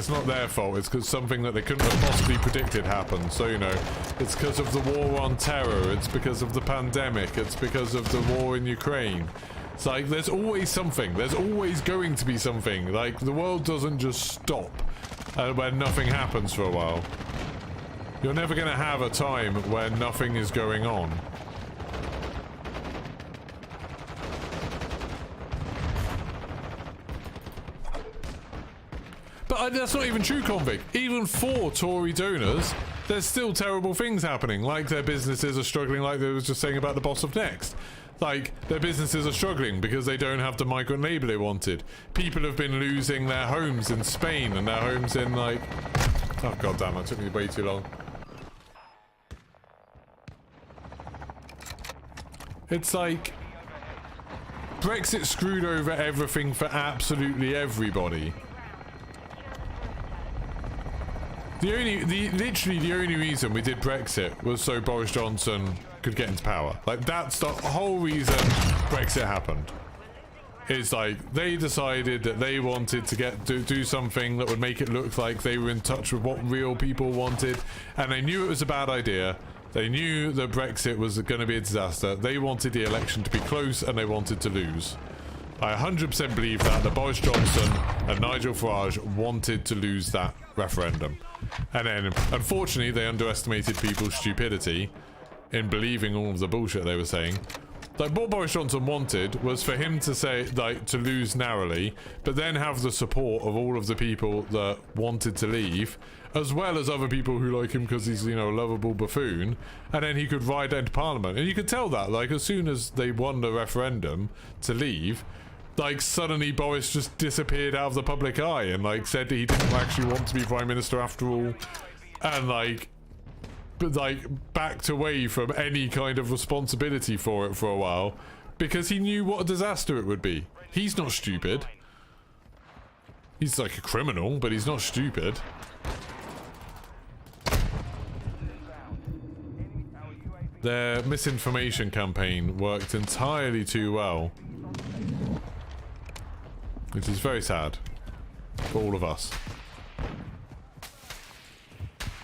not their fault. It's because something that they couldn't have possibly predicted happened. So, you know, it's because of the war on terror. It's because of the pandemic. It's because of the war in Ukraine. It's like, there's always something. There's always going to be something. Like, the world doesn't just stop when nothing happens for a while. You're never going to have a time where nothing is going on. But that's not even true, Convict. Even for Tory donors, there's still terrible things happening. Like, their businesses are struggling, like they was just saying about the boss of Next. Like, their businesses are struggling because they don't have the migrant labour they wanted. People have been losing their homes in Spain and their homes in, like... Oh, goddamn, that took me way too long. It's like... Brexit screwed over everything for absolutely everybody. Literally the only reason we did Brexit was so Boris Johnson could get into power. Like, that's the whole reason Brexit happened. It's like, they decided that they wanted to do something that would make it look like they were in touch with what real people wanted, and they knew it was a bad idea. They knew that Brexit was going to be a disaster. They wanted the election to be close, and they wanted to lose. I 100% believe that Boris Johnson and Nigel Farage wanted to lose that referendum. And then, unfortunately, they underestimated people's stupidity in believing all of the bullshit they were saying. Like, what Boris Johnson wanted was for him to say, like, to lose narrowly, but then have the support of all of the people that wanted to leave, as well as other people who like him because he's, you know, a lovable buffoon, and then he could ride into Parliament. And you could tell that, like, as soon as they won the referendum to leave, like, suddenly Boris just disappeared out of the public eye and, like, said that he didn't actually want to be Prime Minister after all, and, like, but, like, backed away from any kind of responsibility for it for a while because he knew what a disaster it would be. He's not stupid. He's like a criminal, but he's not stupid. Their misinformation campaign worked entirely too well, which is very sad for all of us.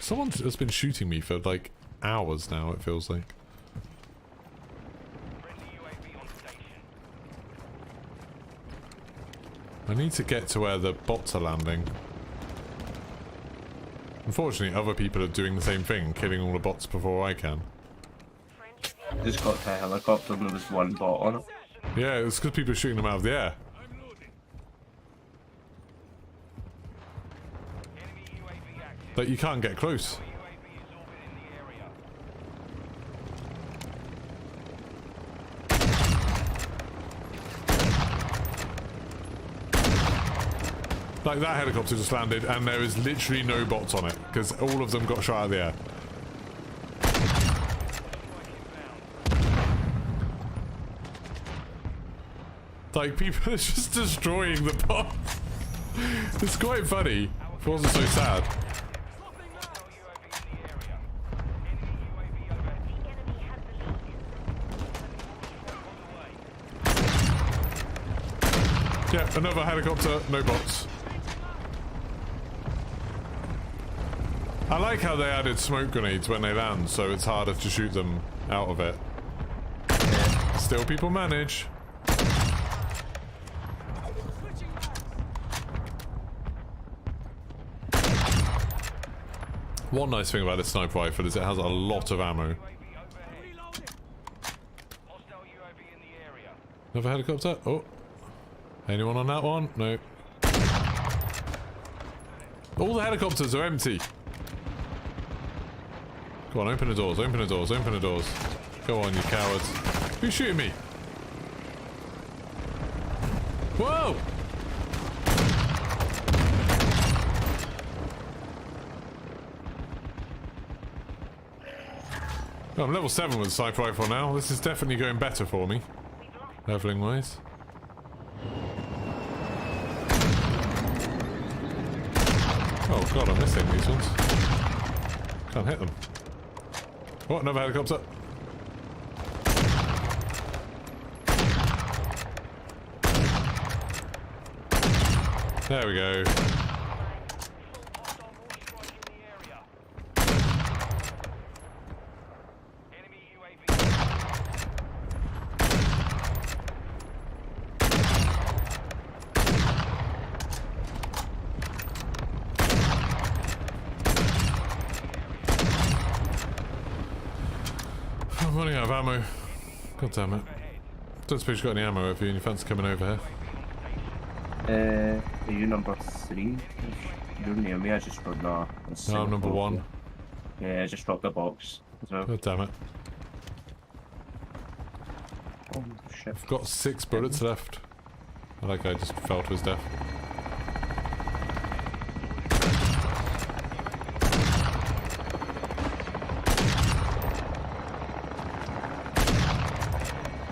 Someone has been shooting me for like hours now, it feels like. need to get to where the bots are landing. Unfortunately, other people are doing the same thing, killing all the bots before I can. Just got to a helicopter and there was one bot on it. Yeah, it's because people are shooting them out of the air. Like, you can't get close. Like, that helicopter just landed and there is literally no bots on it because all of them got shot out of the air. Like, people are just destroying the bots. It's quite funny. It wasn't so sad. Yeah, another helicopter, no bots. I like how they added smoke grenades when they land, so it's harder to shoot them out of it. Still, people manage. One nice thing about this sniper rifle is it has a lot of ammo. Another helicopter? Oh. Anyone on that one? No. All the helicopters are empty. Go on, open the doors, open the doors, open the doors. Go on, you cowards. Who's shooting me? Whoa! Oh, I'm level 7 with the sniper rifle now. This is definitely going better for me. Leveling wise. Oh god, I'm missing these ones. Can't hit them. Oh, another helicopter. There we go. I'm running out of ammo. God damn it. Don't suppose you've got any ammo have you and you fancy coming over here? Are you number 3? You're near me, I just got no. No, I'm number 1. Yeah, I just dropped the box as well. God damn it. Oh shit. I've got 6 bullets left. I like I just fell to his death.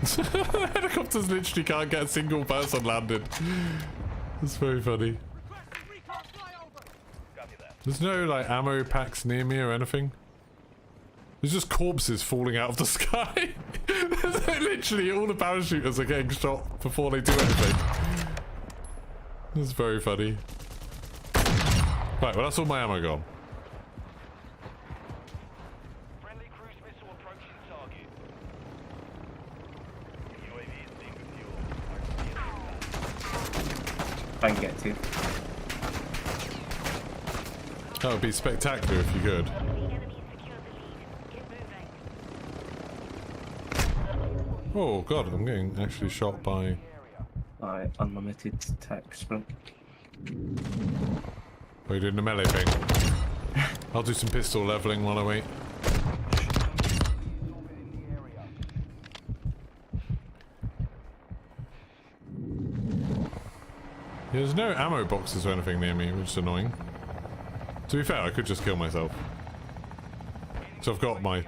The helicopters literally can't get a single person landed. It's very funny. There's no like ammo packs near me or anything. There's just corpses falling out of the sky. There's like, literally all the parachuters are getting shot before they do anything. It's very funny. Right, well that's all my ammo gone. I can get to. That would be spectacular if you could. Oh god, I'm getting actually shot by... unlimited tech sprint. Are you doing the melee thing? I'll do some pistol leveling while I wait. Yeah, there's no ammo boxes or anything near me, which is annoying. To be fair, I could just kill myself. So I've got my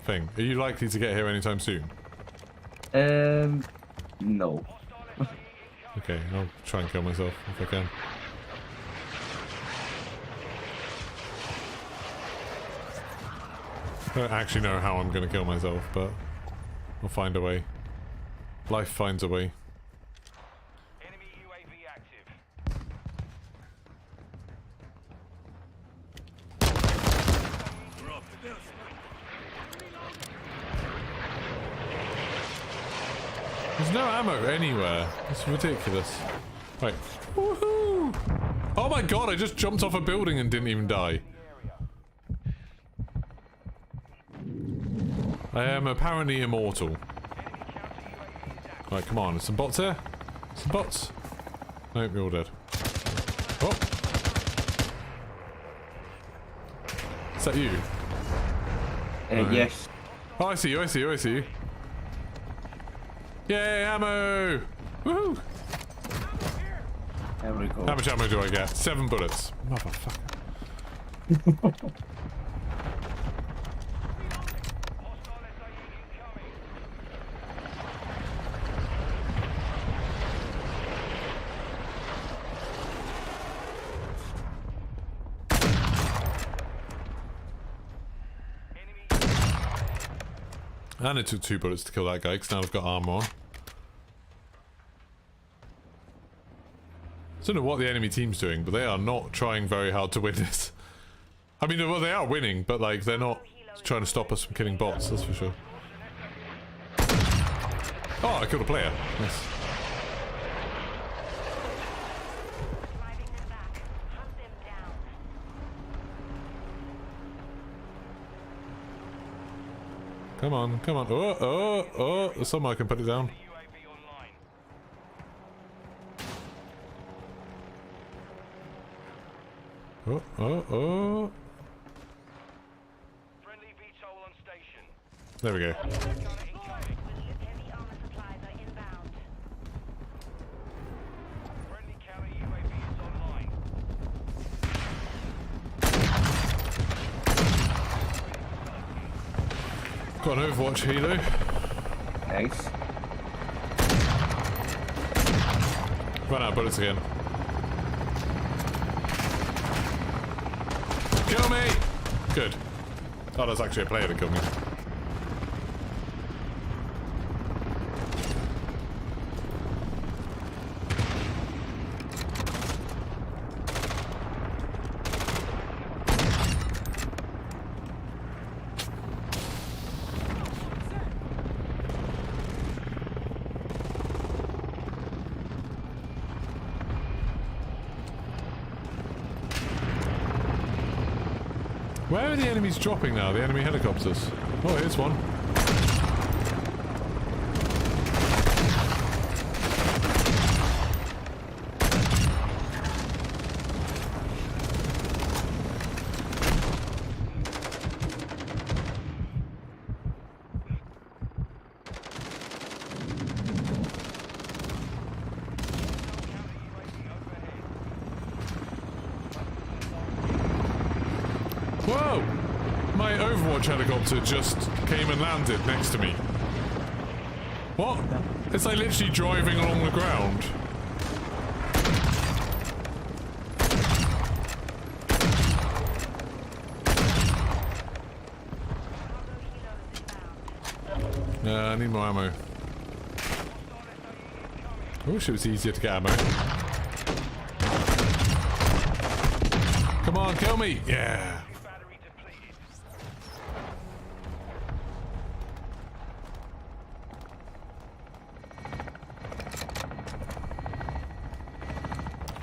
thing. Are you likely to get here anytime soon? No. Okay, I'll try and kill myself if I can. I don't actually know how I'm going to kill myself, but I'll find a way. Life finds a way. There's no ammo anywhere. It's ridiculous. Right. Woohoo! Oh my god, I just jumped off a building and didn't even die. I am apparently immortal. Right, come on. There's some bots here? Some bots? Nope, you're all dead. Oh! Is that you? Yes. Oh, I see you, I see you, I see you. Yay, ammo! Woohoo! There we go. How much ammo do I get? 7 bullets. Motherfucker. And it took 2 bullets to kill that guy, because now I've got armor on. I don't know what the enemy team's doing, but they are not trying very hard to win this. I mean, well, they are winning, but like, they're not trying to stop us from killing bots, that's for sure. Oh, I killed a player. Nice. Come on, come on. Oh, oh, oh. There's somewhere I can put it down. Oh, oh, oh. There we go. Got an Overwatch helo. Nice. Run out of bullets again. Kill me! Good. Oh, that's actually a player that killed me. Where are the enemies dropping now? The enemy helicopters. Oh, here's one. Whoa! My Overwatch helicopter just came and landed next to me. What? It's like literally driving along the ground. I need more ammo. I wish it was easier to get ammo. Come on, kill me! Yeah!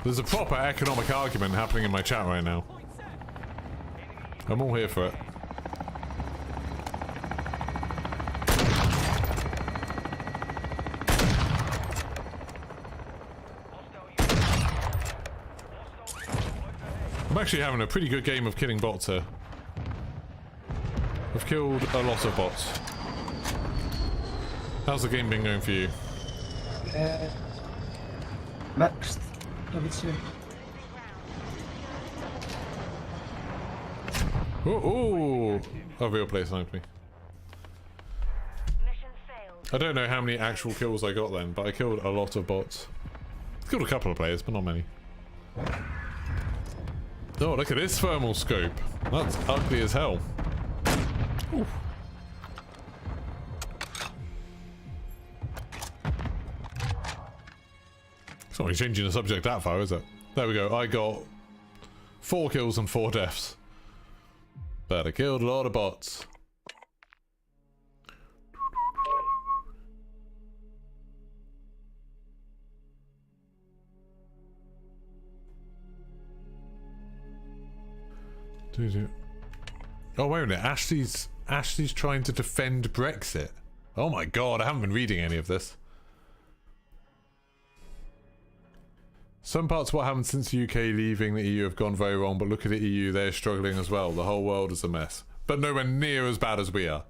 There's a proper economic argument happening in my chat right now. I'm all here for it. I'm actually having a pretty good game of killing bots here. I've killed a lot of bots. How's the game been going for you? Mixed, I would say. Oh, a real player sniped me. I don't know how many actual kills I got then, but I killed a lot of bots. Killed a couple of players, but not many. Oh, look at this thermal scope. That's ugly as hell. Ooh. It's not really changing the subject that far, is it? There we go. I got 4 kills and 4 deaths. But I killed a lot of bots. Oh, wait a minute. Ashley's trying to defend Brexit. Oh my god, I haven't been reading any of this. Some parts of what happened since the UK leaving the EU have gone very wrong, but look at the EU, they're struggling as well. The whole world is a mess. But nowhere near as bad as we are.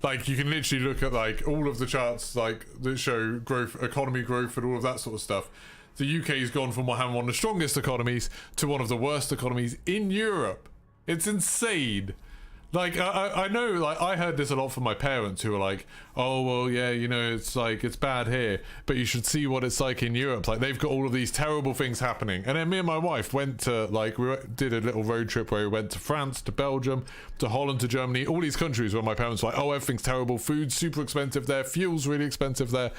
Like, you can literally look at, like, all of the charts, like, that show growth, economy growth and all of that sort of stuff. The UK's gone from having one of the strongest economies to one of the worst economies in Europe. It's insane. Like, I know, like, I heard this a lot from my parents who were like, oh, well, yeah, you know, it's like, it's bad here, but you should see what it's like in Europe. Like, they've got all of these terrible things happening. And then me and my wife went to, like, we did a little road trip where we went to France, to Belgium, to Holland, to Germany, all these countries where my parents were like, oh, everything's terrible, food's super expensive there, fuel's really expensive there.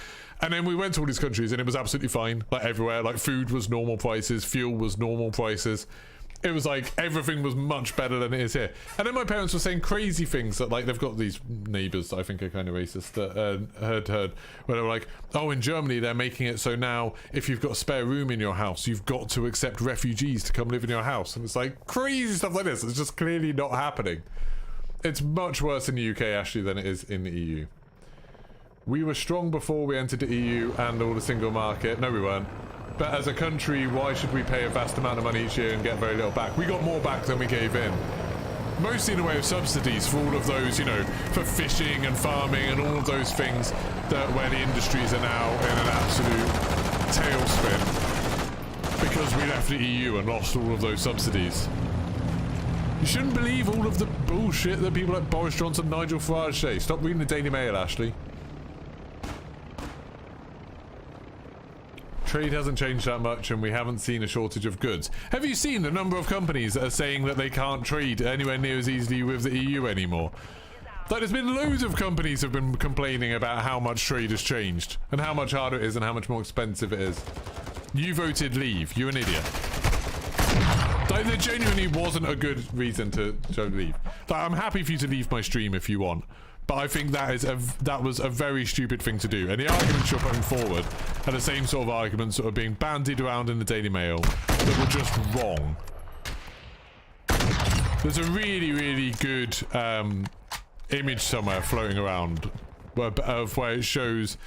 And then we went to all these countries and it was absolutely fine, like, everywhere. Like, food was normal prices, fuel was normal prices. It was like everything was much better than it is here. And then my parents were saying crazy things that, like, they've got these neighbours that I think are kind of racist that heard where they were like, oh, in Germany they're making it so now if you've got a spare room in your house you've got to accept refugees to come live in your house. And it's like crazy stuff like this. It's just clearly not happening. It's much worse in the UK actually than it is in the EU. We were strong before we entered the EU and all the single market. No, we weren't. But as a country, why should we pay a vast amount of money each year and get very little back? We got more back than we gave in. Mostly in the way of subsidies for all of those, you know, for fishing and farming and all of those things that where the industries are now in an absolute tailspin because we left the EU and lost all of those subsidies. You shouldn't believe all of the bullshit that people like Boris Johnson and Nigel Farage say. Stop reading the Daily Mail, Ashley. Trade hasn't changed that much and we haven't seen a shortage of goods. Have you seen the number of companies that are saying that they can't trade anywhere near as easily with the EU anymore? Like, there's been loads of companies have been complaining about how much trade has changed and how much harder it is and how much more expensive it is. You voted leave. You're an idiot. Like, there genuinely wasn't a good reason to leave. Like, I'm happy for you to leave my stream if you want. But I think that was a very stupid thing to do. And the arguments you're putting forward are the same sort of arguments that are being bandied around in the Daily Mail that were just wrong. There's a really, really good image somewhere floating around of where it shows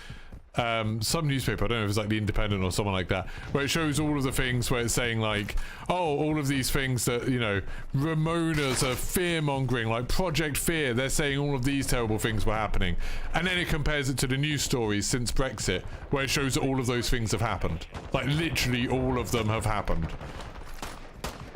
some newspaper, I don't know if it's like The Independent or someone like that, where it shows all of the things where it's saying like, oh, all of these things that, you know, Ramonas are fear-mongering, like Project Fear, they're saying all of these terrible things were happening. And then it compares it to the news stories since Brexit, where it shows that all of those things have happened. Like, literally all of them have happened.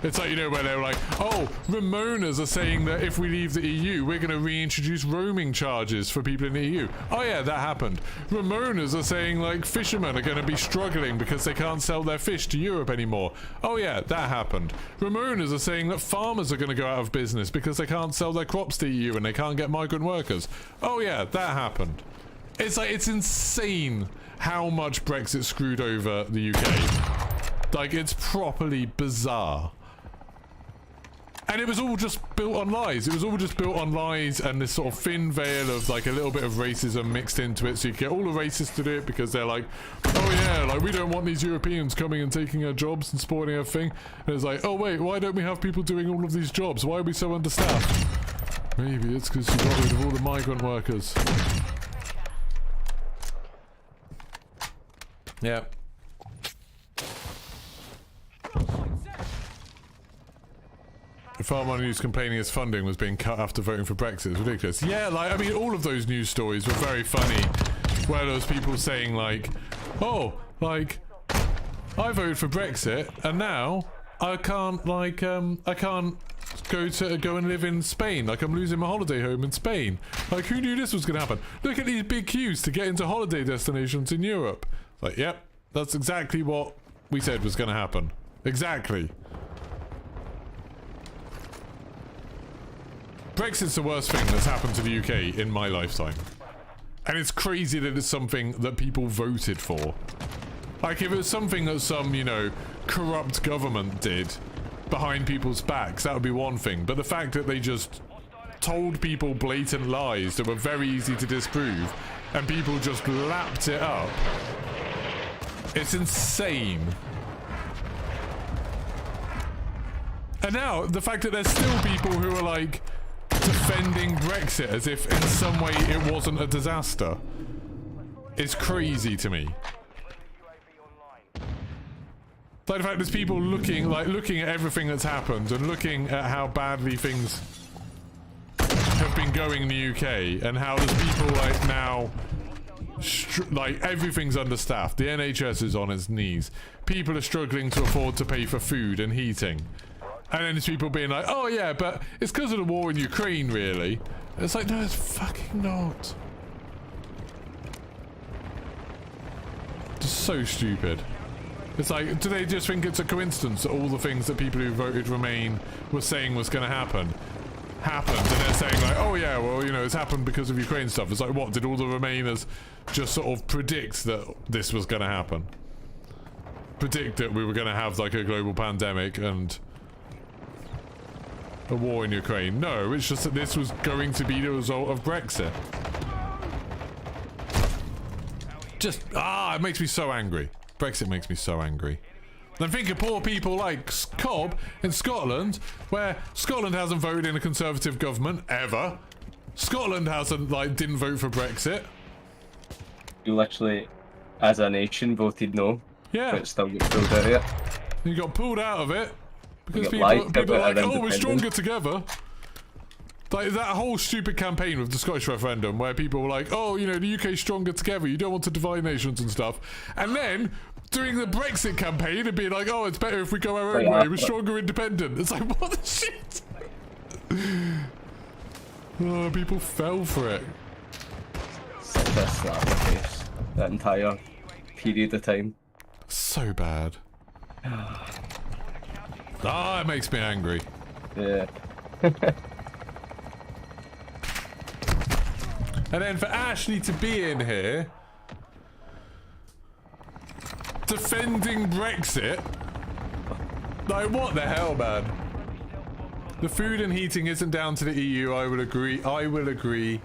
It's like, you know, where they were like, oh, Ramonas are saying that if we leave the EU, we're going to reintroduce roaming charges for people in the EU. Oh yeah, that happened. Ramonas are saying, like, fishermen are going to be struggling because they can't sell their fish to Europe anymore. Oh yeah, that happened. Ramonas are saying that farmers are going to go out of business because they can't sell their crops to the EU and they can't get migrant workers. Oh yeah, that happened. It's like, it's insane how much Brexit screwed over the UK. Like, it's properly bizarre. And it was all just built on lies. It was all just built on lies and this sort of thin veil of like a little bit of racism mixed into it. So you get all the racists to do it because they're like, oh yeah, like we don't want these Europeans coming and taking our jobs and spoiling everything. And it's like, oh wait, why don't we have people doing all of these jobs? Why are we so understaffed? Maybe it's because you got rid of all the migrant workers. Yeah. Farmer News complaining his funding was being cut after voting for Brexit. It's ridiculous. Yeah, like, I mean, all of those news stories were very funny. Where there was people saying, like, oh, like, I voted for Brexit, and now I can't, like, I can't go and live in Spain. Like, I'm losing my holiday home in Spain. Like, who knew this was going to happen? Look at these big queues to get into holiday destinations in Europe. Like, yep, that's exactly what we said was going to happen. Exactly. Brexit's the worst thing that's happened to the UK in my lifetime. And it's crazy that it's something that people voted for. Like, if it was something that some, you know, corrupt government did behind people's backs, that would be one thing. But the fact that they just told people blatant lies that were very easy to disprove, and people just lapped it up, it's insane. And now, the fact that there's still people who are like defending Brexit as if in some way it wasn't a disaster is crazy to me. Like the fact there's people looking at everything that's happened and looking at how badly things have been going in the UK and how there's people like now like everything's understaffed. The NHS is on its knees. People are struggling to afford to pay for food and heating. And then there's people being like, oh yeah, but it's because of the war in Ukraine, really. It's like, no, it's fucking not. Just so stupid. It's like, do they just think it's a coincidence that all the things that people who voted Remain were saying was going to happen happened, and they're saying like, oh yeah, well, you know, it's happened because of Ukraine stuff. It's like, what, did all the Remainers just sort of predict that this was going to happen? Predict that we were going to have like a global pandemic and a war in Ukraine? No, it's just that this was going to be the result of Brexit. Just, it makes me so angry. Brexit makes me so angry. And think of poor people like Cobb in Scotland, where Scotland hasn't voted in a Conservative government, ever. Scotland hasn't, like, didn't vote for Brexit. You literally, as a nation, voted no. Yeah. But still get pulled out of it. You got pulled out of it because people are like, oh, we're stronger together. Like that whole stupid campaign with the Scottish referendum where people were like, oh, you know, the UK's stronger together, you don't want to divide nations and stuff. And then doing the Brexit campaign and being like, oh, it's better if we go our own way, we're stronger independent. It's like, what the shit? Oh, people fell for it. Such a slap in the face. That entire period of time. So bad. It makes me angry. Yeah. And then for Ashley to be in here defending Brexit, like what the hell, man? The food and heating isn't down to the EU, I will agree,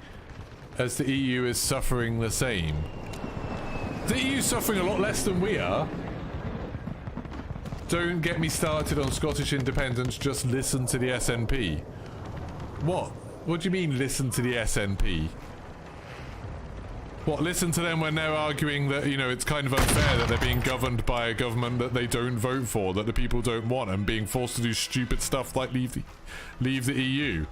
as the EU is suffering the same. The EU's suffering a lot less than we are. Don't get me started on Scottish independence, just listen to the SNP. What? What do you mean listen to the SNP? What, listen to them when they're arguing that, you know, it's kind of unfair that they're being governed by a government that they don't vote for, that the people don't want, and being forced to do stupid stuff like leave the EU?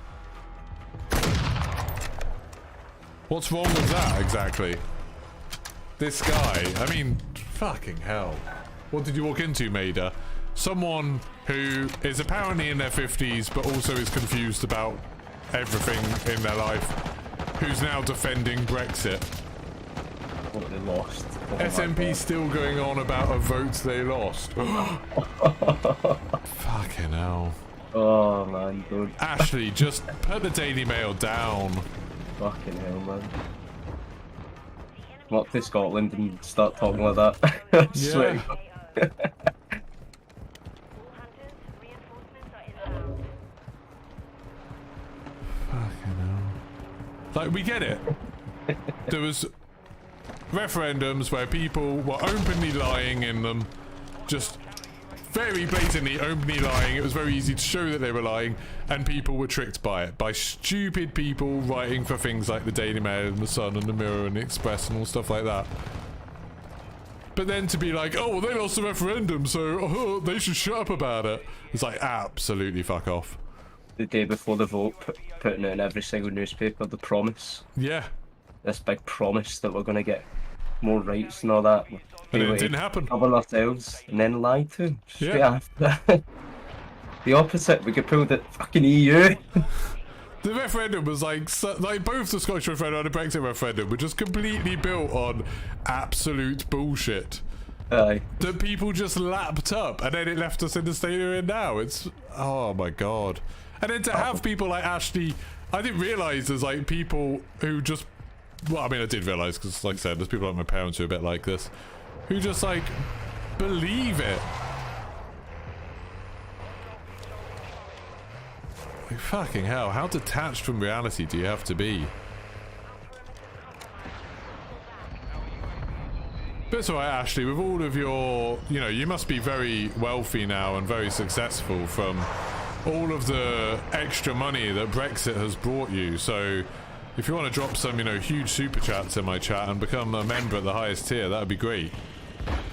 What's wrong with that, exactly? This guy, I mean, fucking hell. What did you walk into, Maida? Someone who is apparently in their 50s, but also is confused about everything in their life, who's now defending Brexit. What they lost. Oh SNP still going on about a vote they lost. Fucking hell. Oh man, dude. Ashley, just put the Daily Mail down. Fucking hell, man. Come up to Scotland and start talking like that. I swear to God. Fucking hell. Like, we get it. There was referendums where people were openly lying in them, just very blatantly openly lying. It was very easy to show that they were lying, and people were tricked by it, by stupid people writing for things like the Daily Mail and the Sun and the Mirror and the Express and all stuff like that. But then to be like, oh, well, they lost the referendum, so they should shut up about it. It's like, absolutely fuck off. The day before the vote, putting it in every single newspaper, the promise. Yeah. This big promise that we're going to get more rights and all that. And it didn't happen. Govern ourselves and then lied to. Straight Yeah. after. The opposite, we get pulled at fucking EU. The referendum was like both the Scottish referendum and the Brexit referendum were just completely built on absolute bullshit. Aye. That people just lapped up, and then it left us in the state we're in now. It's, oh my god. And then to have people like Ashley, I didn't realise there's like people who just, well, I mean I did realise because like I said, there's people like my parents who are a bit like this, who just like believe it. Like, fucking hell, how detached from reality do you have to be? But it's alright, Ashley, with all of your, you know, you must be very wealthy now and very successful from all of the extra money that Brexit has brought you. So if you want to drop some, you know, huge super chats in my chat and become a member at the highest tier, that would be great.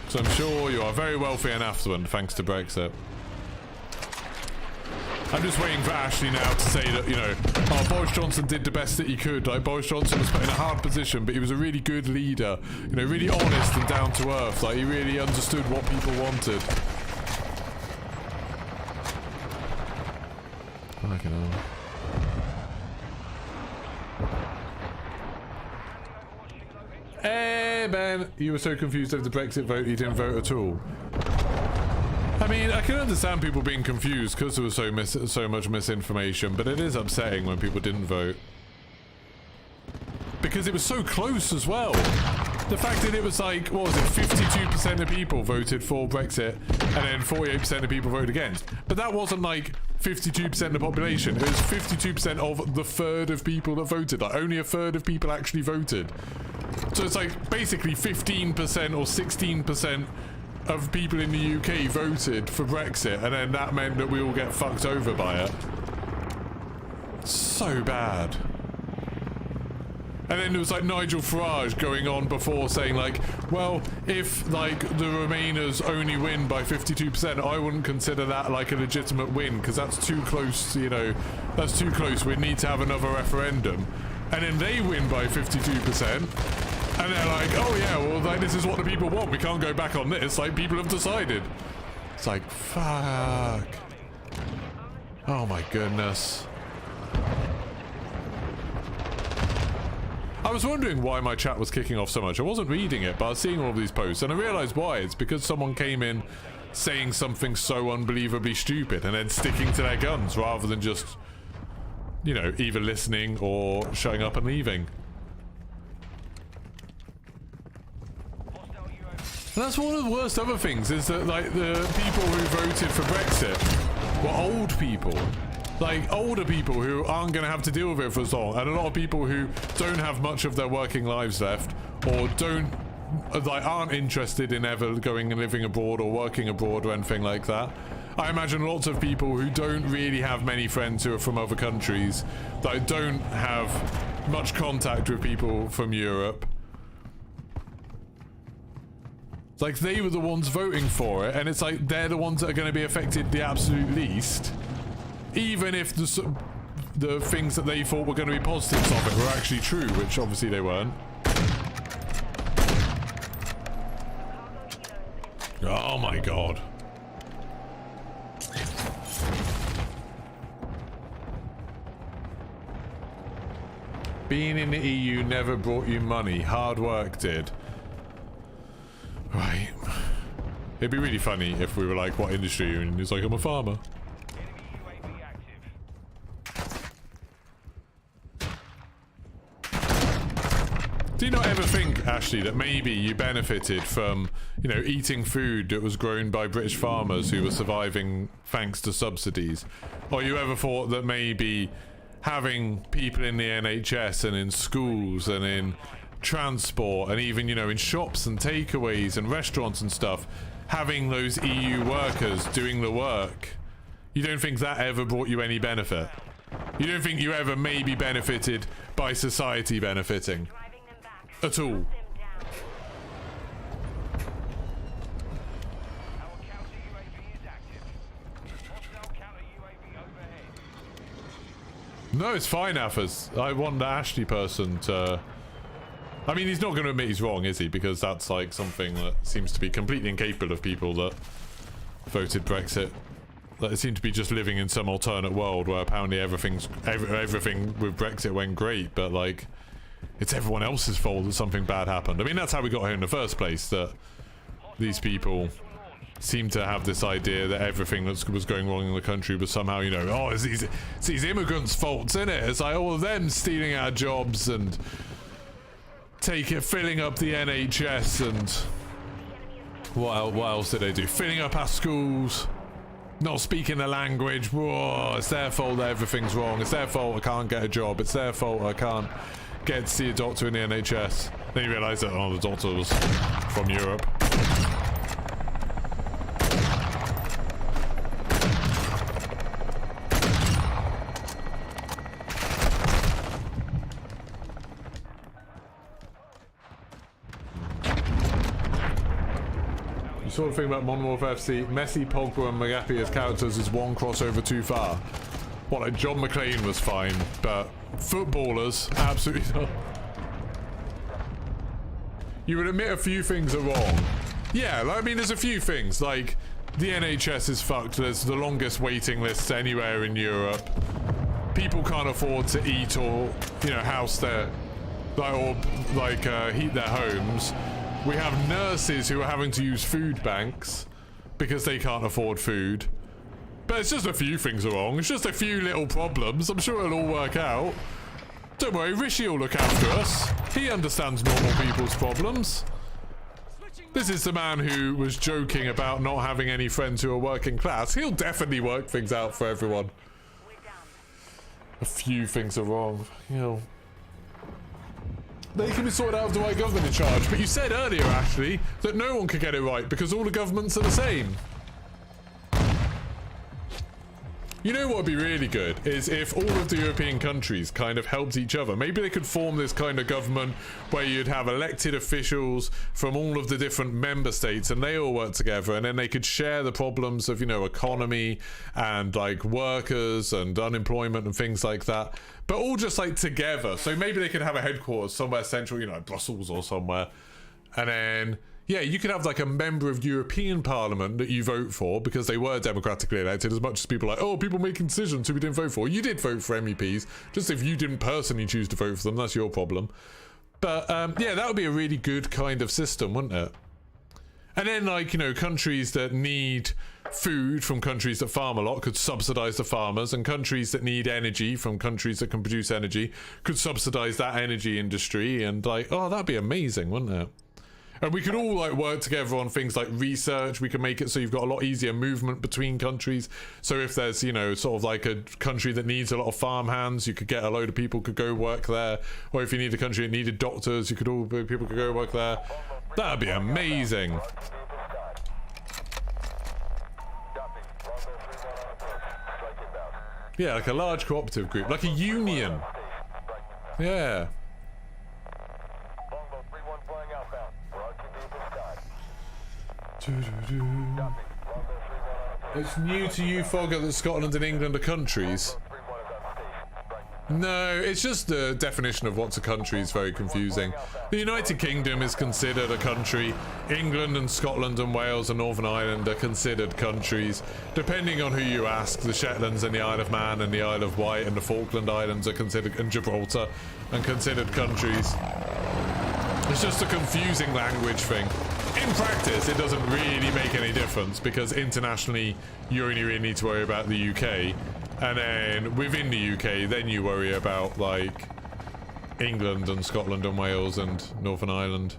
So I'm sure you are very wealthy and affluent thanks to Brexit. I'm just waiting for Ashley now to say that, you know, oh, Boris Johnson did the best that he could. Like, Boris Johnson was put in a hard position, but he was a really good leader. You know, really honest and down to earth. Like, he really understood what people wanted. Fucking hell. Hey, Ben! You were so confused over the Brexit vote, you didn't vote at all. I mean, I can understand people being confused because there was so much misinformation, but it is upsetting when people didn't vote. Because it was so close as well. The fact that it was like, what was it, 52% of people voted for Brexit, and then 48% of people voted against. But that wasn't like 52% of the population. It was 52% of the third of people that voted. Like, only a third of people actually voted. So it's like basically 15% or 16% of people in the UK voted for Brexit, and then that meant that we all get fucked over by it. So bad. And then there was like Nigel Farage going on before saying like, well, if like the Remainers only win by 52%, I wouldn't consider that like a legitimate win because that's too close, you know, that's too close. We need to have another referendum. And then they win by 52%. And they're like, oh yeah, well, like, this is what the people want. We can't go back on this. Like, people have decided. It's like, fuck. Oh my goodness. I was wondering why my chat was kicking off so much. I wasn't reading it, but I was seeing all of these posts, and I realized why. It's because someone came in saying something so unbelievably stupid and then sticking to their guns rather than just, you know, either listening or shutting up and leaving. And that's one of the worst other things, is that, like, the people who voted for Brexit were old people. Like, older people who aren't going to have to deal with it for as long. And a lot of people who don't have much of their working lives left, or don't, like, aren't interested in ever going and living abroad or working abroad or anything like that. I imagine lots of people who don't really have many friends who are from other countries, that don't have much contact with people from Europe. Like, they were the ones voting for it, and it's like they're the ones that are going to be affected the absolute least. Even if the things that they thought were going to be positives of it were actually true, which obviously they weren't. Oh my god. Being in the EU never brought you money, hard work did. Right. It'd be really funny if we were like, what industry are you in? And he's like, I'm a farmer. Do you not ever think, Ashley, that maybe you benefited from, you know, eating food that was grown by British farmers who were surviving thanks to subsidies? Or you ever thought that maybe having people in the NHS and in schools and in transport and even, you know, in shops and takeaways and restaurants and stuff, having those EU workers doing the work, you don't think that ever brought you any benefit? You don't think you ever maybe benefited by society benefiting at all? No, it's fine, Affers. I want the Ashley person to... I mean, he's not going to admit he's wrong, is he? Because that's like something that seems to be completely incapable of people that voted Brexit. That they seem to be just living in some alternate world where apparently everything with Brexit went great, but like, it's everyone else's fault that something bad happened. I mean, that's how we got here in the first place, that these people seem to have this idea that everything that was going wrong in the country was somehow, you know, oh, it's these immigrants' faults, isn't it? It's like all of them stealing our jobs and filling up the NHS, and what else did they do? Filling up our schools, not speaking the language. Whoa, it's their fault that everything's wrong. It's their fault I can't get a job. It's their fault I can't get to see a doctor in the NHS. Then you realise that, oh, the doctor was from Europe. sort of thing about Modern Warfare FC. Messi, Pogba, and Magapi as characters is one crossover too far. What, like John McClane was fine, but footballers, absolutely not. You would admit a few things are wrong. Yeah, like, I mean, there's a few things, like, the NHS is fucked, there's the longest waiting lists anywhere in Europe. People can't afford to eat or, you know, house their, heat their homes. We have nurses who are having to use food banks because they can't afford food. But it's just a few things are wrong. It's just a few little problems. I'm sure it'll all work out. Don't worry, Rishi will look after us. He understands normal people's problems. This is the man who was joking about not having any friends who are working class. He'll definitely work things out for everyone. A few things are wrong, you know. They can be sorted out of the right government in charge. But you said earlier, actually, that no one could get it right because all the governments are the same. You know what would be really good is if all of the European countries kind of helped each other. Maybe they could form this kind of government where you'd have elected officials from all of the different member states and they all work together, and then they could share the problems of, you know, economy and like workers and unemployment and things like that, but all just like together. So maybe they could have a headquarters somewhere central, you know, Brussels or somewhere, and then yeah, you could have like a member of European Parliament that you vote for because they were democratically elected, as much as people are like, oh, people making decisions who we didn't vote for. You did vote for MEPs, just if you didn't personally choose to vote for them, that's your problem. But yeah, that would be a really good kind of system, wouldn't it? And then, like, you know, countries that need food from countries that farm a lot could subsidize the farmers, and countries that need energy from countries that can produce energy could subsidize that energy industry, and like, oh, that'd be amazing, wouldn't it? And we could all like work together on things like research. We can make it so you've got a lot easier movement between countries. So if there's, you know, sort of like a country that needs a lot of farm hands, you could get a load of people could go work there. Or if you need a country that needed doctors, people could go work there. That'd be amazing. Yeah, like a large cooperative group, like a union. Yeah. It's new to you, Fogger, that Scotland and England are countries. No, it's just the definition of what's a country is very confusing. The United Kingdom is considered a country. England and Scotland and Wales and Northern Ireland are considered countries. Depending on who you ask, the Shetlands and the Isle of Man and the Isle of Wight and the Falkland Islands are considered, and Gibraltar, and considered countries. It's just a confusing language thing. In practice, it doesn't really make any difference because internationally, you only really need to worry about the UK. And then within the UK, then you worry about like England and Scotland and Wales and Northern Ireland.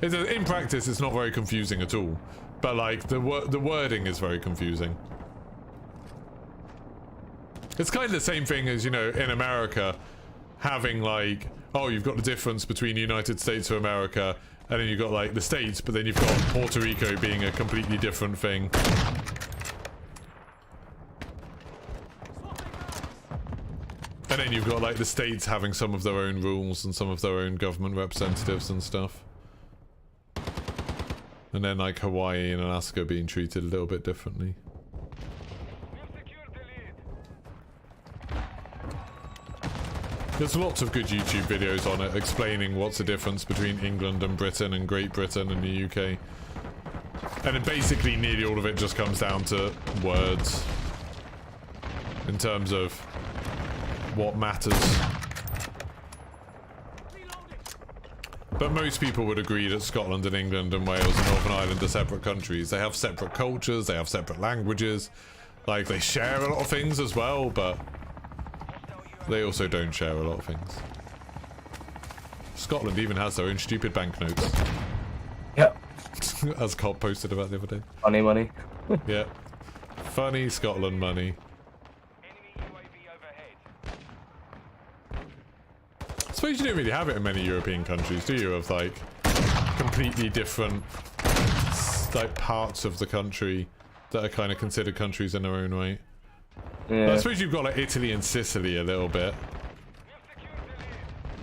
In practice, it's not very confusing at all. But like the wording is very confusing. It's kind of the same thing as, you know, in America, having like, oh, you've got the difference between the United States of America, and then you've got like the States, but then you've got Puerto Rico being a completely different thing. And then you've got like the States having some of their own rules and some of their own government representatives and stuff. And then like Hawaii and Alaska being treated a little bit differently. There's lots of good YouTube videos on it explaining what's the difference between England and Britain and Great Britain and the UK. And then basically nearly all of it just comes down to words in terms of what matters. But most people would agree that Scotland and England and Wales and Northern Ireland are separate countries. They have separate cultures, they have separate languages, like they share a lot of things as well, but they also don't share a lot of things. Scotland even has their own stupid banknotes. Yep. As Cobb posted about the other day. Funny money. Yeah. Funny Scotland money. I suppose you don't really have it in many European countries, do you? Of like completely different like parts of the country that are kind of considered countries in their own way. Yeah. I suppose you've got like Italy and Sicily a little bit.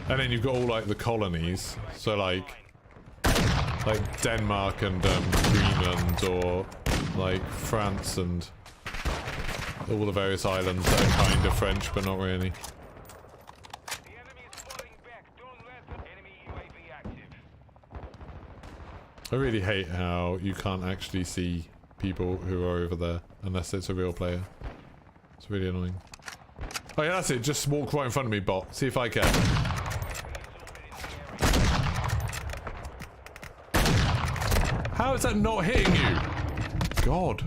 And then you've got all like the colonies. So like like Denmark and Greenland, or like France and all the various islands that are kind of French but not really. The enemy is falling back. Don't let them. Enemy UAV active. I really hate how you can't actually see people who are over there unless it's a real player. It's really annoying. Oh yeah, that's it. Just walk right in front of me, bot. See if I can. How is that not hitting you? God.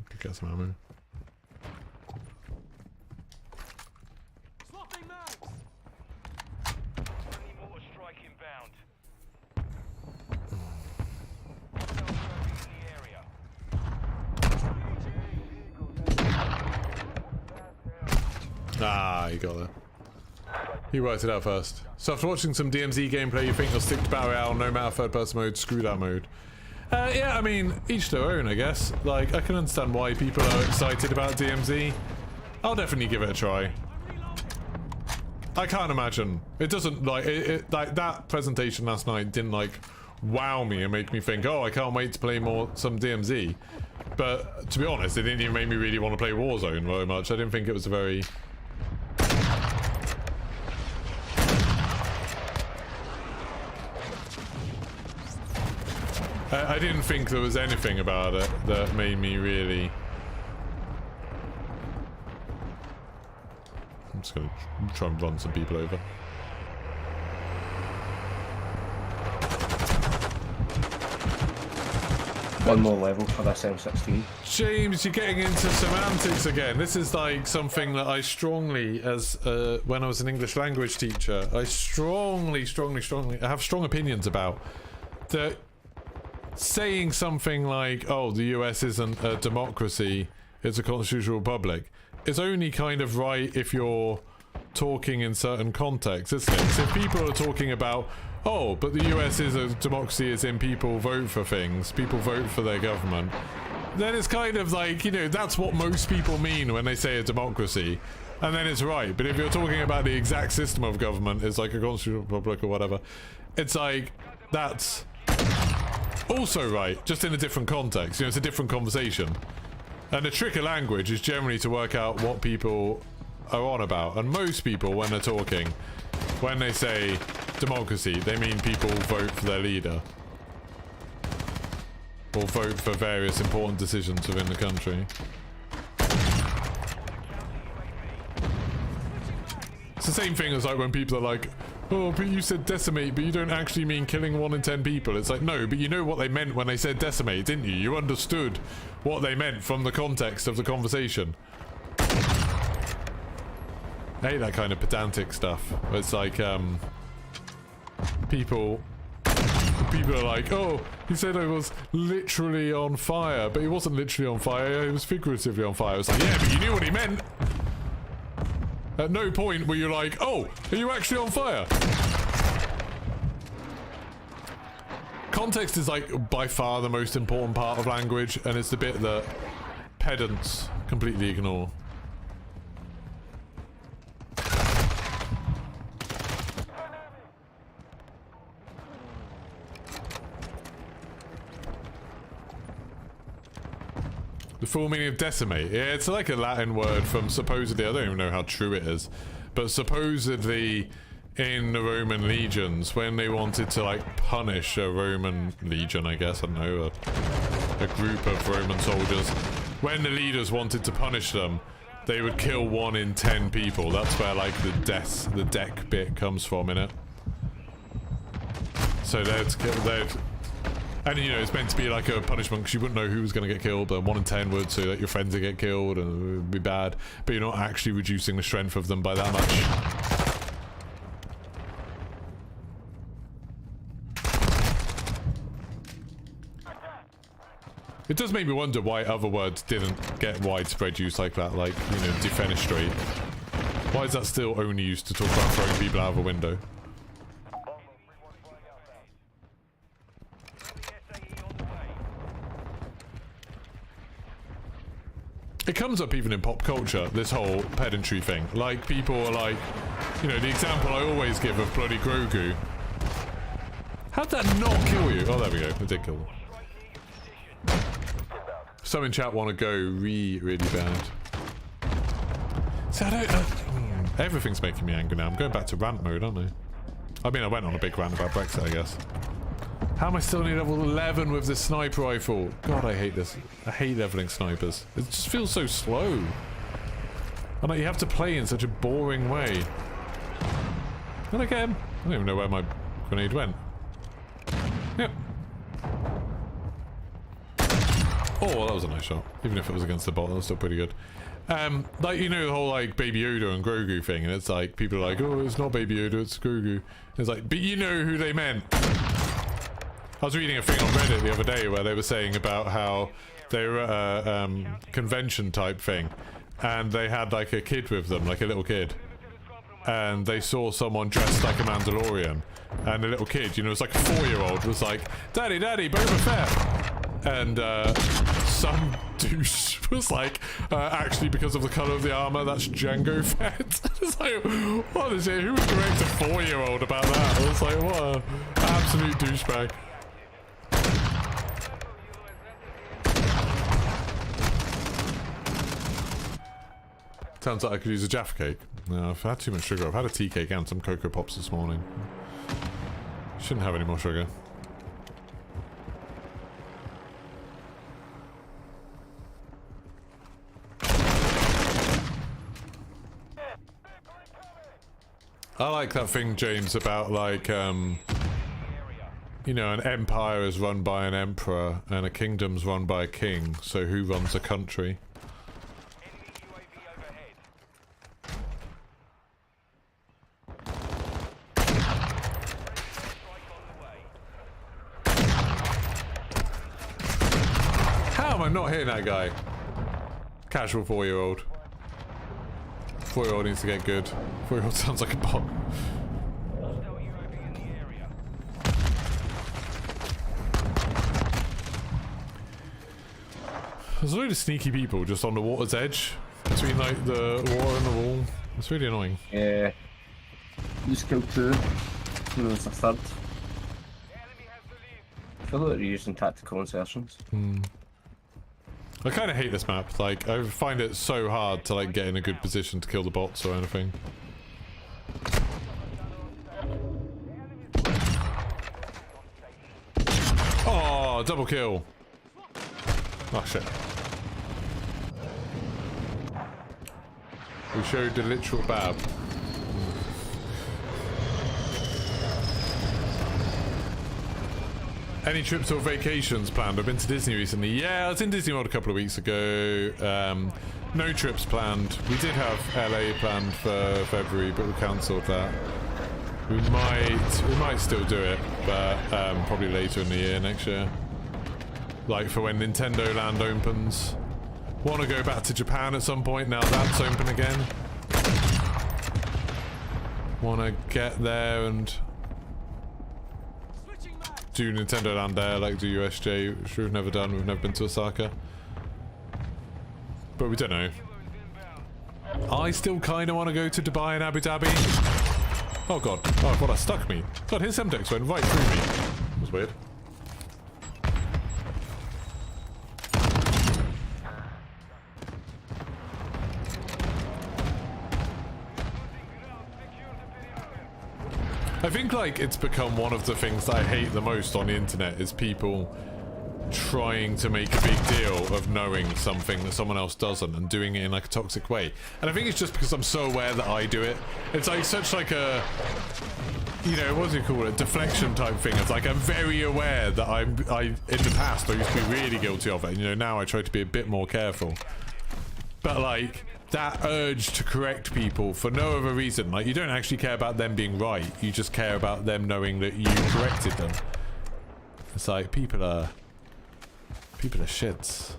Could get some ammo. Friendly mortar strike inbound. Hostile UAV in the area. Ah, you got there. He worked it out first. So after watching some DMZ gameplay, you think you'll stick to Battle Royale, no matter third person mode, screw that mode. Yeah, I mean, each their own, I guess. Like, I can understand why people are excited about DMZ. I'll definitely give it a try. I can't imagine. It doesn't, like, like, that presentation last night didn't, like, wow me and make me think, oh, I can't wait to play some DMZ. But, to be honest, it didn't even make me really want to play Warzone very much. I didn't think it was a very... I didn't think there was anything about it that made me really... I'm just gonna try and run some people over. One more level for this M16. James, you're getting into semantics again. This is like something that I strongly, as when I was an English language teacher, I strongly I have strong opinions about. That saying something like, oh, the US isn't a democracy, it's a constitutional republic, is only kind of right if you're talking in certain contexts, isn't it? So if people are talking about, oh, but the US is a democracy as in people vote for things, people vote for their government, then it's kind of like, you know, that's what most people mean when they say a democracy, and then it's right. But if you're talking about the exact system of government, it's like a constitutional republic or whatever, it's like, that's also right, just in a different context. You know, it's a different conversation. And the trick of language is generally to work out what people are on about. And most people, when they're talking, when they say democracy, they mean people vote for their leader. Or vote for various important decisions within the country. It's the same thing as like when people are like, oh, but you said decimate, but you don't actually mean killing 1 in 10 people. It's like, no, but you know what they meant when they said decimate, didn't you? You understood what they meant from the context of the conversation. I hate that kind of pedantic stuff. It's like, people are like, oh, he said I was literally on fire, but he wasn't literally on fire, he was figuratively on fire. It's like, yeah, but you knew what he meant. At no point were you like, oh, are you actually on fire? Context is like by far the most important part of language, and it's the bit that pedants completely ignore. The full meaning of decimate. Yeah, it's like a Latin word from supposedly, I don't even know how true it is, but supposedly in the Roman legions, when they wanted to like punish a Roman legion, I guess, I don't know, a group of Roman soldiers, when the leaders wanted to punish them, they would kill 1 in 10 people. That's where like the deck bit comes from in it. So they'd and you know, it's meant to be like a punishment because you wouldn't know who was going to get killed, but 1 in 10 would, so that your friends would get killed and it would be bad, but you're not actually reducing the strength of them by that much. It does make me wonder why other words didn't get widespread use like that, like, you know, defenestrate. Why is that still only used to talk about throwing people out of a window? It comes up even in pop culture, this whole pedantry thing. Like, people are like, you know, the example I always give of bloody Grogu. How'd that not kill you? Oh, there we go. It did kill him. Some in chat want to go really bad. So I don't... everything's making me angry now. I'm going back to rant mode, aren't I? I mean, I went on a big rant about Brexit, I guess. How am I still only level 11 with this sniper rifle? God, I hate this. I hate leveling snipers. It just feels so slow. And like, you have to play in such a boring way. Did I get him? I don't even know where my grenade went. Yep. Oh, well, that was a nice shot. Even if it was against the bot, that was still pretty good. Like, you know, the whole, like, Baby Yoda and Grogu thing, and it's like, people are like, oh, it's not Baby Yoda, it's Grogu. It's like, but you know who they meant. I was reading a thing on Reddit the other day where they were saying about how they were at a convention type thing, and they had, like, a kid with them, like a little kid. And they saw someone dressed like a Mandalorian, and the little kid, you know, it was like a 4-year-old, was like, Daddy, Daddy, Boba Fett! And some douche was like, actually, because of the colour of the armour, that's Jango Fett. It's like, what is it? Who would correct a 4-year-old about that? I was like, what a absolute douchebag. Sounds like I could use a Jaffa cake. No, I've had too much sugar. I've had a tea cake and some Cocoa Pops this morning. Shouldn't have any more sugar. I like that thing, James, about like, you know, an empire is run by an emperor and a kingdom's run by a king. So who runs a country? How am I not hitting that guy? Casual 4-year-old. 4-year-old needs to get good. 4-year-old sounds like a bot. There's a load of sneaky people just on the water's edge between like the water and the wall. It's really annoying. Yeah. You just killed 2. And there's a third. I feel like they're using tactical insertions. I kind of hate this map. Like, I find it so hard to like get in a good position to kill the bots or anything. Oh, double kill. Oh shit. We showed the literal bab. Any trips or vacations planned? I've been to Disney recently. Yeah, I was in Disney World a couple of weeks ago. No trips planned. We did have LA planned for February, but we cancelled that. We might still do it, but probably later in the year, next year. Like for when Nintendo Land opens. Want to go back to Japan at some point now that's open again. Want to get there and do Nintendo Land there, like do USJ, which we've never done. We've never been to Osaka. But we don't know. I still kind of want to go to Dubai and Abu Dhabi. Oh god. Oh god, that stuck me. God, his Semtex went right through me. That was weird. I think like it's become one of the things that I hate the most on the internet is people trying to make a big deal of knowing something that someone else doesn't and doing it in like a toxic way. And I think it's just because I'm so aware that I do it. It's like such like a, you know, what do you call it, deflection type thing. It's like I'm very aware that I in the past I used to be really guilty of it, and you know, now I try to be a bit more careful. But like that urge to correct people for no other reason, like you don't actually care about them being right, you just care about them knowing that you corrected them. It's like people are shits.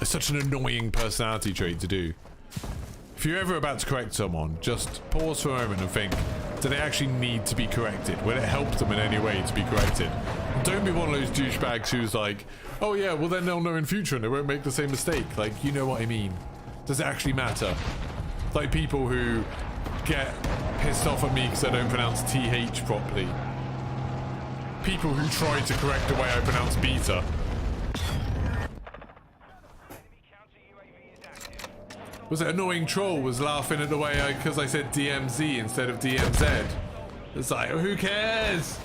It's such an annoying personality trait to do. If you're ever about to correct someone, just pause for a moment and think, do they actually need to be corrected? Will it help them in any way to be corrected? Don't be one of those douchebags who's like, oh yeah, well then they'll know in future and they won't make the same mistake. Like, you know what I mean? Does it actually matter? Like people who get pissed off at me because I don't pronounce TH properly. People who try to correct the way I pronounce beta. Was it annoying troll was laughing at the way because I said DMZ instead of DMZ. It's like, who cares?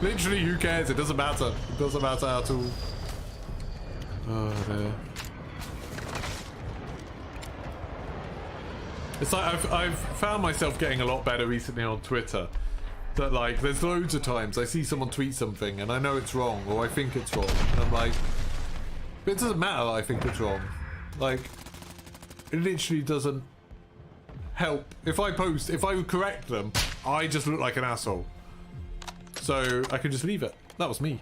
Literally, who cares? It doesn't matter. It doesn't matter at all. Oh dear. It's like I've found myself getting a lot better recently on Twitter. That like, there's loads of times I see someone tweet something and I know it's wrong or I think it's wrong. And I'm like, but it doesn't matter that I think it's wrong. Like, it literally doesn't help. If I correct them, I just look like an asshole. So I can just leave it. That was me.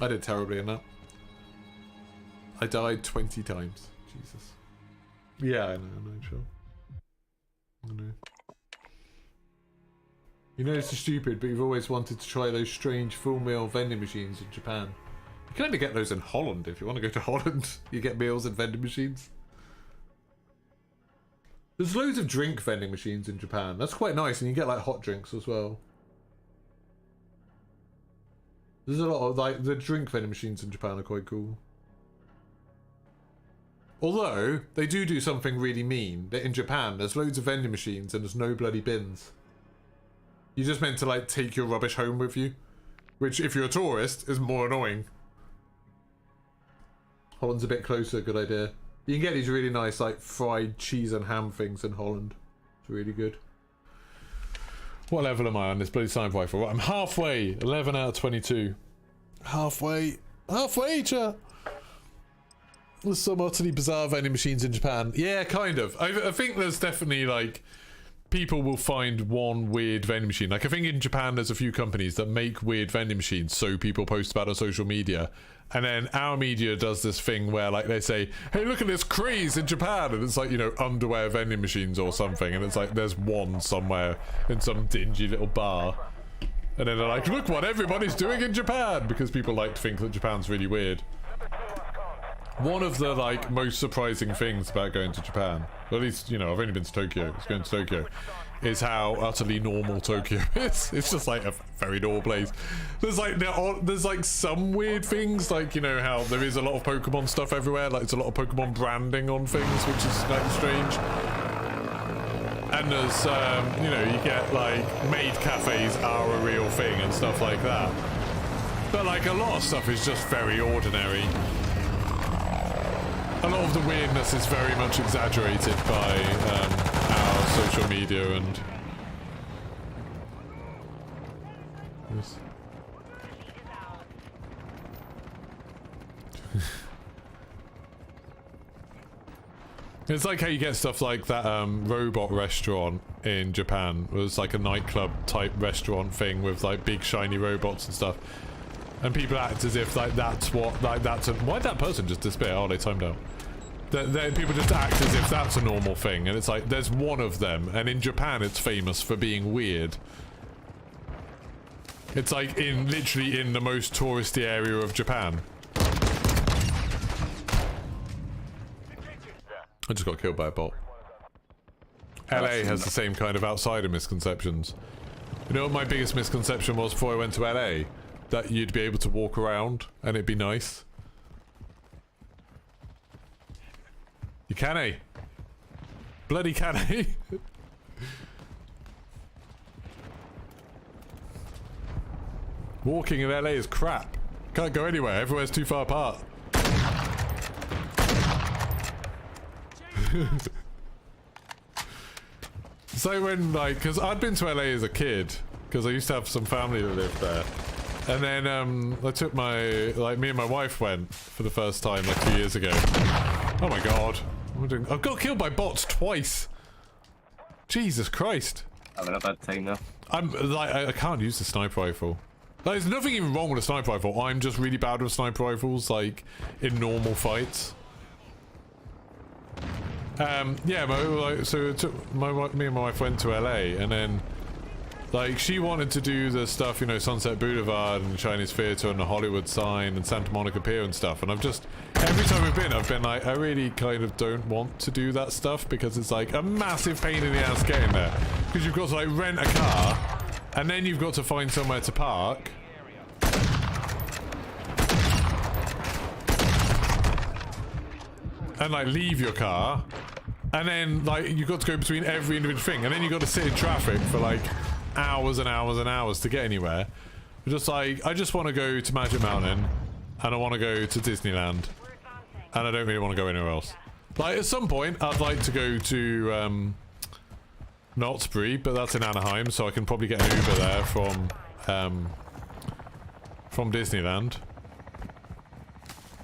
I did terribly in that. I died 20 times. Jesus. Yeah, I know, sure. I know. You know it's stupid, but you've always wanted to try those strange full meal vending machines in Japan. You can only get those in Holland. If you want to go to Holland, you get meals and vending machines. There's loads of drink vending machines in Japan. That's quite nice, and you get like hot drinks as well. There's a lot of like the drink vending machines in Japan are quite cool. Although they do something really mean. That in Japan there's loads of vending machines and there's no bloody bins. You're just meant to like take your rubbish home with you, which if you're a tourist is more annoying. Holland's a bit closer, good idea. You can get these really nice like fried cheese and ham things in Holland. It's really good. What level am I on this bloody sniper rifle? I'm halfway. 11 out of 22. Halfway. Halfway, chat. There's some utterly bizarre vending machines in Japan. Yeah, kind of. I think there's definitely like people will find one weird vending machine. Like I think in Japan there's a few companies that make weird vending machines so people post about on social media. And then our media does this thing where like they say, hey, look at this craze in Japan, and it's like, you know, underwear vending machines or something, and it's like there's one somewhere in some dingy little bar, and then they're like, look what everybody's doing in Japan, because people like to think that Japan's really weird. One of the like most surprising things about going to Japan, or at least, you know, I've only been to Tokyo, it's going to Tokyo, is how utterly normal Tokyo is. It's just like a very normal place. There's like some weird things, like, you know, how there is a lot of Pokemon stuff everywhere, like it's a lot of Pokemon branding on things, which is like strange. And there's, you know, you get like maid cafes are a real thing and stuff like that. But like a lot of stuff is just very ordinary. A lot of the weirdness is very much exaggerated by our social media and... Yes. It's like how you get stuff like that robot restaurant in Japan. It was like a nightclub type restaurant thing with like big shiny robots and stuff. And people act as if like that's what, like that's a... Why'd that person just disappear? Oh, they timed out. People just act as if that's a normal thing, and it's like there's one of them, and in Japan it's famous for being weird. It's like literally in the most touristy area of Japan. I just got killed by a bot. LA has the same kind of outsider misconceptions. You know what my biggest misconception was before I went to LA? That you'd be able to walk around and it'd be nice. You can, eh? Bloody can, eh? Walking in LA is crap. Can't go anywhere. Everywhere's too far apart. So when, like, because I'd been to LA as a kid, because I used to have some family that lived there. And then I took me and my wife went for the first time like 2 years ago. Oh my god. I've got killed by bots twice. Jesus Christ. Having a bad time now. I'm like, I can't use the sniper rifle. Like, there's nothing even wrong with a sniper rifle. I'm just really bad with sniper rifles, like, in normal fights. Yeah, so it took me and my wife went to LA, and then Like, she wanted to do the stuff, you know, Sunset Boulevard and the Chinese Theatre and the Hollywood sign and Santa Monica Pier and stuff. And I've just, every time I've been like, I really kind of don't want to do that stuff because it's like a massive pain in the ass getting there. Because you've got to like rent a car and then you've got to find somewhere to park. And like leave your car. And then like you've got to go between every individual thing. And then you've got to sit in traffic for like hours and hours and hours to get anywhere. Just like, I just want to go to Magic Mountain and I want to go to Disneyland and I don't really want to go anywhere else. Like at some point I'd like to go to Knott's Berry, but that's in Anaheim, so I can probably get an Uber there from Disneyland.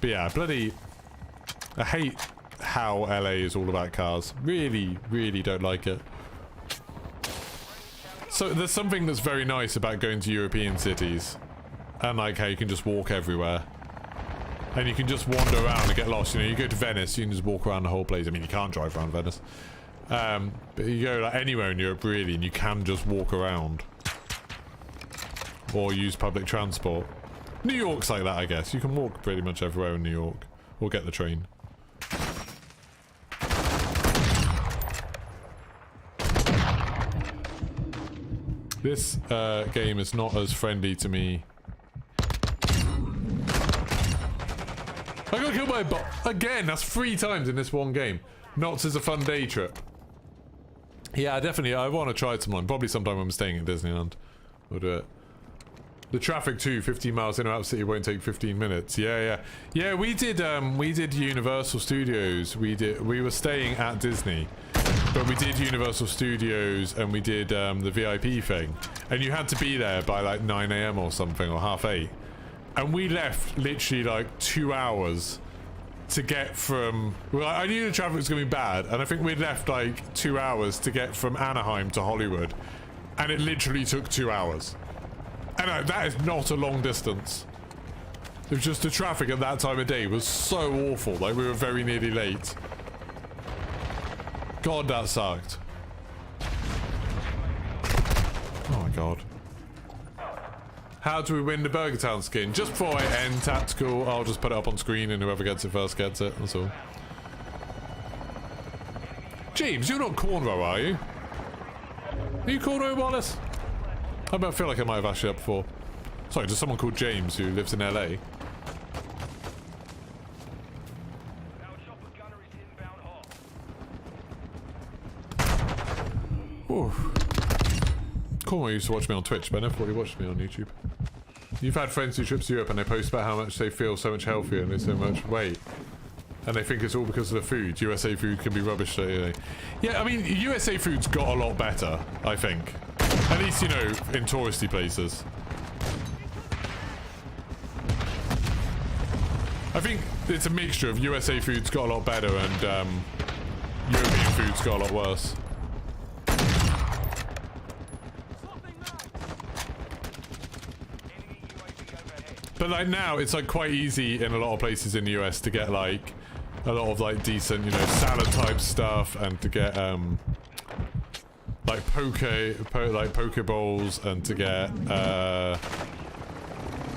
But yeah, bloody, I hate how LA is all about cars. Really, really don't like it. So there's something that's very nice about going to European cities and like how you can just walk everywhere and you can just wander around and get lost. You know, you go to Venice, you can just walk around the whole place. I mean, you can't drive around Venice, but you go like anywhere in Europe really and you can just walk around or use public transport. New York's like that, I guess. You can walk pretty much everywhere in New York or get the train. This game is not as friendly to me. I got killed by a bot. Again, that's 3 times in this one game. Knott's is a fun day trip. Yeah, definitely. I want to try it sometime. Probably sometime when I'm staying at Disneyland. We'll do it. The traffic too, 15 miles in or out of city won't take 15 minutes. Yeah. Yeah, we did Universal Studios. We were staying at Disney. But we did Universal Studios and we did the VIP thing. And you had to be there by like 9 AM or something, or 8:30. And we left literally like 2 hours to get from... Well, I knew the traffic was going to be bad. And I think we left like 2 hours to get from Anaheim to Hollywood. And it literally took 2 hours. And that is not a long distance. It was just the traffic at that time of day was so awful. Like we were very nearly late. God, that sucked. Oh my god. How do we win the Burger Town skin? Just before I end tactical, I'll just put it up on screen and whoever gets it first gets it, that's all. James, you're not Cornrow, are you? Are you Cornrow, Wallace? I feel like I might have asked you that before. Sorry, there's someone called James who lives in LA. Cornwall used to watch me on Twitch, but I never thought he watched me on YouTube. You've had friends who trip to Europe and they post about how much they feel so much healthier and lose so much weight. And they think it's all because of the food. USA food can be rubbish, don't they? Yeah, I mean, USA food's got a lot better, I think. At least, you know, in touristy places. I think it's a mixture of USA food's got a lot better and European food's got a lot worse. But like now, it's like quite easy in a lot of places in the US to get like a lot of like decent, you know, salad type stuff and to get like poke bowls and to get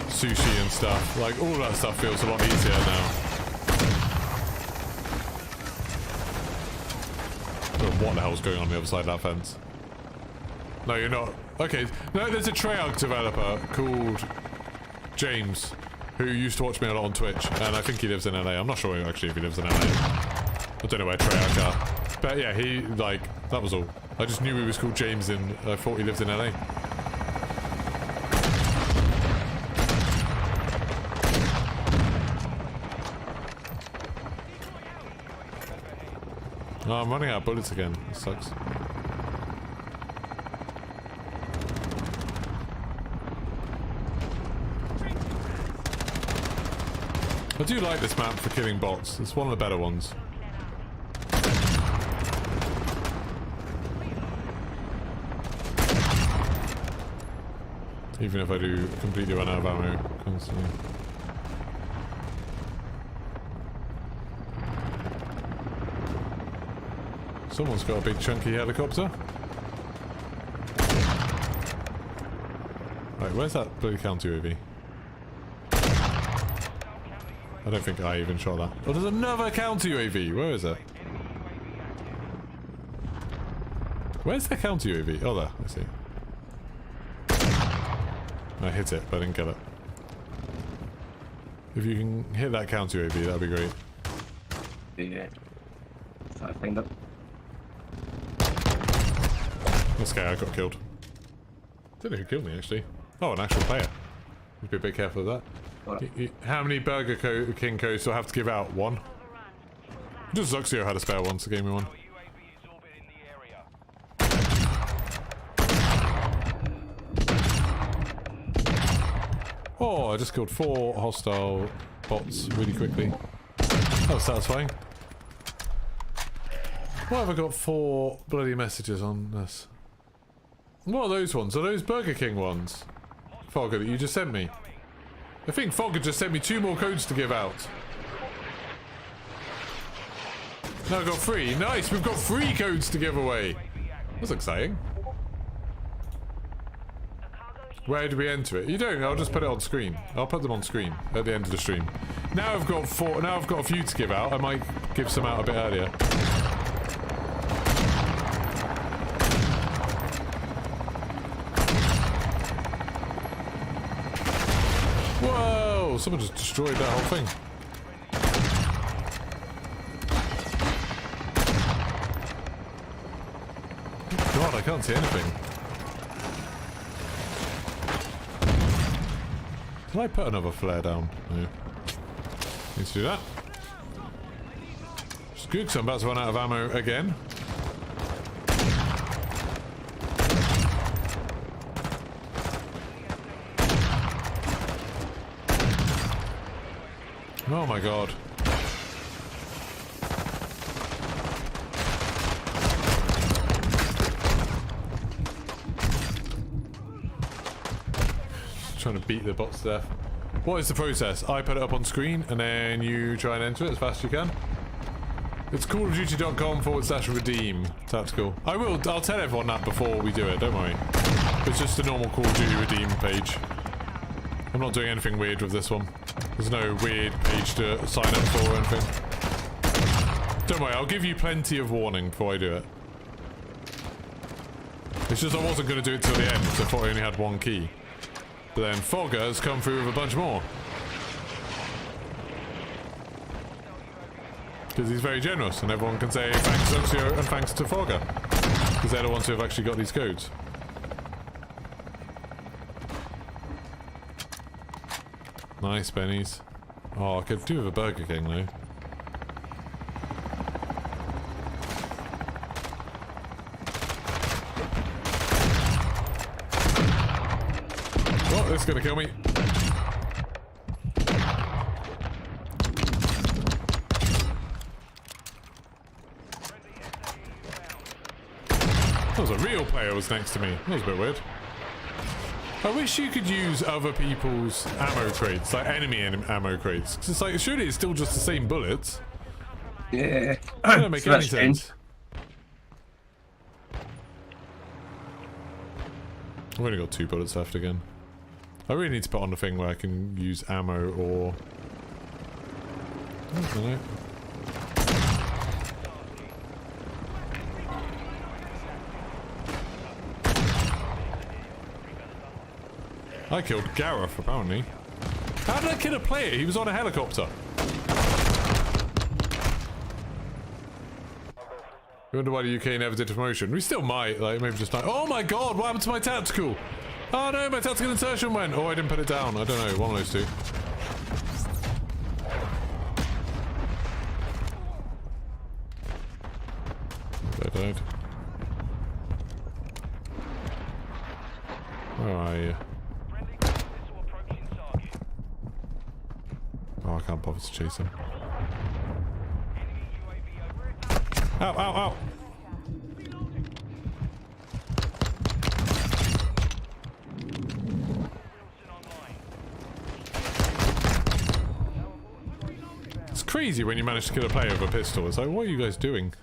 sushi and stuff. Like all that stuff feels a lot easier now. Oh, what the hell's going on the other side of that fence? No, you're not. Okay, no, there's a Treyarch developer called James, who used to watch me a lot on Twitch, and I think he lives in LA. I'm not sure actually if he lives in LA. I don't know where Treyarch are. But yeah, he, like, that was all. I just knew he was called James and I thought he lived in LA. Oh, I'm running out of bullets again. That sucks. I do like this map for killing bots. It's one of the better ones. Even if I do completely run out of ammo constantly. Someone's got a big chunky helicopter. Right, where's that bloody counter UAV? I don't think I even shot that. Oh, there's another counter UAV. Where is it? Where's the counter UAV? Oh, there. I see. I hit it, but I didn't kill it. If you can hit that counter UAV, that'd be great. Yeah. Try to find it. Okay, I got killed. Don't know who killed me, actually. Oh, an actual player. Be a bit careful of that. How many Burger King codes do I have to give out? One? Just Zuxio had a spare one, so gave me one. Oh, I just killed 4 hostile bots really quickly. That was satisfying. Why have I got 4 bloody messages on this? What are those ones? Are those Burger King ones? Fogger, that you just sent me? I think Fogger just sent me 2 more codes to give out. Now I've got 3. Nice, we've got 3 codes to give away. That's exciting. Where do we enter it? You don't, I'll just put it on screen. I'll put them on screen at the end of the stream. Now I've got 4, now I've got a few to give out. I might give some out a bit earlier. Whoa! Someone just destroyed that whole thing. God, I can't see anything. Did I put another flare down? No. Need to do that. It's good because I'm about to run out of ammo again. Oh my god. Trying to beat the bots to death. What is the process? I put it up on screen and then you try and enter it as fast as you can. It's callofduty.com/redeem tactical. I'll tell everyone that before we do it, don't worry. It's just a normal Call of Duty redeem page. I'm not doing anything weird with this one. There's no weird page to sign up for or anything. Don't worry, I'll give you plenty of warning before I do it. It's just I wasn't going to do it till the end, so I thought I only had 1 key. But then Fogger has come through with a bunch more. Because he's very generous and everyone can say thanks Zuxio and thanks to Fogger. Because they're the ones who have actually got these codes. Nice bennies. Oh, I could do with a Burger King though. Oh, this is gonna kill me. That was a real player was next to me. That was a bit weird. I wish you could use other people's ammo crates, like enemy ammo crates. Cause it's like, surely it's still just the same bullets. Yeah. It doesn't make any sense. I've only got 2 bullets left again. I really need to put on the thing where I can use ammo or... I don't know. I killed Gareth, apparently. How did I kill a player? He was on a helicopter. I wonder why the UK never did a promotion. We still might, like, maybe just like, oh my god, what happened to my tactical? Oh no, my tactical insertion went. Oh, I didn't put it down. I don't know, one of those 2. I died. Where are you? Oh, I can't bother to chase him. Ow, ow, ow! It's crazy when you manage to kill a player with a pistol. It's like, what are you guys doing?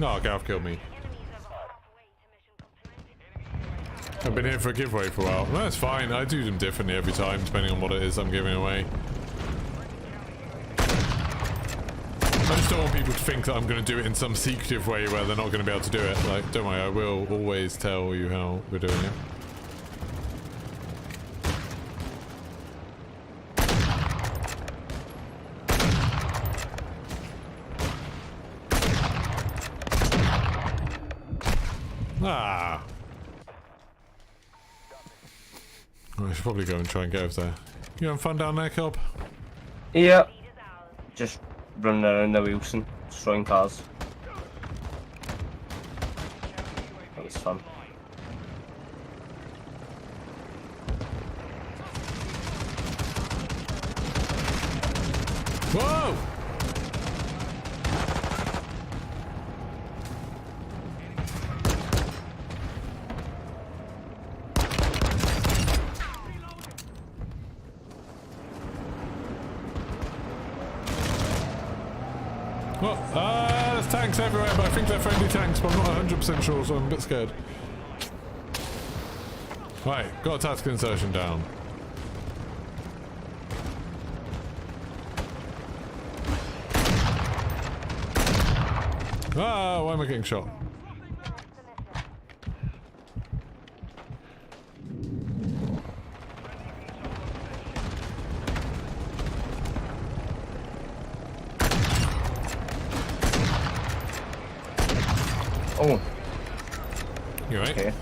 Oh, Gareth killed me. I've been here for a giveaway for a while. No, that's fine. I do them differently every time, depending on what it is I'm giving away. I just don't want people to think that I'm going to do it in some secretive way where they're not going to be able to do it. Like, don't worry, I will always tell you how we're doing it. Ah! I should probably go and try and get over there. You having fun down there, Cobb? Yeah. Just running around the Wilson, destroying cars. That was fun. Whoa! Well, there's tanks everywhere, but I think they're friendly tanks, but I'm not 100% sure, so I'm a bit scared. Right, got a tactical insertion down. Ah, why am I getting shot? Oh. You right? Okay.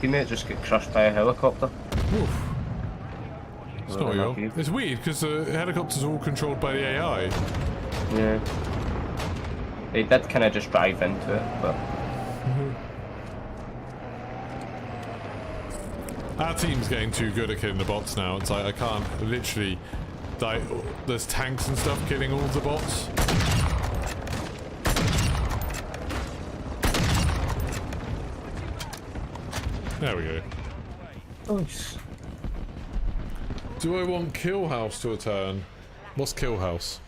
Teammate just get crushed by a helicopter. Oof. It's not real. It's weird because the helicopters are all controlled by the AI. Yeah. They did kind of just drive into it, but... Our team's getting too good at killing the bots now. It's like I can't literally... Like, there's tanks and stuff killing all the bots. There we go. Nice. Do I want Kill House to return? What's Kill House?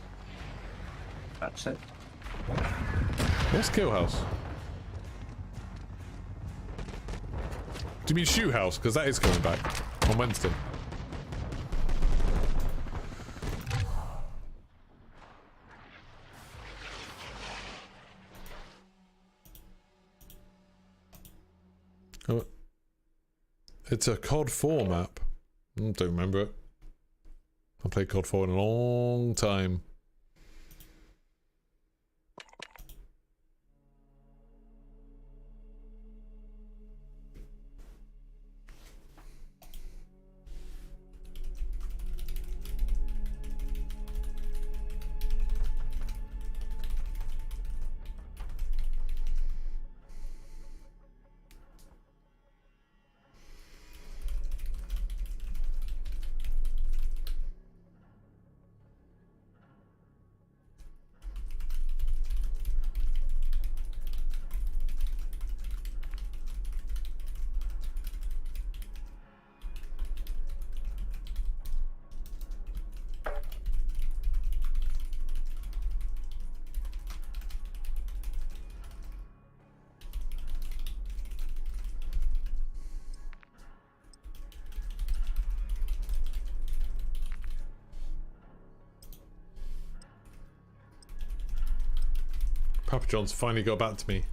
That's it. What's Kill House? Do you mean Shoe House? Because that is coming back on Wednesday. Oh, it's a COD 4 map. I don't remember it. I played COD 4 in a long time. Papa John's finally got back to me.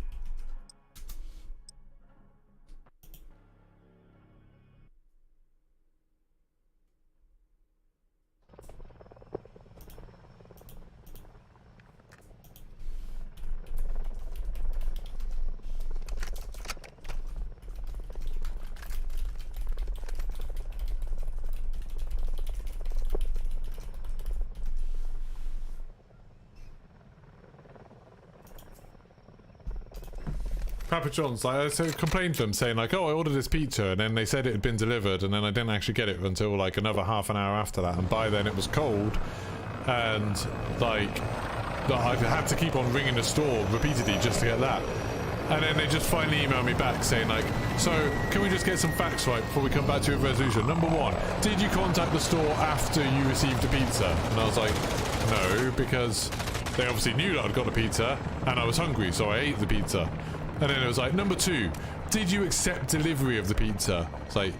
Papa John's, like, I complained to them saying like, oh, I ordered this pizza and then they said it had been delivered and then I didn't actually get it until like another half an hour after that, and by then it was cold and like I had to keep on ringing the store repeatedly just to get that. And then they just finally emailed me back saying like, so can we just get some facts right before we come back to your resolution? Number one, did you contact the store after you received the pizza? And I was like, no, because they obviously knew that I'd got the pizza, and I was hungry, so I ate the pizza. And then it was like, number 2, did you accept delivery of the pizza? It's like,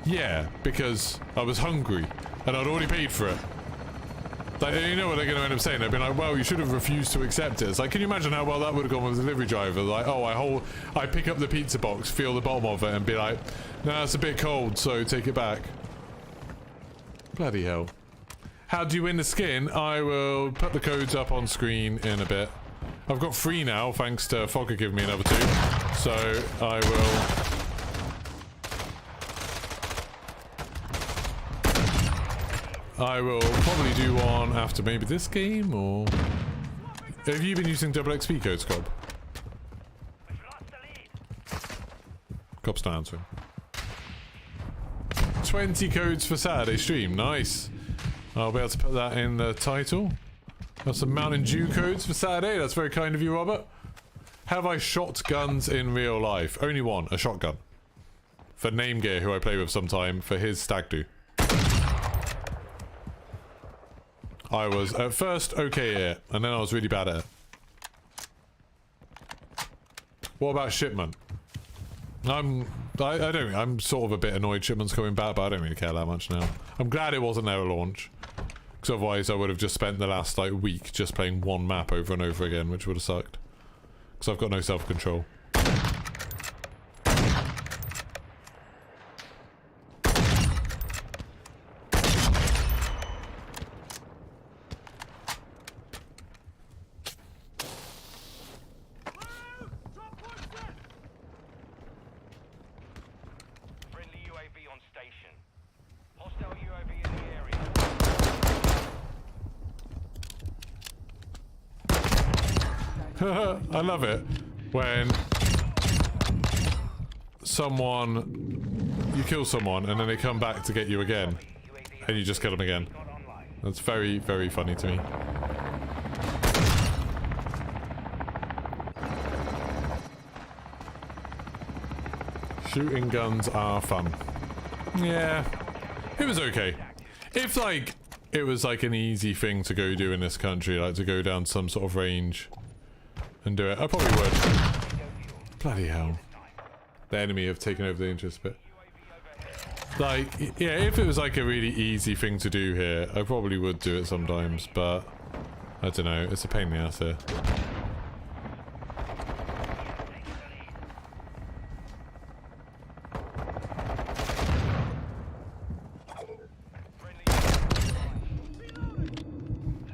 yeah, because I was hungry, and I'd already paid for it. Like, you know what they're going to end up saying? They'll be like, well, you should have refused to accept it. It's like, can you imagine how well that would have gone with the delivery driver? Like, oh, I pick up the pizza box, feel the bottom of it, and be like, no, it's a bit cold, so take it back. Bloody hell. How do you win the skin? I will put the codes up on screen in a bit. I've got 3 now, thanks to Fogger giving me another 2. So, I will... I will probably do one after maybe this game, or... Have you been using double XP codes, Cobb? Cobb's not answering. 20 codes for Saturday stream, nice. I'll be able to put that in the title. Got some Mountain Dew codes for Saturday, that's very kind of you, Robert. Have I shot guns in real life? Only one, a shotgun. For Name Gear, who I play with sometime, for his stag do. I was at first okay at it, and then I was really bad at it. What about Shipment? I'm sort of a bit annoyed Shipment's coming back, but I don't really care that much now. I'm glad it wasn't there at launch. Because otherwise I would have just spent the last like week just playing one map over and over again, which would have sucked. Because I've got no self-control. I love it when you kill someone and then they come back to get you again and you just kill them again. That's very, very funny to me. Shooting guns are fun. Yeah, it was okay. If like it was like an easy thing to go do in this country, like to go down some sort of range and do it, I probably would. Bloody hell. The enemy have taken over the interest bit. Like, yeah, if it was like a really easy thing to do here, I probably would do it sometimes, but I don't know, it's a pain in the ass here.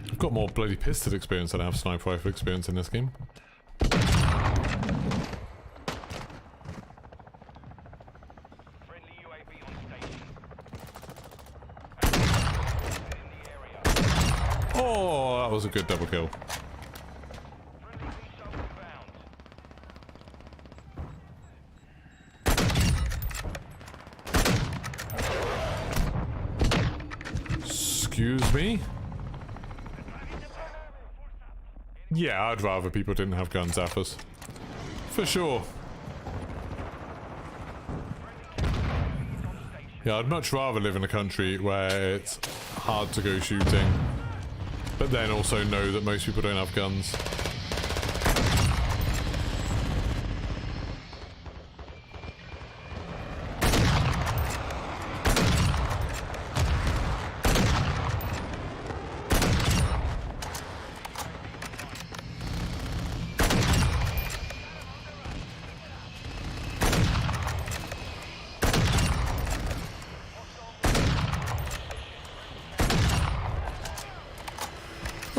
I've got more bloody pistol experience than I have sniper rifle experience in this game. Oh, that was a good double kill. Excuse me? Yeah, I'd rather people didn't have guns at us. For sure. Yeah, I'd much rather live in a country where it's hard to go shooting, but then also know that most people don't have guns.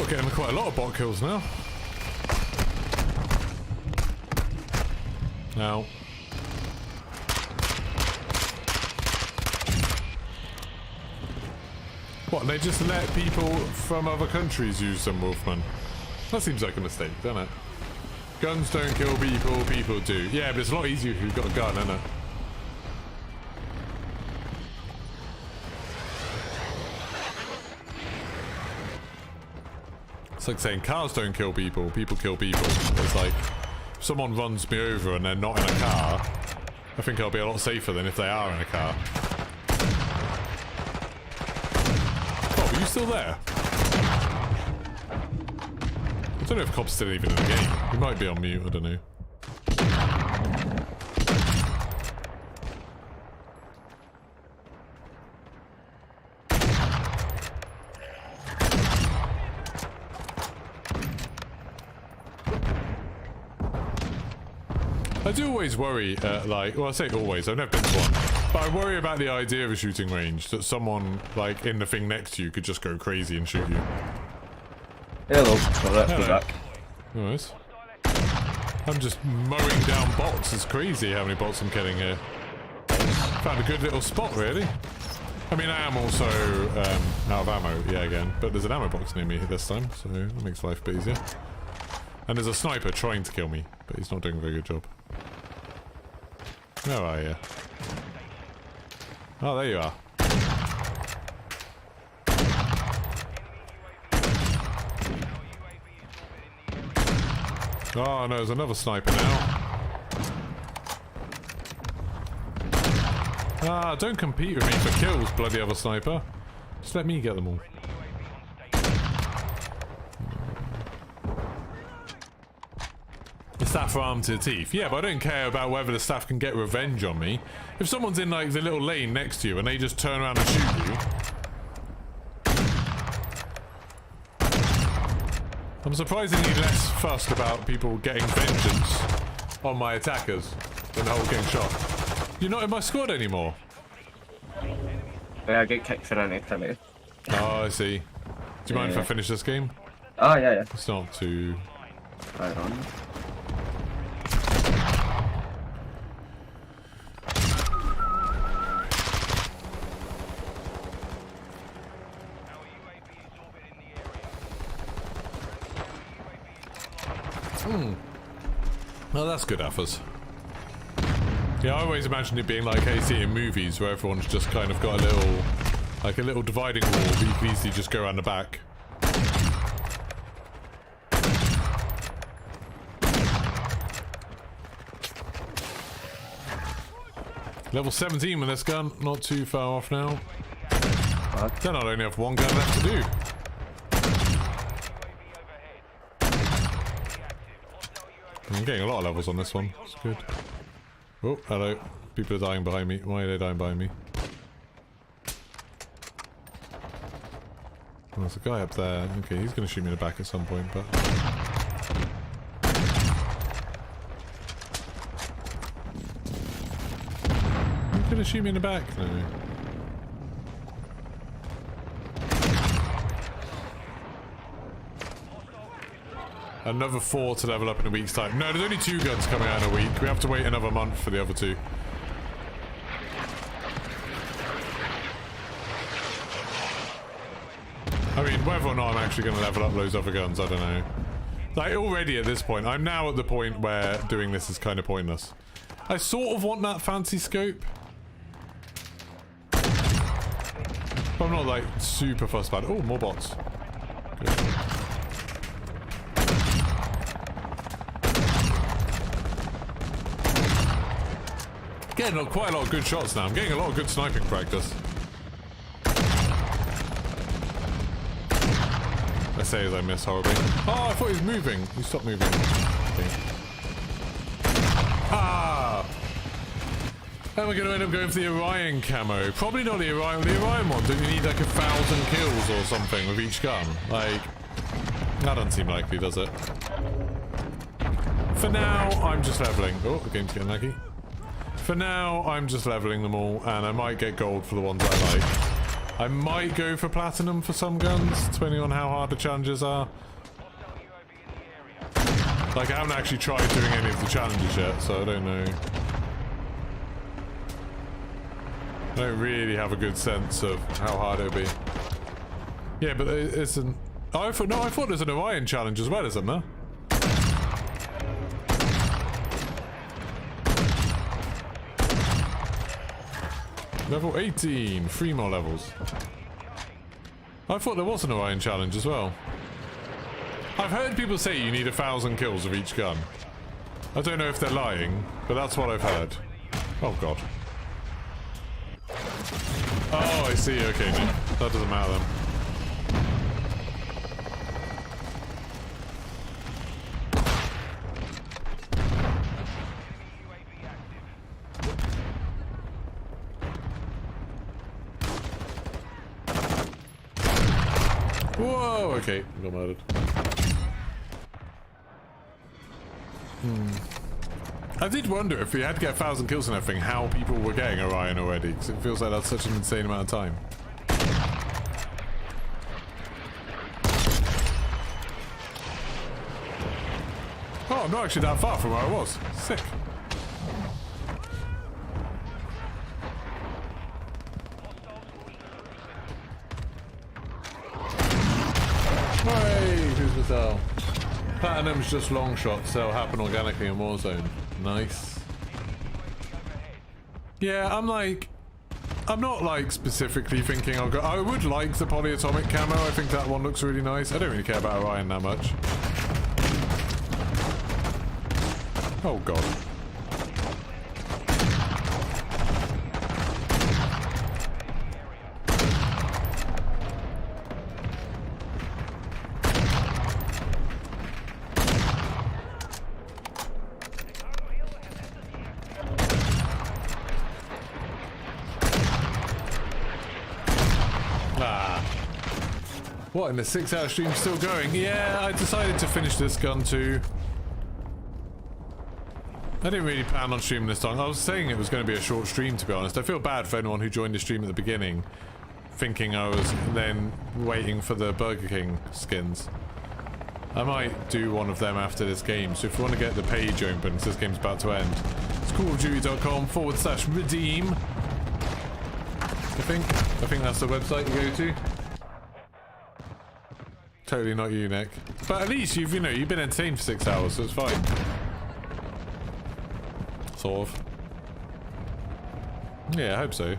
Getting quite a lot of bot kills now. Now. What, they just let people from other countries use them, Wolfman? That seems like a mistake, doesn't it? Guns don't kill people, people do. Yeah, but it's a lot easier if you've got a gun, isn't it? It's like saying cars don't kill people, people kill people. It's like, if someone runs me over and they're not in a car, I think I'll be a lot safer than if they are in a car. Oh, are you still there? don't know if Cop's still even in the game. He might be on mute, I don't know. I do always worry, like, well, I say always, I've never been to one, but I worry about the idea of a shooting range, that someone, like, in the thing next to you could just go crazy and shoot you. Hello, sorry, be back. Nice. I'm just mowing down bots, it's crazy how many bots I'm killing here. Found a good little spot, really. I mean, I am also out of ammo, yeah, again, but there's an ammo box near me this time, so that makes life a bit easier. And there's a sniper trying to kill me, but he's not doing a very good job. Where are you? Oh, there you are. Oh no, there's another sniper now. Ah, don't compete with me for kills, bloody other sniper. Just let me get them all. The staff are armed to the teeth. Yeah, but I don't care about whether the staff can get revenge on me. If someone's in like the little lane next to you and they just turn around and shoot you, I'm surprisingly less fussed about people getting vengeance on my attackers than the whole getting shot. You're not in my squad anymore. Yeah, I get kicked for an activity. Oh, I see. Do you mind if I finish this game? Oh, yeah. It's not too... Right on. Well, that's good effort. Yeah, I always imagined it being like AC in movies where everyone's just kind of got a little, like a little dividing wall, but you can easily just go around the back. Level 17 with this gun, not too far off now. Then I'll only have one gun left to do. I'm getting a lot of levels on this one. It's good. Oh, hello. People are dying behind me. Why are they dying behind me? Oh, there's a guy up there. Okay, he's going to shoot me in the back at some point, but... He's going to shoot me in the back? No. Another 4 to level up in a week's time. No, there's only 2 guns coming out in a week. We have to wait another month for the other 2. I mean, whether or not I'm actually going to level up those other guns, I don't know. Like, already at this point, I'm now at the point where doing this is kind of pointless. I sort of want that fancy scope. But I'm not, like, super fussed about it. Oh, more bots. Good. Getting quite a lot of good shots now. I'm getting a lot of good sniping practice. I say as I miss horribly. Oh, I thought he was moving. He stopped moving. Okay. Ah! Am I going to end up going for the Orion camo? Probably not the Orion. The Orion one, don't you need like 1,000 kills or something with each gun? Like, that doesn't seem likely, does it? For now, I'm just leveling. Oh, the game's getting laggy. For now, I'm just leveling them all, and I might get gold for the ones I like. I might go for platinum for some guns, depending on how hard the challenges are. Like, I haven't actually tried doing any of the challenges yet, so I don't know. I don't really have a good sense of how hard it'll be. Yeah, but it's an... Oh, I thought there's an Orion challenge as well, isn't there? Level 18, 3 more levels. I thought there was an Orion challenge as well. I've heard people say you need 1,000 kills of each gun. I don't know if they're lying, but that's what I've heard. Oh god. Oh, I see, okay, no, that doesn't matter then. Oh, okay. Got murdered. I did wonder if we had to get 1,000 kills and everything, how people were getting Orion already, because it feels like that's such an insane amount of time. Oh, I'm not actually that far from where I was. Sick. Hey, who's the cell? Platinum's just long shots, they'll happen organically in Warzone. Nice. Yeah, I'm not like specifically thinking I'll go. I would like the polyatomic camo, I think that one looks really nice. I don't really care about Orion that much. Oh god. What, and the 6-hour stream's still going? Yeah, I decided to finish this gun too. I didn't really plan on streaming this time. I was saying it was going to be a short stream, to be honest. I feel bad for anyone who joined the stream at the beginning, thinking I was then waiting for the Burger King skins. I might do one of them after this game, so if you want to get the page open, because this game's about to end, it's callofduty.com/redeem. I think that's the website you go to. Totally not you, Nick. But at least you've been entertained for 6 hours, so it's fine. Sort of. Yeah, I hope so.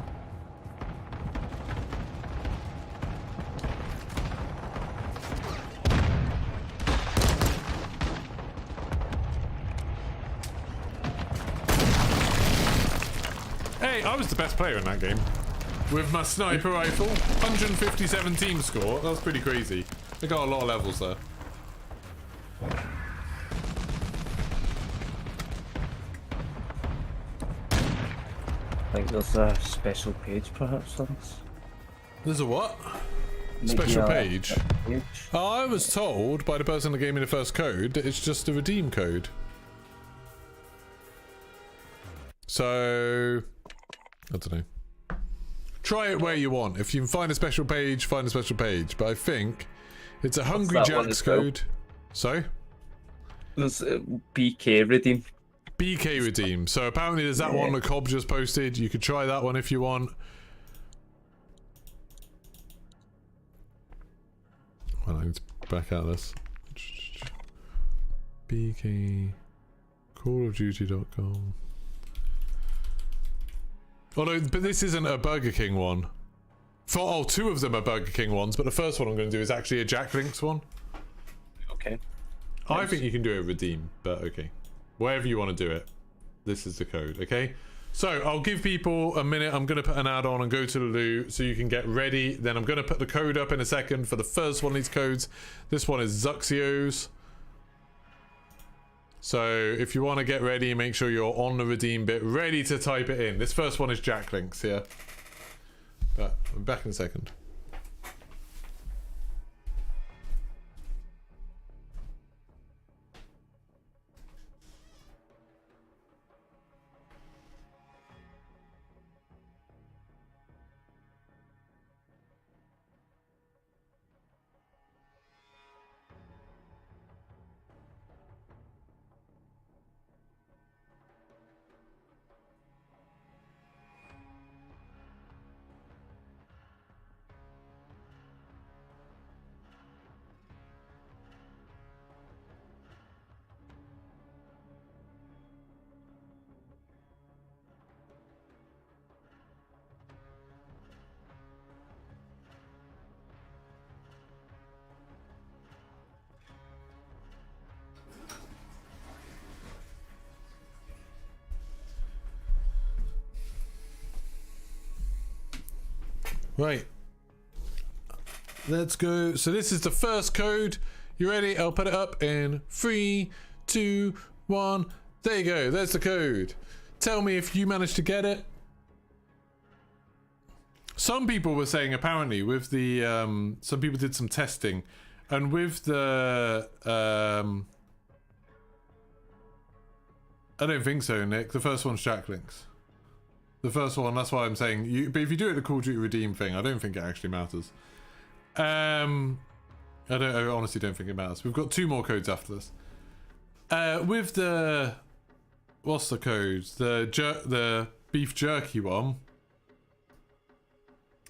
Hey, I was the best player in that game. With my sniper rifle, 157 team score. That's pretty crazy. I got a lot of levels there. I think there's a special page perhaps on this. There's a what? Maybe Special a page? page. I was told by the person that gave me the first code that it's just a redeem code. So, I don't know. Try it where you want. If you can find a special page, find a special page. But I think it's a Hungry Jack's code. So? There's BK redeem. BK redeem. So apparently there's that one that Cobb just posted. You could try that one if you want. Well, I need to back out of this. BK callofduty.com. Although, but this isn't a Burger King one. Oh, two of them are Burger King ones, but the first one I'm going to do is actually a Jack Links one. Okay. I think you can do a redeem, but okay. Wherever you want to do it. This is the code, okay? So, I'll give people a minute. I'm going to put an ad on and go to the loo so you can get ready. Then I'm going to put the code up in a second for the first one of these codes. This one is Zuxio's. So, if you want to get ready, make sure you're on the redeem bit, ready to type it in. This first one is Jack Links here. But I'm back in a second. Right. Let's go. So this is the first code. You ready? I'll put it up in 3, 2, 1. There you go. There's the code. Tell me if you managed to get it. Some people were saying apparently with the some people did some testing And with the I don't think so, Nick. The first one's Jack Links. The first one, that's why I'm saying you. But if you do it the Call of Duty Redeem thing, I don't think it actually matters. I honestly don't think it matters. We've got 2 more codes after this. With the what's the code? The beef jerky one.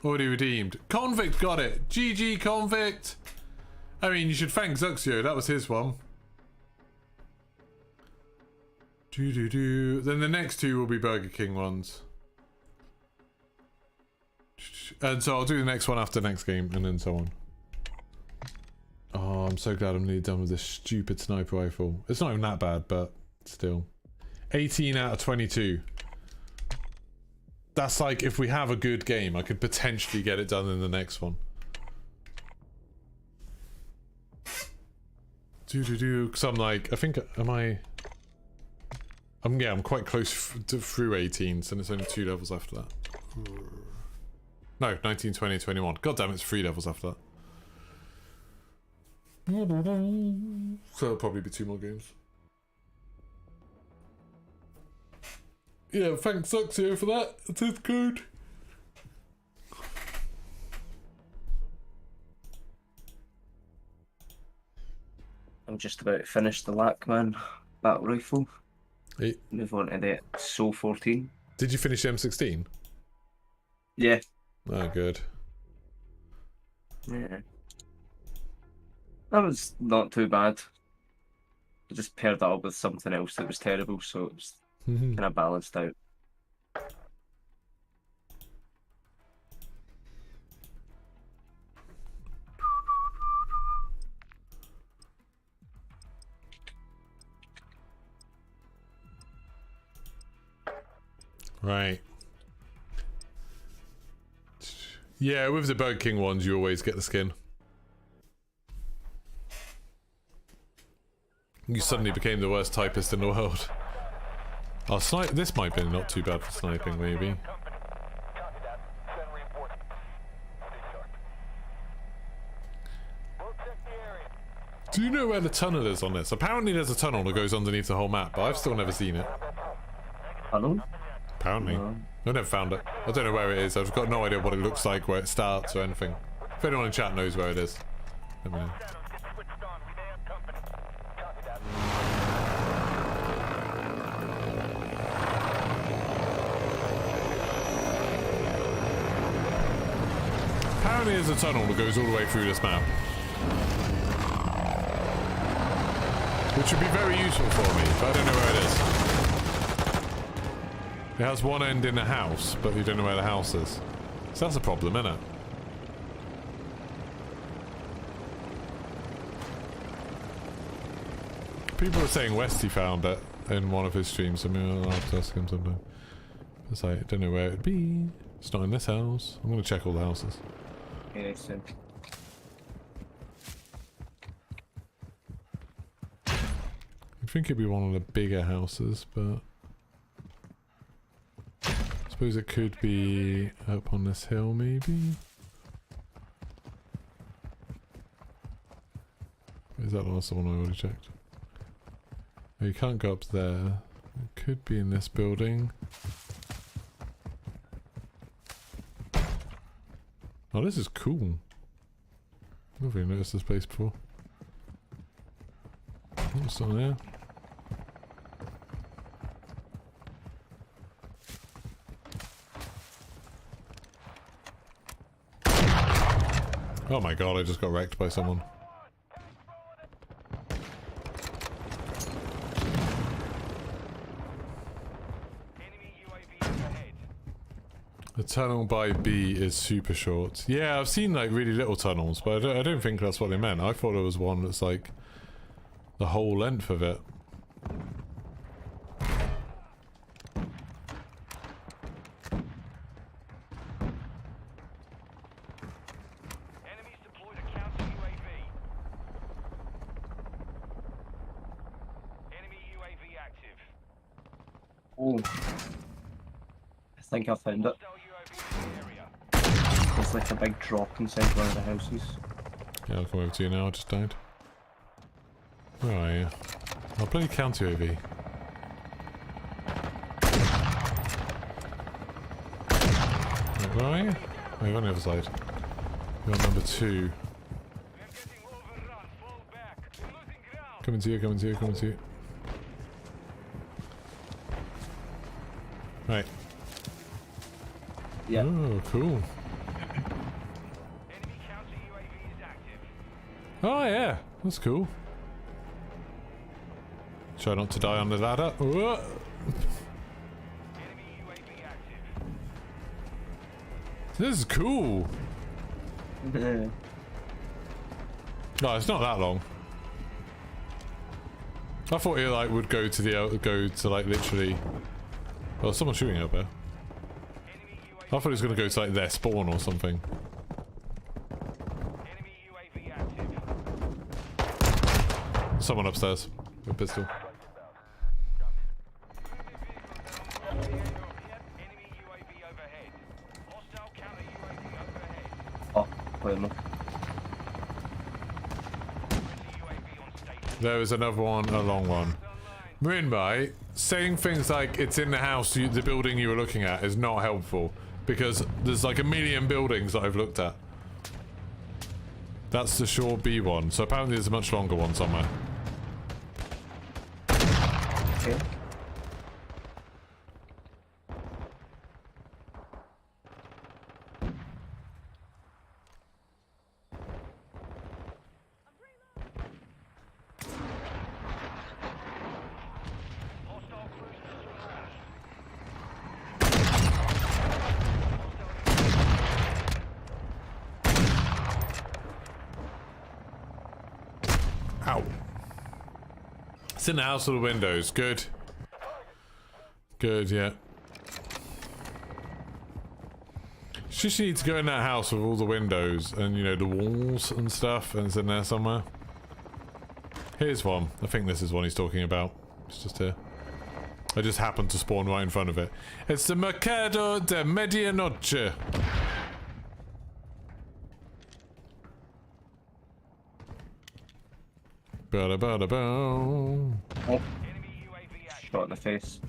Already redeemed. Convict got it. GG Convict. I mean, you should thank Zuxio. That was his one. Then the next 2 will be Burger King ones. And so I'll do the next one after next game, and then so on. Oh, I'm so glad I'm nearly done with this stupid sniper rifle. It's not even that bad, but still. 18 out of 22. That's like, if we have a good game, I could potentially get it done in the next one. Because I'm like, I think, I'm quite close to through 18, so it's only 2 levels after that. No, 19, 20, 21. God damn, it's 3 levels after that. So it'll probably be 2 more games. Yeah, thanks Zuxio for that. It's his code. I'm just about to finish the Lackman battle rifle. Hey. Move on to the SO 14. Did you finish the M16? Yeah. Oh, good. Yeah. That was not too bad. I just paired that up with something else that was terrible, so it was kind of balanced out. Right. Yeah, with the Burger King ones, you always get the skin. You suddenly became the worst typist in the world. Oh, this might be not too bad for sniping, maybe. Do you know where the tunnel is on this? Apparently there's a tunnel that goes underneath the whole map, but I've still never seen it. Tunnel? Apparently. No. I've never found it. I don't know where it is. I've got no idea what it looks like, where it starts or anything. If anyone in chat knows where it is, let me know. Apparently there's a tunnel that goes all the way through this map. Which would be very useful for me, but I don't know where it is. It has one end in a house, but you don't know where the house is. So that's a problem, isn't it? People are saying Westy found it in one of his streams, so maybe I'll have to ask him sometime. It's like, I don't know where it'd be. It's not in this house. I'm gonna check all the houses. Yeah, so. I think it'd be one of the bigger houses, but I suppose it could be up on this hill, maybe. Is that the last one I already checked? Oh, you can't go up there. It could be in this building. Oh, this is cool. I've never really noticed this place before. What's on there? Oh my god, I just got wrecked by someone. The tunnel by B is super short. Yeah, I've seen like really little tunnels, but I don't think that's what they meant. I thought it was one that's like the whole length of it. Enemies deployed a counter UAV. Enemy UAV active. Oh. I think I found it. Hostile UAV in the area. There's like a big drop inside one of the houses. Yeah, I'll come over to you now. I just died. Where are you? I'll bloody counter UAV. Wait, where are you? Oh, you're on the other side. You're on number 2. Coming to you, coming to you, coming to you. Right. Yeah. Oh, cool. Oh, yeah. That's cool. Try not to die on the ladder. Whoa. This is cool. No, it's not that long. I thought it like would go to like literally. Oh, someone's shooting up there. I thought it was going to go to like their spawn or something. Someone upstairs with a pistol. Oh, wait a minute. There is another one, a long one. Moonbite, saying things like it's in the house, the building you were looking at is not helpful because there's like a million buildings that I've looked at. That's the Shore B one, so apparently there's a much longer one somewhere. Okay. Ow. It's in the house with the windows. Good. Good, yeah. Just need to go in that house with all the windows and, you know, the walls and stuff, and it's in there somewhere. Here's one. I think this is one he's talking about. It's just here. I just happened to spawn right in front of it. It's the Mercado de Medianoche. Ba-da-ba-da-ba. Oh. Shot in the face.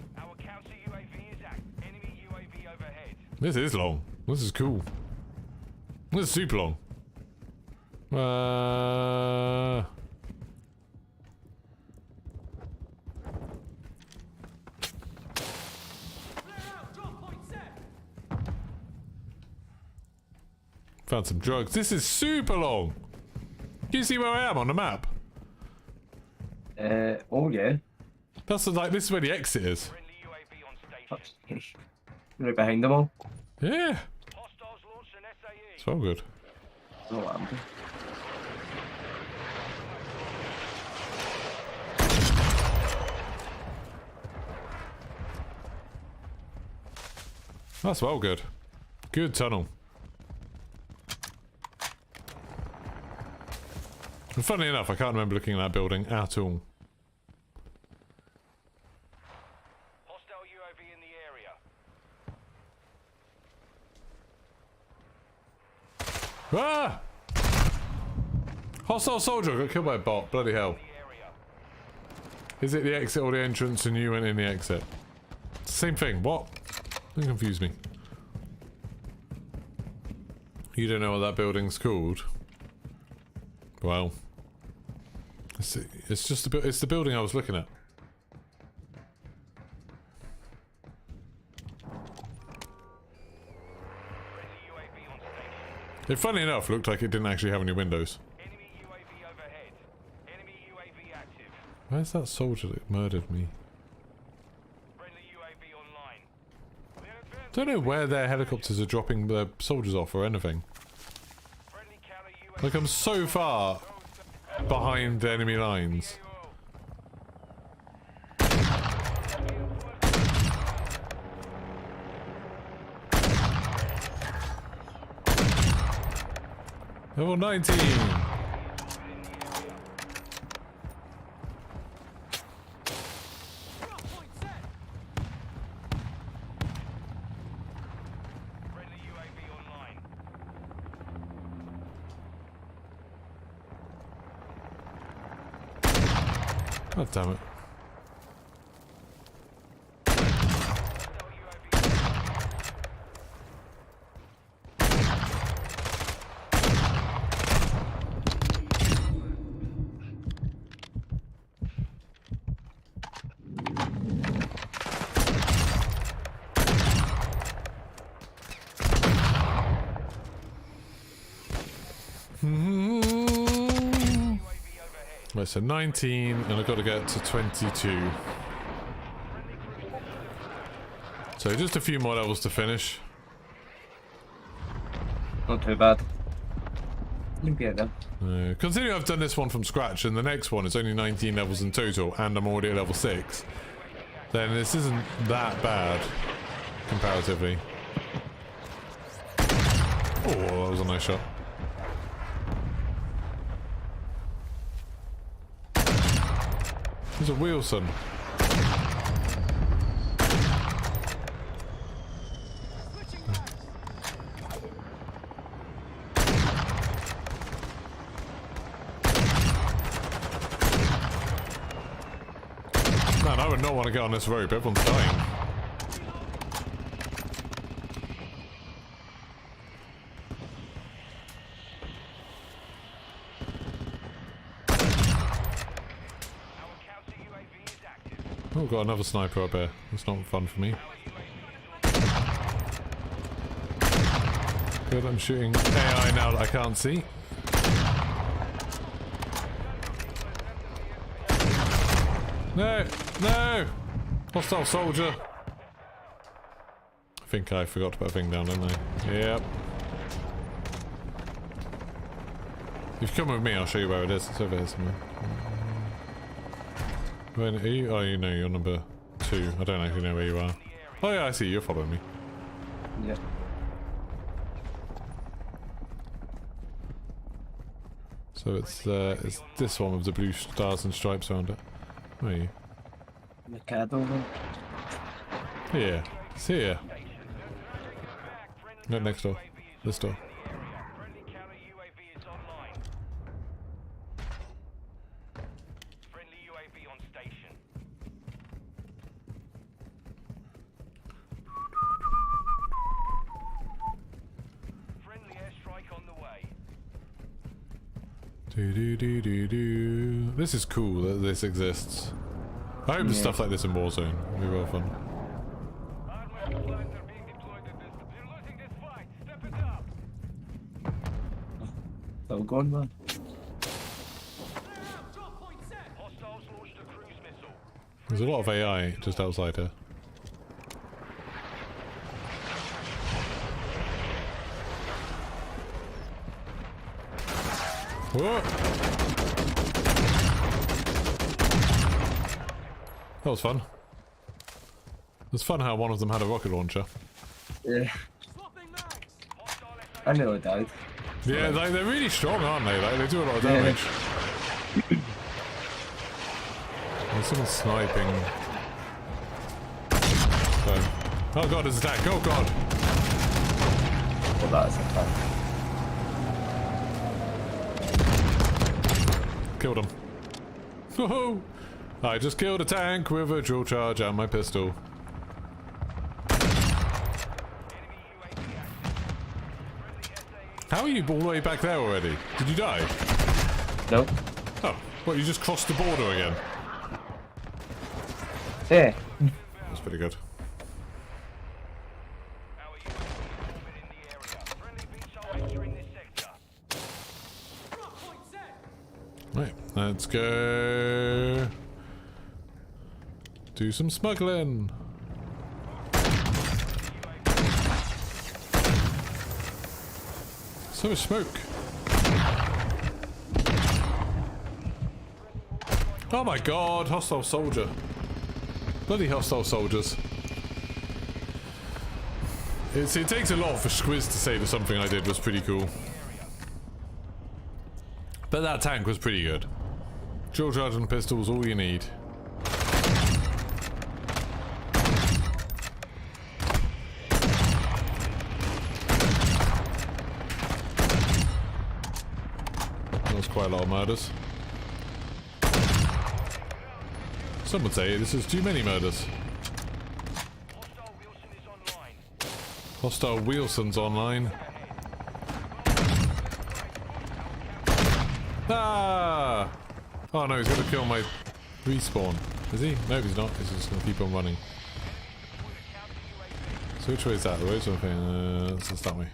This is long. This is cool. This is super long. Found some drugs. This is super long. Can you see where I am on the map? Oh yeah. That's like, this is where the exit is. Right behind them all. Yeah. It's all good. Oh, what happened? That's well good. Good tunnel. And funnily enough, I can't remember looking at that building at all. Hostile UAV in the area. Ah! Hostile soldier got killed by a bot. Bloody hell. Is it the exit or the entrance and you went in the exit? Same thing. What? Don't confuse me. You don't know what that building's called? Well, it's just it's the building I was looking at. It, funny enough, looked like it didn't actually have any windows. Enemy UAV overhead. Enemy UAV active. Where's that soldier that murdered me? Friendly UAV online. Don't know where their helicopters are dropping their soldiers off or anything. Friendly counter UAV. Like, I'm so far behind the enemy lines. Level 19! God damn it. Right, so 19, and I've got to get to 22. So just a few more levels to finish. Not too bad. You'll get them. Considering I've done this one from scratch, and the next one is only 19 levels in total, and I'm already at level 6, then this isn't that bad, comparatively. Oh, that was a nice shot. There's a Wilson. Man, I would not want to get on this rope. Everyone's dying. Oh, got another sniper up here. That's not fun for me. Good, I'm shooting AI now that I can't see. No! No! Hostile soldier! I think I forgot to put a thing down, didn't I? Yep. If you come with me, I'll show you where it is. It's over here somewhere. Where are you? Oh, you know, you're number 2. I don't actually know where you are. Oh yeah, I see. You're following me. Yeah. So it's this one with the blue stars and stripes around it. Where are you? Mikado one. Here. It's here. No, next door. This door. This is cool that this exists. I hope there's stuff like this in Warzone. It'll be real fun. Still going, man. There's a lot of AI just outside here. Whoa! That was fun. It was fun how one of them had a rocket launcher. Yeah. I nearly died. Yeah, like, they're really strong, aren't they? Like, they do a lot of damage. There's someone sniping. Oh god, there's attack! Oh god! Well, that's attack. Killed him. Woohoo! I just killed a tank with a dual charge and my pistol. How are you all the way back there already? Did you die? No. Oh, what, you just crossed the border again? Yeah. That's pretty good. Right, let's go do some smuggling. So much smoke. Oh my god, hostile soldier. Bloody hostile soldiers. It takes a lot for Squiz to say that something I did was pretty cool. But that tank was pretty good. Dual charge and pistols, all you need. That was quite a lot of murders. Some would say this is too many murders. Hostile Wilson is online. Hostile Wilson's online. Ah! Oh no, he's gonna kill my respawn. Is he? No, he's not. He's just gonna keep on running. So which way is that? The road's okay. Let's that way.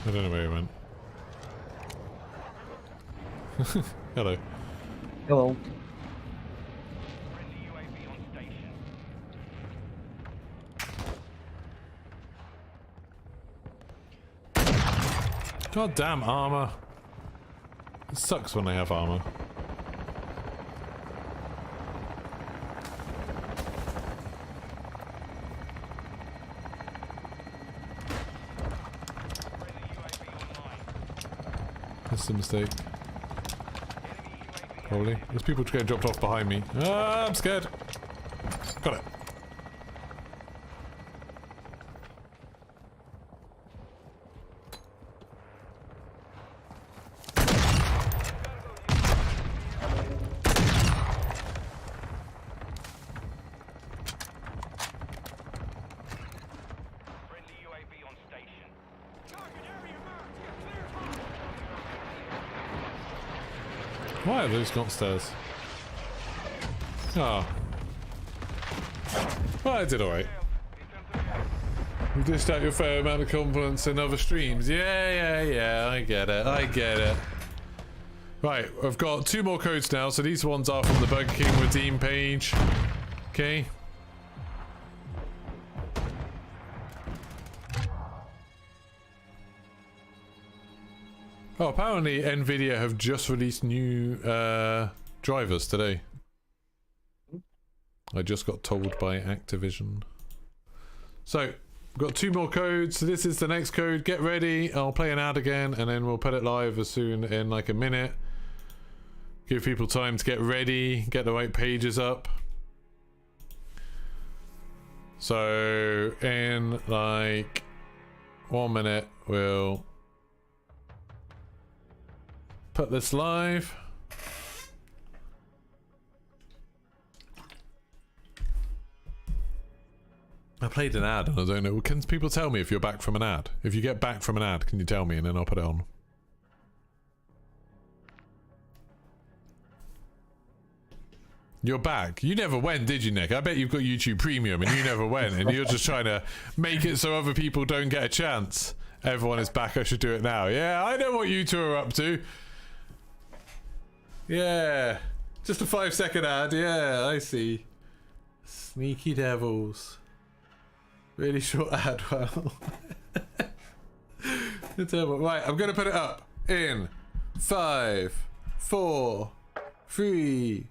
I don't know where he went. Hello. Hello. Friendly UAV on station. God damn armor. It sucks when they have armor. That's a mistake. Probably. There's people getting dropped off behind me. Ah, I'm scared. Got it. Friendly UAV on station. Why are those not stairs? Ah. Well, I did alright. You dished out your fair amount of confidence in other streams. Yeah, I get it. I get it. Right, I've got 2 more codes now, so these ones are from the Burger King redeem page. Okay. Oh, apparently Nvidia have just released new drivers today. I just got told by Activision. So, we've got 2 more codes. So this is the next code. Get ready. I'll play an ad again, and then we'll put it live as soon in like a minute. Give people time to get ready, get the right pages up. So, in like 1 minute, we'll put this live. I played an ad and I don't know. Can people tell me if you're back from an ad? If you get back from an ad, can you tell me and then I'll put it on? You're back. You never went, did you, Nick? I bet you've got YouTube Premium and you never went and you're just trying to make it so other people don't get a chance. Everyone is back. I should do it now. Yeah, I know what you two are up to. Yeah. Just a 5-second ad. Yeah, I see. Sneaky devils. Really short ad. Well. It's terrible. Right, I'm going to put it up in 5, 4, 3,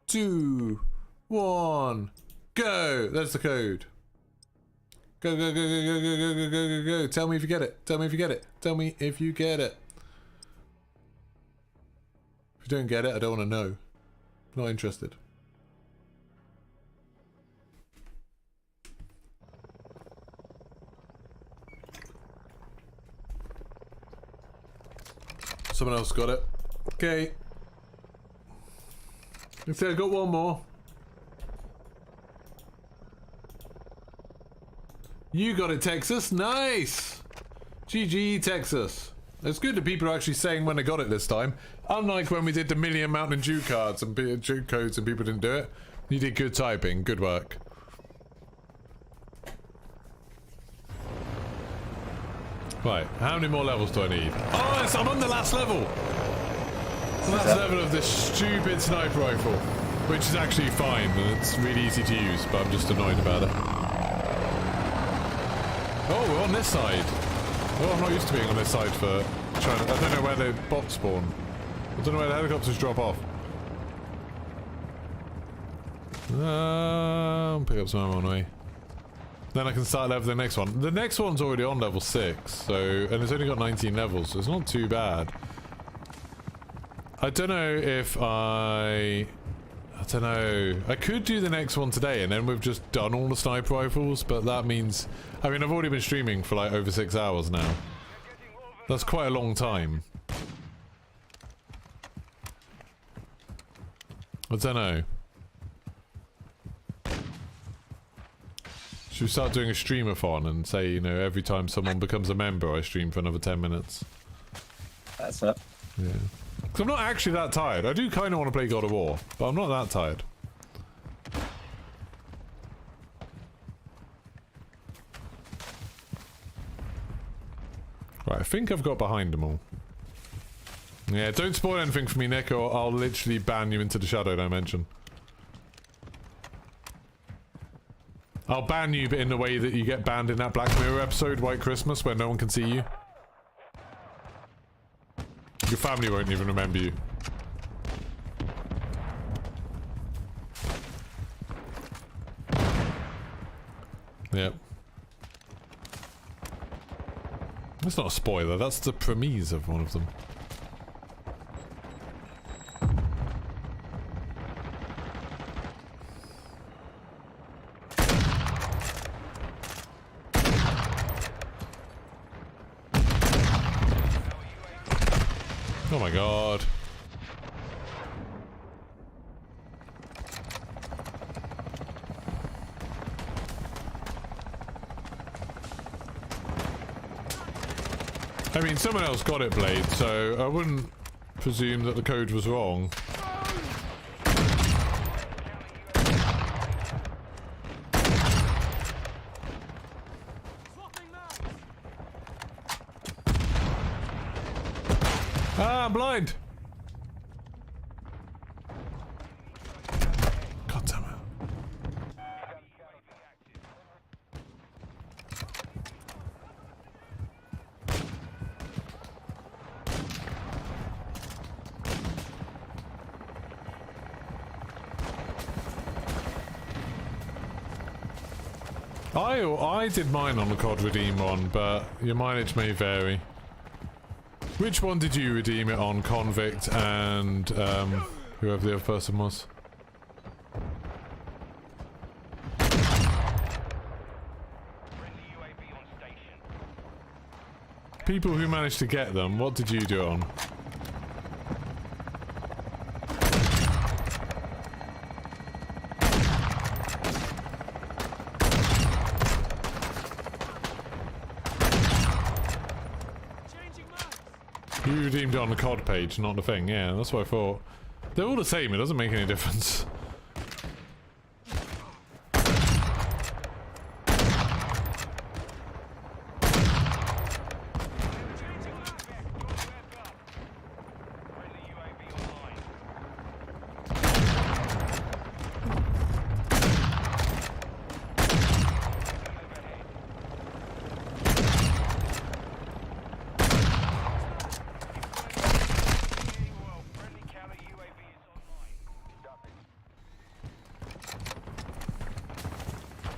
2, 1, go! That's the code. Go, go, go, go, go, go, go, go, go, go, go. Tell me if you get it. Tell me if you get it. Tell me if you get it. If you don't get it, I don't want to know. Not interested. Someone else got it. Okay. Let's see, I got 1 more. You got it, Texas. Nice. GG, Texas. It's good that people are actually saying when they got it this time. Unlike when we did the million Mountain Dew cards and Dew codes and people didn't do it. You did good typing. Good work. Right, how many more levels do I need? Oh, yes, I'm on the last level! The last level of this stupid sniper rifle. Which is actually fine, and it's really easy to use, but I'm just annoyed about it. Oh, we're on this side. Oh, I'm not used to being on this side for trying to... I don't know where the bots spawn. I don't know where the helicopters drop off. Pick up some ammo on the way. Then I can start leveling the next one. The next one's already on level 6, so... And it's only got 19 levels, so it's not too bad. I don't know if I don't know. I could do the next one today, and then we've just done all the sniper rifles, but that means... I mean, I've already been streaming for like over 6 hours now. That's quite a long time. I don't know. Should we start doing a streamathon and say, you know, every time someone becomes a member, I stream for another 10 minutes? That's it. Yeah. Because I'm not actually that tired. I do kind of want to play God of War, but I'm not that tired. Right, I think I've got behind them all. Yeah, don't spoil anything for me, Nick, or I'll literally ban you into the shadow dimension. I'll ban you, but in the way that you get banned in that Black Mirror episode, White Christmas, where no one can see you. Your family won't even remember you. Yep. That's not a spoiler, that's the premise of one of them. Oh my god. I mean, someone else got it, Blade, so I wouldn't presume that the code was wrong. Ah, I'm blind! God damn it. I did mine on the COD Redeem one, but your mileage may vary. Which one did you redeem it on? Convict and whoever the other person was? People who managed to get them, what did you do it on? You redeemed it on the COD page, not the thing. Yeah, that's what I thought. They're all the same, it doesn't make any difference.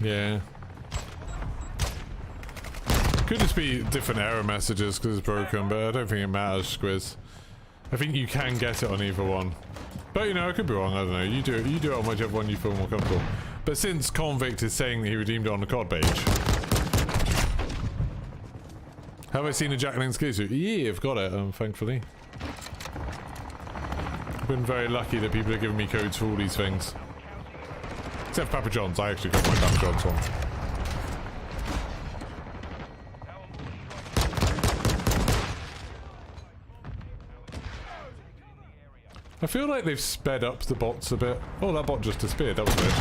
Yeah. Could just be different error messages because it's broken, but I don't think it matters, Squiz. I think you can get it on either one. But you know, I could be wrong, I don't know. You do it on whichever one you feel more comfortable. But since Convict is saying that he redeemed it on the COD page. Have I seen a Jack Lane ski suit? Yeah, I've got it, thankfully. I've been very lucky that people are giving me codes for all these things. Except Papa John's, I actually got my Papa John's one. I feel like they've sped up the bots a bit. Oh, that bot just disappeared, that was weird.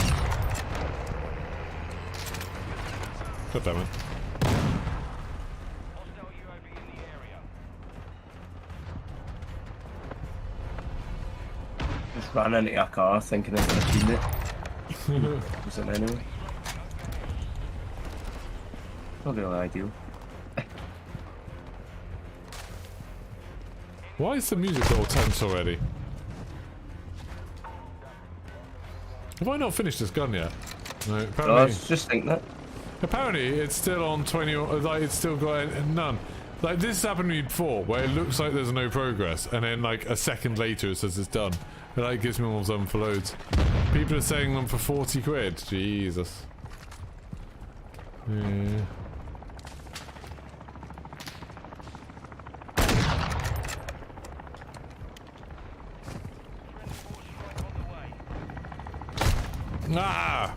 God damn it. Just ran into a car thinking it was a teammate. Was it anyway? Not really ideal. Why is the music all tense already? Have I not finished this gun yet? No, apparently. I was just thinking that. Apparently, it's still on 20, like, it's still got none. Like, this happened to me before, where it looks like there's no progress, and then, like, a second later it says it's done. It, like, gives me all them for loads. People are selling them for 40 quid. Jesus. Yeah. Ah!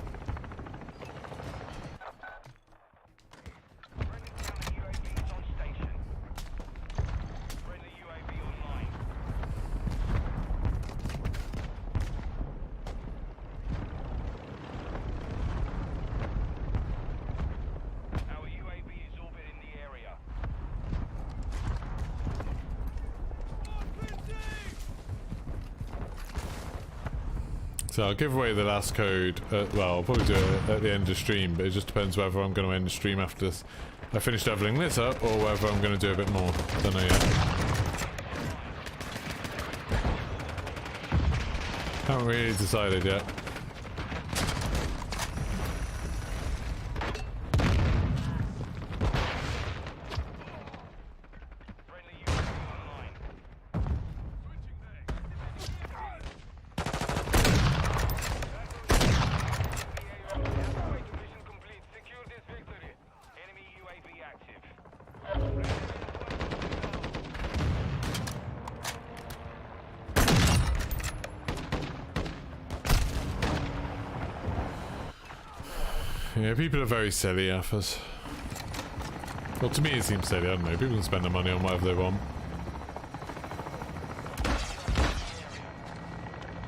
Friendly counter UAV is on station. Friendly UAV online. Our UAV is orbiting the area. So I'll give away the last code. Well, I'll probably do it at the end of stream, but it just depends whether I'm going to end the stream after this. I finish leveling this up, or whether I'm going to do a bit more. Don't know yet. Haven't really decided yet. Friendly UAV online. Halfway to mission complete. Secure this victory. Enemy UAV active. Yeah, people are very silly, Affers. Well, to me it seems silly, I don't know. People can spend their money on whatever they want.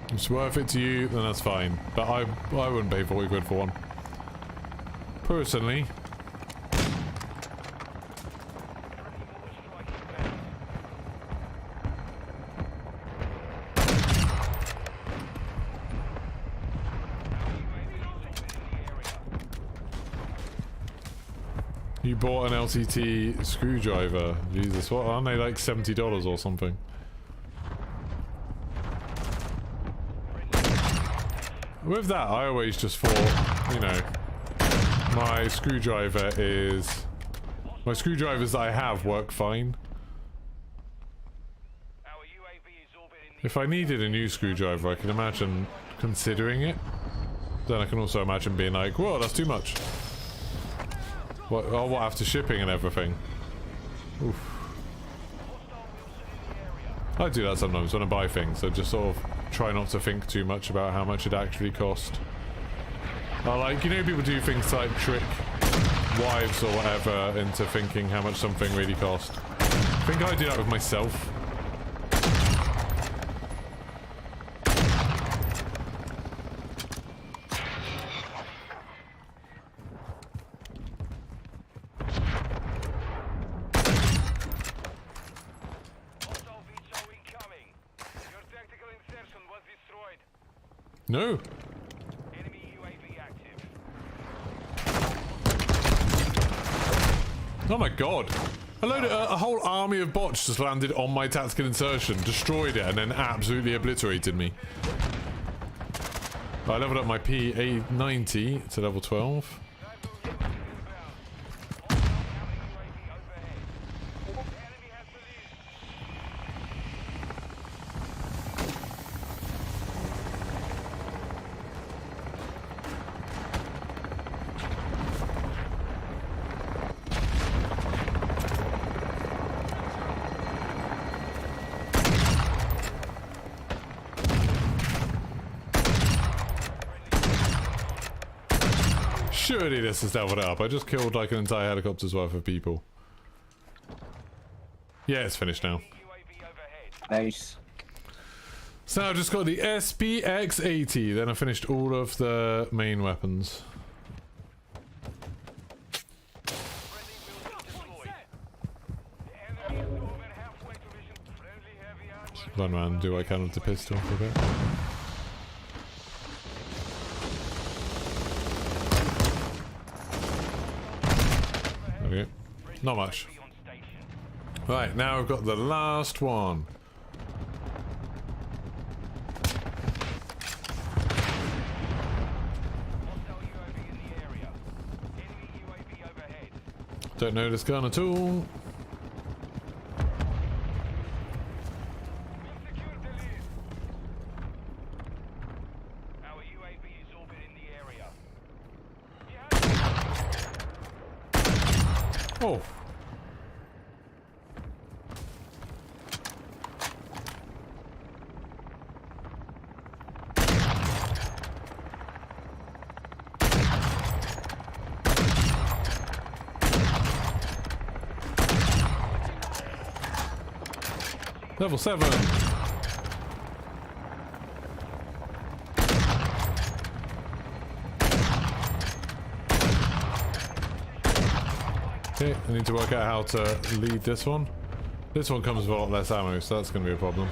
If it's worth it to you, then that's fine. But I wouldn't pay 40 quid for one. Personally. You bought an LCT screwdriver. Jesus, what aren't they like $70 or something? With that, I always just thought, you know, my screwdrivers that I have work fine. Our UAV is orbiting the If I needed a new screwdriver, I can imagine considering it. Then I can also imagine being like, whoa, that's too much. What, oh, what, after shipping and everything? Oof. I do that sometimes when I buy things, so just sort of try not to think too much about how much it actually cost. Like, you know, people do things like trick wives or whatever into thinking how much something really cost. I think I do that with myself. hostile VTOL incoming. Your tactical insertion was destroyed. No. Enemy UAV active. Oh my god. A whole army of bots just landed on my tactical insertion, destroyed it, and then absolutely obliterated me. I leveled up my P890 to level 12. Surely this is leveled up. I just killed like an entire helicopter's worth of people. Yeah, it's finished now. UAV overhead. Nice. So I've just got the SPX-80, then I finished all of the main weapons. Friendly will be deployed. The enemy is over halfway to mission. Friendly heavy armor. Run around and do what I can with the pistol for a bit. There we go. Not much. On station. Right, now I've got the last one. Hostile UAV in the area. Enemy UAV overhead. Don't know this gun at all. We've secured the lead. Our UAV is orbiting the area. Oh. Level 7. Okay, I need to work out how to lead this one. This one comes with a lot less ammo, so that's going to be a problem.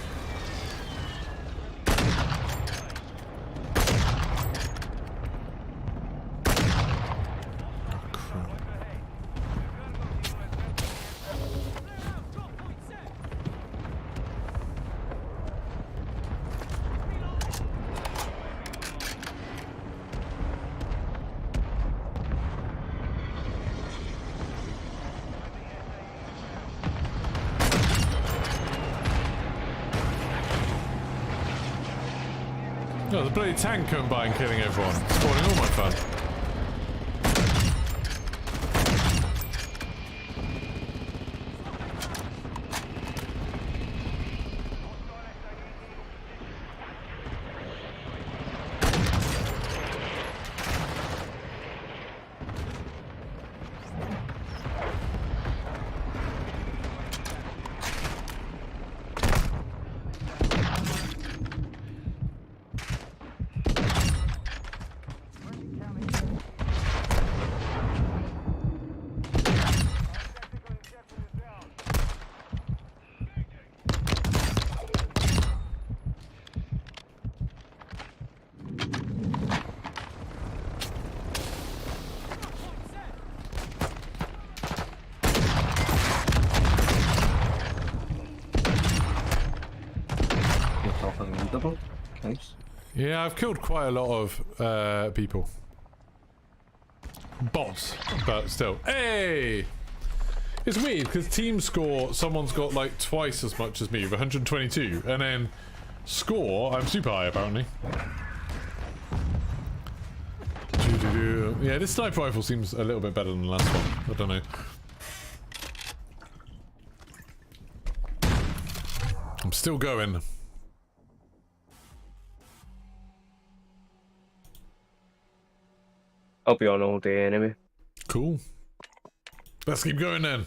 Oh, the bloody tank coming by and killing everyone. Spoiling all my fun. Yeah, I've killed quite a lot of people. Bots, but still. Hey! It's weird because team score, someone's got like twice as much as me with 122, and then score, I'm super high apparently. Yeah, this sniper rifle seems a little bit better than the last one. I don't know. I'm still going. I'll be on all day anyway. Cool. Let's keep going then.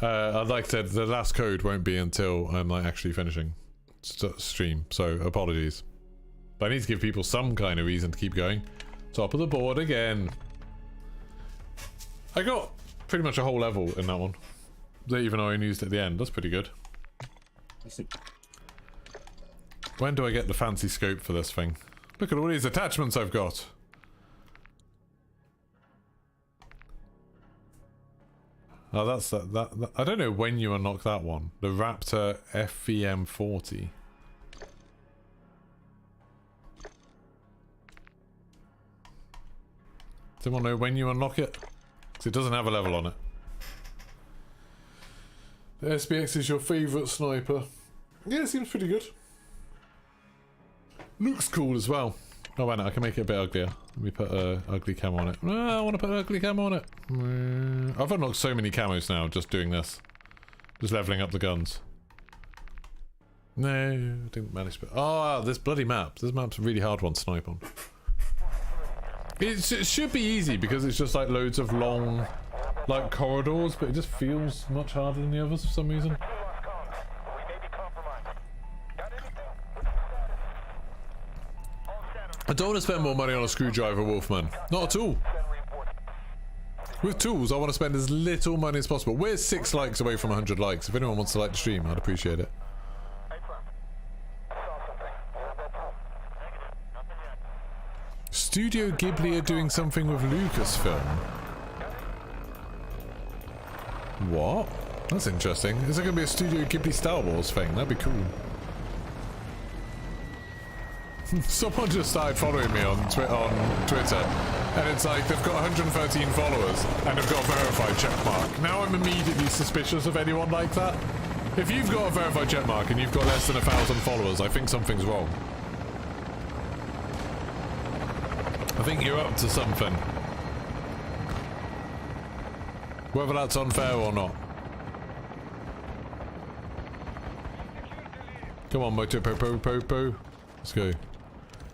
Like I said, the last code won't be until I'm like actually finishing stream, so apologies. But I need to give people some kind of reason to keep going. Top of the board again. I got pretty much a whole level in that one. Even though I only used it at the end. That's pretty good. When do I get the fancy scope for this thing? Look at all these attachments I've got. Oh, that's that. I don't know when you unlock that one. The Raptor FVM40. Does anyone know when you unlock it? Because it doesn't have a level on it. The SBX is your favourite sniper. Yeah, it seems pretty good. Looks cool as well. Oh, wait, no, I can make it a bit uglier. Let me put ugly camo on it. I want to put ugly camo on it. I've unlocked so many camos now just doing this. Just leveling up the guns. No, I didn't manage to. Oh, this bloody map. This map's a really hard one to snipe on. It should be easy because it's just like loads of long, like corridors, but it just feels much harder than the others for some reason. I don't want to spend more money on a screwdriver, Wolfman. Not at all. With tools, I want to spend as little money as possible. We're 6 likes away from 100 likes. If anyone wants to like the stream, I'd appreciate it. Studio Ghibli are doing something with Lucasfilm. What? That's interesting. Is there going to be a Studio Ghibli Star Wars thing? That'd be cool. Someone just started following me on Twitter, and it's like they've got 113 followers and they've got a verified checkmark. Now I'm immediately suspicious of anyone like that. If you've got a verified checkmark and you've got less than 1,000 followers, I think something's wrong. I think you're up to something. Whether that's unfair or not. Come on, Moto Po. Let's go.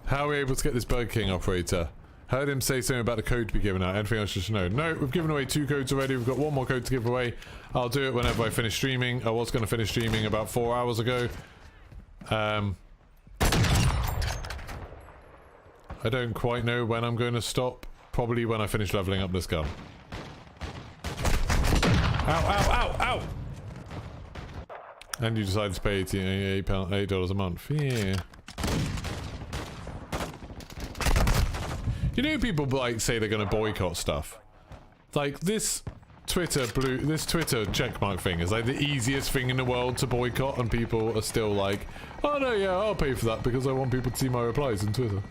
How are we able to get this Burger King operator? Heard him say something about the code to be given out. Anything else you should know? No, we've given away 2 codes already. We've got 1 more code to give away. I'll do it whenever I finish streaming. I was going to finish streaming about 4 hours ago. I don't quite know when I'm going to stop. Probably when I finish leveling up this gun. Ow, ow, ow, ow! And you decide to pay $8 a month. Yeah. You know, people like say they're going to boycott stuff. Like this Twitter checkmark thing is like the easiest thing in the world to boycott, and people are still like, oh no, yeah, I'll pay for that because I want people to see my replies on Twitter.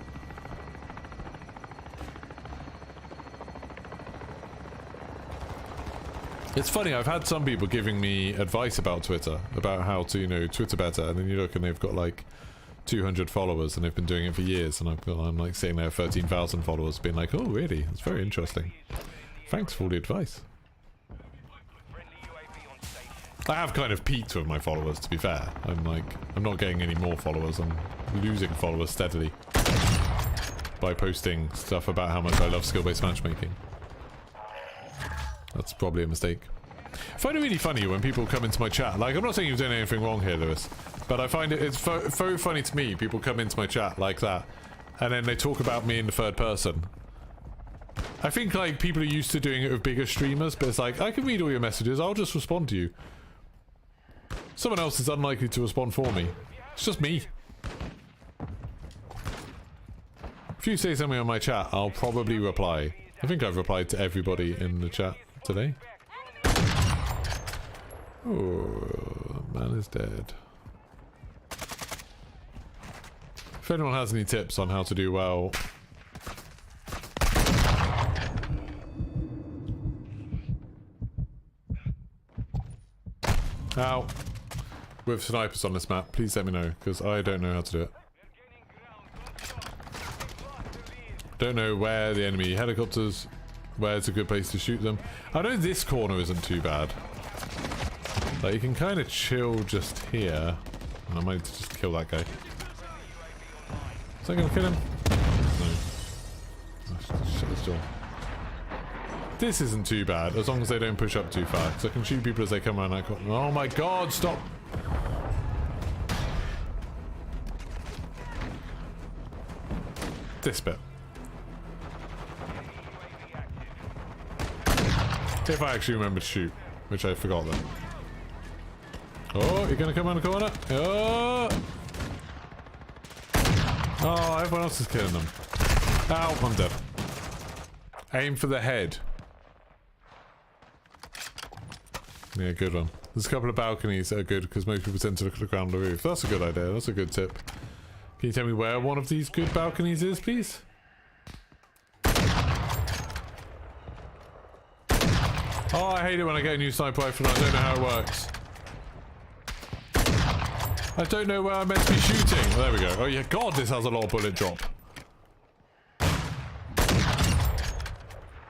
It's funny, I've had some people giving me advice about Twitter, about how to, you know, Twitter better, and then you look and they've got like 200 followers and they've been doing it for years, and I'm like sitting there 13,000 followers being like, oh really, it's very interesting. Thanks for all the advice. I have kind of peaked with my followers, to be fair. I'm not getting any more followers, I'm losing followers steadily by posting stuff about how much I love skill-based matchmaking. That's probably a mistake. I find it really funny when people come into my chat. Like, I'm not saying you're doing anything wrong here, Lewis, but I find it's very funny to me. People come into my chat like that, and then they talk about me in the third person. I think, like, people are used to doing it with bigger streamers, but it's like, I can read all your messages, I'll just respond to you. Someone else is unlikely to respond for me. It's just me. If you say something on my chat, I'll probably reply. I think I've replied to everybody in the chat today. Oh, the man is dead. If anyone has any tips on how to do well... Ow. With snipers on this map, please let me know, because I don't know how to do it. Don't know where the enemy helicopters, where's a good place to shoot them. I know this corner isn't too bad. Like, you can kind of chill just here. And I might just kill that guy. Is that going to kill him? No. Shut this door. This isn't too bad, as long as they don't push up too far. Because I can shoot people as they come around that corner. Oh my god, stop! This bit. If I actually remember to shoot, which I forgot then. Oh, you're gonna come around the corner? Oh! Oh, everyone else is killing them. Ow, I'm dead. Aim for the head. Yeah, good one. There's a couple of balconies that are good because most people tend to look at the ground or roof. That's a good idea. That's a good tip. Can you tell me where one of these good balconies is, please? Oh, I hate it when I get a new sniper rifle and I don't know how it works. I don't know where I'm meant to be shooting. Oh, there we go. Oh yeah, god, this has a lot of bullet drop.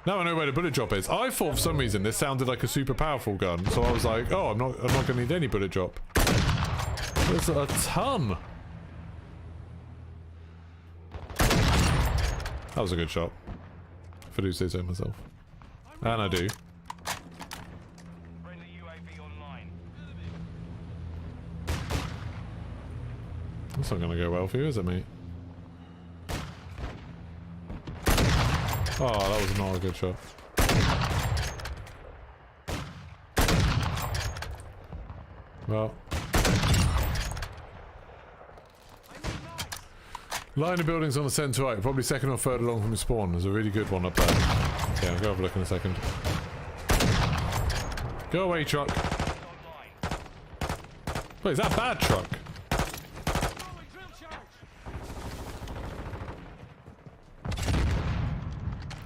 Now I know where the bullet drop is. I thought for some reason this sounded like a super powerful gun, so I was like, oh, I'm not gonna need any bullet drop. There's a ton. That was a good shot. If I do say so myself. And I do. That's not gonna go well for you, is it, mate? Oh, that was not a good shot. Well. Line of buildings on the centre right, probably second or third along from the spawn. There's a really good one up there. Okay, I'll go have a look in a second. Go away, truck. Wait, is that a bad truck?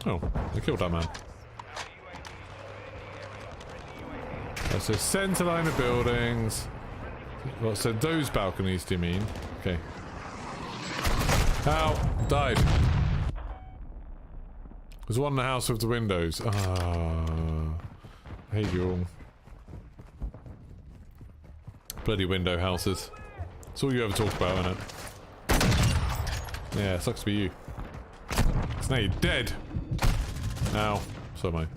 Oh, I killed that man. That's a centre line of buildings. Well, so those balconies, do you mean? Okay. Ow! Died. There's one in the house with the windows. Ah, I hate you all. Bloody window houses. That's all you ever talk about, innit? Yeah, sucks to be you. Now you're dead. Ow. So am I.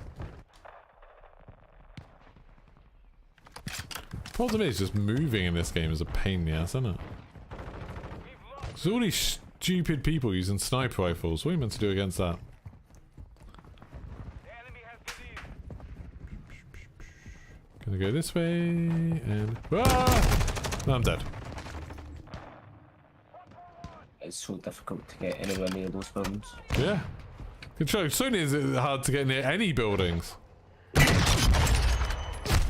Problem is, just moving in this game is a pain in the ass, isn't it? There's all these stupid people using sniper rifles. What are you meant to do against that? The enemy has the lead. Gonna go this way and no, I'm dead. It's so difficult to get anywhere near those buildings. Yeah. Control. Certainly is it hard to get near any buildings.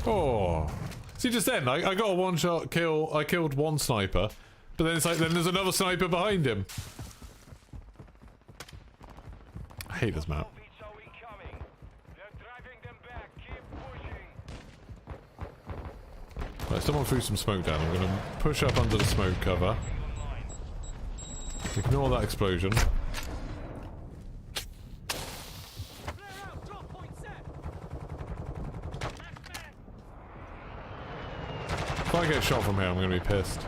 Oh. See, just then, I got a one-shot kill. I killed one sniper, but then it's like, then there's another sniper behind him. I hate this map. Beats are incoming. They're driving them back. Keep pushing. Right, someone threw some smoke down. I'm gonna push up under the smoke cover. Ignore that explosion. If I get shot from here, I'm gonna be pissed.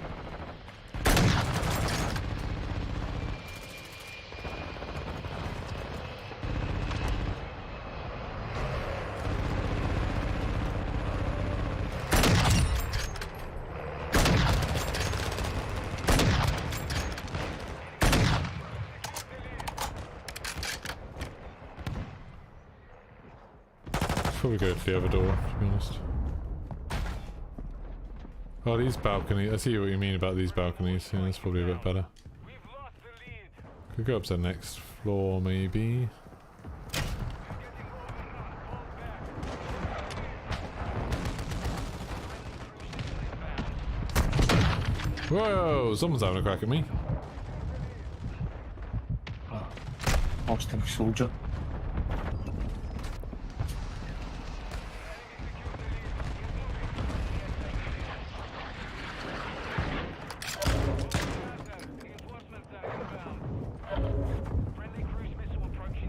Probably go to the other door, to be honest. Oh, these balconies. I see what you mean about these balconies. Yeah, that's probably a bit better. We've lost the lead. Could go up to the next floor, maybe. Whoa! Someone's having a crack at me. Hostile soldier.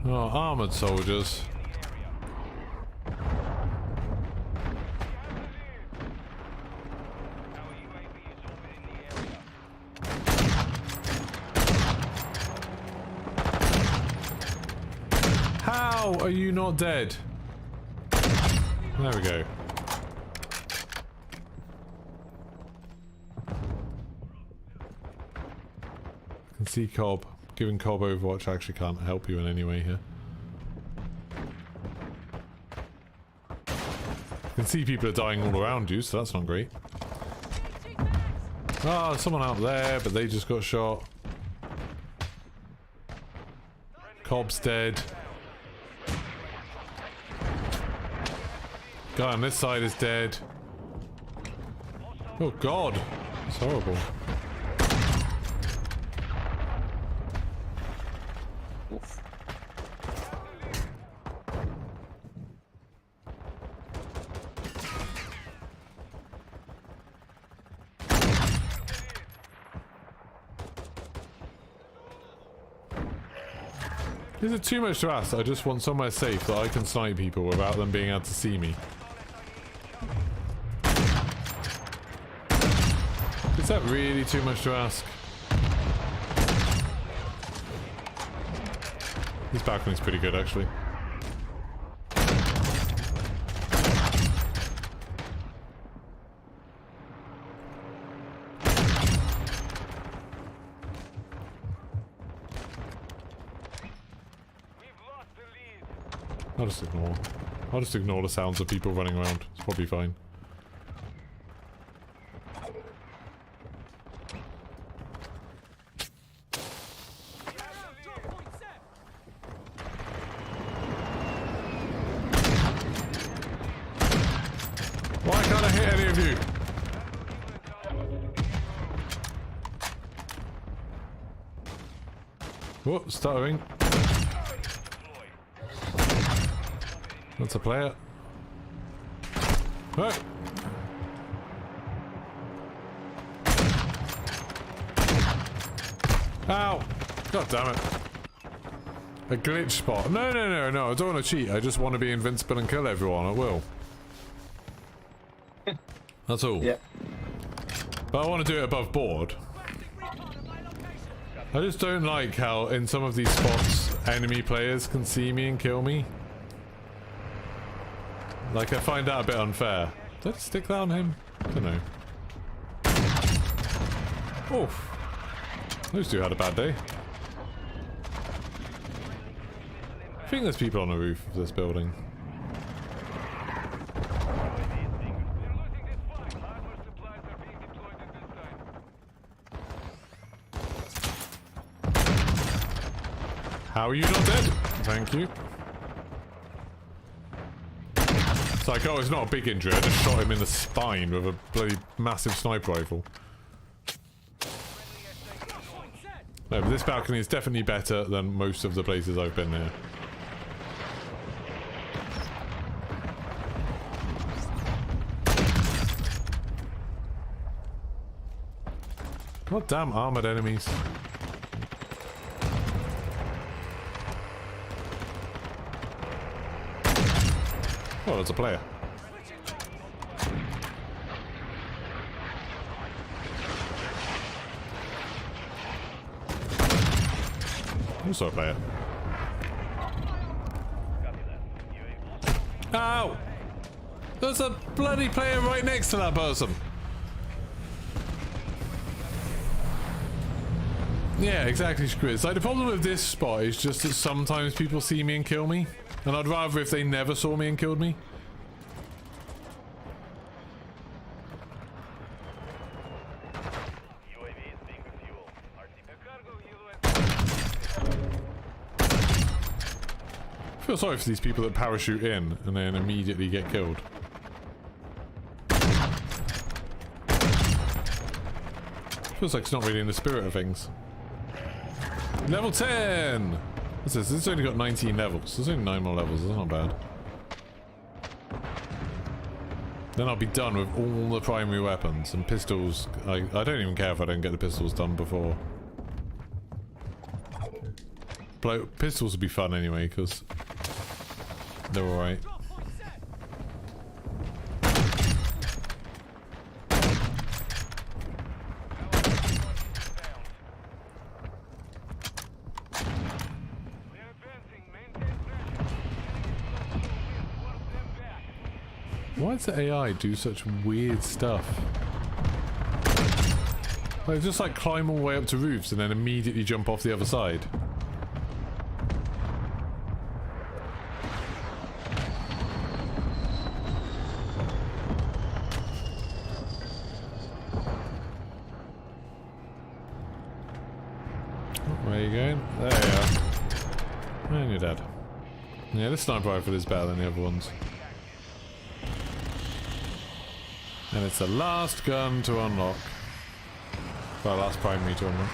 Oh, armored soldiers. How are you not dead? There we go. I can see Cobb. Giving Cobb Overwatch actually can't help you in any way here. I can see people are dying all around you, so that's not great. Ah, oh, someone out there, but they just got shot. Cobb's dead. Guy on this side is dead. Oh god, it's horrible. Oof. Is it too much to ask? I just want somewhere safe that I can snipe people without them being able to see me. Is that really too much to ask? This balcony's pretty good, actually. I'll just ignore the sounds of people running around. It's probably fine. Why can't I hit any of you? Whoa, stuttering. That's a player. Oh. Ow! God damn it. A glitch spot. No, I don't want to cheat. I just want to be invincible and kill everyone at will. That's all. Yeah. But I want to do it above board. I just don't like how in some of these spots enemy players can see me and kill me. Like, I find that a bit unfair. Did I stick that on him? I don't know. Oof. Those two had a bad day. I think there's people on the roof of this building. How are you not dead? Thank you. It's like, oh, it's not a big injury. I just shot him in the spine with a bloody massive sniper rifle. No, but this balcony is definitely better than most of the places I've been here. God damn armored enemies. Oh, there's a player. Also a player. Ow! There's a bloody player right next to that person. Yeah, exactly, screw it. It's like the problem with this spot is just that sometimes people see me and kill me. And I'd rather if they never saw me and killed me. I feel sorry for these people that parachute in and then immediately get killed. Feels like it's not really in the spirit of things. Level 10! What's this? It's only got 19 levels. There's only 9 more levels. That's not bad. Then I'll be done with all the primary weapons and pistols. I don't even care if I don't get the pistols done before. Pistols would be fun anyway, because they're alright. Why does the AI do such weird stuff? Like, just like climb all the way up to roofs and then immediately jump off the other side. Where are you going? There you are. And you're dead. Yeah, this sniper rifle is better than the other ones. And it's the last gun to unlock. Well, last primary to unlock.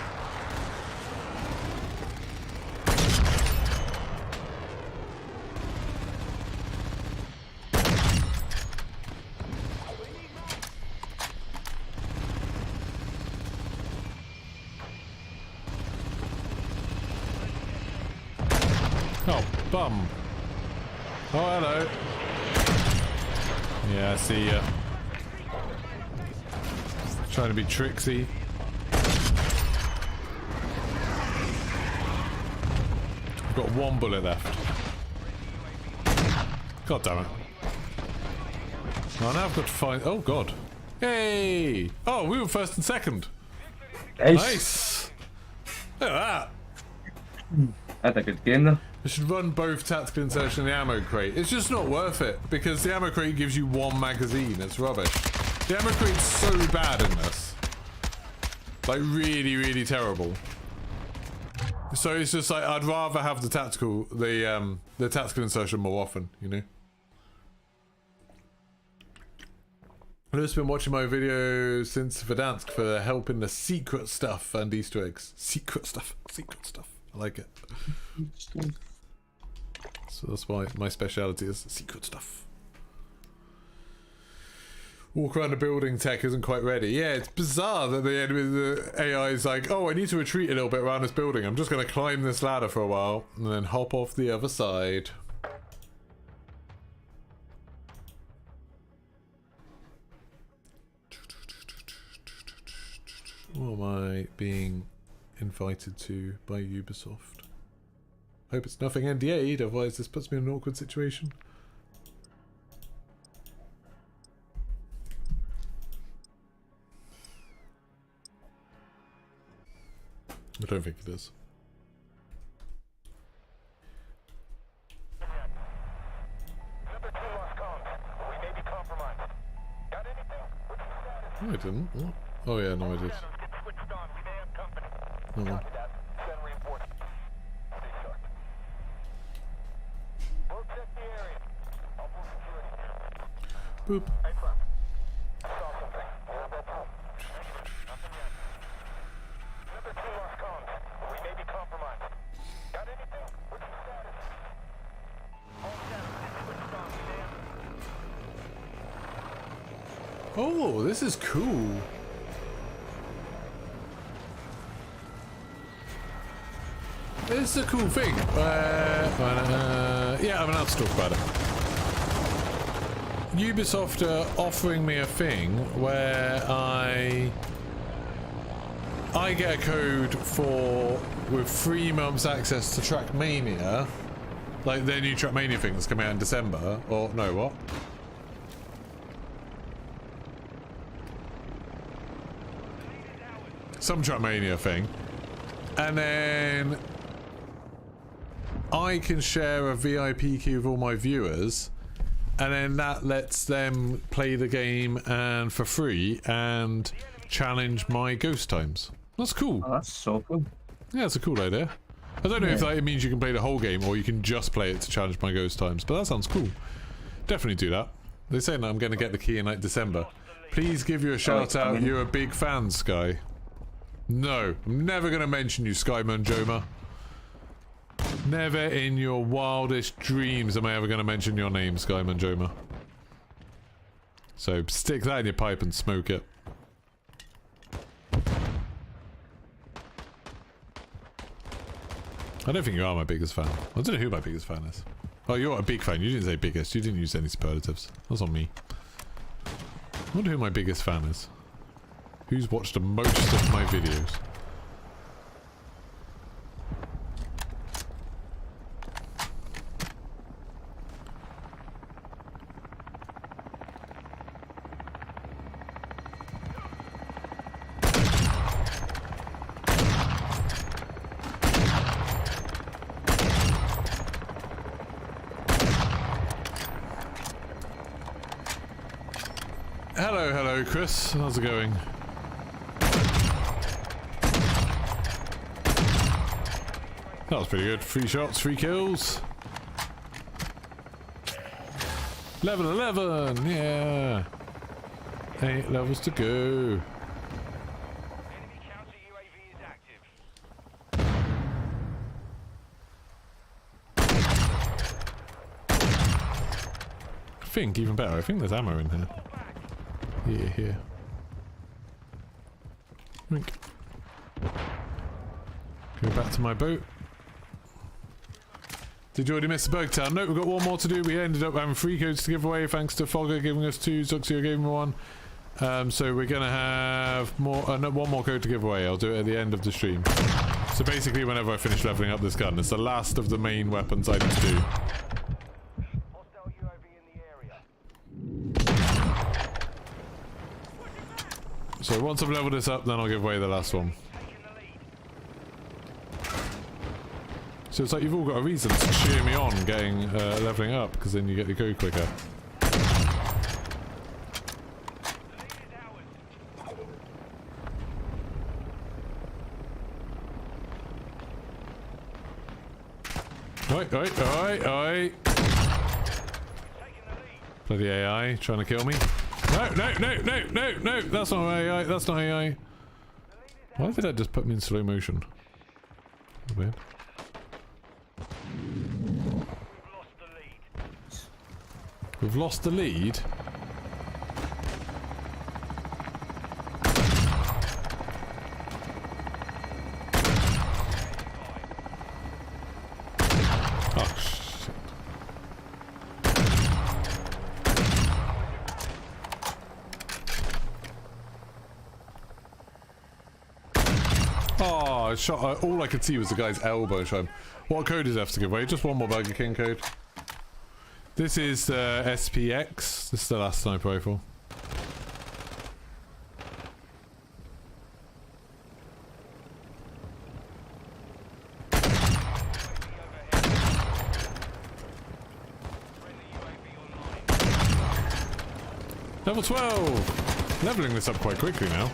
Oh, bum. Oh, hello. Yeah, I see ya. Trying to be tricksy. I've got one bullet left. God damn it. Oh, now I've got to find... Oh, God. Hey! Oh, we were first and second. Nice! Look at that. That's a good game though. I should run both tactical insertion and the ammo crate. It's just not worth it, because the ammo crate gives you one magazine. It's rubbish. The ammo crate's so bad in this. Like, really, really terrible. So it's just like, I'd rather have the tactical insertion more often, you know? I've just been watching my videos since Verdansk for help in the secret stuff and Easter eggs. Secret stuff. Secret stuff. I like it. So that's why my speciality is secret stuff. Walk around the building, tech isn't quite ready. Yeah, it's bizarre that the AI is like, oh, I need to retreat a little bit around this building. I'm just going to climb this ladder for a while and then hop off the other side. What am I being invited to by Ubisoft? Hope it's nothing NDA'd, otherwise this puts me in an awkward situation. I don't think it is. Number 2 lost comms. We may be compromised. Got anything? What's the status? No, I didn't. What? Oh yeah, no, I did. Shadows get switched on. We may have company. No, no. Copy that. Send reinforcements. Stay sharp. We'll check the area. I'll pull security here. Boop. Hey, Prem. I saw something. Where about home? Nothing yet. Number 2 lost comms. We may be compromised. Got anything? What's the status? All shadows get switched on. We may have... Oh, this is cool. This is a cool thing. Yeah, I'm allowed to talk about it. Ubisoft are offering me a thing where I get a code for with 3 months access to Trackmania, like their new Trackmania thing that's coming out in December. Or no, what? Some Trackmania thing, and then I can share a VIP key with all my viewers, and then that lets them play the game and for free and challenge my ghost times. That's cool. Oh, that's so cool. Yeah, it's a cool idea. I don't know if that means you can play the whole game or you can just play it to challenge my ghost times, but that sounds cool. Definitely do that. They're saying that I'm going to get the key in like December. Please give you a shout out. You're a big fan, Sky. No, I'm never going to mention you, Skyman Joma. Never in your wildest dreams am I ever going to mention your name, Skyman Joma. So stick that in your pipe and smoke it. I don't think you are my biggest fan. I don't know who my biggest fan is. Oh, you're a big fan. You didn't say biggest. You didn't use any superlatives. That's on me. I wonder who my biggest fan is. Who's watched the most of my videos? Hello, Chris. How's it going? That was pretty good. 3 shots, 3 kills. Level 11, yeah. 8 levels to go. Enemy counter UAV is active. I think even better. I think there's ammo in here. Yeah, here. Wink. Go back to my boat. Did you already miss the Bug Town? Nope, we've got one more to do. We ended up having 3 codes to give away thanks to Fogger giving us 2, Zuxio giving me 1. So we're gonna have more, no, 1 more code to give away. I'll do it at the end of the stream. So basically whenever I finish leveling up this gun, it's the last of the main weapons I need to do. Hostile UAV in the area. So once I've leveled this up, then I'll give away the last one. Taking the lead. So it's like you've all got a reason to cheer me on getting leveling up, because then you get to go quicker. The lead is ours. Oi, oi, oi, oi. Taking the lead. Bloody AI trying to kill me. No, no, no, no, no, no, that's not AI, that's not AI. Why did that just put me in slow motion? Weird. We've lost the lead. We've lost the lead? Oh, shit. Oh, I shot. All I could see was the guy's elbow shot him. What code is F to give away? Just one more Burger King code. This is SPX. This is the last sniper rifle. Level 12! Leveling this up quite quickly now.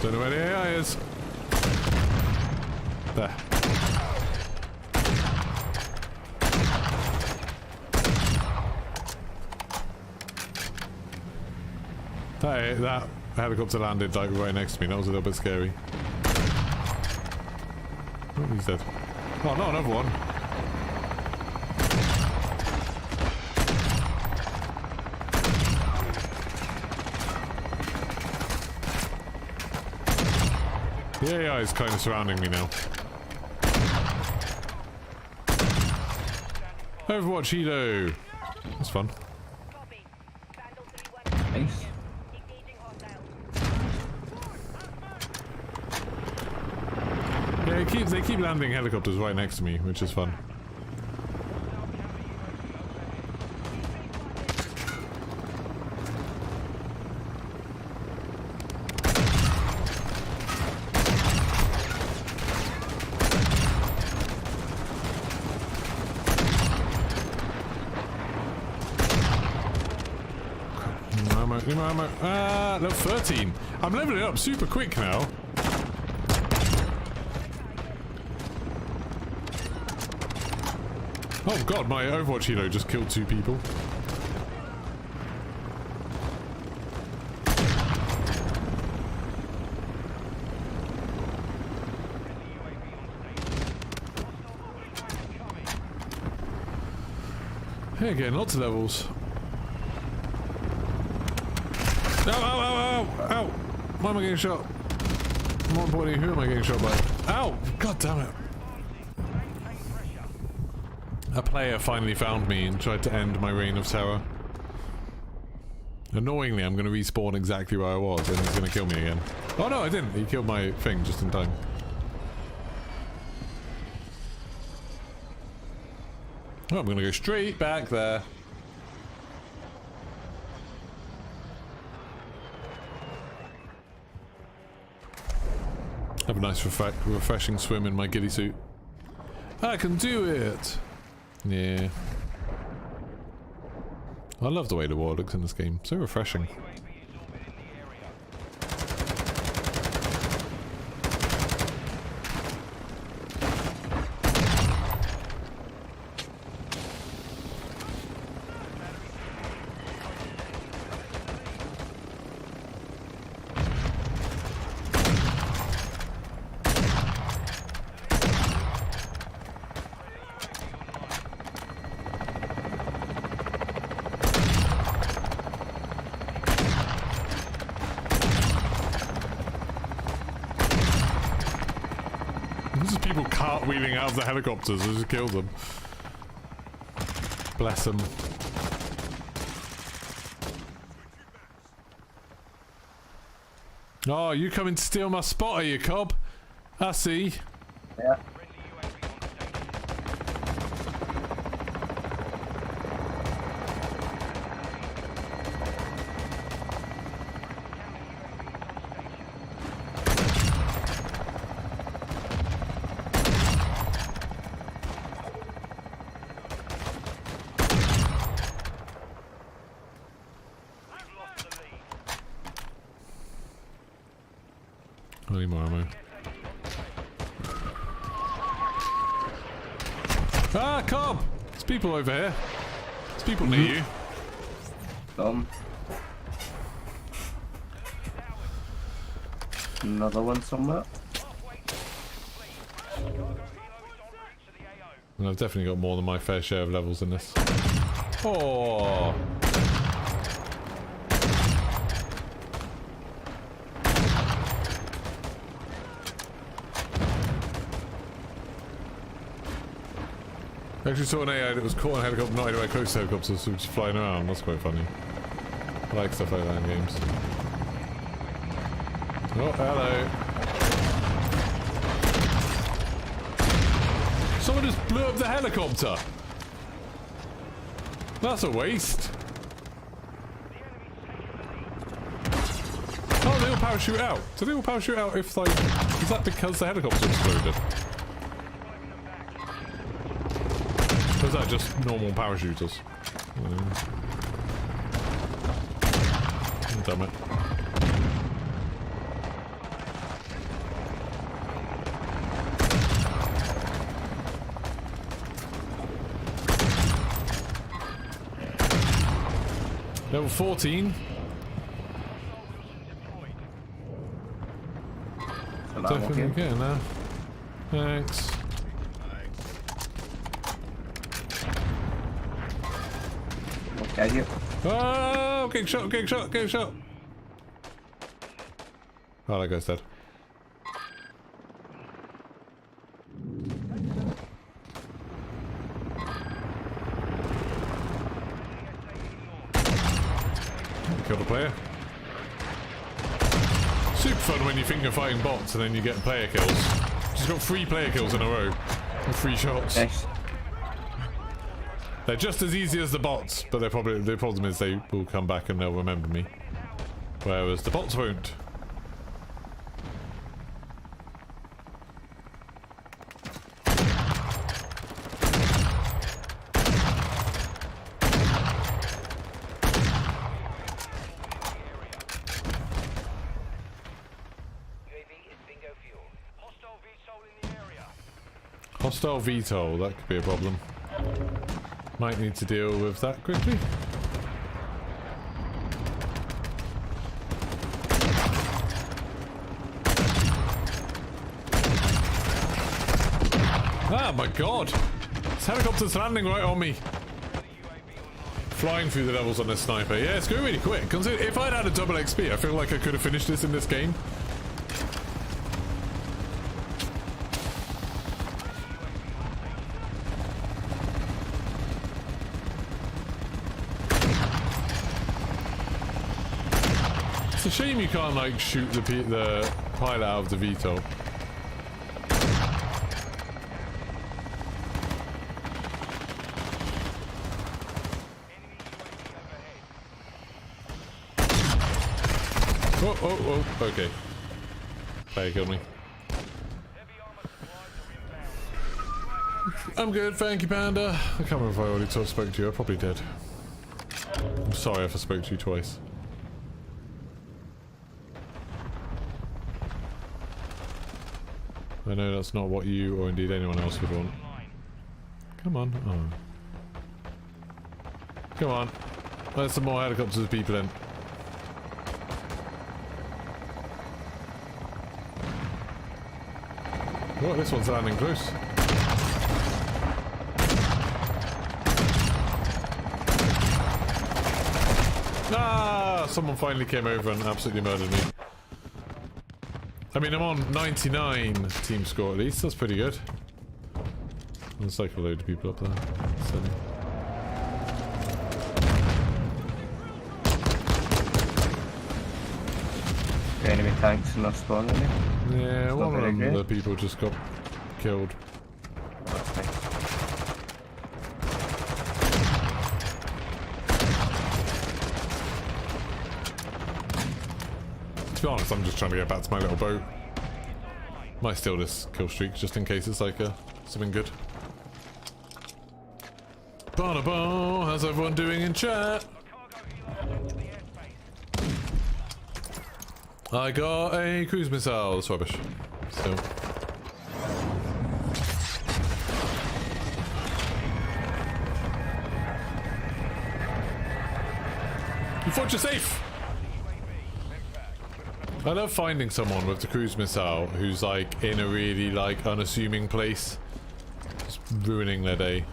Don't know where the AI is. There. That helicopter landed like right next to me. That was a little bit scary. Oh, he's dead. Oh, no, another one. The AI is kind of surrounding me now. Overwatch Hilo. That's fun. Nice. Yeah, they keep landing helicopters right next to me, which is fun. Ammo. Ah, level 13. I'm leveling up super quick now. Oh god, my Overwatch hero just killed 2 people. Hey, again, lots of levels. Ow, ow, ow, ow, ow! Why am I getting shot? More importantly, who am I getting shot by? Ow! God damn it! A player finally found me and tried to end my reign of terror. Annoyingly, I'm going to respawn exactly where I was and he's going to kill me again. Oh no, I didn't! He killed my thing just in time. Oh, I'm going to go straight back there. Have a nice refreshing swim in my ghillie suit. I can do it! Yeah. I love the way the world looks in this game. So refreshing. Cartwheeling out of the helicopters, I just killed them. Bless them. Oh, you coming to steal my spot, are you, Cobb? I see. Yeah. I need more ammo. Ah, Cobb! There's people over here. There's people near you. Another one somewhere. And I've definitely got more than my fair share of levels in this. Oh! Actually saw an AI that was caught on a helicopter, not anywhere close to helicopters, so just flying around. That's quite funny. I like stuff like that in games. Oh, hello. Someone just blew up the helicopter. That's a waste. Oh, they all parachute out. Do they all parachute out if, like, is that because the helicopter exploded? Or is that just normal parachuters? Damn it. Level 14. Definitely getting there. Thanks. Okay, you. Oh, getting shot, getting shot, getting shot. Oh, that guy's dead. Killed a player. Super fun when you think you're fighting bots and then you get player kills. Just got 3 player kills in a row. With 3 shots. Nice. They're just as easy as the bots, but the problem is they will come back and they'll remember me. Whereas the bots won't. Hostile VTOL, that could be a problem. Might need to deal with that quickly. Ah, my god! This helicopter's landing right on me. Flying through the levels on this sniper. Yeah, it's going really quick. Consider if I'd had a double XP, I feel like I could have finished this in this game. It's a shame you can't, like, shoot the pilot out of the VTOL. Oh, okay. Player killed me. I'm good, thank you, Panda. I can't remember if I already spoke to you. I probably did. I'm sorry if I spoke to you twice. I know that's not what you or indeed anyone else would want. Come on. Oh. Come on. There's some more helicopters with people in. Oh, this one's landing close. Ah! Someone finally came over and absolutely murdered me. I mean, I'm on 99 team score at least. That's pretty good. There's like a load of people up there. Enemy tanks in that spawn, isn't it? Yeah, It's one of great. the people just got killed. That's nice. To be honest, I'm just trying to get back to my little boat. Might steal this kill streak just in case it's like something good. Barnabo, how's everyone doing in chat? I got a cruise missile. That's rubbish. So. You thought you're safe! I love finding someone with the cruise missile who's like in a really like unassuming place. Just ruining their day.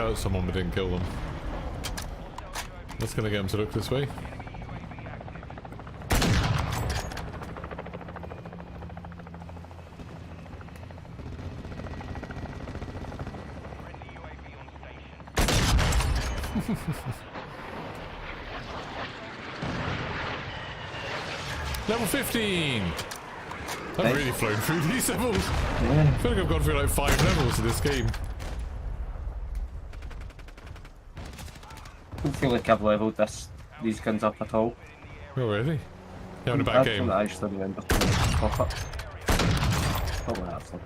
hurt someone but didn't kill them. That's gonna get them to look this way. Level 15! I've really flown through these levels. I feel like I've gone through like 5 levels of this game. I don't feel like I've leveled these guns up at all. Oh really? You're having a bad game. I actually remember pop up. Probably that's it.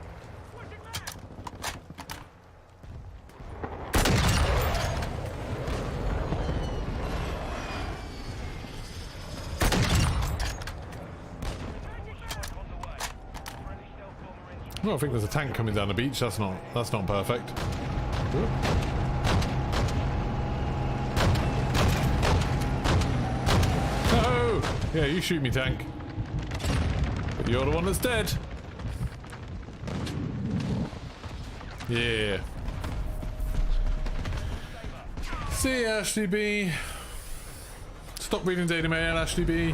Well, I think there's a tank coming down the beach. That's not perfect. Ooh. No! Yeah, you shoot me, tank. But you're the one that's dead. Yeah. See, Ashley B. Stop reading Daily Mail, Ashley B.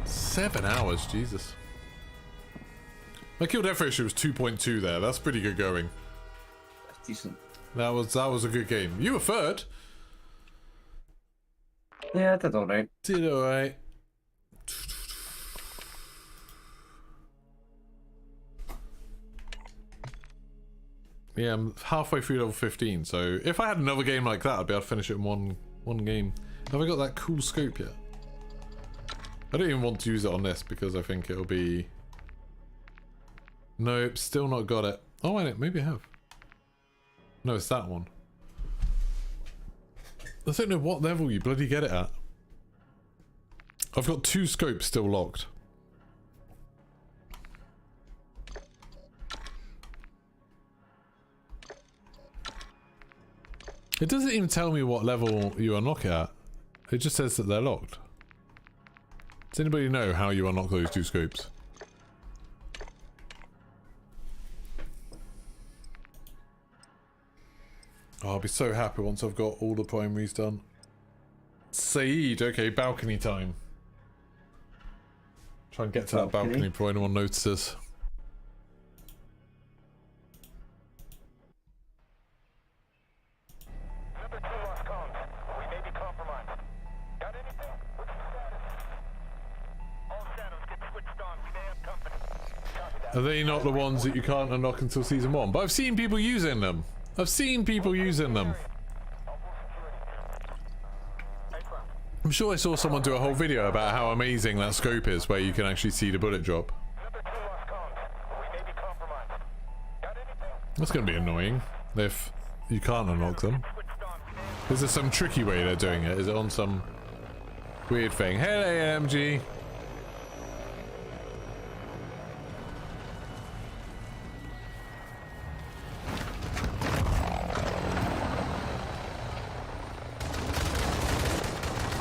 $7 hours, Jesus. My kill death ratio was 2.2 there. That's pretty good going. That's decent. That was a good game. You were third. Yeah, I did alright. Did alright. Yeah, I'm halfway through level 15, so if I had another game like that, I'd be able to finish it in one game. Have I got that cool scope yet? I don't even want to use it on this because I think it'll be... Nope, still not got it. Oh, wait, maybe I have. No, it's that one. I don't know what level you bloody get it at. I've got 2 scopes still locked. It doesn't even tell me what level you unlock it at. It just says that they're locked. Does anybody know how you unlock those 2 scopes? Oh, I'll be so happy once I've got all the primaries done. Saeed, okay, balcony time. Try and get to that balcony before anyone notices. Number 2 lost comms. We may be compromised. Got anything? What's the status? All shadows get switched on. We may have company. Copy that. Are they not the ones that you can't unlock until season 1? But I've seen people using them. I've seen people using them. I'm sure I saw someone do a whole video about how amazing that scope is, where you can actually see the bullet drop. Number 2 lost comms. We may be compromised. Got anything? That's going to be annoying if you can't unlock them. Switched on. We may have Is there some tricky way they're doing it? Is it on some weird thing? Hey, AMG.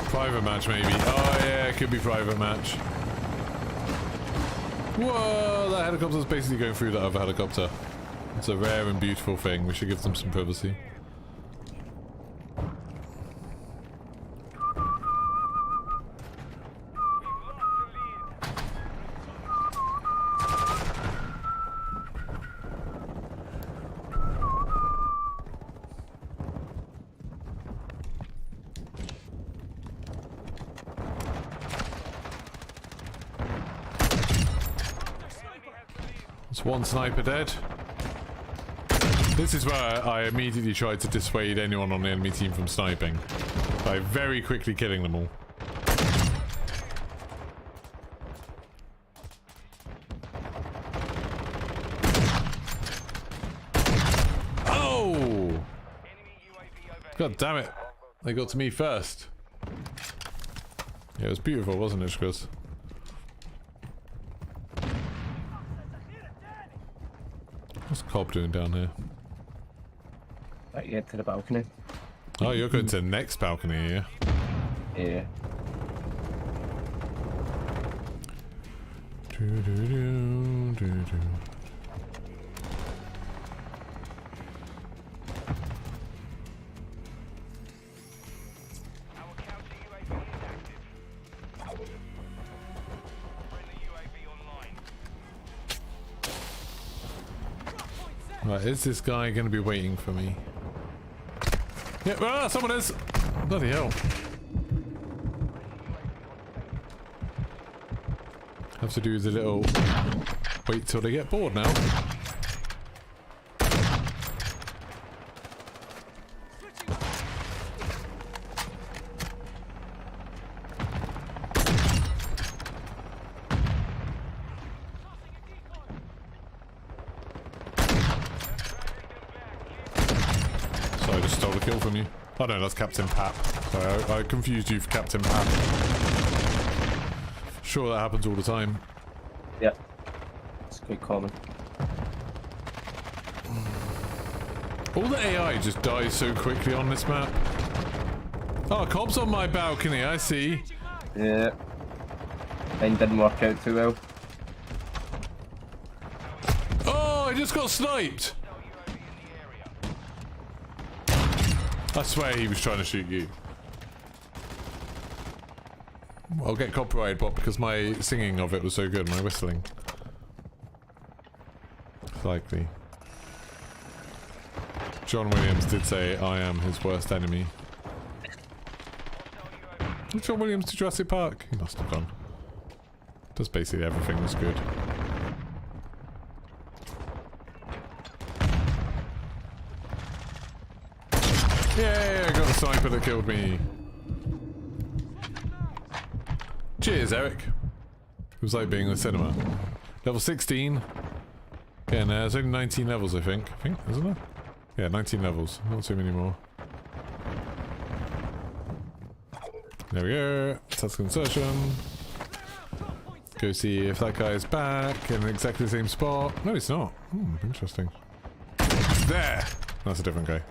Private match, maybe. Oh, yeah, it could be private match. Whoa, that helicopter's basically going through that other helicopter. It's a rare and beautiful thing. We should give them some privacy. It's one sniper dead. This is where I immediately tried to dissuade anyone on the enemy team from sniping by very quickly killing them all. Oh! God damn it. They got to me first. Yeah, it was beautiful, wasn't it, Chris? What's Cobb doing down here? Right, yeah, to the balcony. Oh, you're going to the next balcony here. Yeah. Our counter UAV is active. Friendly UAV online. Right, is this guy going to be waiting for me? Yeah, ah, someone is! Bloody hell. Have to do the little wait till they get bored now. Sorry, I just stole a kill from you. Oh no, that's Captain Pap. Sorry, I confused you for Captain Pap. Sure, that happens all the time. Yeah. It's quite common. All the AI just dies so quickly on this map. Oh, Cobb's on my balcony, I see. Yeah. Mine didn't work out too well. Oh, I just got sniped! I swear he was trying to shoot you. I'll get copyrighted, but because my singing of it was so good, my whistling. It's likely. John Williams did say I am his worst enemy. Was John Williams to Jurassic Park? He must have done. Does basically everything that's good. Yay, I got the sniper that killed me. Cheers, Eric. It was like being in the cinema. Level 16. Getting there. There's only 19 levels, I think. Isn't there? Yeah, 19 levels. Not too many more. There we go. Task insertion. Go see if that guy is back in exactly the same spot. No, it's not. Interesting. There! That's a different guy.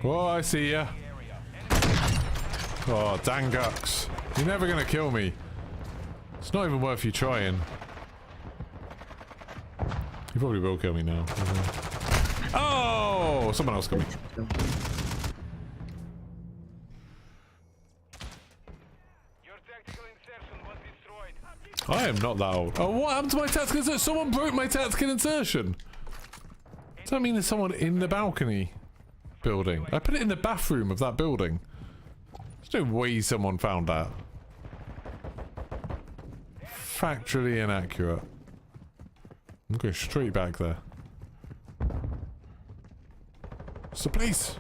Oh, I see ya. Oh, Dangux. You're never gonna kill me. It's not even worth you trying. You probably will kill me now. Oh! Someone else coming. Your tactical insertion was destroyed. I am not that old. Oh, what happened to my tactical insertion? Someone broke my tactical insertion. Does that mean there's someone in the balcony building? I put it in the bathroom of that building. There's no way someone found that. Factually inaccurate. I'm going straight back there. It's the place.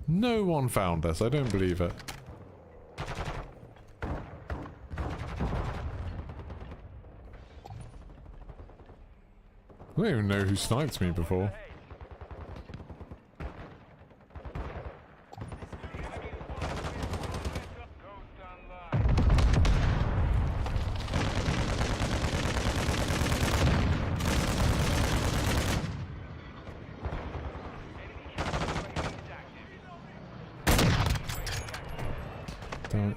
No one found us. I don't believe it. I don't even know who sniped me before. Damn it.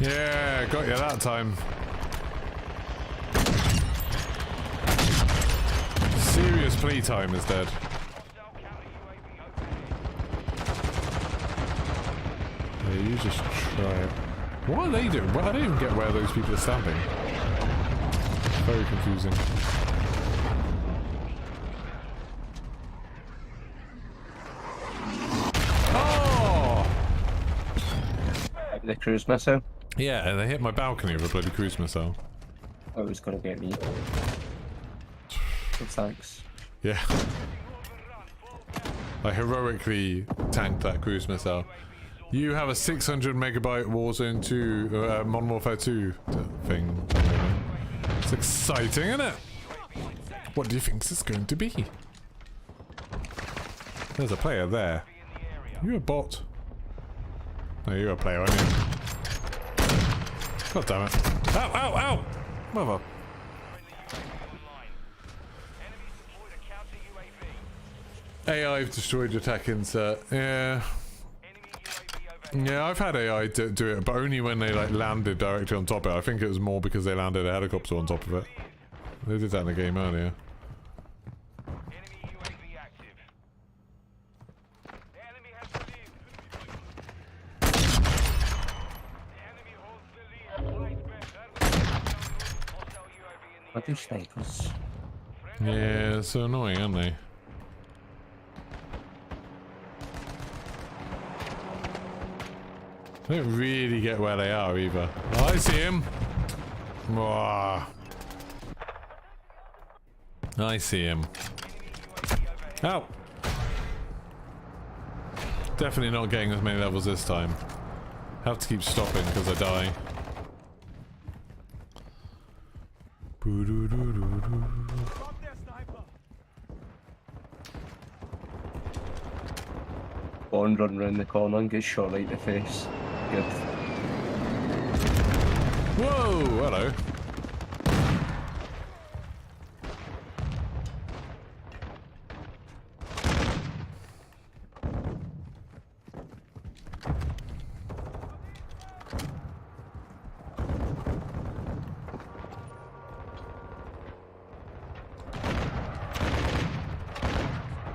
Yeah, got you that time. Serious playtime is dead. Yeah, you just try it. What are they doing? Well, I don't even get where those people are standing. Very confusing. Oh! The cruise missile. Yeah, and they hit my balcony with a bloody cruise missile. Oh, it was gonna get me. Thanks. Yeah. I heroically tanked that cruise missile. You have a 600 megabyte Warzone 2, Modern Warfare 2 thing. It's exciting, isn't it? What do you think this is going to be? There's a player there. You a bot? No, you're a player, aren't you? God damn it. Ow, ow, ow! Mother. AI have destroyed your attack insert. Yeah. Yeah, I've had AI do it, but only when they like landed directly on top of it. I think it was more because they landed a helicopter on top of it. They did that in the game earlier. What do snipers? Yeah, it's so annoying, aren't they? I don't really get where they are either. Oh, I see him. Wah. I see him. Ow! Definitely not getting as many levels this time. Have to keep stopping because I die. Bond run round the corner and get shot right in the face. Good. Whoa! Hello.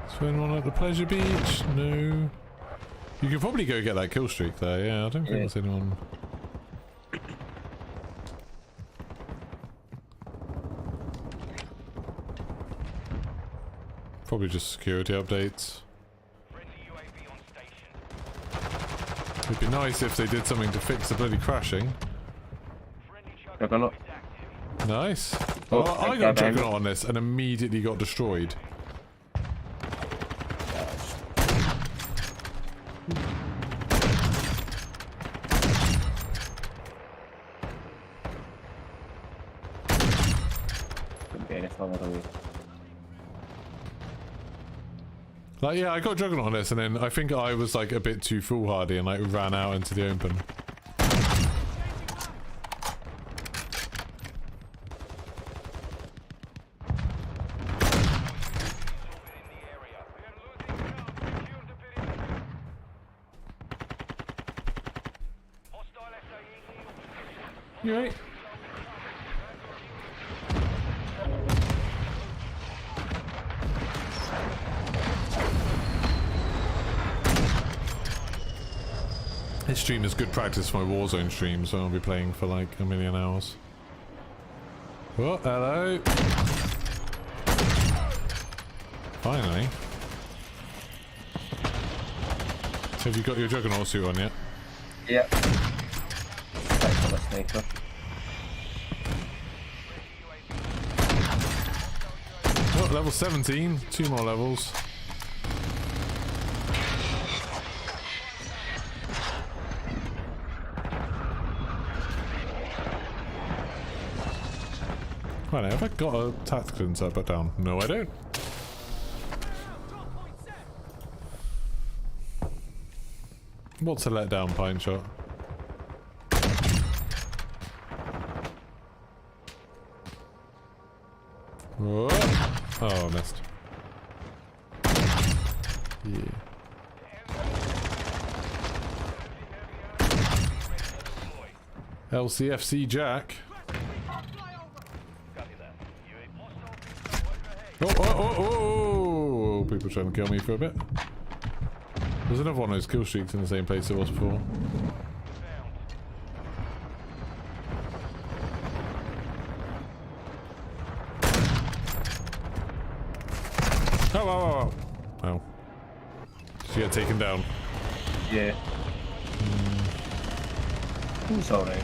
Spend one at the pleasure beach? No. You could probably go get that kill streak there, yeah, I don't think there's anyone. Probably just security updates. It'd be nice if they did something to fix the bloody crashing. Juggernaut. Nice. Oh, Oh, I got Juggernaut on this and immediately got destroyed. Like, yeah, I got Juggernaut on this, and then I think I was like a bit too foolhardy and like ran out into the open. You right? This stream is good practice for my Warzone stream, so I'll be playing for like a million hours. Oh, hello! Finally. Have you got your Juggernaut suit on yet? Yeah. Sniper. Oh, level 17. 2 more levels. Right, have I got a tactical insert put down? No, I don't. What's a letdown pine shot? Whoa. Oh, I missed. Yeah. LCFC Jack. Oh, oh, oh, oh! People trying to kill me for a bit. There's another one of those kill streaks in the same place it was before. Oh, oh, oh, oh. Oh. She got taken down. Yeah. It's alright.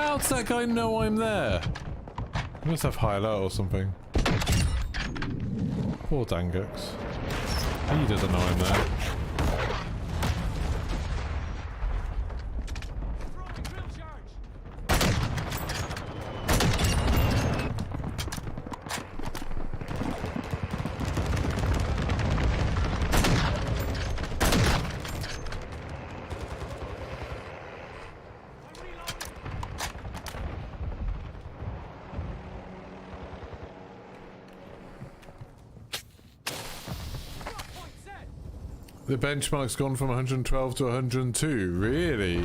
How does that guy know I'm there? He must have high alert or something. Poor Dangux. He doesn't know I'm there. The benchmark's gone from 112 to 102, really? I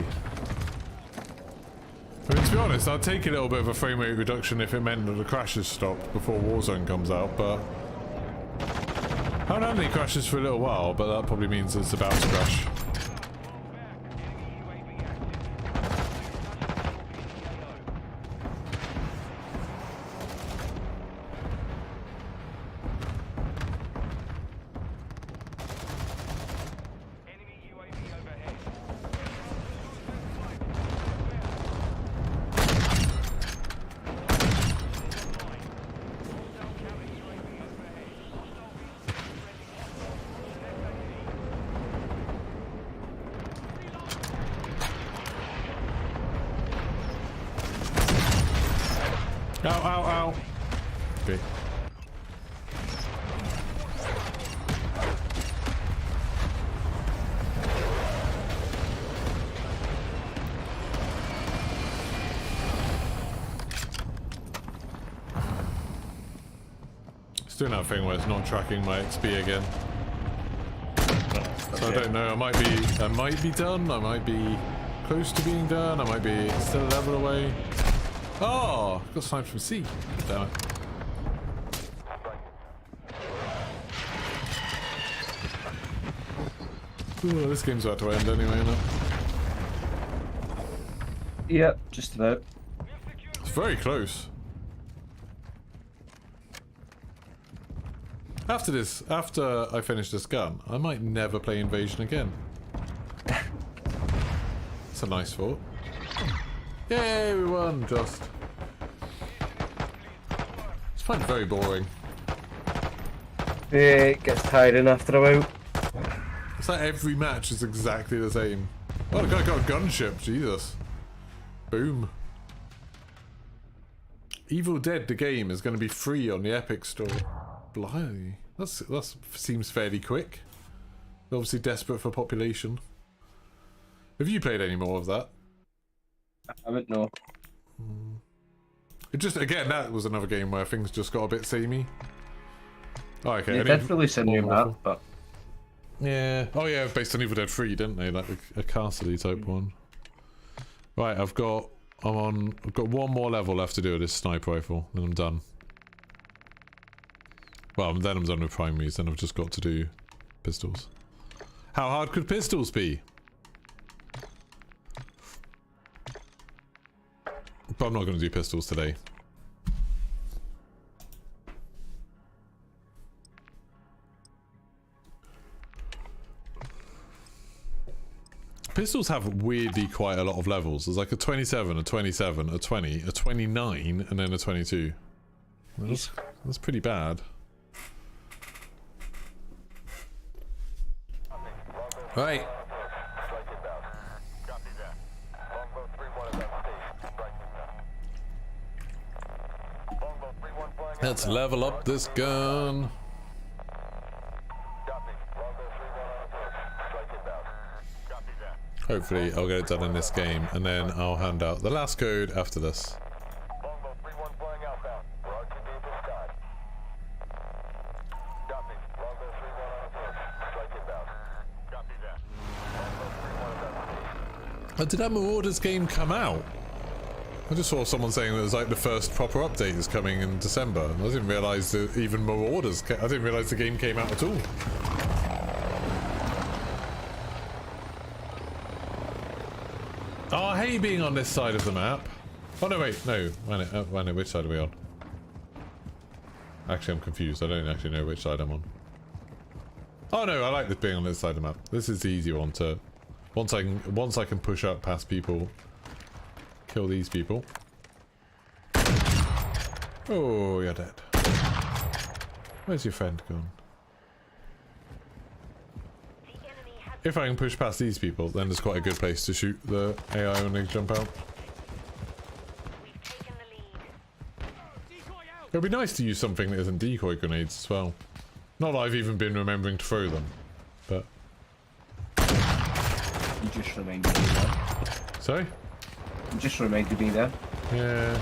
mean, to be honest, I'd take a little bit of a frame rate reduction if it meant that the crashes stopped before Warzone comes out, but I haven't had any crashes for a little while, but that probably means it's about to crash. Ow, ow, ow. Okay. It's doing that thing where it's not tracking my XP again. So I don't know, I might be done, I might be close to being done, I might be still a level away. Oh, got sniped from C. Damn it. Ooh, this game's about to end anyway, isn't it? Yep, just about. It's very close. After I finish this gun, I might never play Invasion again. It's a nice thought. Yay, we won, just. It's fine, very boring. Yeah, it gets tiring after a while. It's like every match is exactly the same. Oh, the guy got a gunship, Jesus. Boom. Evil Dead, the game, is going to be free on the Epic Store. Blimey. That seems fairly quick. They're obviously desperate for population. Have you played any more of that? I haven't, no. It just, again, that was another game where things just got a bit samey. Oh, okay. They did release a new map, but... Yeah. Oh, yeah, based on Evil Dead 3, didn't they? Like a castle type one. Right, I've got one more level left to do with this sniper rifle, then I'm done. Well, then I'm done with primaries, then I've just got to do pistols. How hard could pistols be? But I'm not going to do pistols today. Pistols have weirdly quite a lot of levels. There's like a 27, a 27, a 20, a 29, and then a 22. That's pretty bad. Right. Let's level up this gun. Hopefully I'll get it done in this game, and then I'll hand out the last code after this. Oh, did that Marauders game come out? I just saw someone saying that it was like the first proper update is coming in December. I didn't realise that even Marauders... I didn't realise the game came out at all. Oh, I hate being on this side of the map. Oh no, wait, no. Wait, which side are we on? Actually, I'm confused. I don't actually know which side I'm on. Oh no, I like this being on this side of the map. This is the easy one to... Once I can push up past people Kill these people. Oh, you're dead. Where's your friend gone? If I can push past these people, then there's quite a good place to shoot the AI when they jump out. It would be nice to use something that isn't decoy grenades as well. Not that I've even been remembering to throw them, but... You just reminded me there. Sorry? You just reminded me there. Yeah.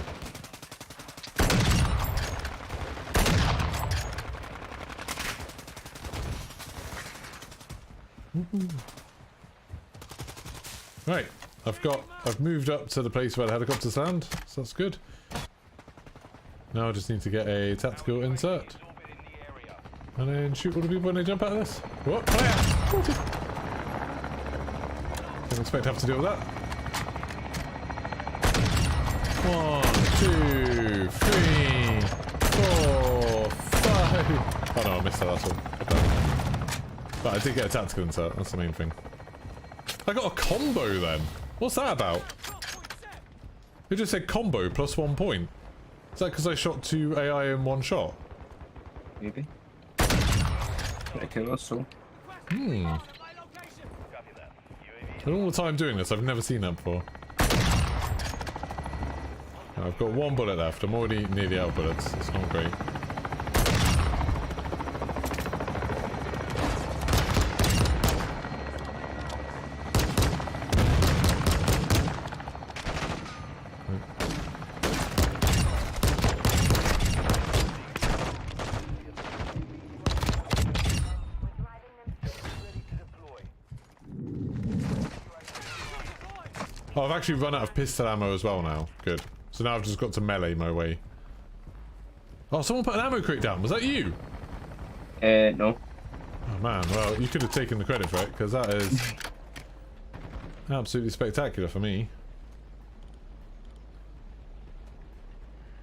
Right, I've moved up to the place where the helicopters land, so that's good. Now I just need to get a tactical insert. And then shoot all the people when they jump out of this. What? Fire! Didn't expect to have to deal with that. 1, 2, 3, 4, 5. Oh no, I missed that, that's all. But I did get a tactical insert, that's the main thing. I got a combo then. What's that about? It just said combo plus 1 point. Is that because I shot 2 AI in 1 shot? Maybe. Okay, that's so. And all the time doing this, I've never seen that before. I've got 1 bullet left. I'm already nearly out of bullets. It's not great. Oh, I've actually run out of pistol ammo as well now. Good. So now I've just got to melee my way. Oh, someone put an ammo crate down. Was that you? No. Oh man, well, you could have taken the credit for it, because that is absolutely spectacular for me.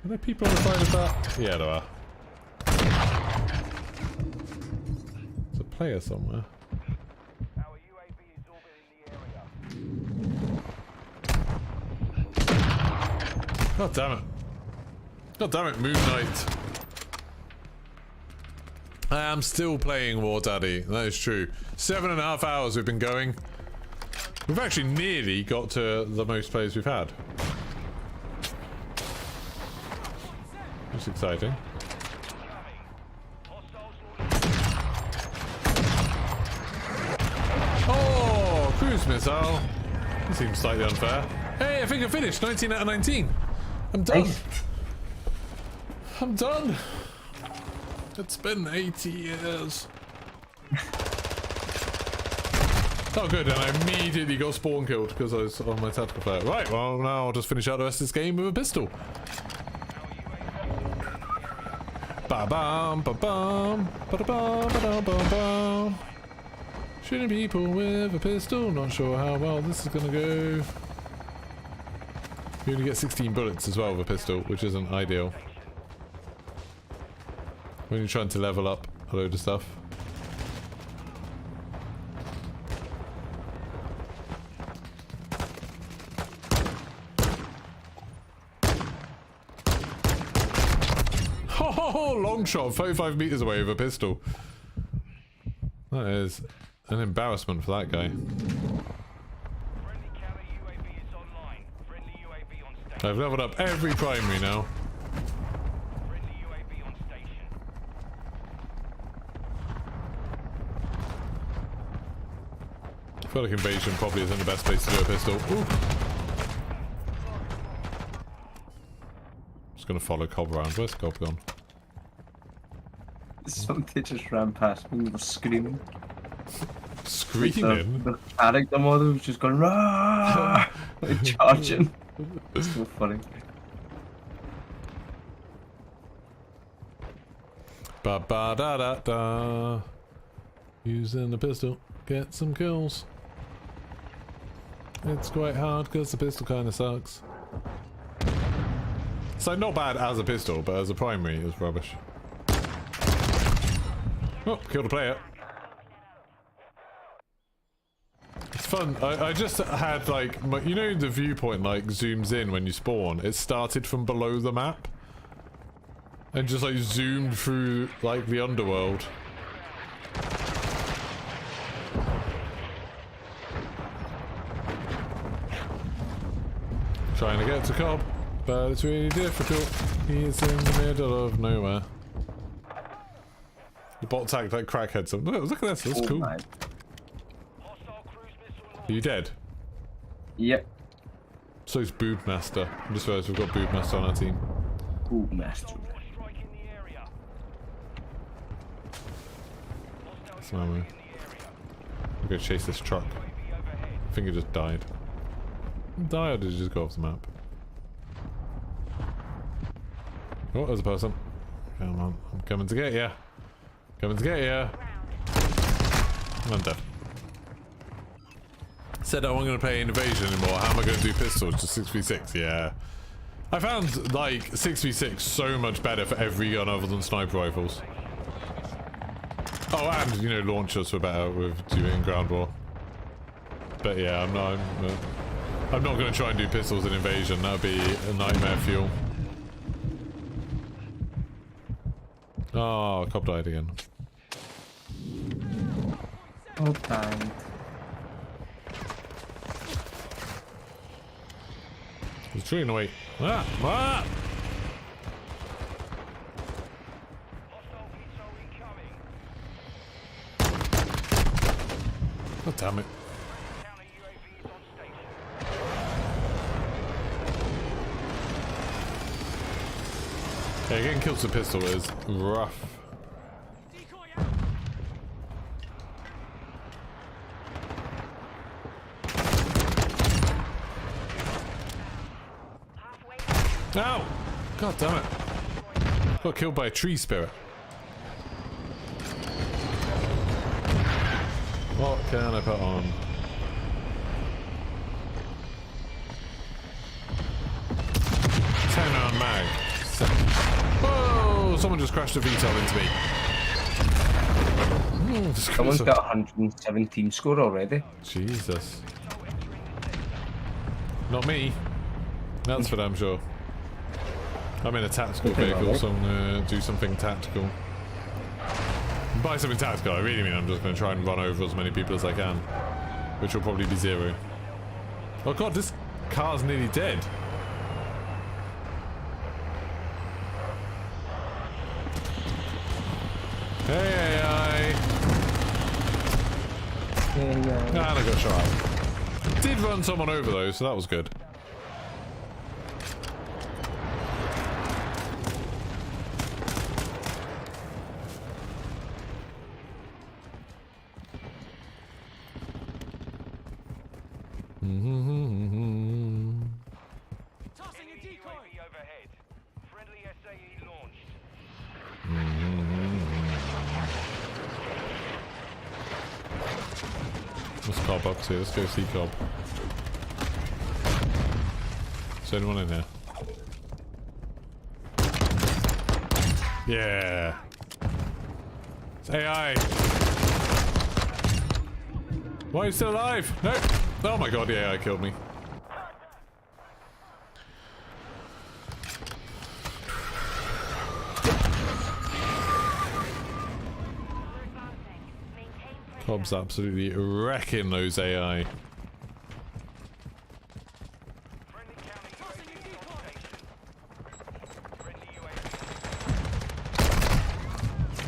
Are there people on the side of that? Yeah, there are. There's a player somewhere. God damn it. God damn it, Moon Knight. I am still playing War Daddy, that is true. 7.5 hours we've been going. We've actually nearly got to the most players we've had. That's exciting. Oh, cruise missile. That seems slightly unfair. Hey, I think I finished. 19 out of 19. I'm done. Nice. I'm done. It's been 80 years. Oh good, and I immediately got spawn killed because I was on my tactical flare. Right, well now I'll just finish out the rest of this game with a pistol. Ba-bam, ba-bam, ba-da-bam, ba-dam, ba-bam. Shooting people with a pistol, not sure how well this is gonna go. You only get 16 bullets as well with a pistol, which isn't ideal when you're trying to level up a load of stuff. Oh, long shot, 35 meters away with a pistol. That is an embarrassment for that guy. I've leveled up every primary now. I feel like invasion probably isn't the best place to do a pistol. Ooh. Just gonna follow Cobb around. Where's Cobb gone? Something just ran past me and was screaming. Screaming? The character model was just going rah, like charging. It's so funny. Ba ba da da da. Using the pistol, get some kills. It's quite hard because the pistol kind of sucks. So not bad as a pistol, but as a primary it was rubbish. Oh, killed a player. fun. I just had like, you know, the viewpoint like zooms in when you spawn. It started from below the map and just like zoomed through like the underworld. Trying to get to Cobb, but it's really difficult. He's in the middle of nowhere. The bot tagged like crackheads. Look at this. That's cool. Man. Are you dead? Yep. So is Boobmaster. I just realised we've got Boobmaster on our team. Ooh, master. So I'm gonna chase this truck. I think it just died. Die, or did it just go off the map? Oh, there's a person. Come on, I'm coming to get ya. Coming to get ya. I'm dead. Said I wasn't going to play Invasion anymore. How am I going to do pistols? Just 6v6? Yeah. I found, like, 6v6 so much better for every gun other than sniper rifles. Oh, and, you know, launchers were better with doing ground war. But yeah, I'm not going to try and do pistols in Invasion. That would be a nightmare fuel. Oh, cop died again. Oh, time. He's treating away. Ah! Ah! God damn it. Yeah, getting killed with a pistol is rough. Ow! God damn it. Got killed by a tree spirit. What can I put on? $10 mag. Whoa! Someone just crashed a VTOL into me. Someone's got 117 score already. Jesus. Not me. That's for damn sure. I'm in a tactical vehicle, so I'm gonna do something tactical. By something tactical, I really mean I'm just gonna try and run over as many people as I can. Which will probably be 0. Oh god, this car's nearly dead. Hey AI! And I got shot. Did run someone over though, so that was good. Tossing a decoy overhead. Friendly SAE launched. What's Cobb up to? Let's go see Cobb. Is there anyone in here? Yeah. It's AI. Why are you still alive? No. Oh my god, the AI killed me. Cobb's absolutely wrecking those AI.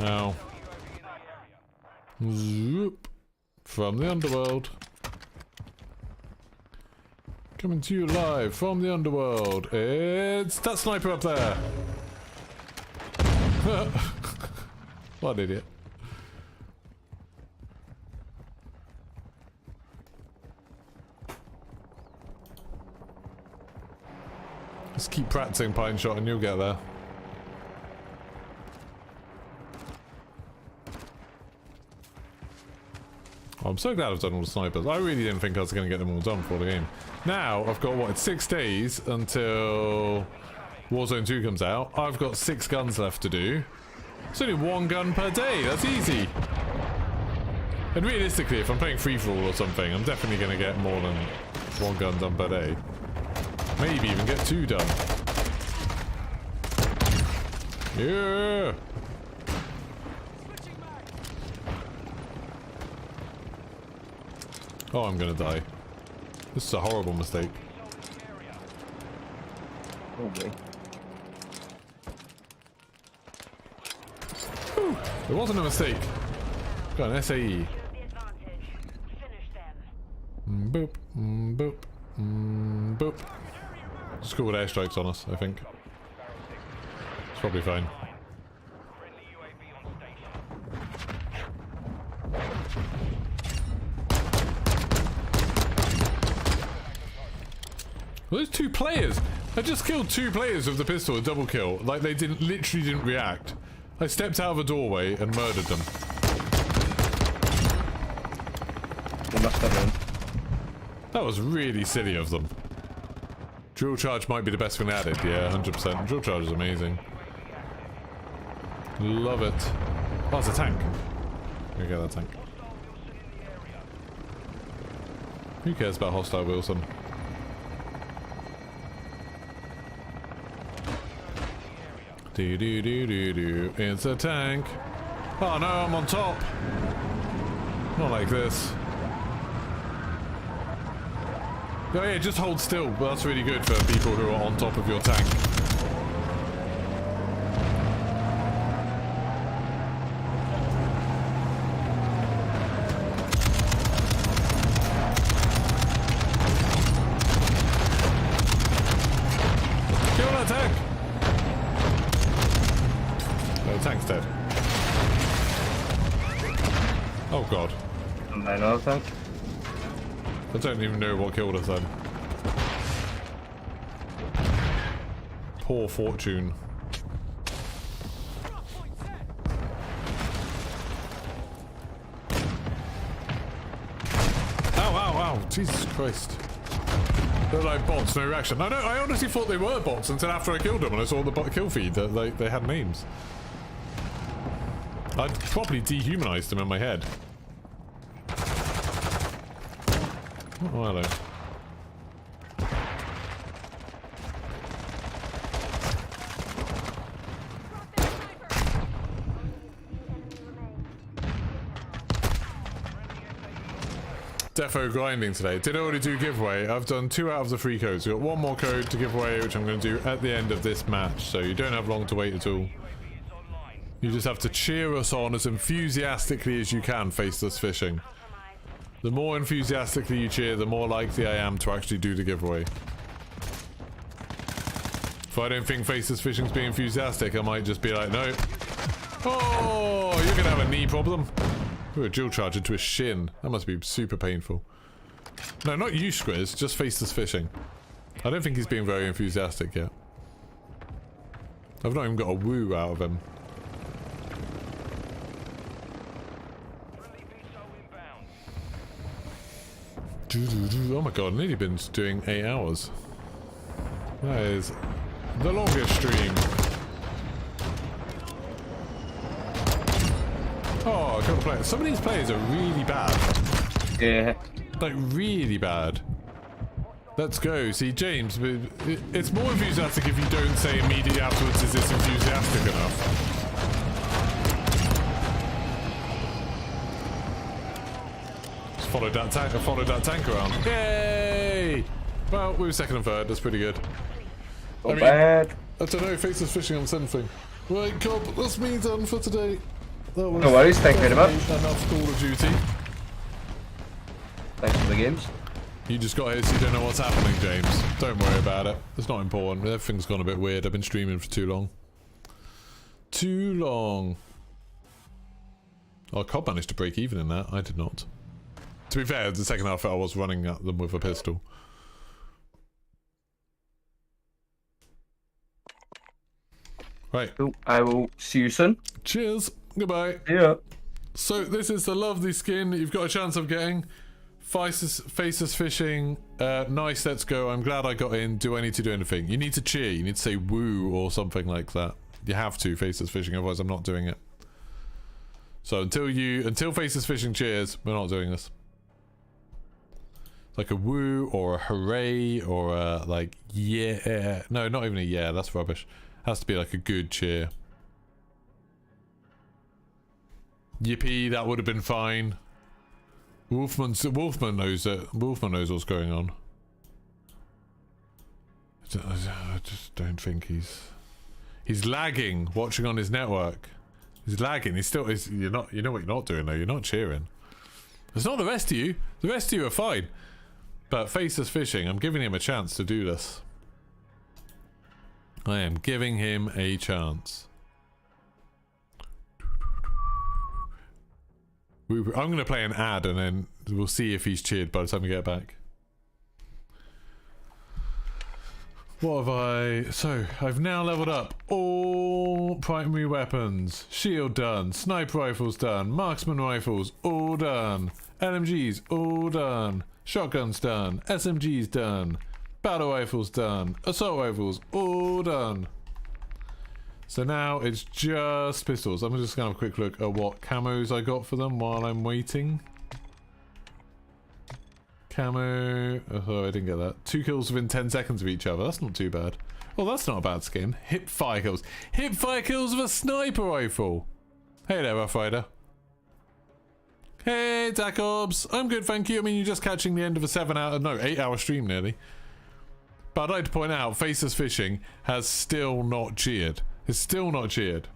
Ow. Zoop. From the underworld. Coming to you live from the underworld. It's that sniper up there. What an idiot. Just keep practicing pine shot and you'll get there. Oh, I'm so glad I've done all the snipers. I really didn't think I was going to get them all done for the game. Now, I've got, what, it's 6 days until Warzone 2 comes out. I've got 6 guns left to do. It's only 1 gun per day. That's easy. And realistically, if I'm playing free-for-all or something, I'm definitely going to get more than one gun done per day. Maybe even get 2 done. Yeah! Oh, I'm gonna die. This is a horrible mistake. Okay. Whew, it wasn't a mistake. Got an SAE. Boop, boop, boop. Just go with airstrikes on us, I think. It's probably fine. Well, there's 2 players. I just killed 2 players with the pistol, a double kill. Like they literally didn't react. I stepped out of a doorway and murdered them. They must have been. That was really silly of them. Drill charge might be the best thing added. Yeah, 100%. Drill charge is amazing. Love it. Oh, it's a tank. Here we go, that tank. Who cares about hostile Wilson? Do do do do do. It's a tank. Oh no, I'm on top. Not like this. Oh yeah, just hold still. That's really good for people who are on top of your tank. Kill that tank! No, the tank's dead. Oh god. Another tank. I don't even know what killed us then. Poor fortune. Ow, ow, ow. Jesus Christ. They're like bots, no reaction. I honestly thought they were bots until after I killed them and I saw the bot kill feed that they had names. I'd probably dehumanized them in my head. Oh, hello. Defo grinding today. Did already do giveaway. I've done 2 out of the 3 codes. We've got 1 more code to give away, which I'm going to do at the end of this match. So you don't have long to wait at all. You just have to cheer us on as enthusiastically as you can, Faceless Fishing. The more enthusiastically you cheer, the more likely I am to actually do the giveaway. If I don't think Faceless Fishing's being enthusiastic, I might just be like, no. Oh, you're gonna have a knee problem. Ooh, a dual charge into a shin. That must be super painful. No, not you, Squiz, just Faceless Fishing. I don't think he's being very enthusiastic yet. I've not even got a woo out of him. Oh my god, nearly been doing 8 hours. That is the longest stream. Oh, I couldn't play. Some of these players are really bad. Yeah. Like, really bad. Let's go. See, James, it's more enthusiastic if you don't say immediately afterwards, is this enthusiastic enough? Followed that tank around. Yay! Well, we were 2nd and 3rd. That's pretty good. Not bad. I don't know. Faceless Fishing on something. Right, Cobb. That's me done for today. That was No worries. Thank you very much. enough Call of Duty. Thanks for the games. You just got here, so you don't know what's happening, James. Don't worry about it. It's not important. Everything's gone a bit weird. I've been streaming for too long. Too long. Oh, Cobb managed to break even in that. I did not. To be fair, the second half I was running at them with a pistol. Right. Cool. I will see you soon. Cheers. Goodbye. Yeah. So this is the lovely skin that you've got a chance of getting. Faceless Fishing. Nice, let's go. I'm glad I got in. Do I need to do anything? You need to cheer. You need to say woo or something like that. You have to, Faceless Fishing, otherwise I'm not doing it. So until Faces Fishing cheers, we're not doing this. Like a woo or a hooray or a like yeah. No, not even a yeah, that's rubbish. Has to be like a good cheer. Yippee, that would have been fine. Wolfman knows it. Wolfman knows what's going on. I just don't think he's lagging watching on his network. He's lagging. You know what you're not doing though. You're not cheering. It's not the rest of you. The rest of you are fine. But Faceless Fishing, I'm giving him a chance to do this. I am giving him a chance. I'm going to play an ad and then we'll see if he's cheered by the time we get back. What have I... So, I've now leveled up all primary weapons. Shield done. Sniper rifles done. Marksman rifles all done. LMGs all done. Shotguns done. SMGs done. Battle rifles done. Assault rifles all done. So now it's just pistols. I'm just going to have a quick look at what camos I got for them while I'm waiting. Camo. Oh, I didn't get that. 2 kills within 10 seconds of each other. That's not too bad. Well, that's not a bad skin. Hip fire kills. Hip fire kills with a sniper rifle. Hey there, Rough Rider. Hey, Tarkov. I'm good, thank you. I mean, you're just catching the end of a 8-hour stream nearly. But I'd like to point out, Faceless Fishing has still not cheered. It's still not cheered.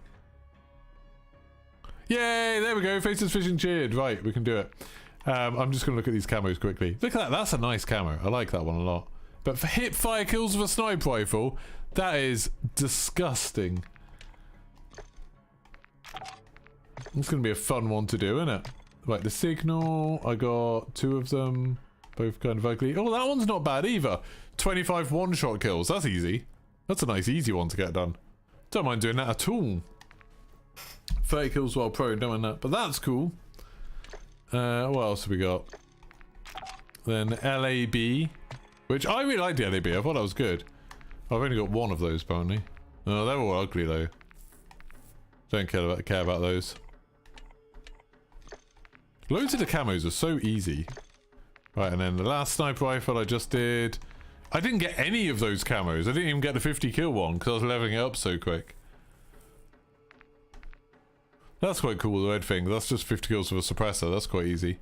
Yay, there we go. Faceless Fishing cheered. Right, we can do it. I'm just going to look at these camos quickly. Look at that. That's a nice camo. I like that one a lot. But for hip fire kills with a sniper rifle, that is disgusting. It's going to be a fun one to do, isn't it? Right, the signal. I got 2 of them. Both kind of ugly. Oh, that one's not bad either. 25 one-shot kills. That's easy. That's a nice, easy one to get done. Don't mind doing that at all. 30 kills while prone. Don't mind that. But that's cool. What else have we got? Then LAB, which I really like the LAB. I thought that was good. I've only got 1 of those apparently. Oh, they're all ugly though. Don't care about those. Loads of the camos are so easy. Right, and then the last sniper rifle I just did. I didn't get any of those camos. I didn't even get the 50 kill one because I was leveling it up so quick. That's quite cool, the red thing. That's just 50 kills with a suppressor. That's quite easy.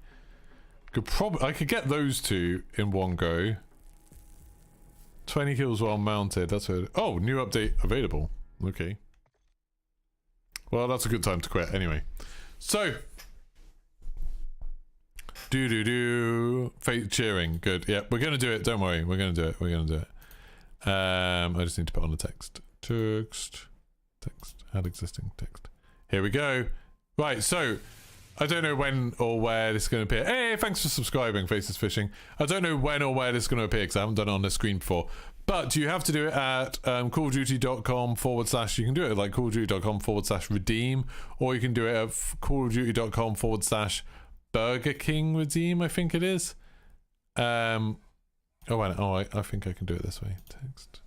I could get those 2 in one go. 20 kills while mounted. That's it. Oh, new update available. Okay. Well, that's a good time to quit anyway. So. Fate cheering. Good. Yeah, we're going to do it. Don't worry. We're going to do it. We're going to do it. I just need to put on the text. Text. Add existing text. Here we go. Right, so I don't know when or where this is going to appear. Hey, thanks for subscribing, Faces Fishing. I don't know when or where this is going to appear because I haven't done it on the screen before. But you have to do it at callofduty.com/. You can do it at like callofduty.com/redeem, or you can do it at callofduty.com/Burger King redeem, I think it is. Oh, wait, I think I can do it this way. Text.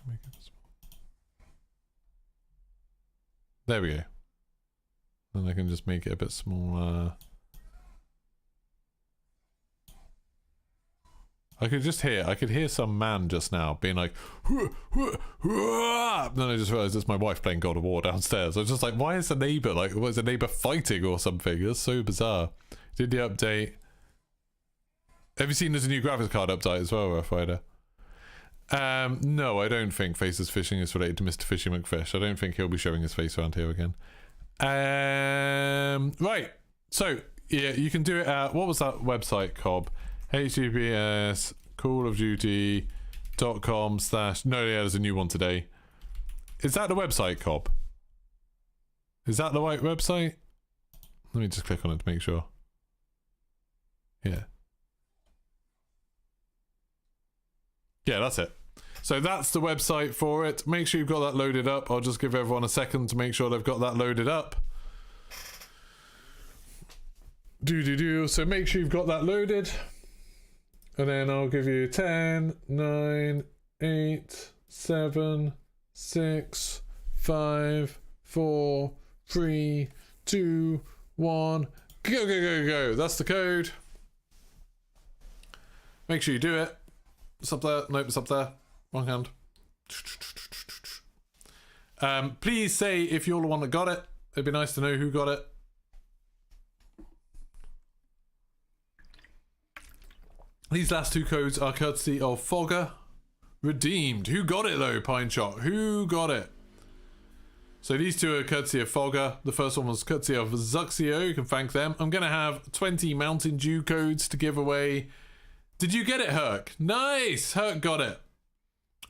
Make it small. There we go. Then I can just make it a bit smaller. I could hear some man just now being like, "Hua, hua, hua." Then I just realised it's my wife playing God of War downstairs. I was just like, why is the neighbour like, what is the neighbour fighting or something? That's so bizarre. Did the update. Have you seen there's a new graphics card update as well, Rough Rider? No, I don't think Faces Fishing is related to Mr. Fishy McFish. I don't think he'll be showing his face around here again. Right. So, yeah, you can do it at, what was that website, Cobb? HTTPS callofduty.com/ no, yeah, there's a new one today. Is that the website, Cobb? Is that the right website? Let me just click on it to make sure. Yeah. Yeah, that's it. So that's the website for it. Make sure you've got that loaded up. I'll just give everyone a second to make sure they've got that loaded up. So make sure you've got that loaded. And then I'll give you 10, 9, 8, 7, 6, 5, 4, 3, 2, 1, go, go, go, go. That's the code. Make sure you do it. It's up there. Nope, it's up there. Wrong hand. Please say if you're the one that got it. It'd be nice to know who got it. These last 2 codes are courtesy of Fogger. Redeemed. Who got it though, Pine Shot? Who got it? So these 2 are courtesy of Fogger. The first one was courtesy of Zuxio. You can thank them. I'm going to have 20 Mountain Dew codes to give away. Did you get it, Herc? Nice! Herc got it.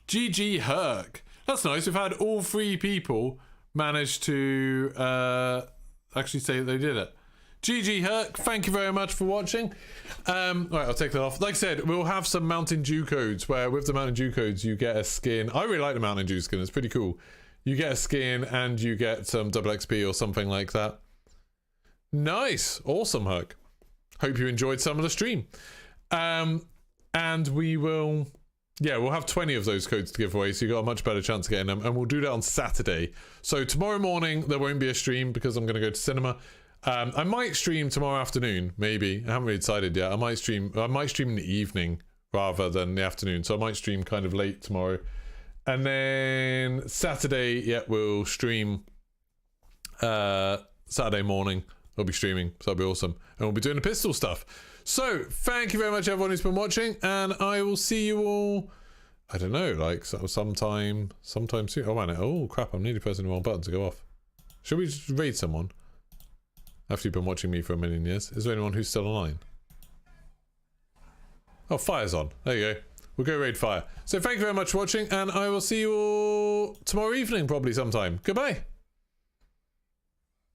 GG, Herc. That's nice. We've had all 3 people manage to actually say they did it. GG, Herc. Thank you very much for watching. Right, I'll take that off. Like I said, we'll have some Mountain Dew codes where with the Mountain Dew codes you get a skin. I really like the Mountain Dew skin. It's pretty cool. You get a skin and you get some double XP or something like that. Nice. Awesome, Herc. Hope you enjoyed some of the stream. And we will... Yeah, we'll have 20 of those codes to give away, so you got a much better chance of getting them. And we'll do that on Saturday. So tomorrow morning, there won't be a stream because I'm going to go to cinema. I might stream tomorrow afternoon, maybe. I haven't really decided yet. I might stream in the evening rather than the afternoon. So I might stream kind of late tomorrow. And then Saturday, yeah, we'll stream Saturday morning. I'll be streaming, so that'll be awesome. And we'll be doing the pistol stuff. So, thank you very much everyone who's been watching, and I will see you all, I don't know, like sometime soon. Oh man, oh crap, I'm nearly pressing the wrong button to go off. Should we just raid someone? After you've been watching me for a million years. Is there anyone who's still online? Oh, Fire's on. There you go. We'll go raid Fire. So thank you very much for watching, and I will see you all tomorrow evening, probably sometime. Goodbye.